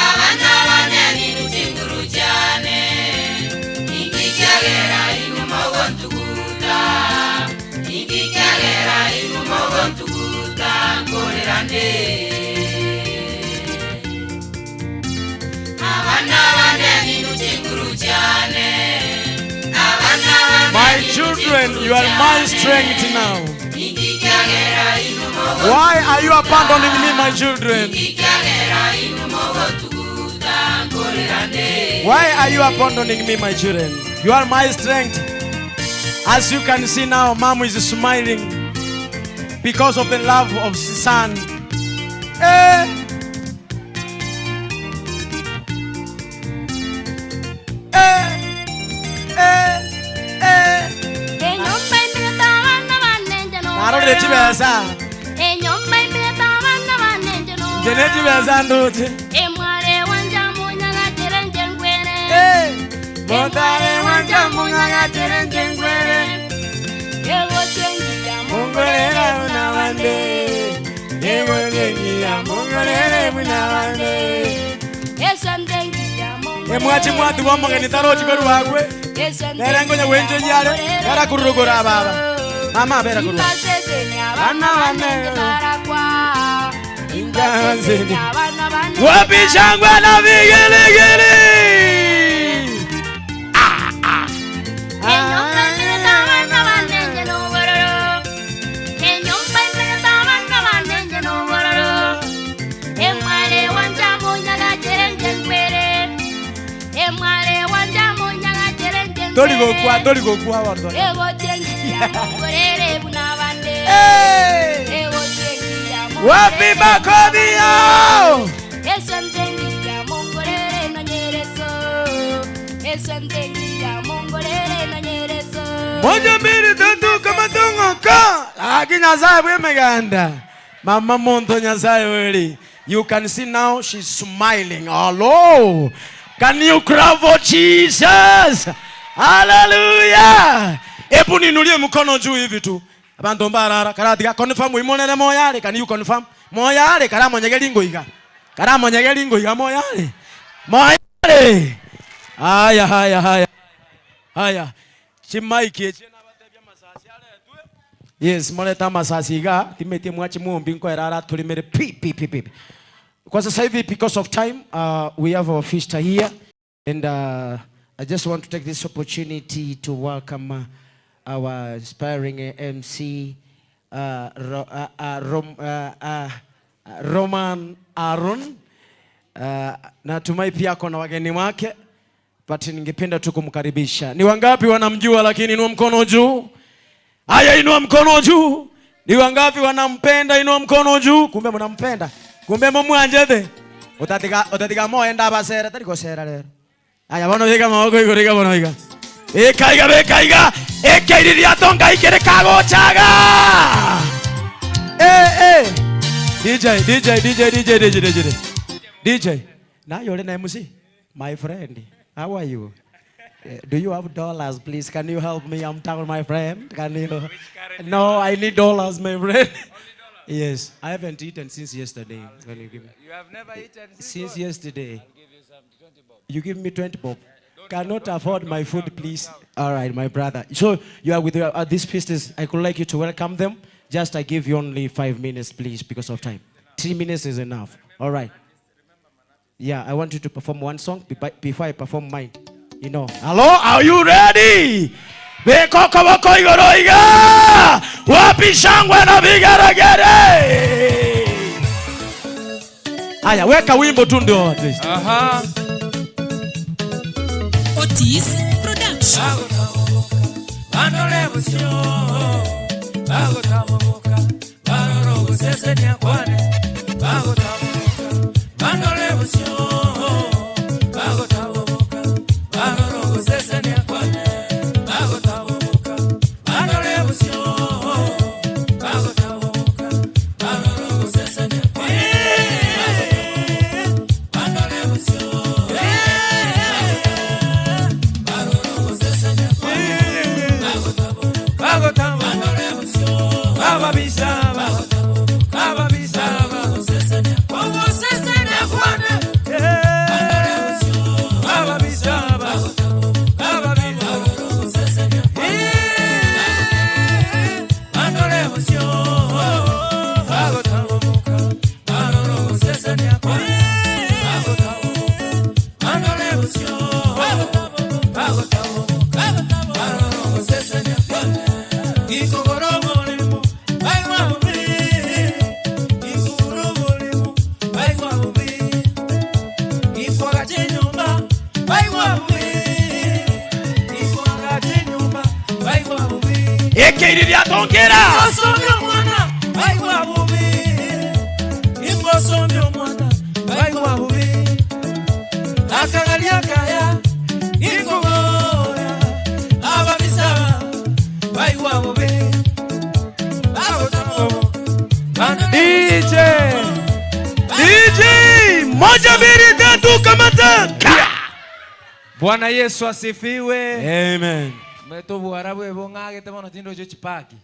Speaker 7: Abana banani rutinguru cyane. Ingikagera imumogo ntuguta. Ingikagera imumogo ntuguta ngorerane. Abana banani rutinguru cyane. Abana
Speaker 14: My children, you are my strength now. Why are you abandoning me, my children? Why are you abandoning me, my children? You are my strength. As you can see now, mom is smiling because of the love of son. Narole chibesa.
Speaker 20: Enyomba imeta bana bane no.
Speaker 14: Jene chibesa ndote.
Speaker 20: Emware wanja munyaga terenje ngwere.
Speaker 14: Montare wanja munyaga terenje ngwere.
Speaker 20: Ego chengi ya
Speaker 14: Mungolera una wande. Ego chengi ya mungolera una wande.
Speaker 20: Esandengi ya mungu.
Speaker 14: Emwachi mwatu bomoge nitaro chikoru wagwe. Nera ngonya wenje nyale. Nera kurugora baba. Mama bera kurugora.
Speaker 20: Bana bane barakwa.
Speaker 14: Inganzeni. Wapi shangwe na vigelegele.
Speaker 20: Enyomba imeta bana bane no gororo. Enyomba imeta bana bane no gororo. Emware wanja munyaga terenje ngwere. Emware wanja munyaga terenje ngwere.
Speaker 14: Doli go kwa wando.
Speaker 20: Ego chengi ya mungorere buna bande. Ego chengi ya mungorere.
Speaker 14: Wapi makobi yao.
Speaker 20: Esandengi ya mungorere na nyereso. Esandengi ya mungorere na nyereso.
Speaker 14: Moja mbili tatu kama tungoka. Akinyazaye bwe meganda. Mama monto nyazaye weli. You can see now she's smiling. Hello. Can you clap for Jesus? Hallelujah. Ebu ninulie mkono juu hivi tu. Abantu mbarara karadiga confirm imonene moyale. Can you confirm? Moyale karamo nyegelingo iga. Karamo nyegelingo iga moyale. Moyale. Haya. Chimaiki Yes, moleta masasi ga timete mwachi muombi nko erara tulimere pi. Kwa sasa hivi because of time we have our feast here and I just want to take this opportunity to welcome our inspiring MC Roman Aaron. Natumai pia kuna wageni wake but ningependa tu kumkaribisha. Ni wangapi wanamjua lakini inua mkono juu? Haya, inua mkono juu. Ni wangapi wanampenda? Inua mkono juu. Kumbe mnampenda. Kumbe mumwanjete. Utatiga moenda basera tari kosera lero. Aya bono yiga maboko igoriga bono yiga. Ekaiga. Ekeiriria tonga ikere kago chaga. DJ. Now you're an MC. My friend. How are you? Do you have dollars, please? Can you help me? I'm down, my friend. Can you? No, I need dollars, my friend. Yes, I haven't eaten since yesterday. Can you give me?
Speaker 4: You have never eaten
Speaker 14: Since yesterday. You give me 20 bob. Cannot afford my food, please. All right, my brother. So you are with these pieces. I would like you to welcome them. Just I give you only 5 minutes, please, because of time. 3 minutes is enough. All right. Yeah, I want you to perform one song before I perform mine. You know. Hello, are you ready? Bekoko boko igoroiga. Wapi shangwe na vigeregere. Haya, weka wimbo tu ndio at least.
Speaker 4: Aha.
Speaker 23: Otis Production.
Speaker 4: Bandolebusyo. Bagotamuka. Baroro sesenya kwane. Bagotamuka. Bandolebusyo. Bagotamuka. Baroro sesenya kwane. Bagotamuka. Bandolebusyo. Bagotamuka. Baroro sesenya kwane. Bandolebusyo. Baroro sesenya kwane. Bagotamuka. Baba bisaba, baba bisaba, como sesenya kwane, baba bisaba, baba bisaba, andole emoción, bago tamuka, bago sesenya kwane, bago tamuka, andole emoción, bago tamuka, bago sesenya kwane, ikogoromo.
Speaker 14: Ekiriria tongera.
Speaker 4: Imosomyo mwana, baigwa bubi. Imosomyo mwana, baigwa bubi. Akagalia kaya, ikogora. Ababisaba, baigwa bubi.
Speaker 14: DJ moja mbili tatu kamata.
Speaker 4: Bwana Yesu asifiwe.
Speaker 14: Amen.
Speaker 4: Meto buharabu ebonga tebono tindo cho chipaki.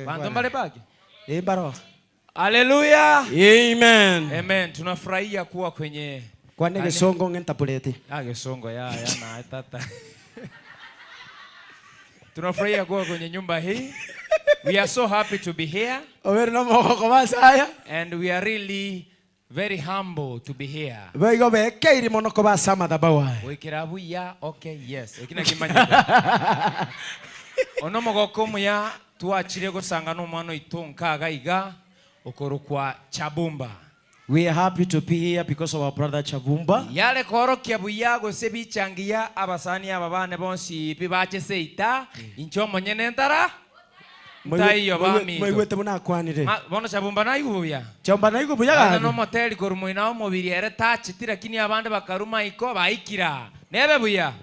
Speaker 4: Bantu mbale paki.
Speaker 14: Baro.
Speaker 4: Haleluya.
Speaker 14: Amen.
Speaker 4: Amen. Tunafurahia kuwa kwenye
Speaker 14: kwa nege songo ngentapulete.
Speaker 4: Songo ya na tata. Tunafurahia kuwa kwenye nyumba hii. We are so happy to be here. And we are really very humble to be here. Wekirabu ya okay yes. Ekina kimanyita. Onomogoko muya tuachire gusanga no mwana itonkaga iga okorukwa Chabumba.
Speaker 14: We are happy to be here because of our brother Chabumba.
Speaker 4: Yale korokia buyago sebichangia abasani ababane bonsi bibache seita inchomo nyenentara. Mtaiyo bami.
Speaker 14: Mwigwete muna kwanire.
Speaker 4: Bono Chabumba na igubuya.
Speaker 14: Chabumba na igubuya gani?
Speaker 4: No moteli korumo ina omubiri ere touch tirakini abande bakaruma iko baikira. Nebe buya.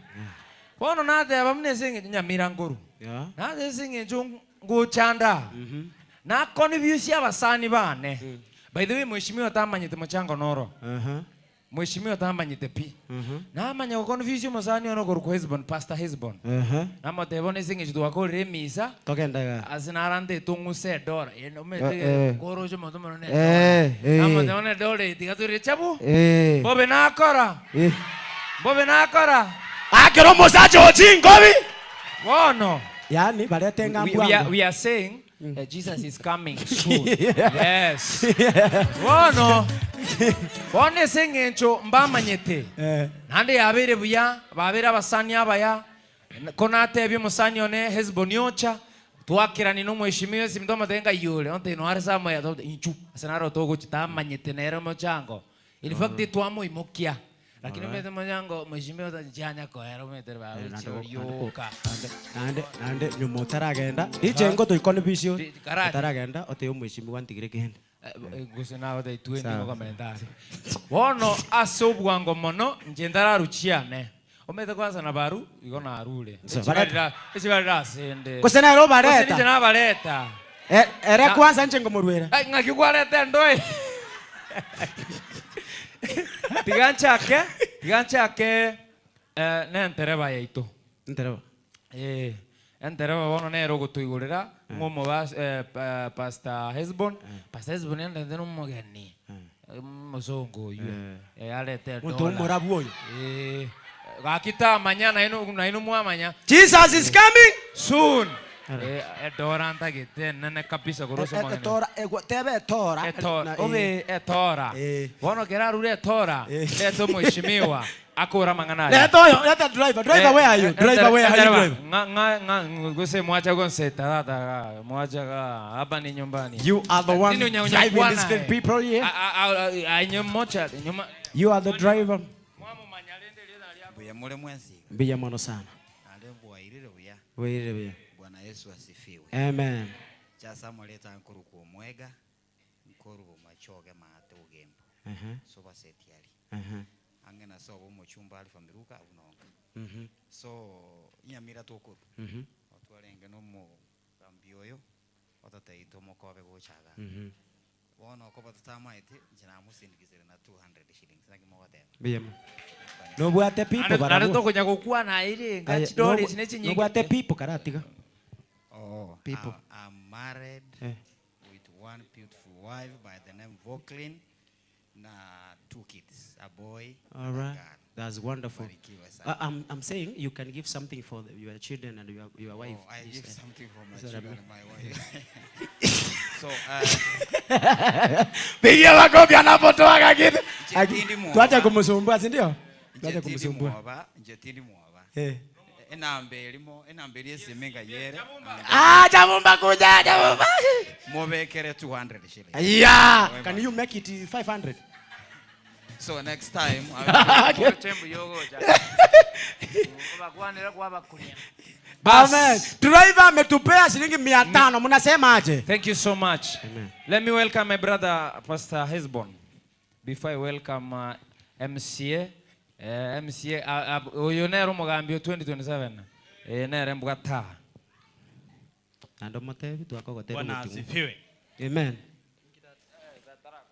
Speaker 4: Bono nade abamnese nyamira nguru.
Speaker 14: Yeah.
Speaker 4: Nade singe njungu chanda. Na contribution abasani bane. By the way, mheshimiwa tamanyite mchango noro. Mheshimiwa tamanyite pi. Na amanya ukonfuse muzani ono ko Hezbon, Pastor Hezbon. Na motebone singe jidwa ko remisa.
Speaker 14: Tokendaga.
Speaker 4: Azinarande tunguse dora. Yeno mete korojo motomo ne. Na motebone dore tigaturi chabu. Bobe na akora. Bobe na akora.
Speaker 14: Akero mosacho ojingobi.
Speaker 4: Wono.
Speaker 14: Yani balete ngambwa.
Speaker 4: We are saying Jesus is coming soon. Yes. Wono. One sengencho mbamanyete. Nande yabere buya, babera abasani abaya. Konate byo musani one Hezboniocha. Tuakirani no mweshimiwe simdoma tenga yule. Onte no arsa moya inchu. Asanaro togo chitamanyete nero mochango. In fact tuamo imokia. Lakini mete mwanyango mweshimiwe tajanya ko ero mete ba yoka.
Speaker 14: Nande nyumo taragenda. Ije ngo to ikonibisio. Taragenda ote yo mweshimiwe antigire genda.
Speaker 4: Gusena wada ituende ngo komentari. Wono asobwango mono njendara ruchiane. Omete kwanza na baru igona arule. Echibarira sende.
Speaker 14: Gusena ro bareta.
Speaker 4: Gusena na bareta.
Speaker 14: Ere kwanza nje ngo murwera.
Speaker 4: Ngakigwarete ndoi. Tiganchake nentereba yaito.
Speaker 14: Ntereba.
Speaker 4: Entereba bono nero gutuigurira ngomo Pastor Hezbon. Pastor Hezbon ende no mogeni. Muzungu yu. Alete dola.
Speaker 14: Muto morabu oyo.
Speaker 4: Gakita manyana ino mwamanya.
Speaker 14: Jesus is coming
Speaker 4: soon. Etora ntagite nene kabisa goroso mwana.
Speaker 14: Etora tebe etora.
Speaker 4: Etora. Obe etora. Bono kera rure etora. Leto mheshimiwa. akora mangana.
Speaker 5: Leta driver. Driver, where are you? Driver, where are you, driver?
Speaker 4: Guse mwacha gonseta hata mwacha hapa ni nyumbani.
Speaker 5: You are the one driving these great people here. You are the driver. Mbiya mono sana. Wairire.
Speaker 3: Bwana Yesu asifiwe.
Speaker 5: Amen.
Speaker 3: Chasa moleta nkuru ku mwega nkuru machoge mate ugembo. Soba setiali. Angena sobo mu chumba alfa miruka unonga. So nyamira tokuru. Watu walenge no mu kambioyo watataito mokobe gochaga. Wono ko batama ite jina musindikizere na 200 shillings nagi mawatema.
Speaker 5: Biyama. No bwate people
Speaker 4: barabu. Naro kunya gukua na ile ngachidori sinechi nyingi.
Speaker 5: No bwate people karatiga.
Speaker 3: Oh,
Speaker 5: people.
Speaker 3: I'm married with one beautiful wife by the name Voclin. Na 2 kids, a boy.
Speaker 5: All right. That's wonderful. I'm saying you can give something for your children and your wife.
Speaker 3: Oh, I give something for my children and my wife. So,
Speaker 5: pigia makofi anapotoa kitu. Tuache kumsumbua, si ndio? Tuache kumsumbua.
Speaker 3: Njetini mwaba. Enambeli esemenga yere.
Speaker 5: Jamumba kuja, jamumba.
Speaker 3: Mobekere 200 shillings.
Speaker 5: Yeah. Can you make it 500?
Speaker 3: So next time
Speaker 5: Amen. Driver ametupea shilingi 500. Mnasemaje?
Speaker 4: Thank you so much. Amen. Let me welcome my brother Pastor Hesbon. Before I welcome MCA oyonero mugambio 2027. Nere mbugata.
Speaker 5: Ando matevi tuakogotera.
Speaker 8: Bwana asifiwe.
Speaker 5: Amen.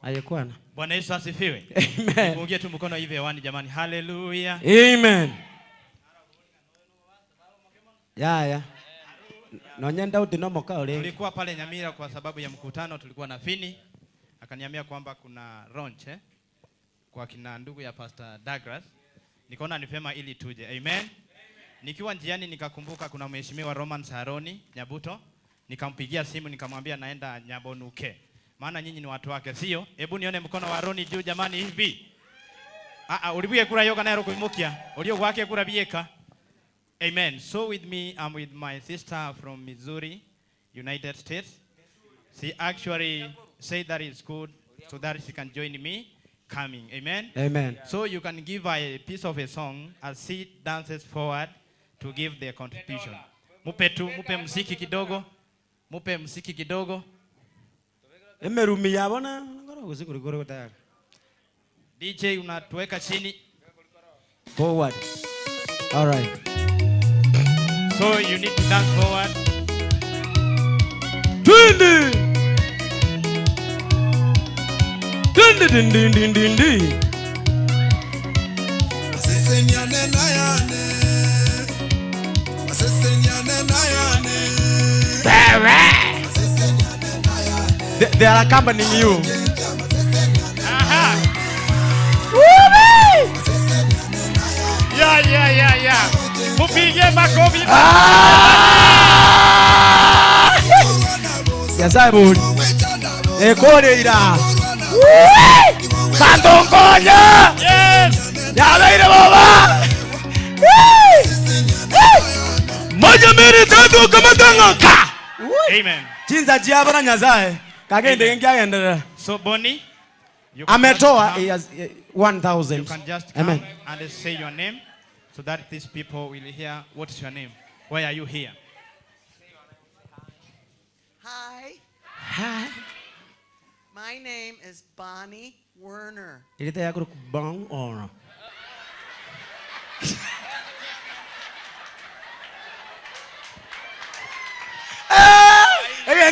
Speaker 5: Ayekwana.
Speaker 8: Bwana Yesu asifiwe.
Speaker 5: Amen.
Speaker 8: Mungie tu mkono hivi hewani jamani. Hallelujah.
Speaker 5: Amen. Ya. Nonyenda utinomoka ole.
Speaker 8: Tulikuwa pale Nyamira kwa sababu ya mkutano, tulikuwa na Fini. Akaniambia kwamba kuna launch kwa kina ndugu ya Pastor Douglas. Nikaona nipema ili tuje. Amen. Nikiwa njiani nikakumbuka kuna mheshimiwa Roman Saroni Nyabuto. Nikampigia simu nikamwambia naenda Nyabonuke. Maana nyinyi ni watu wake, sio? Hebu nione mkono wa Roni juu jamani hivi. Ulibuye kura yoga na kuimukia. Ulio wake kura bieka. Amen. So with me, I'm with my sister from Missouri, United States. She actually said that it's good so that she can join me coming. Amen.
Speaker 5: Amen.
Speaker 8: So you can give a piece of a song as she dances forward to give their contribution. Mupe muziki kidogo. Mupe muziki kidogo.
Speaker 5: Emerumi yabona ngoro kusiguruguru tayari.
Speaker 8: DJ unatuweka chini.
Speaker 5: Forward. All right.
Speaker 8: So you need to dance forward.
Speaker 5: Twende. Twende.
Speaker 17: Asesenyane na yane.
Speaker 5: They are accompanying you.
Speaker 8: Yeah. Mupige makofi.
Speaker 5: Yasabu. Ekoreira. Sandongonya.
Speaker 8: Yes.
Speaker 5: Yabeire baba. Moja mbili tatu kama tangoka.
Speaker 8: Amen.
Speaker 5: Jinza jiabana nyazae. Kagende ngiagendera.
Speaker 8: So Bonnie,
Speaker 5: ametoa 1000.
Speaker 8: You can just come and say your name so that these people will hear what is your name. Why are you here?
Speaker 21: Hi. My name is Bonnie Werner.
Speaker 5: Ilita yako kubang ona.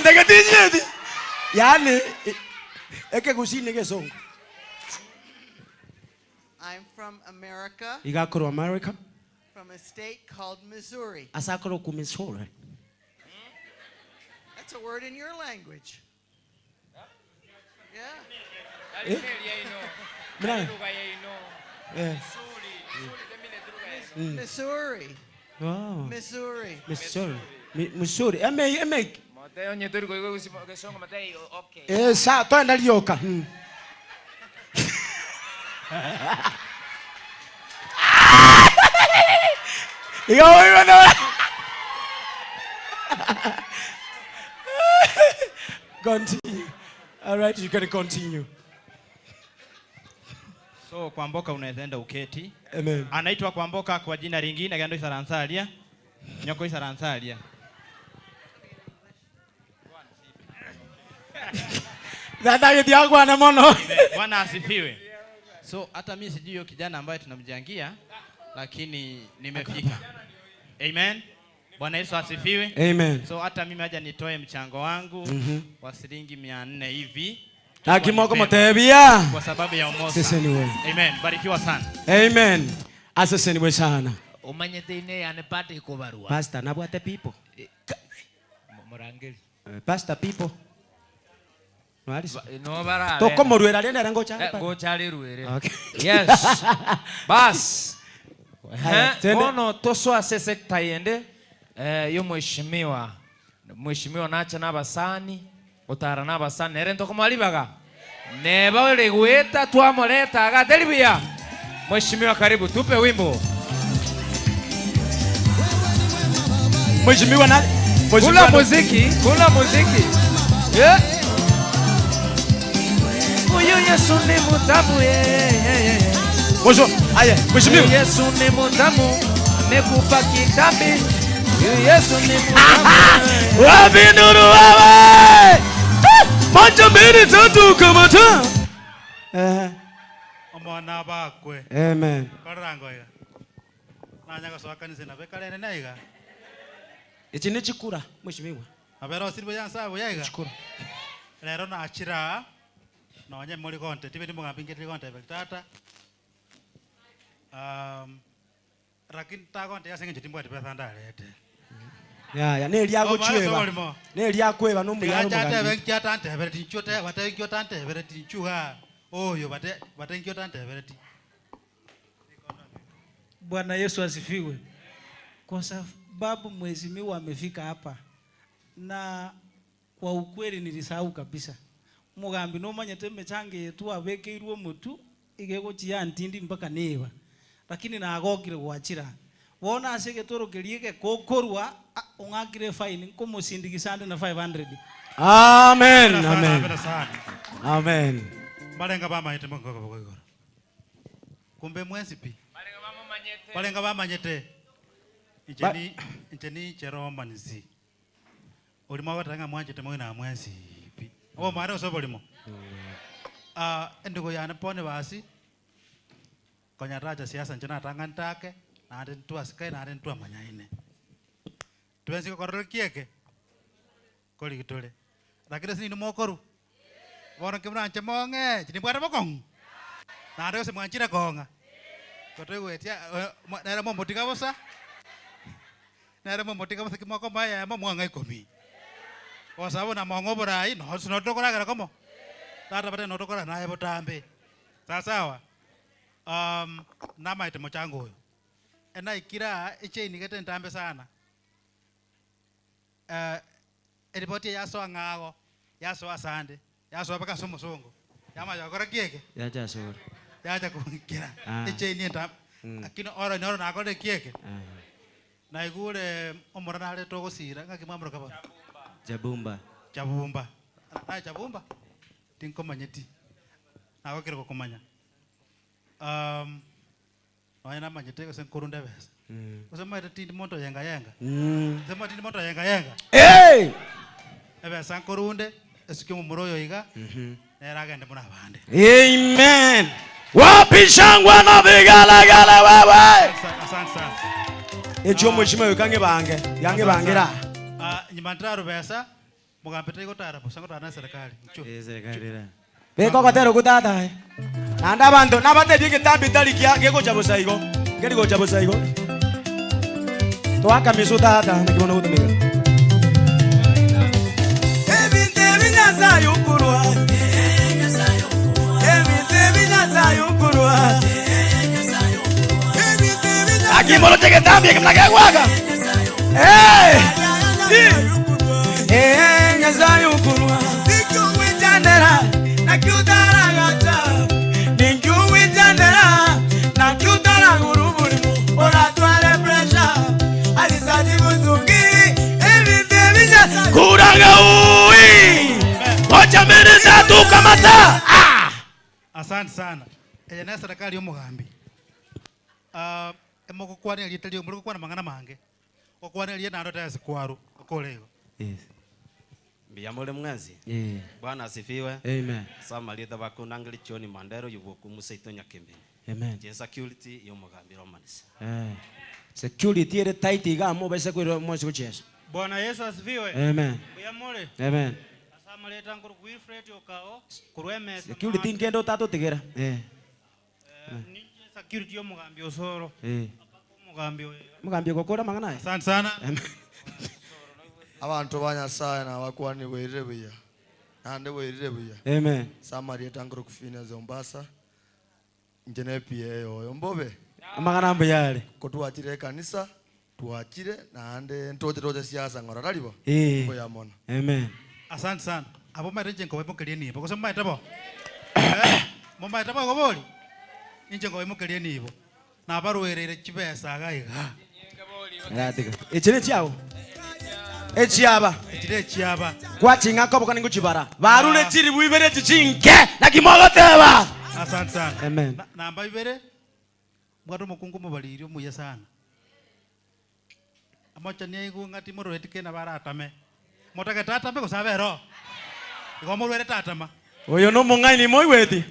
Speaker 5: Ndege tinyeti. Yani eke kusini ke songo.
Speaker 21: I'm from America.
Speaker 5: Igakoro America.
Speaker 21: From a state called Missouri.
Speaker 5: Asakoro ku Missouri.
Speaker 21: That's a word in your language. Yeah. Missouri.
Speaker 5: Wow.
Speaker 21: Missouri.
Speaker 5: Missouri. Eme. Sa twenda lioka.
Speaker 14: Iga na. Continue. All right, you can continue.
Speaker 8: So Kwamboka unaweza enda uketi.
Speaker 14: Amen.
Speaker 8: Anaitwa Kwamboka kwa jina lingine gando Isaransalia. Nyoko Isaransalia.
Speaker 14: Dada yangu ana mono.
Speaker 8: Bwana asifiwe. So hata mimi sijui hiyo kijana ambaye tunamjangia lakini nimefika. Amen. Bwana Yesu asifiwe.
Speaker 14: Amen.
Speaker 8: So hata mimi haja nitoe mchango wangu wa shilingi 400 hivi.
Speaker 14: Na kimoko motebia.
Speaker 8: Kwa sababu ya umoja.
Speaker 14: Sisi ni wewe.
Speaker 8: Amen. Barikiwa sana.
Speaker 14: Amen. Asante ni wewe sana.
Speaker 10: Umanyete ine anepate ikobarua.
Speaker 14: Pastor nabwate people.
Speaker 10: Morangeli.
Speaker 14: Pastor people.
Speaker 10: No bara.
Speaker 14: Toko morwera rene ngocha.
Speaker 10: Ngocha lerwere.
Speaker 14: Okay.
Speaker 10: Yes. Bas.
Speaker 6: Bono toswa sese tayende yo mheshimiwa nacha nabasani utara nabasani nere ntoko mwalibaga neba ole gweta twamoleta agateribia. Mheshimiwa karibu tupe wimbo.
Speaker 14: Mheshimiwa na
Speaker 6: kula muziki. Yeah. Uyu Yesu ni mutamu
Speaker 14: Bonjour. Aye, mheshimiwa.
Speaker 6: Yesu ni mutamu nekupa kitambi. Yesu ni mutamu.
Speaker 14: Wapi nuru wewe? Moja mbili tatu kama ta.
Speaker 12: Omwana bakwe.
Speaker 14: Amen.
Speaker 12: Karango ya. Nanyaka so kanisa na bekalene naiga.
Speaker 14: Iki ni chikura mheshimiwa.
Speaker 12: Abero sirbo yansabo yaiga. Chikura. Lero na achira. Na wanye muri konte tibe ndimo ngapingire konte betata. Lakini ta konte yasenga chitimbo ati pesa ndalete.
Speaker 14: Ya ne lya gochweba. Ne lya kweba no muyaro
Speaker 12: mugandi. Ya
Speaker 14: mugambi.
Speaker 12: tata tante bereti chote bate kyo tante bereti chuha. Oyo bate kyo tante bereti.
Speaker 9: Bwana Yesu asifiwe. Kwa sababu mheshimiwa amefika hapa na kwa ukweli nilisahau kabisa. Mugambi no manyete mechange tu abekeirwo mutu igego chia ntindi mpaka neva. Lakini na agokire gwachira. Wona asege torokeriege kokorwa ungakire fine nkomusindikisande na 500.
Speaker 14: Amen. Amen. Amen.
Speaker 12: Balenga bamanyete mongoko bogoro. Kumbe mwezi pi. Balenga bamanyete. Icheni cheroma nisi. Ulimo watanga mwanjete mwana mwezi pi. Obo mara osobulimo. Endugo yana pone basi. Konya raja siasa njana tangantake na ande ntua sikai na ande ntua manyaine. Tuwensi kororo kieke. Koli kitole. Lakini sini mokoru. Wana kimna nchemonge, chini bwana bokong. Na ande se mwanchira konga. Kotoe wetia na mo motika bosa. Na mo motika bosa kimoko maya mo mwanga ikomi. Wasabu na mongo borai no sinotokora gara komo. Tata bate notokora naye botambe. Sawa. Nama ite mochango huyo. Ena ikira iche nigete ntambe sana. Eripoti yaso angago, yaso asande, yaso apaka somusongo. Yama yakora kieke.
Speaker 14: Yaja sura.
Speaker 12: Yaja kukira. Iche ni ntam. Akino ora nyoro na akode kieke. Na igure omora na ale togo sira ngakimamro kaba.
Speaker 14: Jabumba.
Speaker 12: Jabumba. Na jabumba. Tinko manyeti. Na akokira kokomanya. Wanyana manyete sen korunda bes. Usema ita tindi moto yenga. Usema tindi moto yenga.
Speaker 14: Hey!
Speaker 12: Ebe san korunde esikimo muroyo iga. Nera gende muna bande.
Speaker 14: Amen. Wapi shangwa na vigala wewe.
Speaker 12: Asante sana.
Speaker 14: Echo mheshimiwa kange bange. Yange bangera.
Speaker 12: Nyimantaro besa mugampete igotara busango tana serikali.
Speaker 14: Serikali ra. Beko kotero kutata. Nanda bantu nabate dikitambi talikia geko chabusa igo. Ngeri go chabusa igo. Toaka misuta hata nikiona kutumika. Ebinte binyaza yukurwa. Ebinte binyaza yukurwa. Akimolo teke tambi kimnaka kwaga. Nyaza yukurwa. Diku witandera na kyutara gata. Ningu witandera na kyutara guruburimu. Ora twale pressure. Mwanga ui. Moja mbili tatu kamata.
Speaker 12: Asante sana. Na serikali y'omugambi. Emoko kwana litali omuloko kwana mangana mange. Okwana liye nando tayari kwaru okolego.
Speaker 5: Yes.
Speaker 13: Mbiyamole mwazi.
Speaker 5: Yeah.
Speaker 13: Bwana asifiwe.
Speaker 5: Amen.
Speaker 13: Samalieta bakundangili choni mandero yuboku musaito nyakembeni.
Speaker 5: Amen.
Speaker 13: Je security y'omugambi romanisa.
Speaker 5: Security ere tight igamo bese kwiro mose kuchesa.
Speaker 9: Bwana Yesu asifiwe.
Speaker 5: Amen.
Speaker 9: Mbiyamole.
Speaker 5: Amen.
Speaker 9: Asamaleta nguru Wilfred okao kurweme.
Speaker 5: Security ngendo tato tigera.
Speaker 9: Ni security y'omugambi osoro. Mugambi we.
Speaker 5: Mugambi kokora mangana.
Speaker 12: Asante sana.
Speaker 18: Abantu banyasaye nabakwani bwirire buya. Nande bwirire buya.
Speaker 5: Amen.
Speaker 18: Samari tanguru kufina zombasa. Njene pia yo mbobe.
Speaker 5: Amagana mbiyale.
Speaker 18: Kotwachire kanisa tuachire nande ntoje siasa ngora talibo. Boya mona.
Speaker 5: Amen.
Speaker 12: Asante sana. Abo marenje ngo bemukeliye nibo. Koso mbaita bo. Mumbaita bo goboli. Inje ngo bemukeliye nibo. Na baruwerere kibesa gayiga.
Speaker 5: Radiga. Echine chao. Echiaba.
Speaker 12: Echire chiaba.
Speaker 5: Kwachinga kobo kana nguchibara. Barule chiri buibere chichinke na kimogoteba.
Speaker 12: Asante sana.
Speaker 5: Amen.
Speaker 12: Namba ibere. Mwado mukungu mubalirio muya sana. Amocha niego ngati moro etike na baratame. Motaka tatame ko sabero. Igomorwere tatama.
Speaker 5: Oyo no mungai ni moiweti.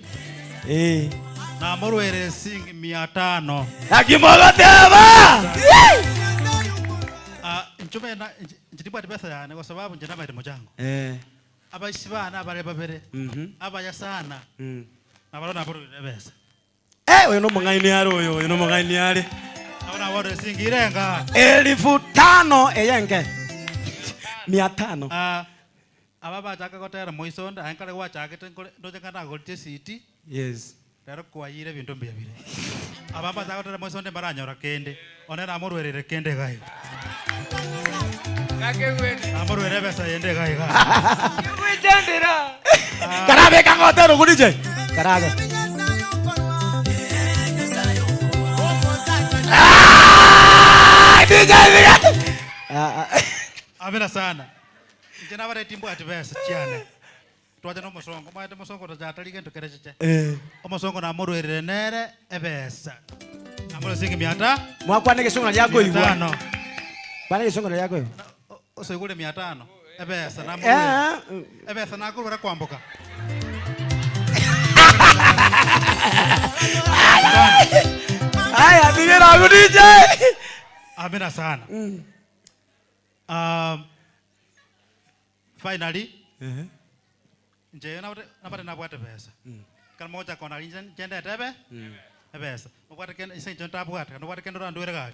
Speaker 12: Na morwere sing 500.
Speaker 5: Akimogoteba.
Speaker 12: Nchume na njitibwa pesa yana kwa sababu njana maite mochango. Abaishibana abare babere. Abaya sana. Na barona boro pesa.
Speaker 5: Oyo no mungai ni aro oyo no mungai ni are.
Speaker 12: Abana wore singirenga.
Speaker 5: 5,000 eyenke. 500.
Speaker 12: Ababa chaka kotera moisonda ankale wa chake ndoje kana golte city.
Speaker 5: Yes.
Speaker 12: Tero kwayire bintu mbiyabire. Ababa chaka kotera moisonda baranyora kende. Onera amorwerere kende gai. Amorwere besa yende gai gai.
Speaker 5: Kuitendera. Karabe kangotero kudije. Karabe.
Speaker 12: Amina sana. Njena bare timbo atibesa chiane. Twaje no mosongo, maite mosongo tajatali gento kerecheche. Omosongo na morwerere nere ebesa. Amoro singi miata.
Speaker 5: Mwakwane kesonga yako iwa. Bana kesonga yako iwa.
Speaker 12: Osegule 500. Ebesa na morwerere. Ebesa na kurura kwamboka.
Speaker 5: Aya, bigera kudije.
Speaker 12: Amina sana. Finally, nje nabate nabwate pesa. Kan moja kona njende tebe. Pesa. Nabwate ken isen jonta bwate, nabwate ken ndo ndwere ga.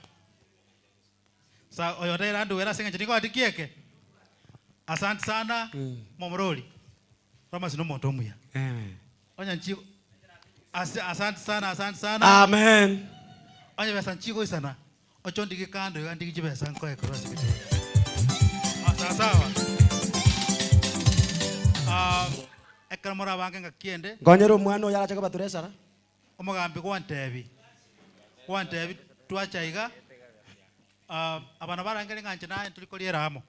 Speaker 12: Sa oyote randu wera singa njiko atikieke. Asante sana momroli. Roma sino muntu omuya. Onya nchi asante sana.
Speaker 5: Amen.
Speaker 12: Onya besa nchiko isana. Ocho ndiki kando ndiki jibesa nko e cross kiti. Sawa. Ekara mora bange ngakiende.
Speaker 5: Ngonyero mwana yara chaka baturesara.
Speaker 12: Omugambi kwantebi. Kwantebi twachaiga. Abana barangere nganje naye tulikoliera amo.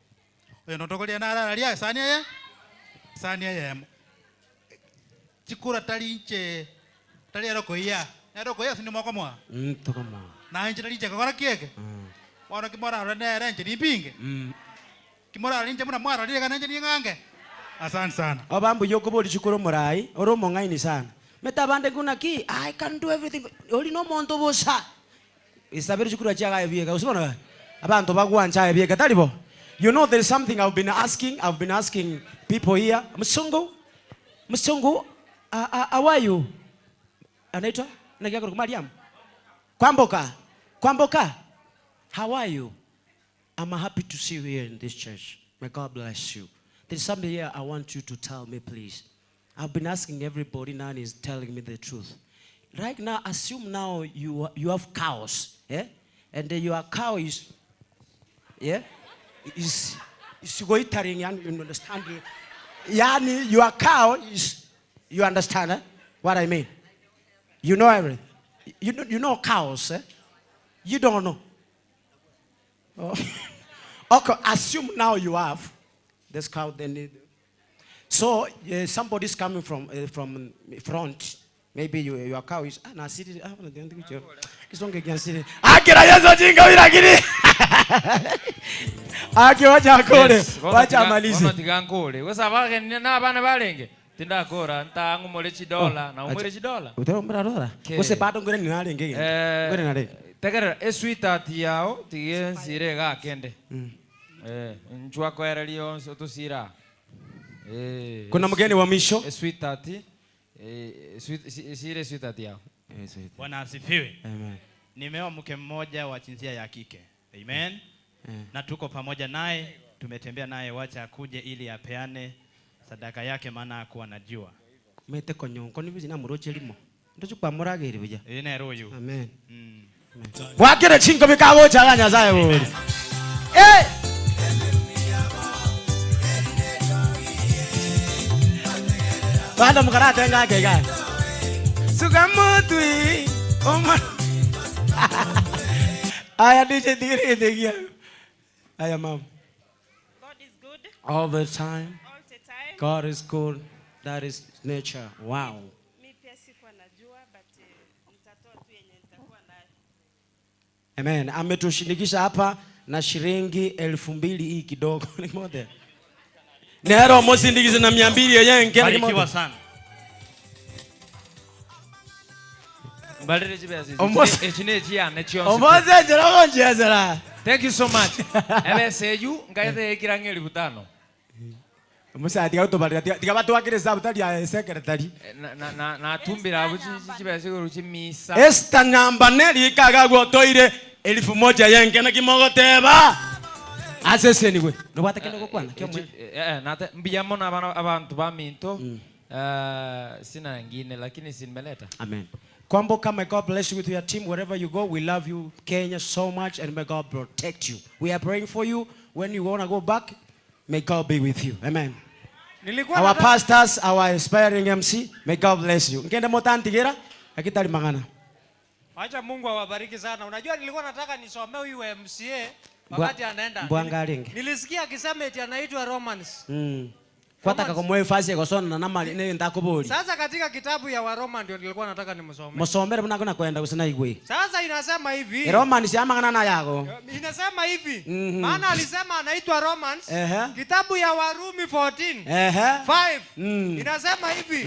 Speaker 12: Oyo notokoliera nara ria sania ye. Sania yemo. Chikura talinche. Taliero koia. Ero koia sini moko mwa.
Speaker 5: Tokoma.
Speaker 12: Na nje talinche kakora kieke. Wana kimora rene renje nipinge. Kimora rinje muna mwara rile kananje ni ngange. Asante sana.
Speaker 5: Obambu yoko boli chukuro murai, oromo ngaini sana. Metabande kuna ki, I can do everything. Oli no monto bosa. Isabiri chukuro chaga ebiega, usibona? Abantu bagwancha ebiega talibo. You know there is something I've been asking people here. Msongo, how are you? Anaitwa? Nakiako kwa Mariam. Kwamboka. How are you? I'm happy to see you here in this church. May God bless you. There's something here I want you to tell me, please. I've been asking everybody now and he's telling me the truth. Right now, assume now you have cows, yeah? And then your cow is, yeah? Is goitering, you understand? Yani, your cow is, you understand what I mean? You know everything. You know cows, eh? You don't know. Oh. Okay, assume now you have. This cow they need. So somebody's coming from front. Maybe your cow is na city. Kisonge kian city. Akira Yesu jinga wiragiri. Akiwacha kole. Wacha malize.
Speaker 4: Tigankole. Wesabage na bana balenge. Tinda kora ntangu mole $1 na umole $1.
Speaker 5: Utomra dola. Wose bado ngore ni nalenge. Ngore nale.
Speaker 4: Tegera sweetheart yao tigensire ga kende. Njua kwa erelio sotusira.
Speaker 5: Kuna mgeni wa misho?
Speaker 4: Sweetheart. Sweetheart yao.
Speaker 8: Bwana asifiwe.
Speaker 5: Amen.
Speaker 8: Nimeoa mke mmoja wa jinsia ya kike. Amen. Na tuko pamoja naye, tumetembea naye, wacha akuje ili apeane sadaka yake maana akuwa najua.
Speaker 5: Mete konyonko ni bizi na muroche limo. Ndocho kwa muragiri bija.
Speaker 8: Ine royo.
Speaker 5: Amen. Wakire chinko bikawo chaganya zaye buri. Bado mkarate ngake gani? Sugamutui. Oma. Aya DJ digiri digia. Aya mam.
Speaker 1: God is good.
Speaker 5: All the time.
Speaker 1: All the time.
Speaker 5: God is good. That is nature. Wow.
Speaker 1: Mi pia sikuwa najua but nitatoa tu yenye nitakuwa nayo.
Speaker 5: Amen. Ametushindikisha hapa na shilingi 2,000 hii kidogo. Ni moja. Nero mosindikize na 200 yenyewe ngeni moja.
Speaker 8: Barikiwa sana.
Speaker 4: Mbalere chibezi. Echine chia nechio.
Speaker 5: Omoze jero njezera.
Speaker 4: Thank you so much. Ebe seju ngaide ekirangeli 5.
Speaker 5: Musati auto bali tiga batu akire sabutali ya secretary.
Speaker 4: Na tumbira abuchi chibezi uruchi misa.
Speaker 5: Esta namba neli kaga gwotoire 1,000 yenge na kimogoteba. Asese niwe. No batakendo ko kwana kyomwe.
Speaker 4: Nate mbiyamo na abantu baminto. Sina ngine lakini sinimeleta.
Speaker 5: Amen. Kwamboka, may God bless you with your team wherever you go. We love you, Kenya, so much, and may God protect you. We are praying for you. When you want to go back, may God be with you. Amen. Our pastors, our inspiring MC, may God bless you. Ngende motantigera, akitali mangana.
Speaker 11: Acha Mungu awabariki sana. Unajua nilikuwa nataka nisomee huyu MCA wakati anaenda.
Speaker 5: Mbwangalinge.
Speaker 11: Nilisikia akisema eti anaitwa Romans.
Speaker 5: Kwataka kumwe fasi kwa sona na mali ne ndakubuli.
Speaker 11: Sasa katika kitabu ya Waroma ndio nilikuwa nataka nimsomee.
Speaker 5: Msomere buna kuna kwenda usina igwe.
Speaker 11: Sasa inasema hivi.
Speaker 5: Romans si amangana na yako.
Speaker 11: Inasema hivi. Maana alisema anaitwa Romans. Kitabu ya Warumi 14. 5. Inasema hivi.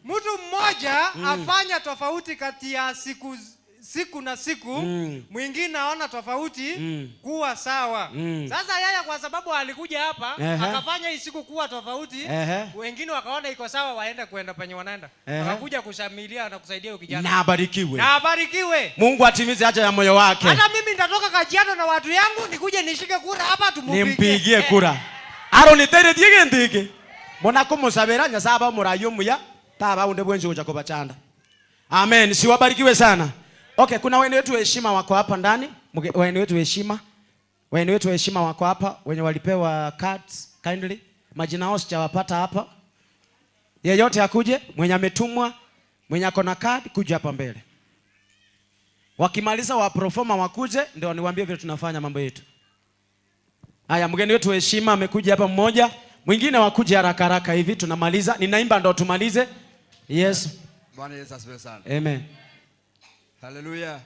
Speaker 11: Mtu mmoja afanya tofauti kati ya siku na siku, mwingine aona tofauti kuwa sawa. Sasa yeye kwa sababu alikuja hapa akafanya hii siku kuwa tofauti, wengine wakaona iko sawa kwenda penye wanaenda. Akakuja kushamilia na kusaidia huyo kijana.
Speaker 5: Na abarikiwe.
Speaker 11: Na abarikiwe.
Speaker 5: Mungu atimize haja ya moyo wake.
Speaker 11: Hata mimi nitatoka Kajiado na watu yangu nikuje nishike kura hapa tumupigie.
Speaker 5: Nimpigie kura. Aroni tere diege ndike. Mbona kumusabira nyasaba murayo muya taba unde bwenzi uja kubachanda. Amen. Siwabarikiwe sana. Okay, kuna wenu wetu heshima wako hapa ndani. Wenu wetu heshima. Wenu wetu heshima wako hapa wenye walipewa cards kindly. Majina yao sijawapata hapa. Yeyote akuje, mwenye ametumwa, mwenye ako na card kuja hapa mbele. Wakimaliza wa performa wakuje ndio niwaambie vile tunafanya mambo yetu. Haya, mgeni wetu heshima amekuja hapa mmoja, mwingine wakuje haraka haraka hivi tunamaliza. Ninaimba ndio tumalize. Yes.
Speaker 15: Bwana Yesu asifiwe sana.
Speaker 5: Amen.
Speaker 15: Haleluya.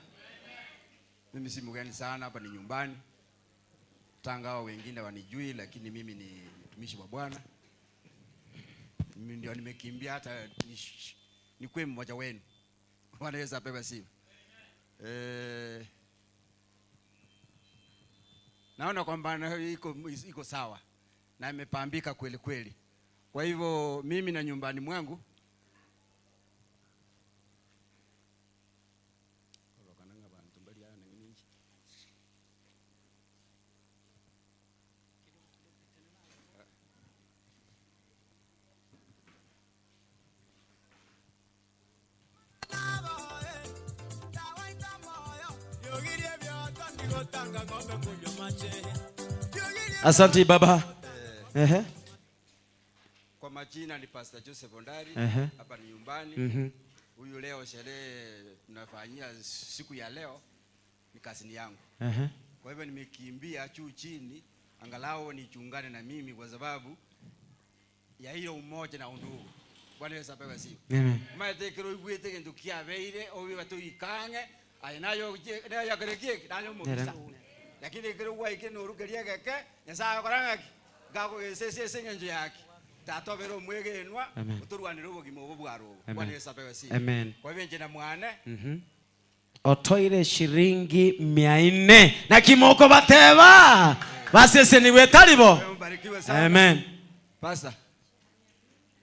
Speaker 15: Mimi si mgeni sana, hapa ni nyumbani. Tanga hao wengine wanijui, lakini mimi ni mtumishi wa Bwana. Mimi ndio nimekimbia hata nikuwe mmoja wenu. Bwana Yesu apewe sifa. Naona kwamba iko sawa na imepambika kweli kweli. Kwa hivyo mimi na nyumbani mwangu
Speaker 5: Asante baba.
Speaker 15: Kwa majina ni Pastor Joseph Ondari, hapa ni nyumbani. Huyu leo sherehe tunafanyia siku ya leo ni kazini yangu. Kwa hivyo nimekimbia juu chini angalau nichungane na mimi kwa sababu ya hilo umoja na undugu. Bwana Yesu apewe sifa.
Speaker 5: Amen.
Speaker 15: Maetekero igwete kintu kiabeire obi batuikange ainayo nayo yakerekie nayo mugisa. Lakini kero gwa ikeno rukeria geke nyasaye korangaki gago gesese sengenjo yake. Tato bero mwegenwa uturwanira ubugimo bubwaro. Bwana Yesu apewe sifa.
Speaker 5: Amen.
Speaker 15: Kwa hivyo njena mwane
Speaker 5: otoire shilingi 400 na kimoko bateba basese ni wetalibo. Amen.
Speaker 15: Pastor.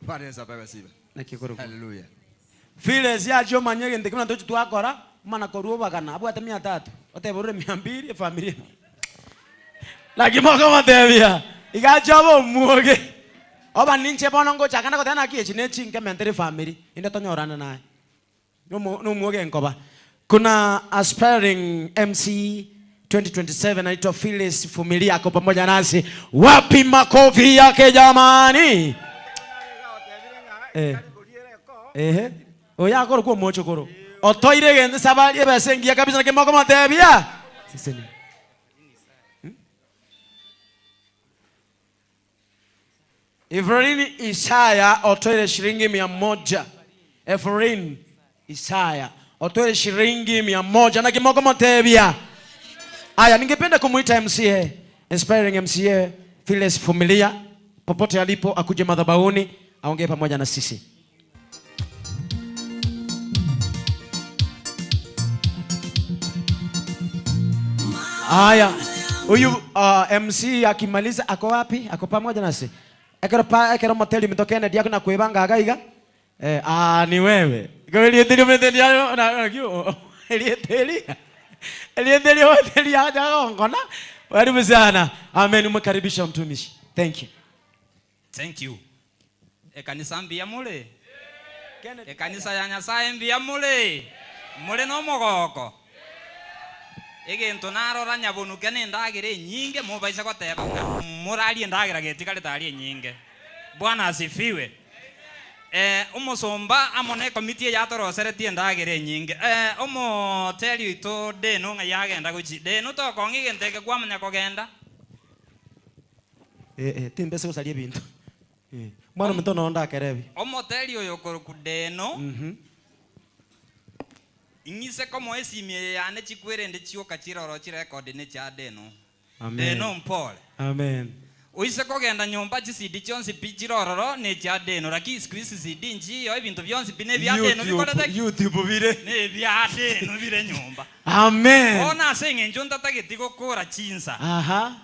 Speaker 15: Bwana Yesu apewe sifa. Hallelujah.
Speaker 5: Files ya jo manyege ndikuna ndochi twakora mana koruba kana abwate 300 otebore 200 familia la kimoko batebia igajobo muoge oba ninche bono ngo chakana kotana kiechi ne chinke mentere family inde tonyorana naye no muoge nkoba. Kuna aspiring MC 2027 anaitwa Phyllis Fumilia ako pamoja nasi. Wapi makofi yake jamani? Oya koro kwa mocho koro. Otoire gende sabali ebesengia kabisa ke moko matebia. Siseni. Efrain Isaya otoire shilingi 100. Efrain Isaya otoe shilingi 100 na kimoko matebia. Aya, ningependa kumuita MCA, inspiring MCA Phyllis Fumilia, popote alipo akuje madhabahuni aongee pamoja na sisi. Aya, huyu MC akimaliza ako wapi? Ako pamoja nasi. Ekero moteli mitokene diako na kuibanga agaiga. Ni wewe. Elieteli umeteli ayo na kio. Elieteli hoteli ya ngona. Karibu sana. Amen, umekaribisha mtumishi. Thank you.
Speaker 16: Thank you. Ekanisa mbia mule. Ekanisa ya Nyasaye mbia mule. Mule no mogoko. Egento narora nyabonuke nindagire nyinge mubaisa goteba. Murali ndagira getikale tari nyinge. Bwana asifiwe. Umusomba amone komiti ya toroseretie ndagire nyinge. Umo tell ito de no ngayagenda guchi. De no to kongi genteke kwamanya kogenda.
Speaker 5: Timbese kusalia bintu. Mwana mtono onda kerebi.
Speaker 16: Umo tell yo korukudeno. Ingise komo esimie yane chikwere ndi chioka chiroro chirecord ne cha deno.
Speaker 5: Amen.
Speaker 16: Deno mpole.
Speaker 5: Amen.
Speaker 16: Uise kogenda nyumba chisidi chonsi pichirororo ne cha deno raki squeeze CD njiyo ibintu byonsi bine bya deno bikolete
Speaker 5: YouTube bire
Speaker 16: ne bya deno bire nyumba.
Speaker 5: Amen.
Speaker 16: Ona senge njonta tagitiko kora chinsa.
Speaker 5: Aha.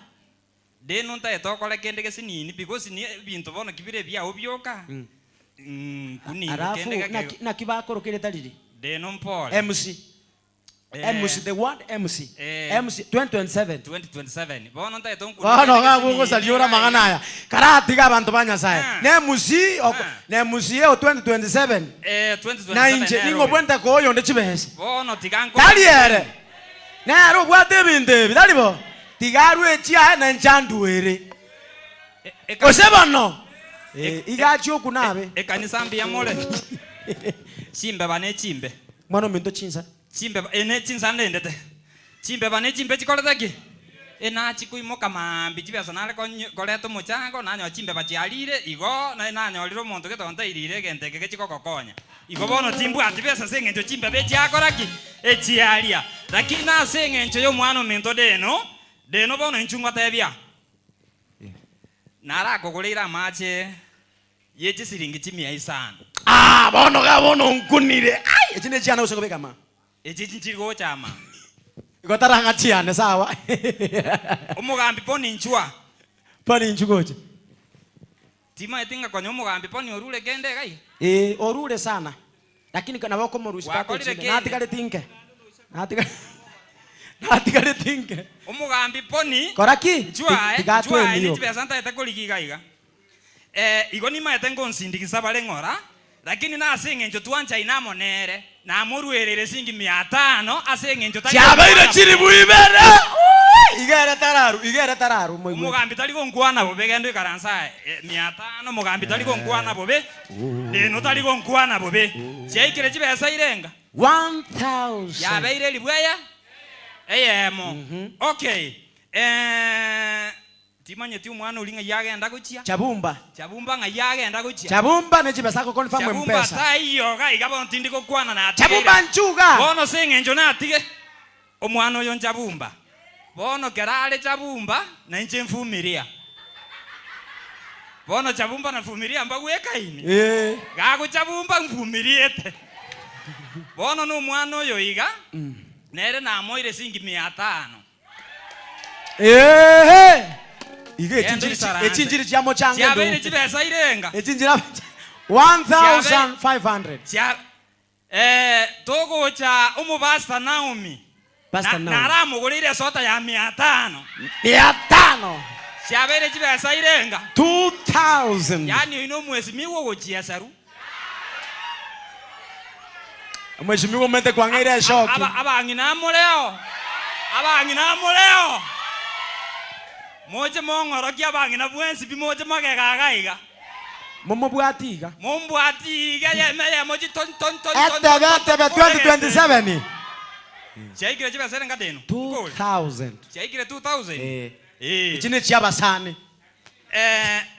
Speaker 16: Deno nta etokole kende kesinini because ni bintu bono kibire bya obyoka. Kuni
Speaker 5: Arafu na kibakoro kile talili.
Speaker 16: Deno mpole.
Speaker 5: MC. MC, the word MC. MC 2027.
Speaker 16: 2027. Bono nta etonku.
Speaker 5: Bono gabugo saliora maganaya. Karati ga bantu banya sai. Ne MC ne MC 2027.
Speaker 16: 2027.
Speaker 5: Na inje ningo bwenta ko yo ndechibese.
Speaker 16: Bono tigango.
Speaker 5: Taliere. Na ro gwate binde bidalibo. Tigaru echia na nchanduere. Osebano. Igacho kunabe.
Speaker 16: Ekanisa mbia mole. Chimbe bane chimbe.
Speaker 5: Mwana mento chinsa.
Speaker 16: Chimbe ene chinsa ndendete. Chimbe bane chimbe chikoleteki. Ena chikuimoka mambi chibesa nale koleto muchango nanyo chimbe bachialire igo na nanyo liro monto ketonta irire genteke kechikokokonya. Igo bono timbu atibesa sengencho chimbe bechi akoraki echialia. Lakini na sengencho yo mwana mento deno bono inchungwa tebia. Nara kogolira mache yechi siringi chimia isano.
Speaker 5: Bono ga bono nkunire. Ai, echine chiana usokobeka ma.
Speaker 16: Echi chinchirigo chama.
Speaker 5: Gotaranga chiane sawa.
Speaker 16: Umugambi poni nchua.
Speaker 5: Poni nchugoje.
Speaker 16: Tima etinga kwa umugambi poni orule gende gai.
Speaker 5: Orule sana. Lakini kana wako morusi pako chinde. Natikale tinke. Natikale tinke.
Speaker 16: Umugambi poni.
Speaker 5: Koraki.
Speaker 16: Chua eni chibe santa etakoli gaiga. Igo ni maetengo nsindikisa bale ngora. Lakini na asengenjo tuancha inamonere na muruerere singi 500 asengenjo tali
Speaker 5: chabaire chiri buibere igere tararu
Speaker 16: mugambi tali gonkwana bobe gendo ikaransa 500 mugambi tali gonkwana bobe no tali gonkwana bobe chaikire chibesa irenga
Speaker 5: 1000
Speaker 16: yabeire libwaya eyemo okay timanyeti umwana uri ng'ayagenda guchia
Speaker 5: Chabumba.
Speaker 16: Chabumba ng'ayagenda guchia
Speaker 5: Chabumba ne chibesa ko confirm
Speaker 16: Chabumba
Speaker 5: mpesa.
Speaker 16: tayo ga igabo ntindi ko kwana na
Speaker 5: Chabumba nchuga.
Speaker 16: Bono sengenjo na atige omwana oyo Chabumba. Bono kerale Chabumba na nje mfumiria. Bono Chabumba na fumiria mbagweka ini. Gago Chabumba mfumiriete. Bono no mwana oyo iga. Nere na moire singi 500.
Speaker 5: Ige echinjiri chamo change ndo.
Speaker 16: Chabere chibesa irenga.
Speaker 5: Echinjira 1500.
Speaker 16: Togo cha umubasta Naomi.
Speaker 5: Pastor Naomi.
Speaker 16: Naramugulire sota ya 500.
Speaker 5: 500.
Speaker 16: Chabere chibesa irenga.
Speaker 5: 2000.
Speaker 16: Yani ino mwezi miwo gochiasaru.
Speaker 5: Mheshimiwa mente kwa ngire shoki.
Speaker 16: Abangina muleo. Abangina muleo. Moje mongorokia abangina bwensi bimoje magegagaiga.
Speaker 5: Momobwatiga.
Speaker 16: Mombwatiga ye moji ton.
Speaker 5: Atebe 2027.
Speaker 16: Chaikire chibesa irenga deno.
Speaker 5: 2000.
Speaker 16: Chaikire 2000.
Speaker 5: Ichine chiabasani.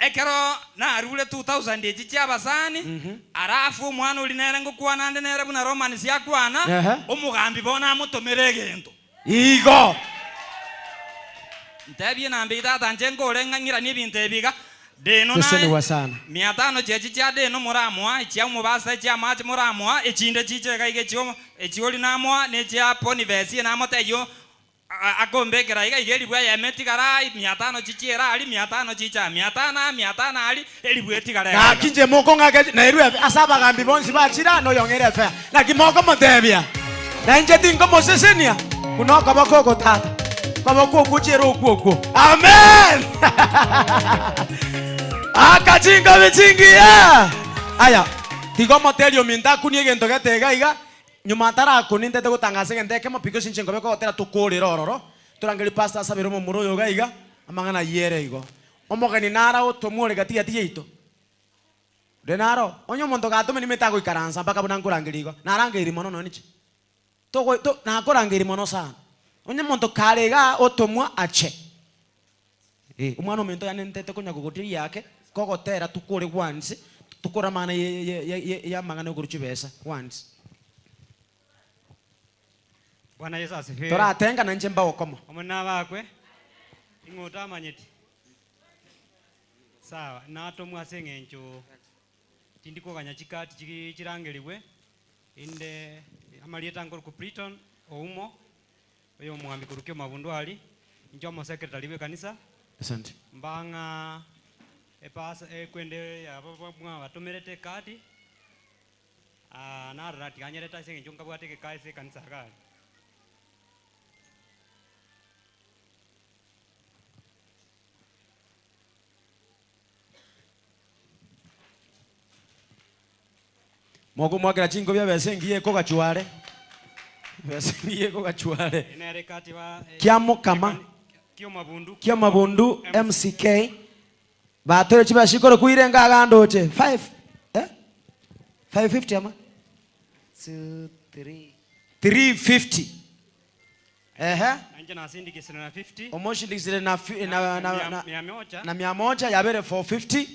Speaker 16: Ekero na rule 2000 echi chiabasani. Arafu mwana ulinere ngukwana ande nere buna Romans yakwana. Omugambi bona amutomere gento.
Speaker 5: Igo.
Speaker 16: Ntabye nambe itata njengo olengangira n'ibintu ebiga. Deno
Speaker 5: Kuseni
Speaker 16: na
Speaker 5: wasana.
Speaker 16: 500 chechi cha deno muramwa echi mubasa echi amachi muramwa echinde chicheka ige chio echioli namwa ne cha ponivesi na moteyo akombekera iga igeli bwa yemetigara 500 chichera ali 500 chicha 500 ali elibwetigara
Speaker 5: Ka kinje moko ngake na iru asaba gambi bonsi bachira no yongere fe. Na kimoko motebia. Na nje tingo mosesenia. Kunoka bakoko tata. Babako kuchero okuoko. Amen. Akachinga vichingia. Aya. Tigo motelio minda kunie gento gatega iga. Nyuma tara kuninde te gutangase gente kemo piko sinchengo beko otera tukuri rororo. Turangeli pasta sabiro mo muro yoga iga. Amangana yere igo. Omogeni nara otomure gati ati yeito. Denaro. Onyo mondo gato meni metago ikaransa mpaka bunangurangeli igo. Narangeri mono nonichi. To na korangeri mono sana. Onye mondo karega otomwa ache. Umwana omento yanentete kunya gugutiri yake kogotera tukure once tukura mana ya mangana guruchi besa once.
Speaker 2: Bwana Yesu asifiwe.
Speaker 5: Toratenga na njemba okoma.
Speaker 2: Omwana bakwe ingota manyeti. Sawa, natomwa sengencho tindiko kanya chikati chirangeliwe inde amalieta ngoro ku Brighton oumo oyo mwambi kurukio mabundwali njomo secretary we kanisa.
Speaker 5: Asante.
Speaker 2: Mbanga epasa kwende ya mwa watomerete kati na rati kanyereta sengencho ngabwateke kaise kanisa kali.
Speaker 5: Mogo mwagira chingo bya besengiye ko gachuare. Besengiye ko gachuare. Kiamo kama. Kio mabundu MCK. Batore chiba shikoro kuirenga agandoche. 5. 550 ama. 2 3 350.
Speaker 2: Nanje nasindikisana na 50.
Speaker 5: Omoshindikisana na 100 yabere 450.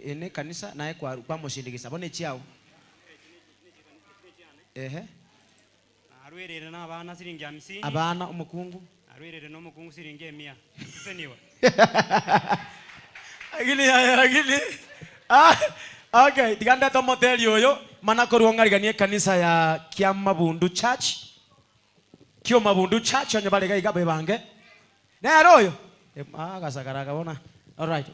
Speaker 5: Ene kanisa naye kwa moshindikisa bone chiao.
Speaker 2: Arwerere na abana siringi 50.
Speaker 5: Abana umukungu.
Speaker 2: Arwerere no mukungu siringi 100. Siseniwa.
Speaker 5: Agili. Okay, diganda to motel yoyo mana koruongariganie kanisa ya Kiamabundu Church. Kiamabundu Church onye balega igabe bange. Ne royo. Gasakara kabona. All right.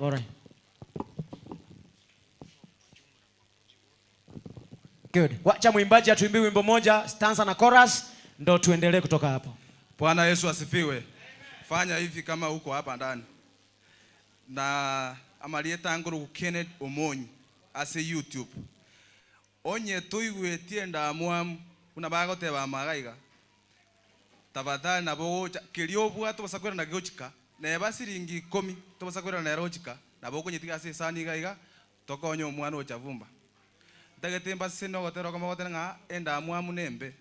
Speaker 5: Good. Wacha mwimbaji atuimbie wimbo moja, stanza na chorus, ndo tuendelee kutoka hapo.
Speaker 19: Bwana Yesu asifiwe. Fanya hivi kama uko hapa ndani. Na amalieta nguru Kenneth Omonyi ase YouTube. Onye tuigwetie ndamwamu unabagoteba magaiga. Tafadhali nabo kiliobwa tubasakwera na gyochika. Na basiringi 10 tubasakwera na rochika. Nabo kunyitika ase sani gaiga tokonyo omwana ochavumba. Tagetemba sino gotero kama gotera nga enda mwamu nembe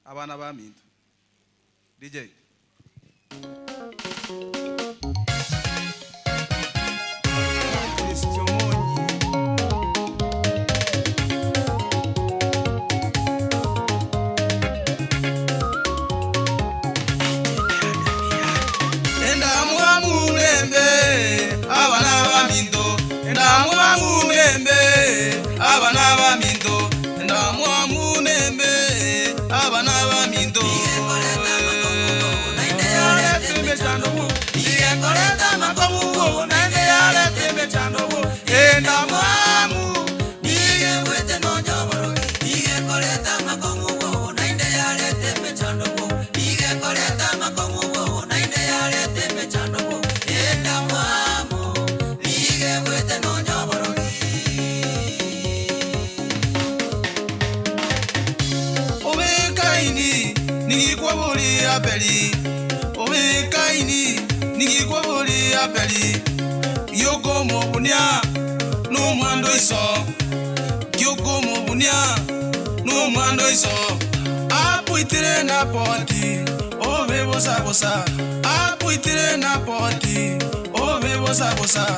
Speaker 19: abana ba mintu DJ.
Speaker 17: Beli, ome kaini, nigi kwa boli ya beli. Yoko mobunia, no mwando iso. Yoko mobunia, no mwando iso. Apu itire na poti, ove bosa bosa. Apu itire na poti, ove bosa bosa.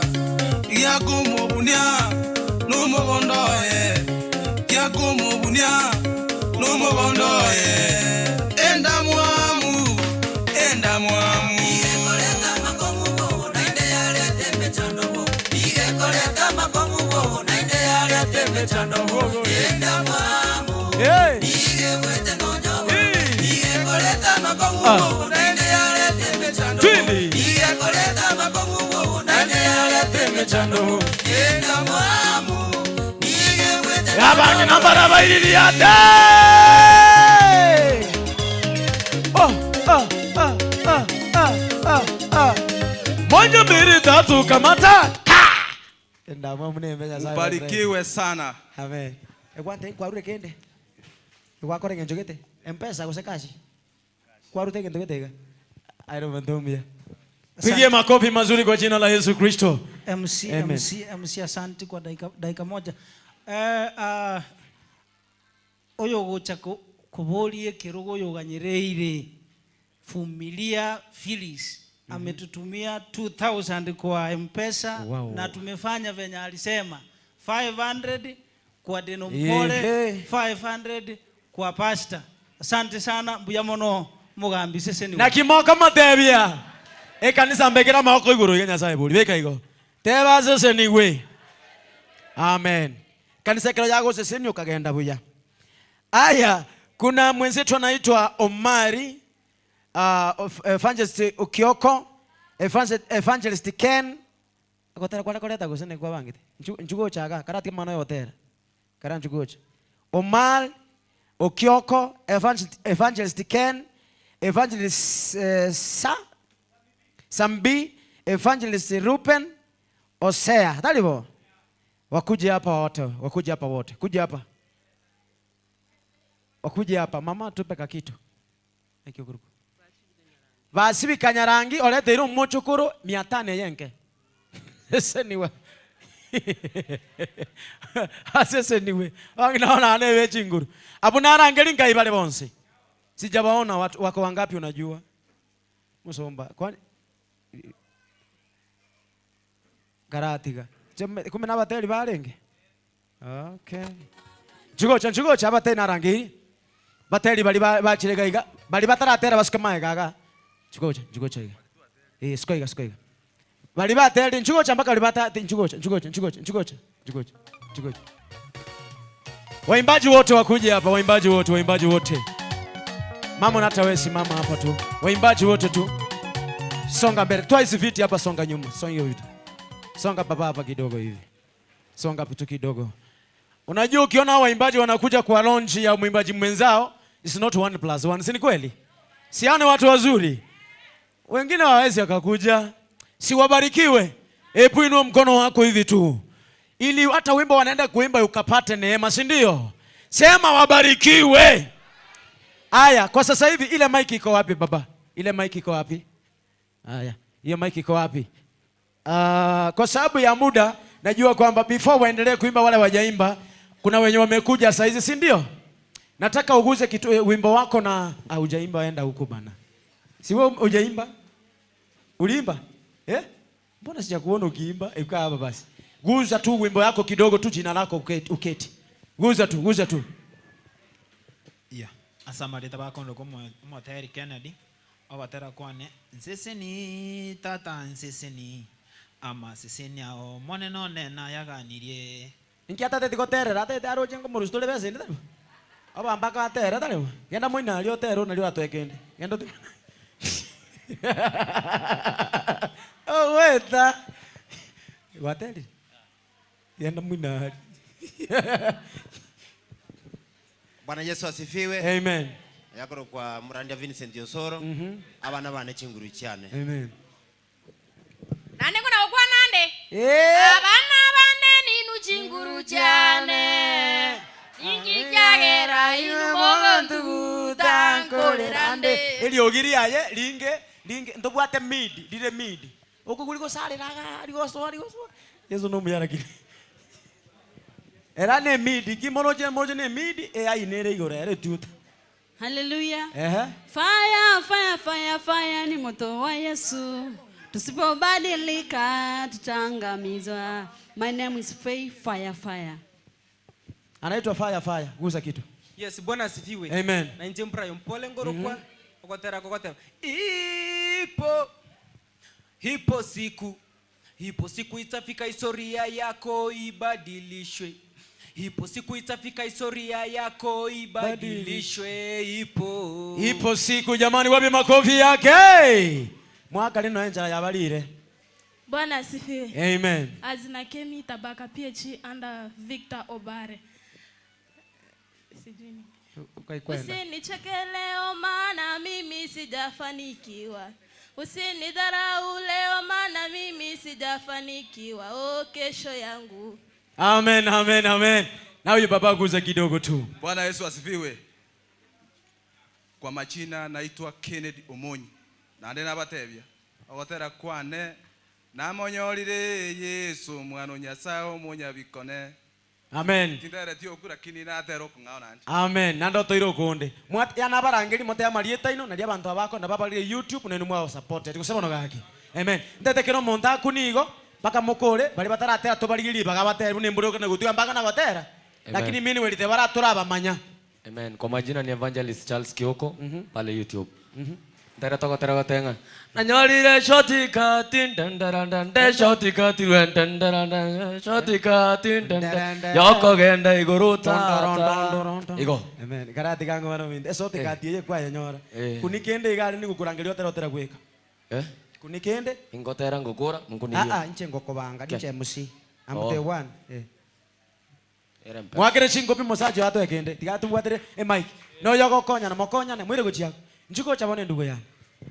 Speaker 17: Yako mobunia, no mogondoe. Yako mobunia, no mogondoe. Enda mwamu, enda mwamu. Ige koleta makomu bobo, nainde yale tembe chando bobo. Ige koleta makomu bobo, nainde yale tembe chando bobo. Enda mwamu, ige wete nojo bobo. Ige koleta makomu bobo, nainde yale tembe chando bobo. Ige koleta makomu bobo, nainde yale tembe chando bobo. Enda mwamu, ige wete nojo bobo.
Speaker 14: Yabangi nambara bairili yate. Moja mbili tatu kamata.
Speaker 19: Ubarikiwe sana.
Speaker 5: Amen. Ekwante kwa rure kende. Kwa kore ngenjogete. Mpesa kusekashi. Kwa rute ngenjogete. Airo mandomia.
Speaker 14: Pigie makofi mazuri kwa jina la Yesu Kristo.
Speaker 9: MC asante kwa dakika moja. Oyo gocha kubolie kirogo yoganyireire. Familia Phyllis ametutumia 2000 kwa M-Pesa. Na tumefanya venye alisema 500 kwa Deno Mpole, 500 kwa pastor. Asante sana mbuya mono mugambi sese ni.
Speaker 14: Na kimoka matebia. Kanisa mbekera mako iguru yenya sae buri beka igo. Teba sese ni we. Amen. Kanisa kila yako sese ni ukagenda buya. Aya, kuna mwenzetu anaitwa Omari. Evangelist Ukioko, Evangelist Ken, akotera kwa koleta gusene kwa bangite. Nchugo chaga karati mano yotera. Kara nchugo. Omar Ukioko, Evangelist Ken, Evangelist Sambi, Evangelist Rupen, Osea. Talibo. Wakuje hapa wote, wakuje hapa wote. Kuja hapa. Wakuje hapa. Mama tupe kakitu. Thank you group. Basibi kanyarangi olete iru mochukuru 500 yenke. Sese niwe. Sese niwe. Wangi naona ane wechi nguru. Abuna rangeli ngai bale bonse. Sijabaona watu wako wangapi unajua? Musomba. Kwani Garatiga. Kumbe na bateli balenge. Okay. Chugocha abateli narangi. Bateli bali bachirega iga. Bali bataratera basikamaye gaga. Chugocha iga. Skoiga. Bali bateli chugocha mpaka bali bata chugocha. Waimbaji wote wakuje hapa, waimbaji wote. Mama hata wewe simama hapa tu. Waimbaji wote tu. Songa mbele. Toa hizi viti hapa, songa nyuma. Songa hiyo viti. Songa baba hapa kidogo hivi. Songa tu kidogo. Unajua ukiona waimbaji wanakuja kwa launch ya mwimbaji mwenzao, it's not 1+1. Si ni kweli? Siane watu wazuri. Wengine hawawezi akakuja. Si wabarikiwe. Hebu inua mkono wako hivi tu. Ili hata wimbo wanaenda kuimba ukapate neema, si ndio? Sema wabarikiwe. Aya, kwa sasa hivi ile mic iko wapi baba? Ile mic iko wapi? Aya, hiyo mic iko wapi? Kwa sababu ya muda najua kwamba before waendelee kuimba wale wajaimba, kuna wenye wamekuja saa hizi, si ndio? Nataka uguze wimbo wako na hujaimba, enda huko bana.
Speaker 5: Si wewe hujaimba? Uliimba? Mbona sijakuona ukiimba? Kaa hapa basi. Guza tu wimbo yako kidogo tu, jina lako uketi. Guza tu.
Speaker 7: Yeah. Asamari tabakondo como Moteri Kennedy. Abatera kwane. Nseseni tata nseseni. Ama seseni ao mone none na yaganirie.
Speaker 5: Inkiata tete koterera tete aro jengo murustule bese ndata. Aba mpaka atera tale. Genda moina ali otero na ali atwekende. Genda tu. Oh weta. Wateli. Genda moina.
Speaker 13: Bwana Yesu asifiwe.
Speaker 5: Amen.
Speaker 13: Yakoro kwa Muranda Vincent Yosoro. Abana bane chinguru cyane.
Speaker 5: Amen.
Speaker 20: Nande kuna okwa nande? Abana bane ninu chinguru cyane. Ingijagera inumogontu tankolerande.
Speaker 5: Eli ogiri aye linge ndobwate midi dire midi. Okuguliko sale raga ligoso. Yesu no muyara kile. Era ne midi moje ne midi ainere igora ere tuta.
Speaker 22: Hallelujah. Fire ni moto wa Yesu. Tusipobadilika tutaangamizwa. My name is Faith Fire.
Speaker 5: Anaitwa Fire. Guza kitu.
Speaker 24: Yes, Bwana asifiwe.
Speaker 5: Amen.
Speaker 24: Na njembra yompole ngoro kwa okotera. Ipo siku itafika historia yako ibadilishwe. Ipo siku itafika historia yako ibadilishwe.
Speaker 5: Ipo siku jamani, wapi makofi yake? Mwaka lino enja ya balire.
Speaker 1: Bwana asifiwe.
Speaker 5: Amen.
Speaker 1: Azina Kemi Tabaka PhD under Victor Obare. Sijini. Usinicheke leo maana mimi sijafanikiwa. Usinidharau leo maana mimi sijafanikiwa. Oh, kesho yangu.
Speaker 5: Amen. Na huyu baba guza kidogo tu.
Speaker 19: Bwana Yesu asifiwe. Kwa majina naitwa Kennedy Omonyi. Na ndena batebya. Ogotera kwane namonyorire Yesu mwana Nyasaye munyabikone.
Speaker 5: Amen.
Speaker 19: Kindere tio kura kini na tero kungaona nje.
Speaker 5: Amen. Nando toiro konde. Mwat yana barangeli mote ya marieta ino na dia bantu abako na baba lile YouTube na numwa support. Tikusema no gaki. Amen. Ndete kero monta kunigo baka mukore bali bataratera to baligiri baga batera ne mburo kana gutu ambaka na batera. Lakini mimi welite bara turaba manya.
Speaker 25: Amen. Kwa majina ni Evangelist Charles Kioko pale YouTube. Tera tenga. Nanyorire shortcut ndandaranda shortcut ndandaranda shortcut ndandaranda yoko genda iguru igo.
Speaker 5: Amen. Karati kango bano minde shortcut ye kwa nyora. Kunikende igari ni gukurangerio tera gweka. Kunikende
Speaker 25: ingotera ngukura mukuniyo.
Speaker 5: Nche ngokobanga nche MC. Amute one. Mwakire chingopi mosaje watu ekende. Tigatu bwatere Mike. No yoko konya na mokonya na mwire guchia. Njuko chabone ndugu ya.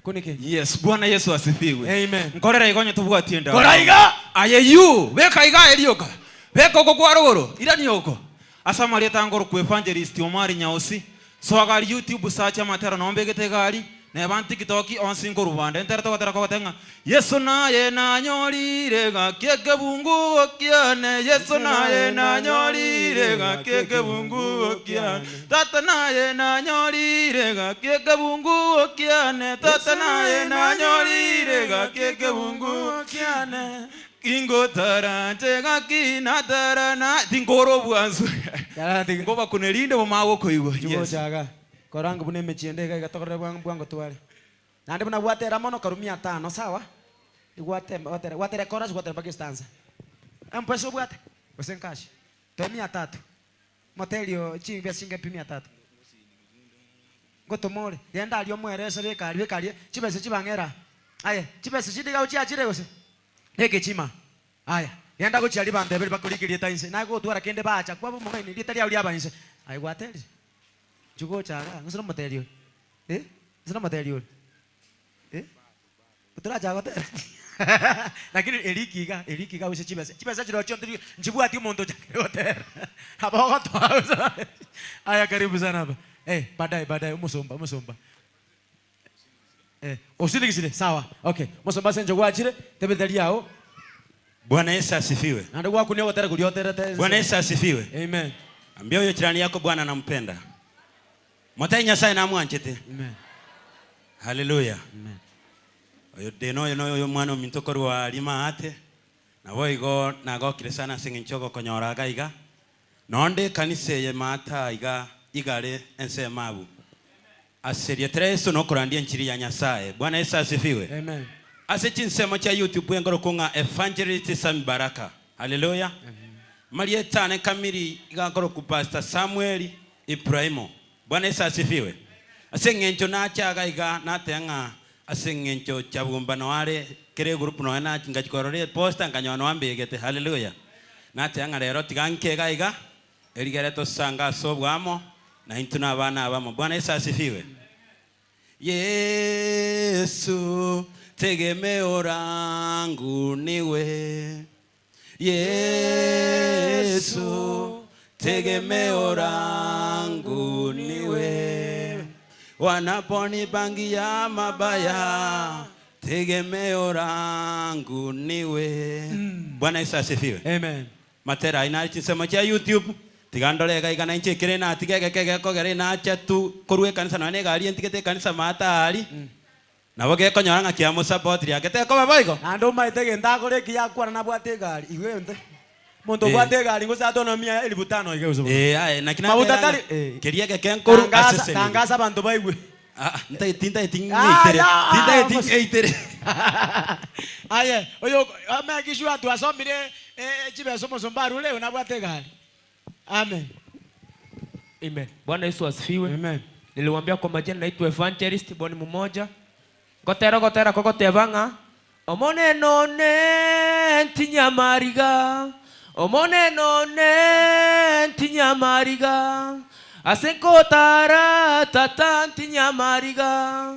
Speaker 5: Kunike.
Speaker 16: Yes, Bwana Yesu asifiwe.
Speaker 5: Amen.
Speaker 16: Nkorera igonye tubwatie nda.
Speaker 5: Koraiga.
Speaker 16: Ayeyu, weka iga elioka. Weka uko kwa roro. Ira ni uko. Asa Maria tangoro ku evangelist Omari Nyaosi. So agali YouTube search amatera nombe getegali. Na bantu TikTok on singo rubanda. Entera kwa tenga. Yesu naye nanyorire gakeke bungu okiane. Yesu naye nanyorire gakeke bungu okiane. Tata naye nanyorire gakeke bungu okiane. Tata naye nanyorire gakeke bungu okiane. Ingo tarante gakina tarana tingoro bwanzu. Ngoba kunelinde mu maboko igo.
Speaker 5: Yes. Korangu bune mechiende gatokore bwangu twale. Nande buna watera mono karumia 5 sawa? Watera chorus watera Pakistanza. Ampeso bwate. Usenkashi. 300. Motelio chimbe singe 300. Gotomore. Yenda alio mweresa bekali. Chibese chibangera. Aye, chibese chidiga uchi achire gose. Eke chima. Aya. Yenda go chali bande beli bakulikiri tainse. Na go twara kende bacha kwa mo ngai nditali ali abanse. Aye wateli. Jugo chaga, ngusino motelio. Ngusino motelio. Utara chaga te. Lakini elikiga use chibese. Chibese chiro chontri njibu ati mondo chake hotel. Hapo toa. Aya karibu sana hapa. Baadaye umusomba. Usilikisile sawa. Okay. Musomba senjo gwachire tebedali yao.
Speaker 16: Bwana Yesu asifiwe.
Speaker 5: Ndio wako ni wotera kuliotera te.
Speaker 16: Bwana Yesu asifiwe.
Speaker 5: Amen.
Speaker 16: Ambia huyo jirani yako Bwana anampenda. Motai Nyasaye na amwanchete.
Speaker 5: Amen.
Speaker 3: Haleluya. Oyo deno yo mwana mintokorwa alima ate. Na boigo nagokire sana singinchoko konyora gaiga. Nonde kanise ye mata iga igare ense mabu. Aseria treso no kurandia nchiri ya Nyasaye. Bwana Yesu asifiwe.
Speaker 5: Amen.
Speaker 3: Ase chinsemo cha YouTube ngoro kunga Evangelist Sam Baraka. Haleluya. Marietane kamiri igakoro ku Pastor Samuel Ibrahimo. Bwana Yesu asifiwe. Ase ngencho na chaga iga na tenga ase ngencho chabumbano wale kere group no na ngachikorore posta nganywana ambegete. Haleluya. Na tenga rero tiganke iga erigere to sanga sobwamo na intuna abana abamo. Bwana Yesu asifiwe. Yesu tegemeo langu niwe. Yesu tegemeo langu niwe. Wanaponipangia mabaya tegemeo langu niwe. Bwana Yesu asifiwe.
Speaker 5: Amen.
Speaker 3: Matera ina chisemo cha YouTube tigandole ga igana inche kire na tigege ko gere na cha tu korwe kanisa na ne gari entikete kanisa mata ali. Nabo ke konyanga kia mo support ya kete ko baboigo.
Speaker 5: Ando maite genda kore kia kwa na bwate gari. Iwe nte. Monto bwate gari ngosa autonomia 1500 ige uzo.
Speaker 3: Na kina
Speaker 5: mabuta tali
Speaker 3: keria ke ken koru asese.
Speaker 5: Tangaza abantu baigwe.
Speaker 3: Ntai tinta tingitere. Tinta tingitere.
Speaker 5: Aye, oyo amekishu atu asomire chibeso mosombaru leo na bwate gari. Amen.
Speaker 24: Amen. Bwana Yesu asifiwe.
Speaker 5: Amen.
Speaker 24: Niliwaambia kwa majina naitwa Evangelist Boni mmoja. Gotera kokotebanga. Omone none ntinyamariga. Omone none ntinyamariga. Asenko tara tata ntinyamariga.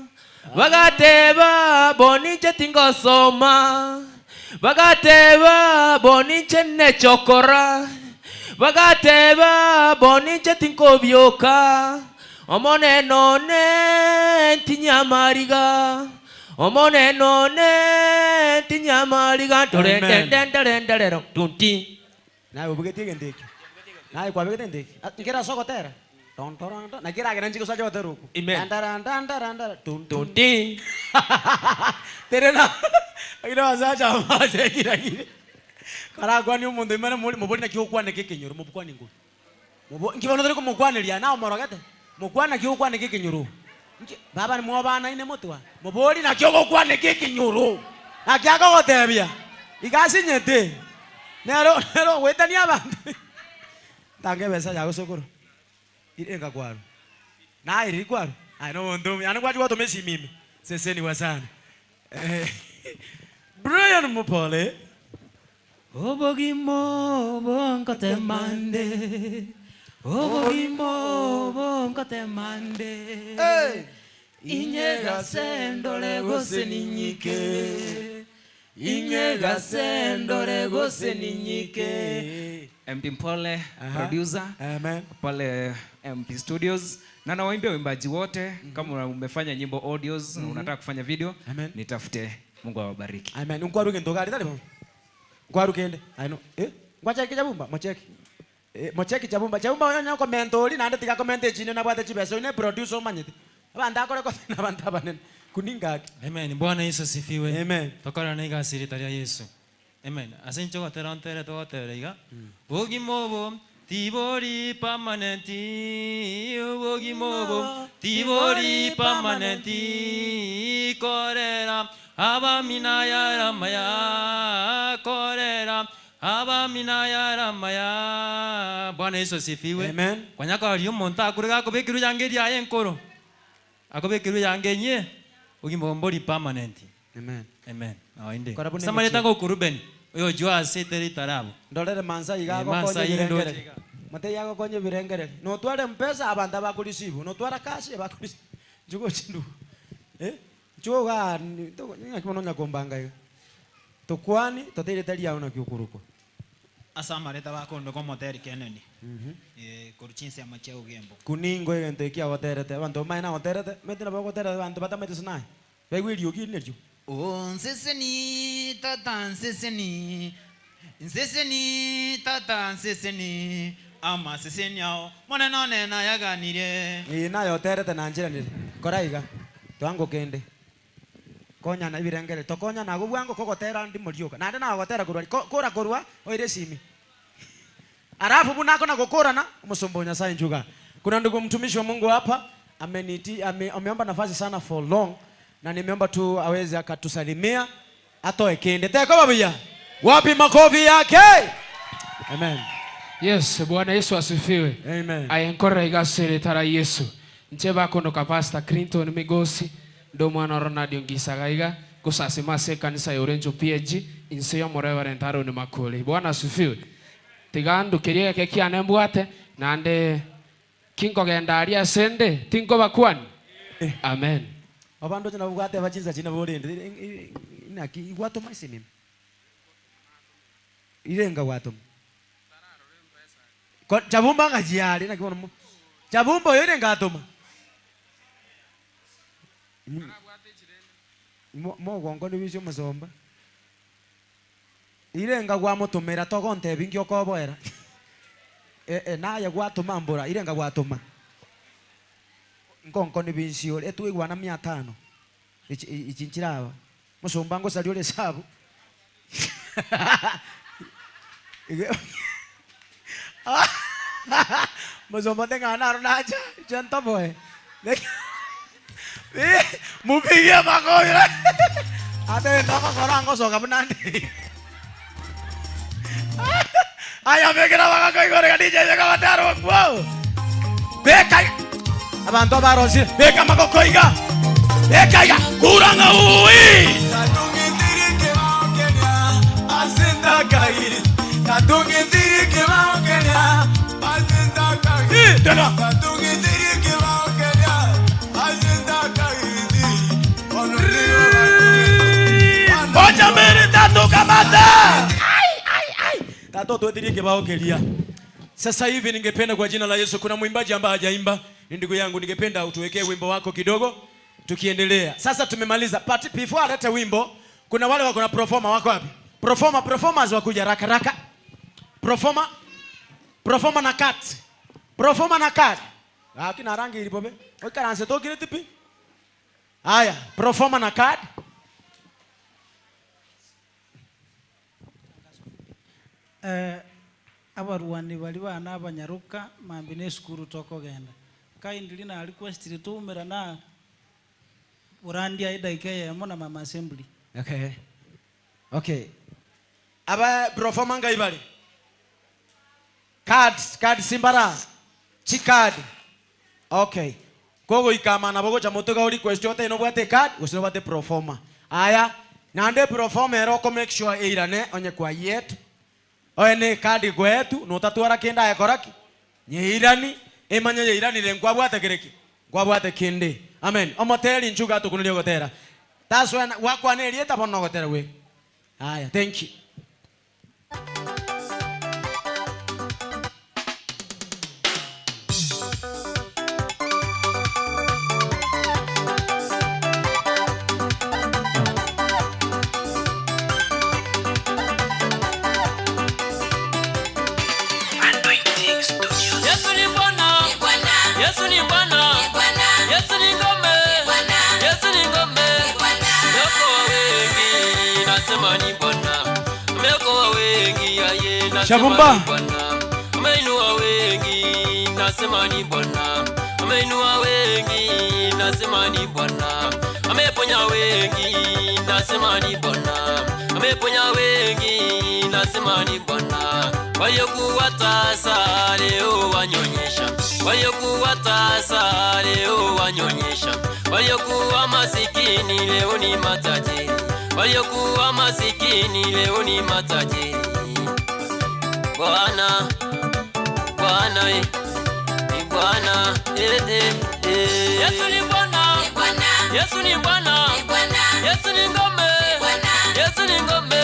Speaker 24: Bagateba boninche tingosoma. Bagateba boninche nechokora. Bagateba boninche tinkobyoka. Omone none ntinyamariga. Omone none ntinyamariga. Torendendendendendero tunti.
Speaker 5: Nawe ubugeti gendeki. Nawe kwa bugeti ndeki. Ngera sokotera. Tontoronto. Na kira gananchi kusaje wateruko. Andarandara tunti. Terena. Ilo azacha amaze kira kire. Karagwa ni umuntu imana mubona cyokwane kekenyoro mubukwane ngo. Ngibona dore ko mukwane lya nawo morogete. Mukwana cyokwane kekenyoro. Baba ni mwabana ine mutwa. Muboli na cyokwane kekenyoro. Akyaga gotebya. Igasi nyete. Nero wetani abantu. Tange besa yago sokoro. Irenga kwaro. Na iri kwaro. Ai no ndumi. Ana kwaji wato mesi mimi. Seseni wasana. Brian Mupole.
Speaker 24: Obogimo bonkote mande. Obogimo bonkote mande. Inyega sendole gose ninyike. Inyega sendole gose ninyike. MP Mpole, producer.
Speaker 5: Amen.
Speaker 24: Pale MP Studios. Na nawaimbia wimbaji wote kama umefanya nyimbo audios na unataka kufanya video, nitafute. Mungu awabariki.
Speaker 5: Amen. Unkwaruke ndogari tali baba. Kwaruke ende. I know. Ngwacheki chabumba, mocheki. Mocheki chabumba. Chabumba onyo commentori na ndika comment chini na bwate chibeso ine producer omanyete. Abanda akore ko na bantu abanene. Kuningaki.
Speaker 7: Amen. Bwana Yesu asifiwe.
Speaker 5: Amen.
Speaker 7: Tokora na igasiri taria Yesu. Amen. Asencho gotera ontere to gotera iga. Ogimobo tibori permanenti. Ogimobo tibori permanenti. Korera aba minaya ramaya. Korera aba minaya ramaya. Bwana Yesu asifiwe.
Speaker 5: Amen.
Speaker 7: Kwanyaka ari umuntu akurega kubekiru yange ya enkoro. Akobekiru yange nye. Ogimombori permanenti.
Speaker 5: Amen.
Speaker 7: Amen. Ainde.
Speaker 5: Karabuni
Speaker 7: Samari tango kuruben. Oyo jua seteri tarabu.
Speaker 5: Ndolere mansa igago konye birengere. Mate yago konye birengere. No tware mpesa abanda bakulisibu. No twara kashi bakulisibu. Jugo chindu. Chuga to nyakimono nyakombanga iga. Tokwani totere taria ona kyukuruko.
Speaker 7: Asamare tabakondo como Terry Kennedy. Kuruchinsi amacheo gembo.
Speaker 5: Kuningo egente kia goterete abantu maina goterete metena ba goterete abantu batamete snai. Begwirio kinerju.
Speaker 7: Nseseni tata nseseni. Nseseni tata nseseni. Ama seseni yao. Mwana none na yaganire.
Speaker 5: Nayo terete na njira nire. Koraiga. twango kende konya na ibirengere tokonya na gubwango kokotera ndi murioka nande na gotera kurwa kora kurwa oire simi arafu bunako na gokorana musombonya sai njuga. Kuna ndugu mtumishi wa Mungu hapa ameomba nafasi sana for long, na nimeomba tu aweze akatusalimia atoe kende teko babia wapi makofi yake. Amen.
Speaker 6: Yes, Bwana Yesu asifiwe.
Speaker 5: Amen.
Speaker 6: Ayenkora igasere tara Yesu. Ncheba kono ka Pastor Clinton Migosi ndo mwana Ronald Ngisagaiga kusasimase kanisa ya Orange PG inse ya Morewa Ntaro ni makole. Bwana asifiwe. Tigandu kiria keki anembwate nande kingo gendaria sende tingo bakwani. Amen.
Speaker 5: Abandu jina bwate bachinza china borende inaki igwato maisini. Irenga gwato. Chabumba ngajiari na kibona mo. Chabumba yo irenga atoma. Mo gongo ni bisho masomba. Irenga gwa mutumira togonte bingyo koboera. Naye gwatuma mbura irenga gwatuma. Nkonko ni binsio etu igwana 500. Ichinchiraba. Musomba ngo salio le sabu. Musomba tenga naro naja janta boy. Mupigia makofi. Ate ndoko korango soka bunandi. Aya mekera baka igore gadije yaka bataro wow. Beka abantu abarozi beka makokoiga. Beka ya kuranga ui. Tatungindiri Kenya asinda kairi. Tatungindiri Kenya asinda kairi. Tatungindiri Kenya asinda kairi. Moja mbili tatu kamata. Tato tuendelee kibao kelia. Sasa hivi ningependa kwa jina la Yesu, kuna mwimbaji ambaye hajaimba, ni ndugu yangu, ningependa utuwekee wimbo wako kidogo tukiendelea. Sasa tumemaliza. But before alete wimbo, kuna wale wako na performer wako wapi? Performers wakuja raka raka. Performer na cut. Performer na cut. Kina rangi ilipobe. Wekaranse to kile tipi. Haya, performer na cut.
Speaker 9: Abaruani bali bana abanyaruka mambine skuru toko genda kaindili na request tumera na urandi aida ikeye mona mama assembly.
Speaker 5: Okay. Aba performer ngai bali card simbara chikad. Okay. Kogo ikama na bogo cha motoga uri question te no bwate card usino bwate performer. Aya nande performer roko make sure eirane onye kwa yetu. Oye ne kadi kwetu notatwara kenda yakoraki nyeirani emanya nyeirani lengwa bwate kereki kwa bwate kende. Amen. Omoteri nchuga tukunile gotera. That's when wakwa ne lieta bono gotera we. Haya, thank you.
Speaker 10: Yesu ni Bwana. Yesu ni ngome. Yesu ni ngome. Meokoa wengi, nasema ni Bwana. Meokoa wengi, yeye nasema ni Bwana. Ameinua wengi, nasema ni Bwana. Ameinua wengi, nasema ni Bwana. Ameponya wengi, nasema ni Bwana. Ameponya wengi, nasema ni Bwana. Waliokuwa tasa leo wanyonyesha. Waliokuwa tasa leo wanyonyesha. Waliokuwa masikini leo ni matajiri. Waliokuwa masikini leo ni matajiri. Bwana, Bwana, ni Bwana, Yesu ni Bwana. Yesu ni Bwana. Yesu ni ngome. Yesu ni ngome.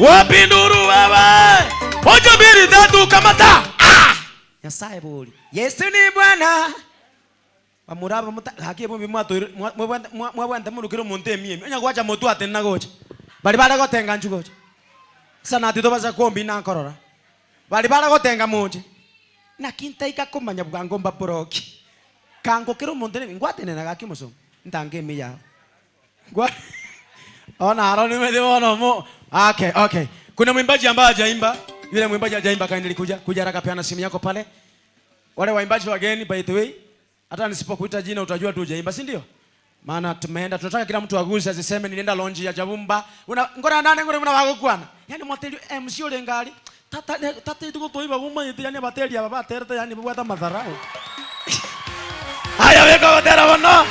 Speaker 14: Wapi nduru wewe? Moja mbili tatu kamata.
Speaker 5: Nyasaye boli. Yesu ni Bwana. Amuraba muta hakiye bombi mwato mwabanda murukiro monte mie. Onya gwacha motu atena gocha. Bali bada gotenga nchugocha. sana tito baza kombi na korora bali bara gotenga munje na kintaika kumanya bwangomba poroki kango kiro mondene ngwatene na gakimuso ntange miya ngwa ona aroni mede wono mo okay kuna mwimbaji ambaye hajaimba yule mwimbaji hajaimba kaendelea kuja haraka peana simu yako pale wale waimbaji wageni by the way hata nisipokuita jina utajua tu hujaimba si ndio maana tumeenda tunataka kila mtu aguse asiseme nilienda lounge ya Jabumba ngora nane ngora mna wagokwana yani moteli MC ole ngali tata tuko toiba bumba yete yani bateli ya baba terta yani bwata madharau haya weka wadara wana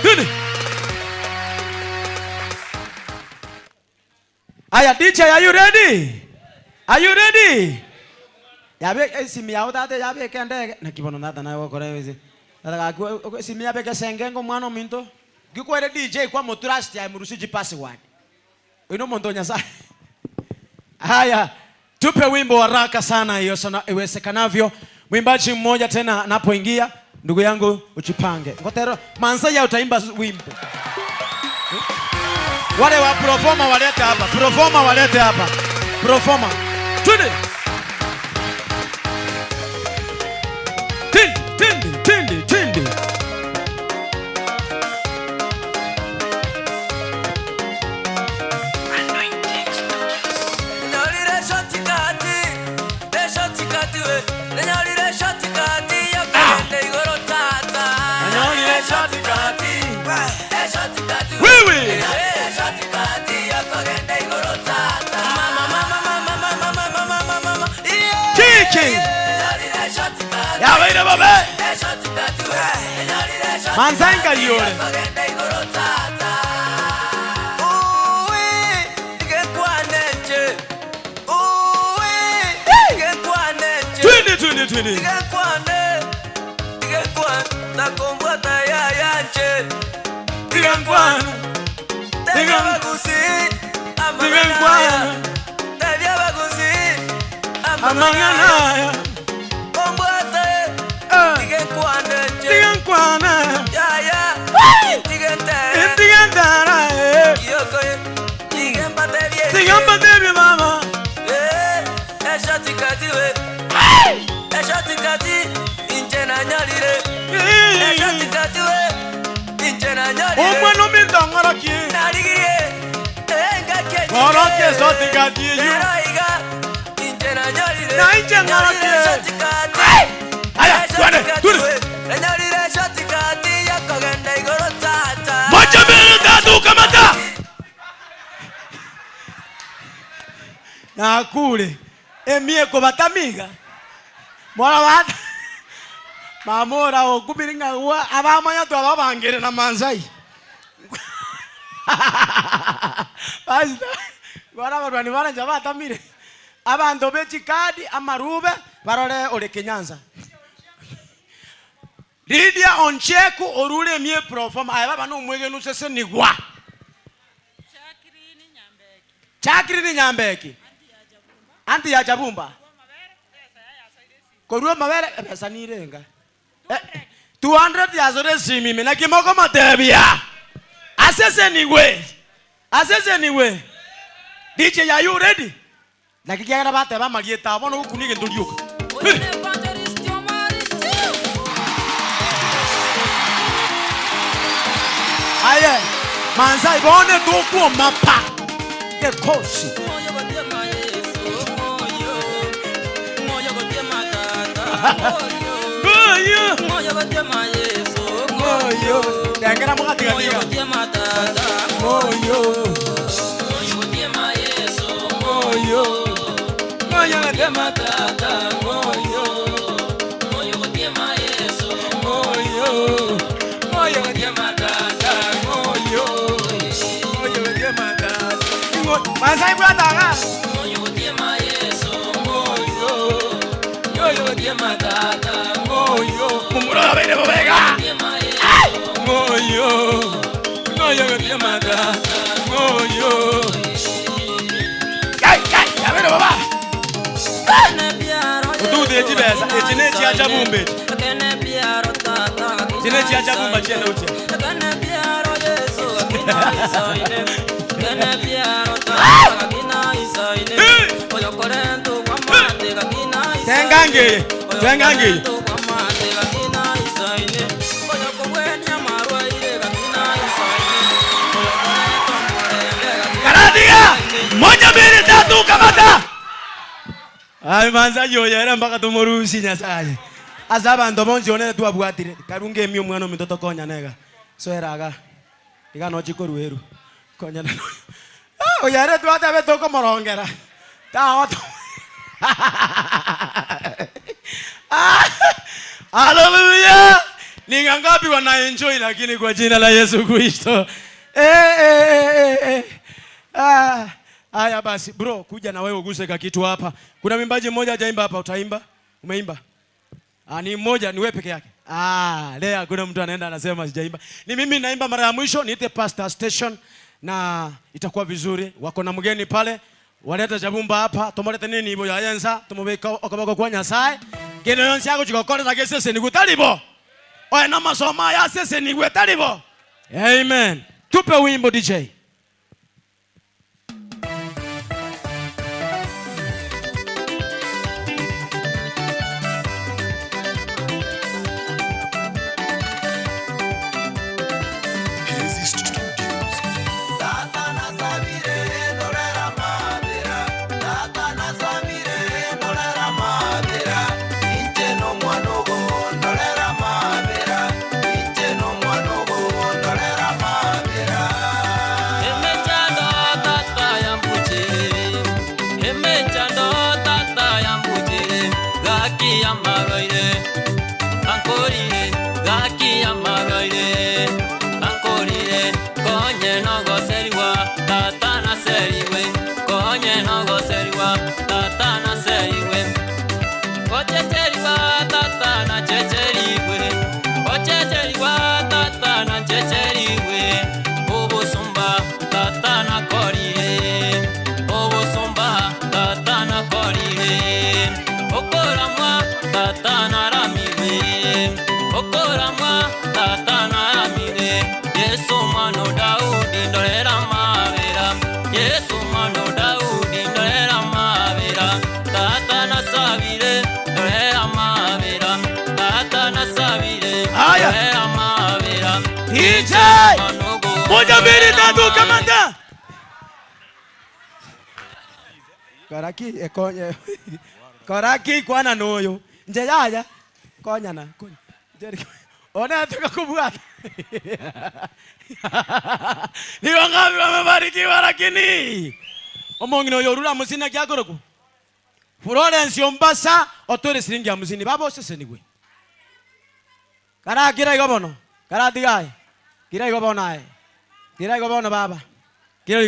Speaker 5: nini haya DJ are you ready yabe simu yao tate yabe kende na kibono nata na wako reweze tata simu yabe kesengengo mwana minto gikwere DJ kwa motrust ya murusiji password ino mondonya sa haya tupe wimbo haraka sana hiyo sana iwezekanavyo mwimbaji mmoja tena anapoingia ndugu yangu uchipange ngotero mansa ya utaimba wimbo wale wa performer walete hapa performer twende tindi ya wewe baba manzanga yole twende amangana Tigankwana ya Indigantara Tigamba debi mama Eshatikati we Eshatikati Inchena nyalire Eshatikati we Inchena nyalire Omwano mindangara ki Naligirie Enga kenye Ngoroke sotikati yu Neraiga Inchena nyalire Na inchena nyalire Eshatikati Aya, tuane moja mbili tatu kamata na kule emie ko batamiga mwana wata mamora okubiringa wa abamanya to ababangere na manzai basta bora barwani bana jaba tamire abando bechikadi amarube barore ole Kenyanza Lydia Oncheku orule mie performa aya baba no mwege no sese nigwa Chakri ni Nyambeki anti ya Jabumba Korua mabere pesa ni renga 200 ya zore simi na kimoko matebia asese niwe DJ are you ready Nakikiagara bate ba magieta bono ukunige nduriuka Aye, manzai bone tuku mapa ke kosi. Moyo, tengera mga tiga. Moyo, Masai brother nga. Mumura bene bobega. Kai, ya bene baba. Udude jibeza, ejine chia Jabumbe. Jine chia Jabumba chia nauti.
Speaker 14: Twengange. Twengange. Karadia. Moja mbili tatu kamata. Ai manza yoyera mpaka tumurusi Nyasaye. Azaba ndomonzi onene tu abwatire. Karunge mio mwana mtoto konya nega. So eraga. Iga no chikoru eru. Konya na. Oyere tu ata beto ko morongera. Ta oto. Hallelujah. Ni ngapi wana enjoy lakini kwa jina la Yesu Kristo. Haya basi bro, kuja na wewe uguse kitu hapa. Kuna mwimbaji mmoja hajaimba hapa, utaimba? Umeimba? Ni mmoja, ni wewe peke yake. Leo kuna mtu anaenda anasema sijaimba. Ni mimi naimba mara ya mwisho, niite Pastor Station na itakuwa vizuri. Wako na mgeni pale. Waleta jabumba hapa, tumoleta nini ibo ya yenza, tumubeka okabako kwa Nyasaye. Geno yonsi yako chikokole na gesese ni gutalibo. Oya na masoma ya sese ni gutalibo. Amen. Tupe wimbo DJ. DJ moja mbili tatu kamanda. Karaki ekonye. Karaki kwana noyo. Nje yaya. Konya na. Ona tukakubwata. Ni wangapi wamebarikiwa lakini omongino yorura musina kyakoroku. Florence Yombasa otore siringi ya musini babo sese niwe. Karakira igobono. Karatigai. Kira igobona. Kira igobona baba. Kira.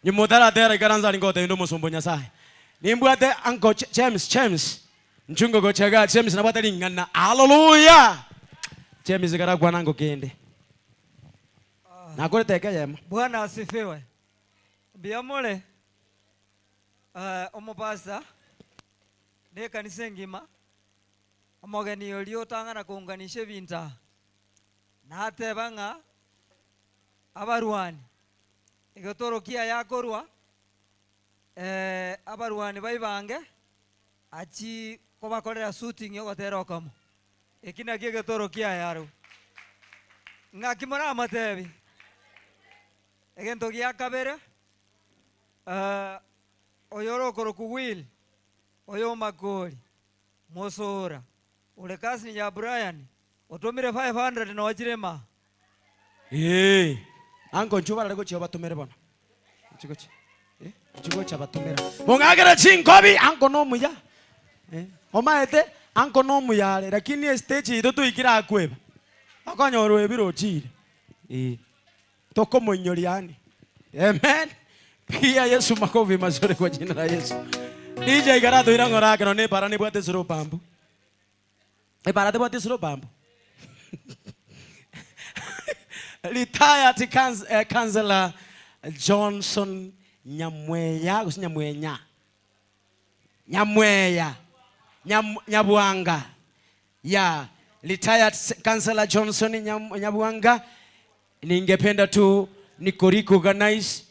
Speaker 14: Nyumotara tera ikaranza lingote ndo musumbo Nyasaye. Nimbwate Uncle James. Nchungo gochega James na bata lingana. Hallelujah. James karagwa nango kende. Nakole teke yema.
Speaker 8: Bwana asifiwe. Biamole. Omopasa. Ne kanisa ngima. Omogeni olio tangana kuunganisha binta. Natebanga abarwani. Igotorokia yakorwa. Abarwani baibange. Achi kobakorera shooting yogotera okamo. Ekina kigotorokia yaro. Ngakimara amatebi. Egento gya kabere. Oyoro koroku Will. Oyo Makoli. Mosora. Ule kasi ya Brian. Otomire 500 na wajirema.
Speaker 14: Anko nchuba lego chiba tumere bana. Chikochi. Chikochi chaba tumera. Mungagera chinkobi anko no muya. Omaete anko no muya lakini stage ito tuikira akweba. Akanyoro ebiro chire. Toko monyoriani. Amen. Pia Yesu makofi mazuri kwa jina la Yesu. DJ garado irangora kana ne para ne bwate suro pambu. Para te bwate suro pambu. Retired Councillor Johnson Nyamweya, Nyamwenya. Nyabuanga. Yeah, retired Councillor Johnson Nyabuanga. Ningependa tu niko recognize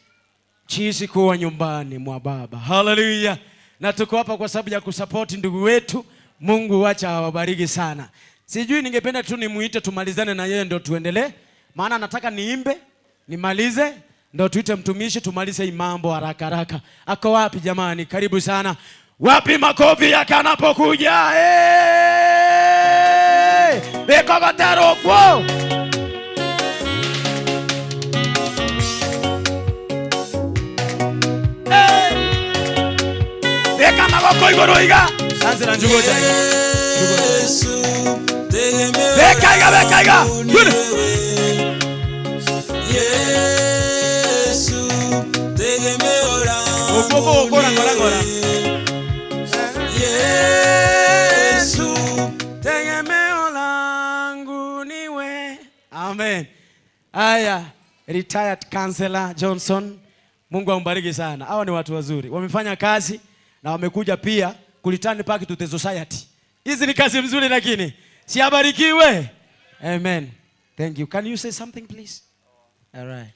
Speaker 14: jinsi kuwa nyumbani mwa baba. Hallelujah.
Speaker 5: na tuko hapa kwa sababu ya kusupport ndugu wetu. Mungu acha awabariki sana. Sijui, ningependa tu nimuite tumalizane na yeye ndio tuendelee. Maana nataka niimbe, nimalize ndio tuite mtumishi tumalize hii mambo haraka haraka. Ako wapi jamani? Karibu sana. Wapi makofi yake anapokuja? Bekogotero kwa. Eka maboko igoroiga. Sanze na njugo jai. Yesu tegemeo. Bekaiga. Yule. Yesu tegemeo langu. Ogogo ngora. Yesu tegemeo langu niwe. Amen. Aya, retired counselor Johnson. Mungu ambariki sana. Hawa ni watu wazuri. Wamefanya kazi na wamekuja pia kulitani back to the society. Hizi ni kazi mzuri lakini siabarikiwe. Amen. Thank you. Can you say something please? All right.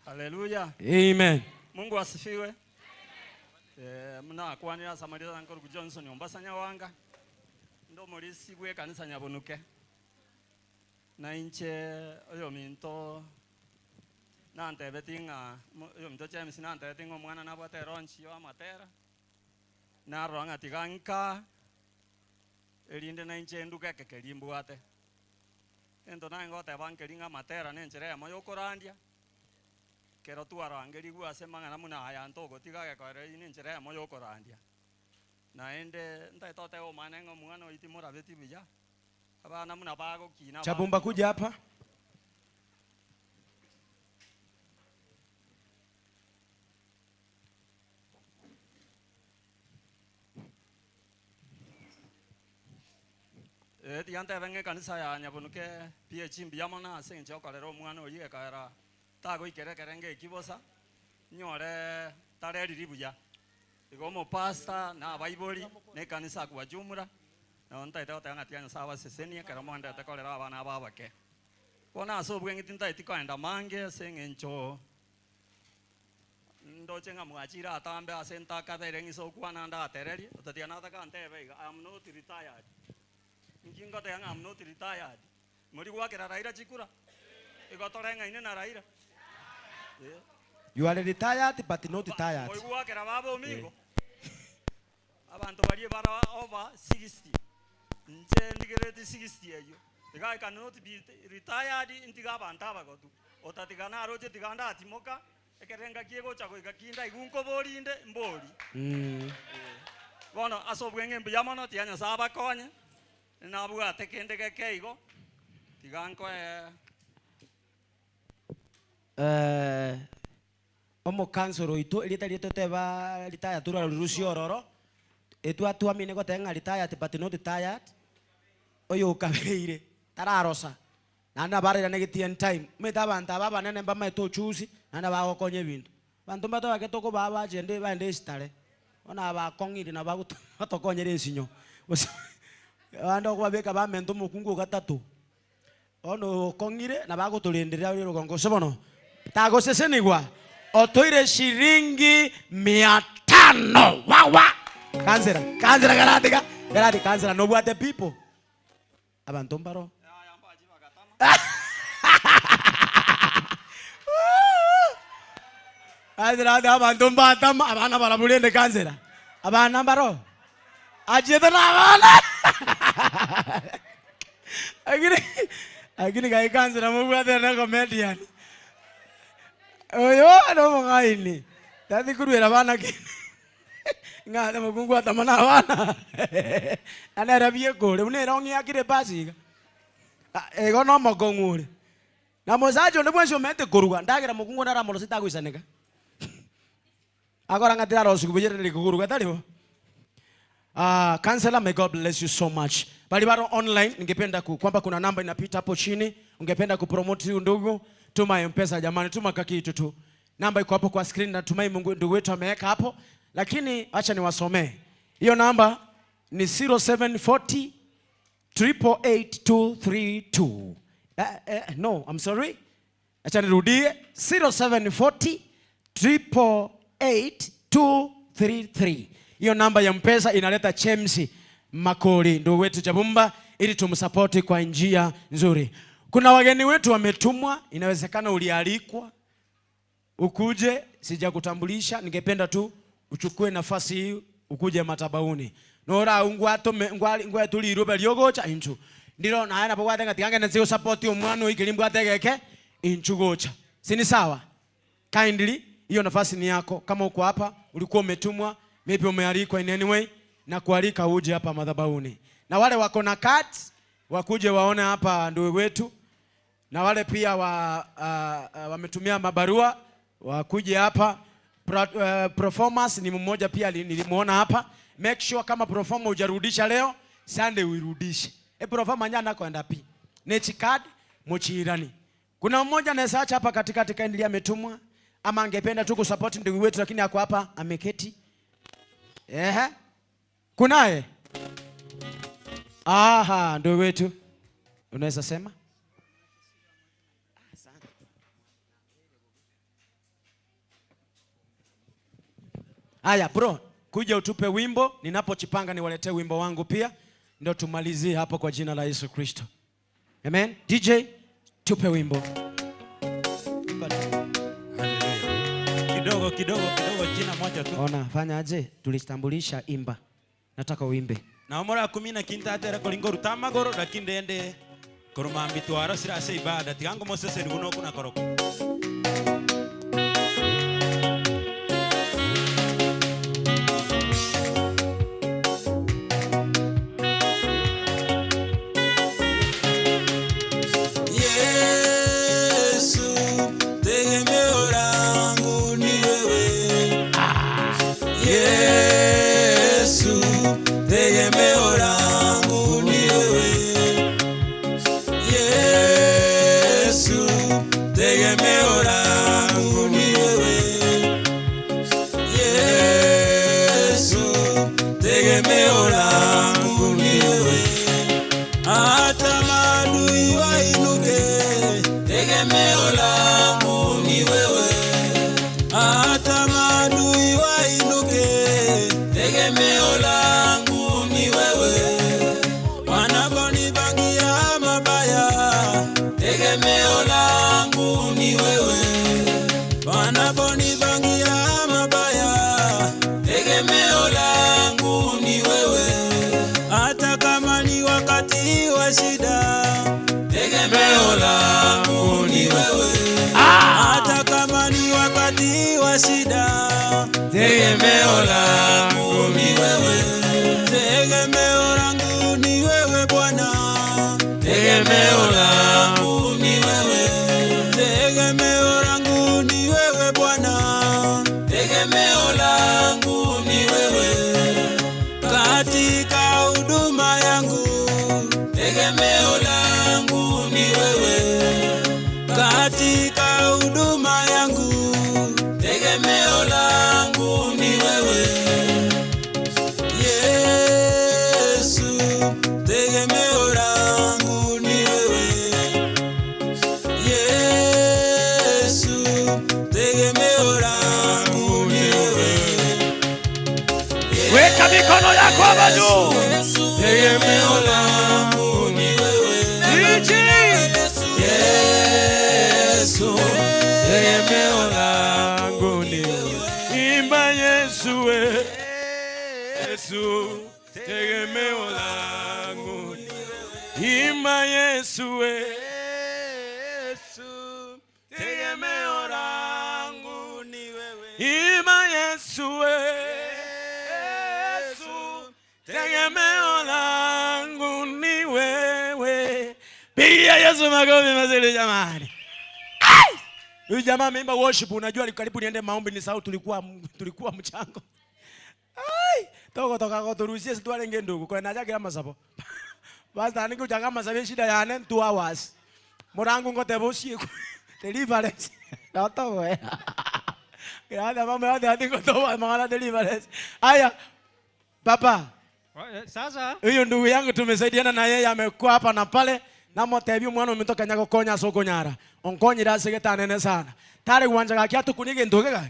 Speaker 4: Hallelujah.
Speaker 5: Amen.
Speaker 4: Mungu asifiwe. Mna kwanira Samaritan Nkoro Johnson Ombasanya wanga. Ndo mulisi bwe kanisa nyabunuke. Na inche oyo minto nante betinga oyo minto James nante betinga omwana nabwate ronchi yo amatera. Na ronga tiganka elinde na inche nduka kekelimbwate. Ento na ngote bankelinga matera nenjere moyo korandia. Kero tu arangeli gua semanga namuna aya ntogo tiga ko ine njere moyo korandia. Na ende ntai tote o manengo mwana itimura beti bija. Aba namuna bago kina.
Speaker 5: Chabumba kuja hapa.
Speaker 4: Diante venge kanisa ya nyabunuke pia chimbi yamona senje okalero mwana oyiye kaera tago ikere kerenge kibosa nyore tareri ribuya igomo pasta na baibuli ne kanisa kwa jumla na onta ita ngati anya sawa sesenia kera mwanda takolera abana babake kona so bwengi tinta itikaenda mange sengencho ndo chenga mwachira atambe asenta katherengi so kwana nda tereri utatiana takantebe I am not retired. Ngingo te I'm not retired. Muri gwakira Raila chikura. Igotorenga ine na Raila.
Speaker 5: You are retired but not tired.
Speaker 4: Muri gwakira babo mingo. Abantu bali bara over 60. Nje ndigireti 60 eyo. The guy cannot be retired intiga bantaba gotu. Otatigana roje tiganda atimoka. Ekerenga kiego chako ikakinda igunko borinde mbori. Bono asobwenge mbiyamano tianya saba konye. Na bua tekende keigo tiganko
Speaker 5: omo kansoro itu elita lito teba litaya tura rusio ororo etu atu amine ko tenga litaya but not tired oyo kabeire tararosa nanda barira negitien time meta banta baba nene mbama to chusi nanda ba okonye bintu bantu mbato baketoko baba jende bande stare ona ba kongiri na ba gutokonyere nsinyo ando kwa beka ba mento mukungu gatatu ono kongire na bago tulenderea uri rugongo sobono tago sesenigwa otoire shilingi 500 wawa kanzera garati kanzera no bwate people abantu mbaro kanzera abantu mbatama abana barabulende kanzera abana mbaro ajeta na abana Agini kai kanzera mubwate na comedian. Oyo ado mongaini. Tadi kuruera bana ki. Ngada mukungu atamana bana. Ana rabie gole unera ongi akire basiga. Ego no mogongure. Na mozajo ndo mwenso mente kuruga ndagira mukungu ndara molo sitaguisaneka. Agora ngatira rosu kubujere ndi kuruga talibo. Counselor, may God bless you so much. Bali bado online, ningependa kwamba kuna namba inapita hapo chini, ungependa kupromote huyu ndugu, tuma M-Pesa jamani, tuma kakitu tu. Namba iko hapo kwa screen, natumai Mungu ndugu wetu ameweka hapo, lakini acha niwasomee. Hiyo namba ni 0740 888 no, I'm sorry. Acha nirudie 0740 888 733. Hiyo namba ya mpesa inaleta Chemsi Makoli ndio wetu Chabumba ili tumsapoti kwa njia nzuri. Kuna wageni wetu wametumwa, inawezekana ulialikwa ukuje, sijakutambulisha, ningependa tu uchukue nafasi hii ukuje matabauni. Nora ungwato ngwa tuli robe lyogocha inchu. Ndilo na hana bwa tenga tiange na zio support omwana ikilimbu ategeke inchu gocha. Sini sawa? Kindly hiyo nafasi ni yako. Kama uko hapa ulikuwa umetumwa, maybe umealikwa in any way, na kualika uje hapa madhabahuni. Na wale wako na cards wakuje waone hapa ndugu wetu. Na wale pia wametumia mabarua wakuje hapa. Performance ni mmoja pia nilimuona hapa. Make sure kama performer hujarudisha leo, Sunday uirudishe. Performer nyana kwenda pi. Nechi card mochirani. Kuna mmoja anaweza acha hapa katikati kaendelea ametumwa ama angependa tu kusupport ndugu wetu lakini ako hapa ameketi. Kunaye? Aha, ndugu wetu. Unaweza sema? Aya bro, kuja utupe wimbo, ninapochipanga niwaletee wimbo wangu pia, ndio tumalizie hapo kwa jina la Yesu Kristo. Amen. DJ, tupe wimbo.
Speaker 3: Kidogo jina moja tu.
Speaker 5: Ona, fanya aje? Tulitambulisha imba. Nataka uimbe.
Speaker 3: Na umora kumina kintatera kolingo rutamagoro lakindende koromambi twara sirase ibada tigango Moses runo kuna koroko.
Speaker 10: Tegemeo langu ni wewe. Tegemeo langu ni wewe Bwana. Tegemeo langu ni wewe. Tegemeo langu ni wewe Bwana. Tegemeo langu ni wewe. Katika huduma yangu. Tegemeo langu ni wewe. Katika huduma yangu. Tegemeo langu ni wewe. Yesu, tegemeo langu ni wewe. Yesu, tegemeo langu ni wewe.
Speaker 14: Weka mikono yako hapa juu.
Speaker 10: Tegemeo langu ni wewe. Yesu, tegemeo langu ni wewe.
Speaker 14: Imba Yesu we. Yesu, tegemeo langu ni wewe. Imba Yesu we. Yesu, tegemeo langu ni wewe. Imba Yesu we. Yesu, tegemeo langu ni wewe. Pigia Yesu makofi mazuri jamani. Huyu jamaa ameimba worship, unajua karibu niende maombi ni sauti tulikuwa mchango. Ai, toka kwa turuhusie situale ngendugu kwa naja kama sapo. Basta aniko jaga masabe shida yane 2 hours. Morangu ngote bosi deliverance. Ndoto wewe. Yaani mama hadi andiko toa mama deliverance. Aya. Papa.
Speaker 11: Sasa
Speaker 14: huyo ndugu yangu tumesaidiana na yeye amekuwa hapa na pale. Namo tebi mwana umetoka nyako konya soko nyara. Onkonyira segetanene sana. Tare uwanja gakia tukunige ndoge ga.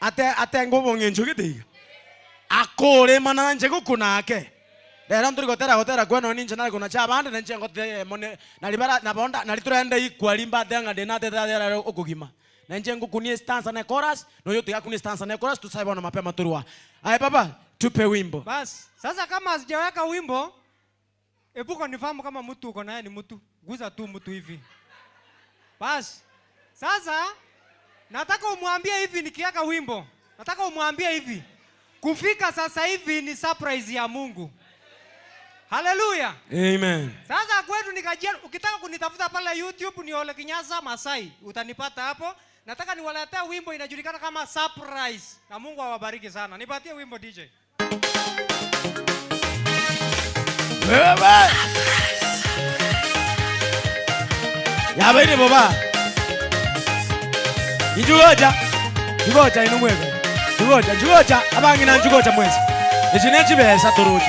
Speaker 14: ate nguvu ngenjo githiga akore mana nje gukunake rero nduri gotera kweno ninje nari kuna cha bande nje ngote mone nalibara nabonda naliturenda ikwali mbate ngade na teta okugima nje ngukunie stanza na chorus no yote yakunie stanza na chorus tusaibona mapema turua aya baba tupe wimbo
Speaker 11: bas sasa kama sijaweka wimbo epuko nifahamu kama mtu uko naye ni mtu guza tu mtu hivi bas sasa nataka umwambie hivi nikiweka wimbo nataka umwambie hivi kufika sasa hivi ni surprise ya Mungu. Haleluya.
Speaker 14: Amen.
Speaker 11: Sasa kwetu nikajia ukitaka kunitafuta pale YouTube ni Ole Kinyaza Masai utanipata hapo. Nataka niwaletea wimbo inajulikana kama surprise. Na Mungu awabariki sana. Nipatie wimbo DJ.
Speaker 14: Wewe. Ya bene baba. Njugoja inumwego. Njugoja abangi na njugoja mwezi. Echineci besa turuki.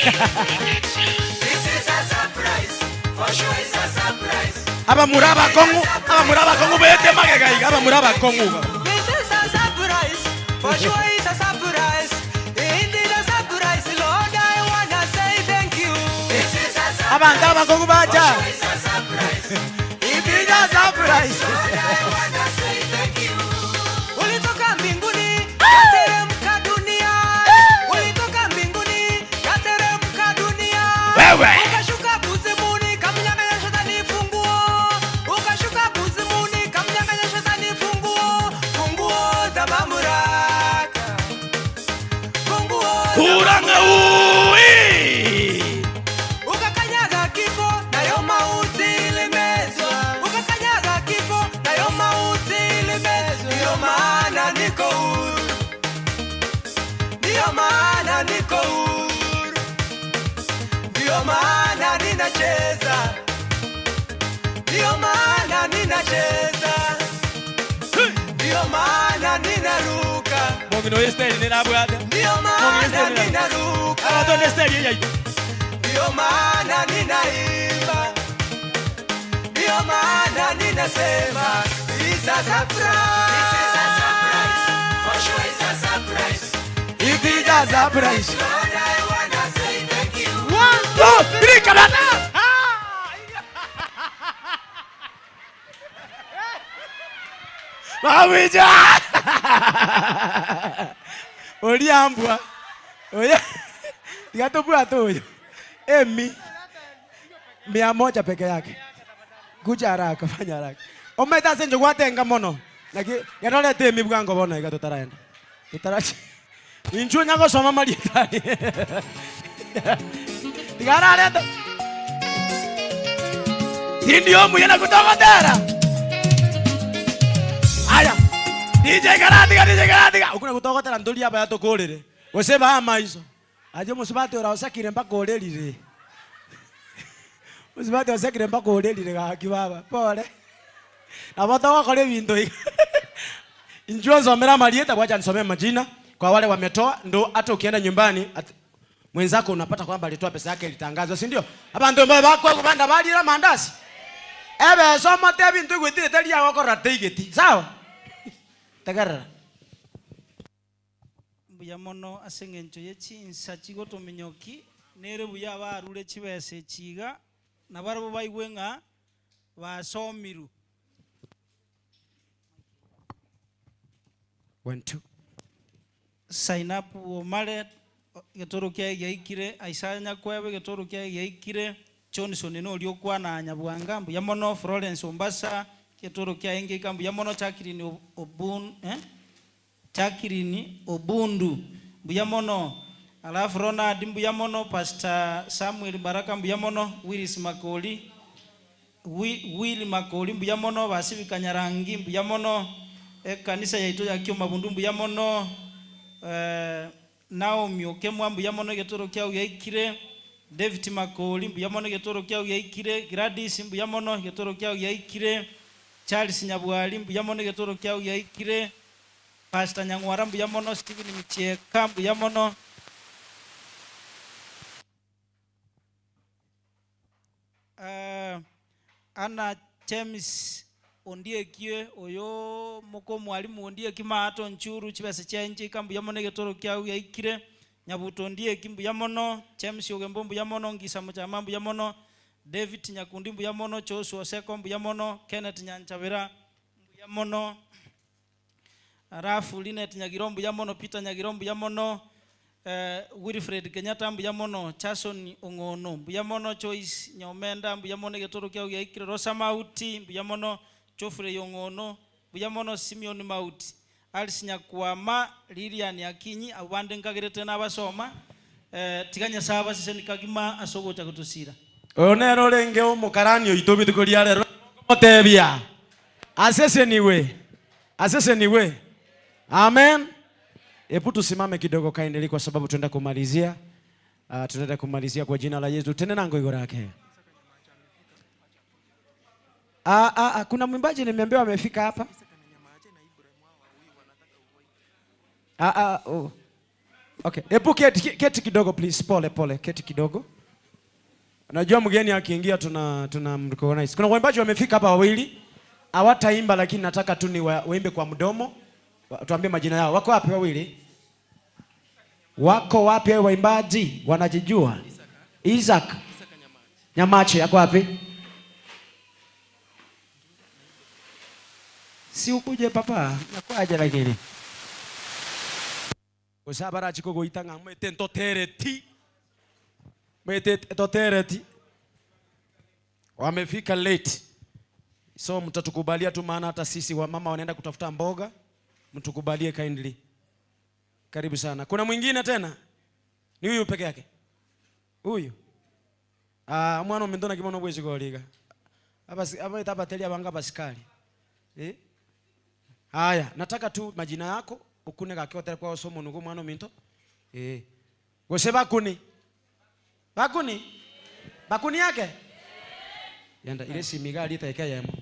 Speaker 10: This is a surprise. For sure it's a surprise.
Speaker 14: Aba muraba kongu bete magagaiga aba muraba kongu.
Speaker 10: This is a surprise. For sure it's a surprise. Indeed a surprise. Lord, I wanna say thank you. This is a surprise.
Speaker 14: Abanda aba kongu baja.
Speaker 10: For sure it's a surprise.
Speaker 14: Indeed a surprise.
Speaker 10: Lord, I wanna say thank you. Ulitoka mbinguni, kateremka duniani. Ulitoka mbinguni, kateremka duniani.
Speaker 14: Wewe.
Speaker 10: Ukashuka kuzimuni, kamnyang'anya shetani funguo. Ukashuka kuzimuni, kamnyang'anya shetani funguo. Funguo za mamlaka. Funguo za
Speaker 14: Kuranga ui.
Speaker 10: Ukakanyaga kifo, nayo mauti ilimezwa. Ukakanyaga kifo, nayo mauti ilimezwa. Ndiyo maana niko huru. Ndiyo maana niko huru. Ndiyo maana ninacheza. Ndiyo maana ninacheza. Ndiyo maana ninaruka.
Speaker 14: Mongino esteli ninabwata.
Speaker 10: Ndiyo maana ninaruka.
Speaker 14: Abatonde esteli yai.
Speaker 10: Ndiyo maana ninaimba. Ndiyo maana ninasema it's a surprise. This is a surprise. For sure it's a surprise.
Speaker 14: It is a surprise.
Speaker 10: Lord, I wanna say thank you.
Speaker 14: 1, 2, 3, kabata. Mawija. Oliambwa. Oya. Tikatopua toyo. Emi. 100 peke yake. Kuja haraka, fanya haraka. Ometa senjo gwatenga mono. Laki yanole temi bwango bona ika tutaraenda. Tutarachi. Inchu nyago soma malietani. Tigara leta. Ndio muyena kutokotera. Aya. DJ Karatiga. Ukuna kutokotera ndoli hapa yatokolere. Oseba ama hizo. Aje musibate ora osakire mpaka orerire. Musibate osakire mpaka orerire gaki baba. Pole. Na watu wako le bintu. Injua zomera malieta wacha nisomee majina kwa wale wametoa ndo hata ukienda nyumbani mwenzako unapata kwamba alitoa pesa yake ilitangazwa, si ndio? Hapa ndio mbaya bako kupanda bali la mandazi. Ebe soma te bintu gwetire tali ya wako rateigeti. Sawa? Tagarara.
Speaker 9: Buya mono asengencho yechinsa chigo tomenyoki nere buya barure chibese chiga na barabo baigwenga basomiru.
Speaker 14: 1 2
Speaker 9: sign up omale getoro kya yaikire aisanya kwebe getoro kya yaikire Johnson no lyo kwana nyabwanga mbu yamono Florence Ombasa getoro kya enge kambu yamono chakirini chakirini obundu mbu yamono alafu Ronald mbu yamono Pastor Samuel Baraka mbu yamono Willis Makoli Willy Makoli mbu yamono basibi Kanyarangi mbu yamono kanisa yaito ya Kioma Bundumbu yamono Naomi Okemwa mbu yamono getoro kya yaikire David Makoli mbu yamono getoro kya yaikire Gladys mbu yamono getoro kya yaikire Charles Nyabwali mbu yamono getoro kya yaikire Pastor Nyangwara mbu yamono Steven Micheka mbu yamono Anna James ondiekie oyo moko mwalimu ondiekie maato nchuru chibese chenji kambu yamono getoro kyau yaikire nyabuto ondiekie mbu yamono James Ogembo mbu yamono ngisa muchama mbu yamono David Nyakundi mbu yamono Joshua Oseko mbu yamono Kenneth Nyanchabira mbu yamono Rafu Linet Nyagirombu yamono Peter Nyagirombu yamono Wilfred Kenyatta mbu yamono Chason Ongono mbu yamono Choice Nyomenda mbu yamono getoro kyau yaikire Rosa Mauti mbu yamono Chofre Yongono mbu yamono Simeon Mauti Alice Nyakwama Lilian Yakinyi abande nkagirete n'abasoma tiganya saba sise nikagima asogocha kutusira
Speaker 14: onero lenge omukarani oito bitukolia lero motebia asese niwe amen. Hebu tusimame kidogo kaendelee kwa sababu tunaenda kumalizia. Tunaenda kumalizia kwa jina la Yesu. Tena nango iko lake. Kuna mwimbaji nimeambiwa amefika hapa. Oh. Okay. Hebu keti kidogo please. Pole, keti kidogo. Najua mgeni akiingia tuna recognize. Kuna waimbaji wamefika hapa wawili. Hawataimba lakini nataka tu ni waimbe kwa mdomo. Tuambie majina yao. Wako wapi wawili? Wako wapi hao waimbaji? Wanajijua? Isaac Nyamache yako wapi? Si ukuje papa, nakwaje lakini. Usabara chiko goitanga mwete ntotereti. Mwete ntotereti. Wamefika late. So mtatukubalia tu maana hata sisi wa mama wanaenda kutafuta mboga. Mtukubalie kindly. Karibu sana. Kuna mwingine tena? Ni huyu peke yake? Huyu? Mwana umendona kimono bwezi goliga. Aba itabateli abanga basikali. Haya, nataka tu majina yako ukune gakiotera kwa somo nugo mwana minto. Gose bakuni. Bakuni yake? Yanda ile simigali itaika yemo.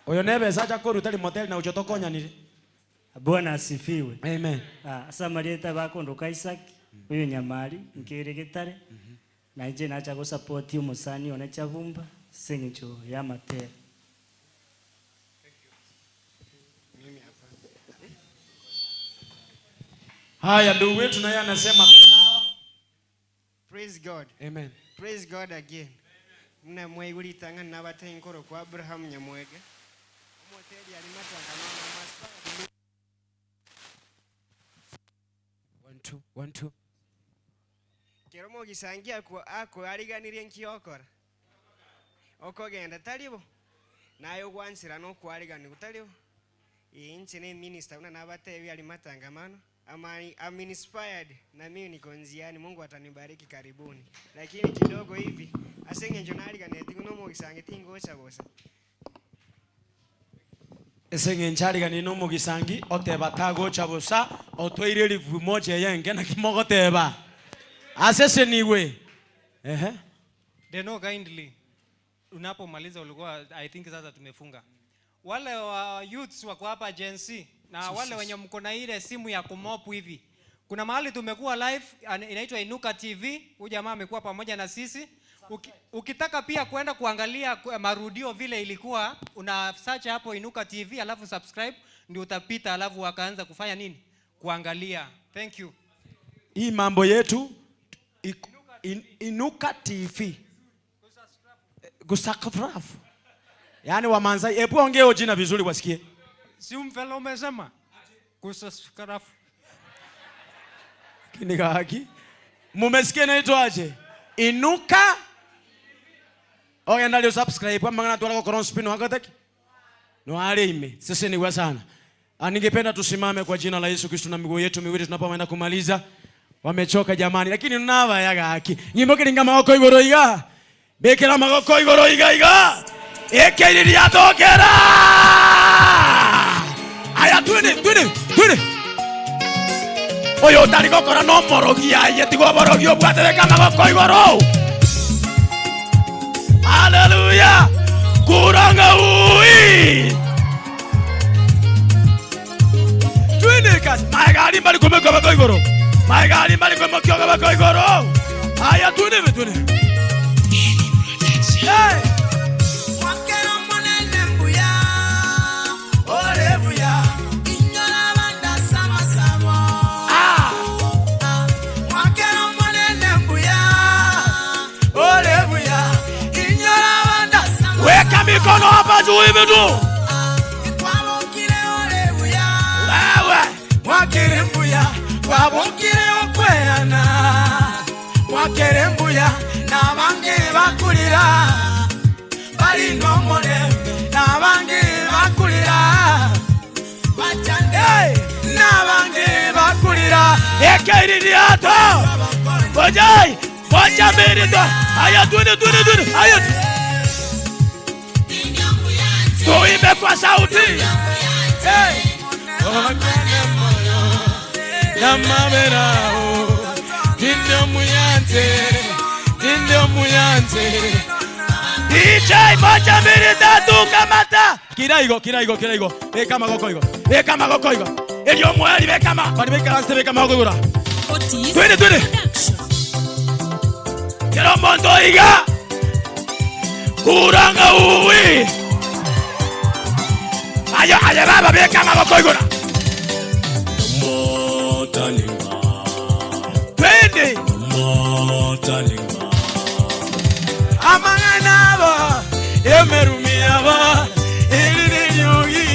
Speaker 14: Oyo nebe sacha koru tali motel na uchotokonya nili.
Speaker 12: Bwana asifiwe.
Speaker 14: Amen.
Speaker 12: Asa marieta bako ndoka Isaac uyo nyamari nkere getare. Na nje nacha go support umusani onecha vumba sengicho ya matera.
Speaker 14: Haya ndugu wetu naye anasema
Speaker 15: praise God.
Speaker 14: Amen.
Speaker 15: Praise God again. Mna mweguli tanga nabate nkoro kwa Abraham Nyamwege. Omoteli alimatanga na master. 1 2 Keromo gisangia kwa ako aliganire nkiyokora. Okogenda talibo. Nayo gwansira no kwaligani kutalibo. Inchi ne minister una nabate ebi alimatanga mano. I'm inspired na mimi niko njiani, Mungu atanibariki karibuni. Lakini kidogo hivi asenge njonali kaneti kuno mugisange tingocha bosa.
Speaker 14: Esenge nchali kanino mugisangi oteba tagocha bosa otwaire livu moja yenge na kimogoteba. Asese niwe.
Speaker 11: They know kindly. Unapomaliza ulikuwa I think sasa tumefunga. Wale wa youths wako hapa Gen Z na wale wenye mko na ile simu ya kumopu hivi. Kuna mahali tumekuwa live inaitwa Inuka TV. Huyu jamaa amekuwa pamoja na sisi. Ukitaka pia kwenda kuangalia marudio vile ilikuwa, una search hapo Inuka TV alafu subscribe ndio utapita alafu wakaanza kufanya nini? Kuangalia. Thank you.
Speaker 14: Hii mambo yetu Inuka TV. Kusubscribe. Yaani wamanzai, hebu ongea jina vizuri wasikie.
Speaker 11: Si umfelo umesema kusubscribe.
Speaker 14: Kiniga haki. Mumesikia inaitwaje? Inuka. Oya ndio subscribe kwa maana tuwala kwa spin wakataki. No alime. Sasa ni sana. Ningependa tusimame kwa jina la Yesu Kristo na miguu yetu miwili tunapoenda kumaliza. Wamechoka jamani lakini nava yaga haki. Nyimbo kilinga magoko igoro iga. Bekera magoko igoro iga. Ekeli yatokera. Aya twende. Oyo tari gokora no morogia yetigo borogio bwatereka magoko igoro. Hallelujah. Kuranga ui. Twende kasi. Magali mbali kumeko magoko igoro. Magali mbali kumeko magoko igoro. Aya twende. Hey. mikono hapa juu hivi tu. Wewe mwakerembuya wabukire okweyana mwakerembuya nabange bakulira bali nomole nabange bakulira bachange nabange bakulira ekeiriato bojai boja merito aya tune aya tuimbe kwa sauti. Hey. Namaberao Dindo muyante DJ moja mbili tatu kamata kiraigo bekama gokoigo elio mwali bekama bali bekaranse bekama gogura twende kero mondo iga kuranga uwi ayo baba bekama gokoigura twende amanganaba emerumiyaba ililinyugi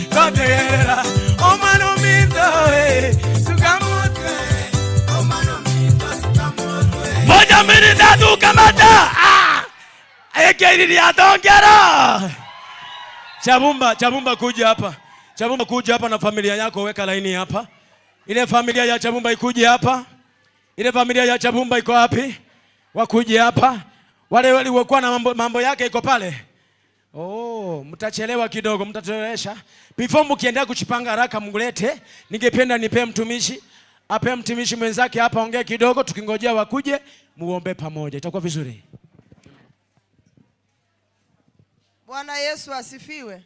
Speaker 14: kotegera omanomitoe sukamutwe moja mbili tatu kamata ekeililiatongera Chabumba kuja hapa. Chabumba kuja hapa na familia yako, weka laini hapa. Ile familia ya Chabumba ikuje hapa. Ile familia ya Chabumba iko wapi? Wakuje hapa. Wale waliokuwa na mambo yake iko pale. Oh, mtachelewa kidogo, mtatelewesha. Before mkiendelea kuchipanga haraka mngulete, ningependa nipe mtumishi. Ape mtumishi mwenzake hapa ongea kidogo, tukingojea wakuje, muombe pamoja. Itakuwa vizuri.
Speaker 2: Bwana Yesu asifiwe.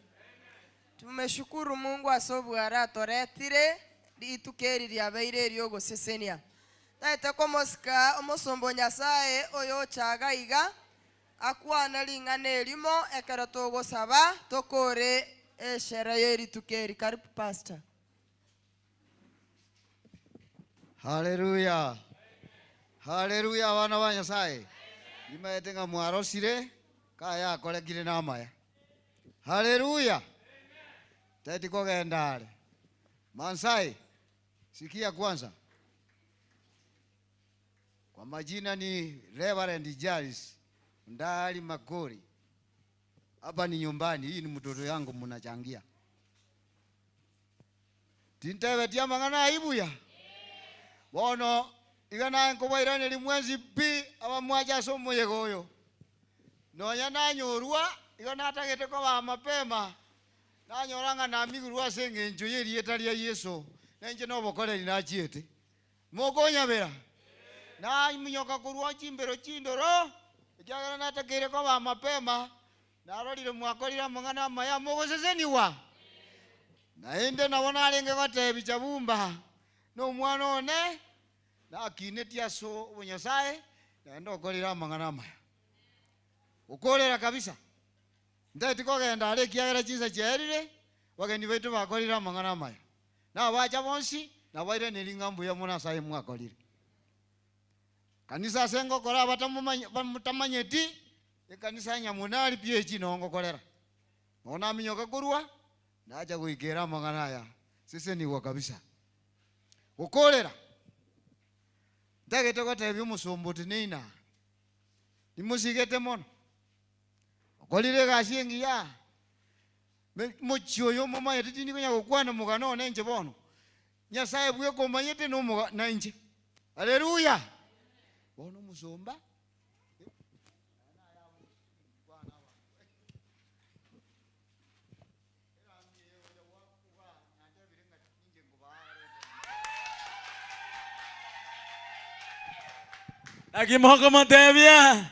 Speaker 2: Tumeshukuru Mungu asobwara toretire litukeri abeire ryogo sesenia. Taite komoska omosombo nyasaye oyo chagaiga akwana lingane limo ekarato saba tokore eshera yeri tukeri. Karibu pastor.
Speaker 17: Haleluya. Haleluya wana wa nyasaye. Nimetenga mwarosire kaya kolekire namaya. Haleluya. Tati kogendale. Mansai, sikia kwanza. Kwa majina ni Reverend Jaris Ndali Magori. Hapa ni nyumbani, hii ni mtoto yangu mnachangia. Tintewe tia mangana aibuya. Bono igana nkoba irane limwezi pi abamwaja somo yegoyo. Nonya nanyorwa igana atagete kwa mapema. Nanyoranga na migurwa senge njoyeri etalia Yesu. Nenje no bokole linachiete. Mogonya bera. Na minyoka kurwa chimbero chindoro. Ijagana natakere kwa mapema. Narolire mwakolira mangana maya mogoseseniwa. Naende nabona alenge batebi Chabumba. No mwana one na kinetia so bunyasaye naenda okolira mangana maya. Ukolera kabisa. Ndati kogenda ale kiagera chiza cherire wageni wetu bakolira mangana maya. Na bacha bonsi na baire nilingambu ya mwana saye mwakolire. Kanisa sengo kora batamanyeti ekanisa nyamunali piechi nongo kolera. Ona minyoka kurwa naja kuigera mangana ya. Sisi ni wa kabisa. Ukolera. Ndagete kotebi musombo tinina. Nimusigete mono. Kolire gashingi ya. Mochio yo mama yeti ni kunya kukwana mugano nenje bono. Nyasaye bwe komanyete no muga nanje. Haleluya. Bono musomba.
Speaker 14: Akimoko motebia.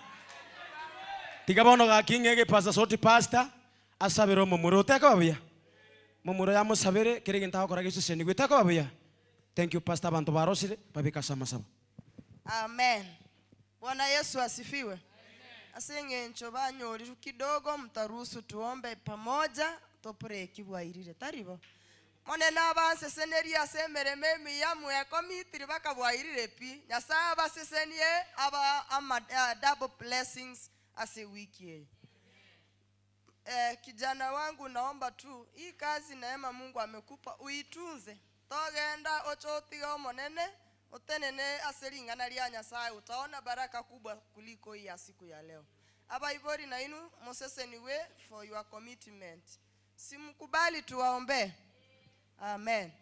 Speaker 14: Tikabono ga kingege pasa soti pasta asabero mumuro teka babia. Mumuro ya musabere kirege ntaho kora Yesu seni gweteka babia. Thank you pastor bantu barosire babika sama sama.
Speaker 2: Amen. Bwana Yesu asifiwe. Asenge nchoba nyori kidogo mtaruhusu tuombe pamoja topre kibwairire taribo. Mone na banse seneri asemere memi ya mweko mitiri bakabwairire pi. Nyasaba sesenie aba double blessings ase wiki. kijana wangu, naomba tu hii kazi neema Mungu amekupa uitunze. Togenda ochotiga monene utenene aseringana lia Nyasaye, utaona baraka kubwa kuliko hii ya siku ya leo. Aba ibori na inu moseseni we for your commitment. Simkubali tuwaombe. Amen.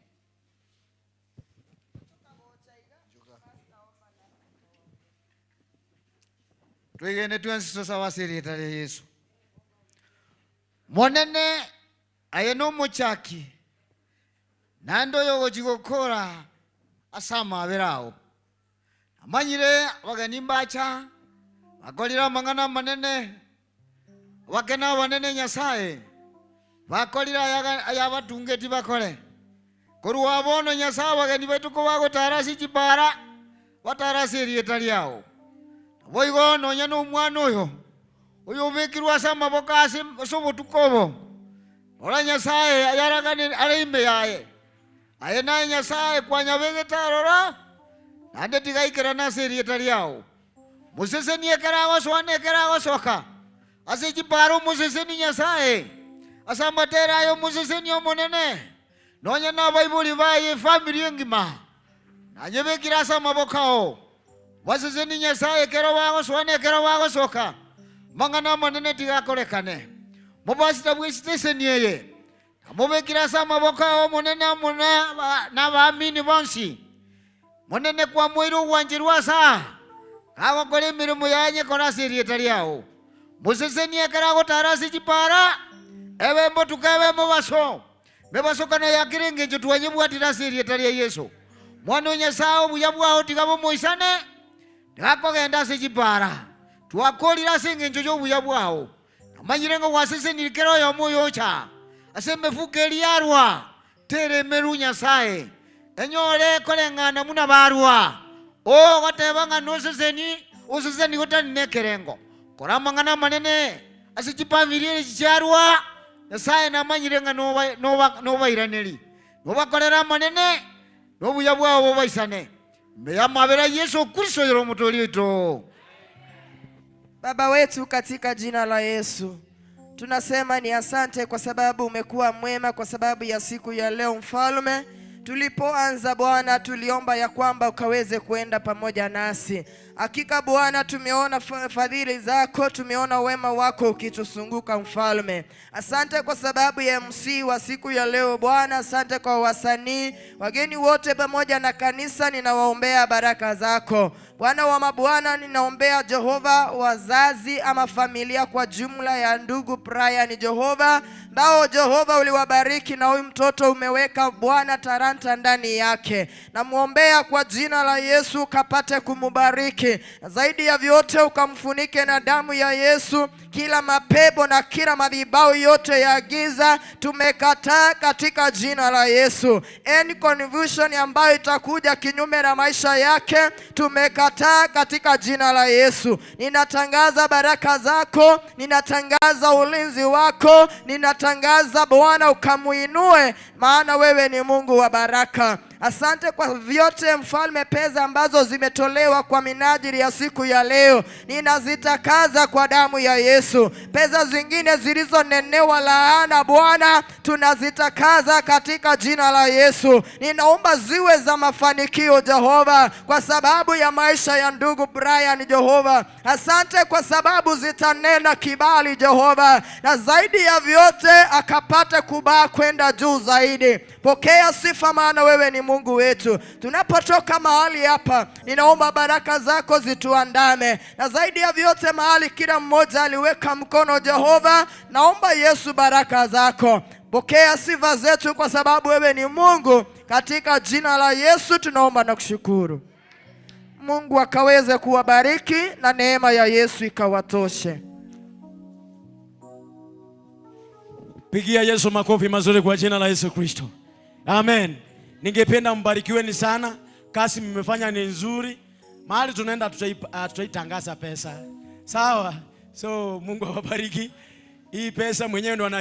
Speaker 17: Twigene twensiso sawasiri tali Yesu. Monene ayeno mochaki. Nando yogo jigokora asama aberao. Amanyire wagani mbacha. Wakolira mangana manene. Wakena wanene Nyasaye. Wakolira ayabatungeti bakole. Koru wabono Nyasaye wagani betuko wago tarasi chibara. Watarasi rietali yao. Boigo nonya no mwana oyo bekirwa sama bokase sobo tukobo ola Nyasaye ayaragani areimbe yaye ayena Nyasaye kwanya begetarora ande tigaikera na seri taliao museseni ekarago swane ekarago soka ase jiparo museseni Nyasaye asambatera ayo museseni omonene nonya na Bible baye family ngima anyebekira sama bokao waseseni Nyasaye kero wago swane kero wago soka mangana manene tigakorekane mubasita bwisiteseni yeye mubekira sama boka monene mona na baamini bonsi monene kwa mwiru wanjirwa sa kawa kole mirimo yanye kona siri taliao museseni ekarago tarasi jipara ewe mbotukawe mubaso mebaso kana yakirenge tuwanye bwatira siri talia Yesu mwana Nyasaye buyabwa otigabo moisane ndakogenda sijipara twakolira senge njojo buyabwao amanyirengo wasese nilikero yo moyo cha asembe fukeli yarwa tere meru Nyasaye enyole kolengana muna barwa o watebanga noseseni useseni gotanekerengo koramangana manene asichipamiriye chicharwa Nyasaye namanyirenga no iraneli no bakolera manene no buyabwao bo baisane meya mabera Yesu Kristo yoro mutolito.
Speaker 2: Baba wetu katika jina la Yesu, tunasema ni asante kwa sababu umekuwa mwema, kwa sababu ya siku ya leo Mfalme. Tulipoanza Bwana tuliomba ya kwamba ukaweze kuenda pamoja nasi. Hakika Bwana tumeona fadhili zako, tumeona wema wako ukitusunguka Mfalme. Asante kwa sababu ya MC wa siku ya leo Bwana, asante kwa wasanii, wageni wote pamoja na kanisa, ninawaombea baraka zako. Bwana wa mabwana, ninaombea Jehova wazazi ama familia kwa jumla ya ndugu Brian Jehova, bao Jehova uliwabariki na huyu mtoto umeweka Bwana talanta ndani yake. Namuombea kwa jina la Yesu kapate kumubariki. Zaidi ya vyote ukamfunike na damu ya Yesu. Kila mapepo na kila madhabahu yote ya giza tumekataa katika jina la Yesu. Any confusion ambayo itakuja kinyume na maisha yake tumekataa katika jina la Yesu. Ninatangaza baraka zako, ninatangaza ulinzi wako, ninatangaza Bwana ukamuinue, maana wewe ni Mungu wa baraka. Asante kwa vyote Mfalme, pesa ambazo zimetolewa kwa minajili ya siku ya leo ninazitakaza kwa damu ya Yesu. Pesa zingine zilizonenewa laana Bwana tunazitakaza katika jina la Yesu. Ninaomba ziwe za mafanikio Jehova, kwa sababu ya maisha ya ndugu Brian Jehova. Asante kwa sababu zitanena kibali Jehova, na zaidi ya vyote akapate kubaa kwenda juu zaidi. Pokea sifa, maana wewe ni Mungu wetu. Tunapotoka mahali hapa, ninaomba baraka zako zituandame, na zaidi ya vyote mahali kila mmoja aliweka mkono Jehova, naomba Yesu baraka zako. Pokea sifa zetu kwa sababu wewe ni Mungu. Katika jina la Yesu tunaomba na kushukuru. Mungu akaweze kuwabariki na neema ya Yesu ikawatoshe.
Speaker 14: Pigia Yesu makofi mazuri kwa jina la Yesu Kristo. Amen. Ningependa mbarikiweni sana. Kazi mmefanya ni nzuri. Mahali tunaenda tutaitangaza pesa. Sawa? So Mungu awabariki. Hii pesa mwenyewe ndo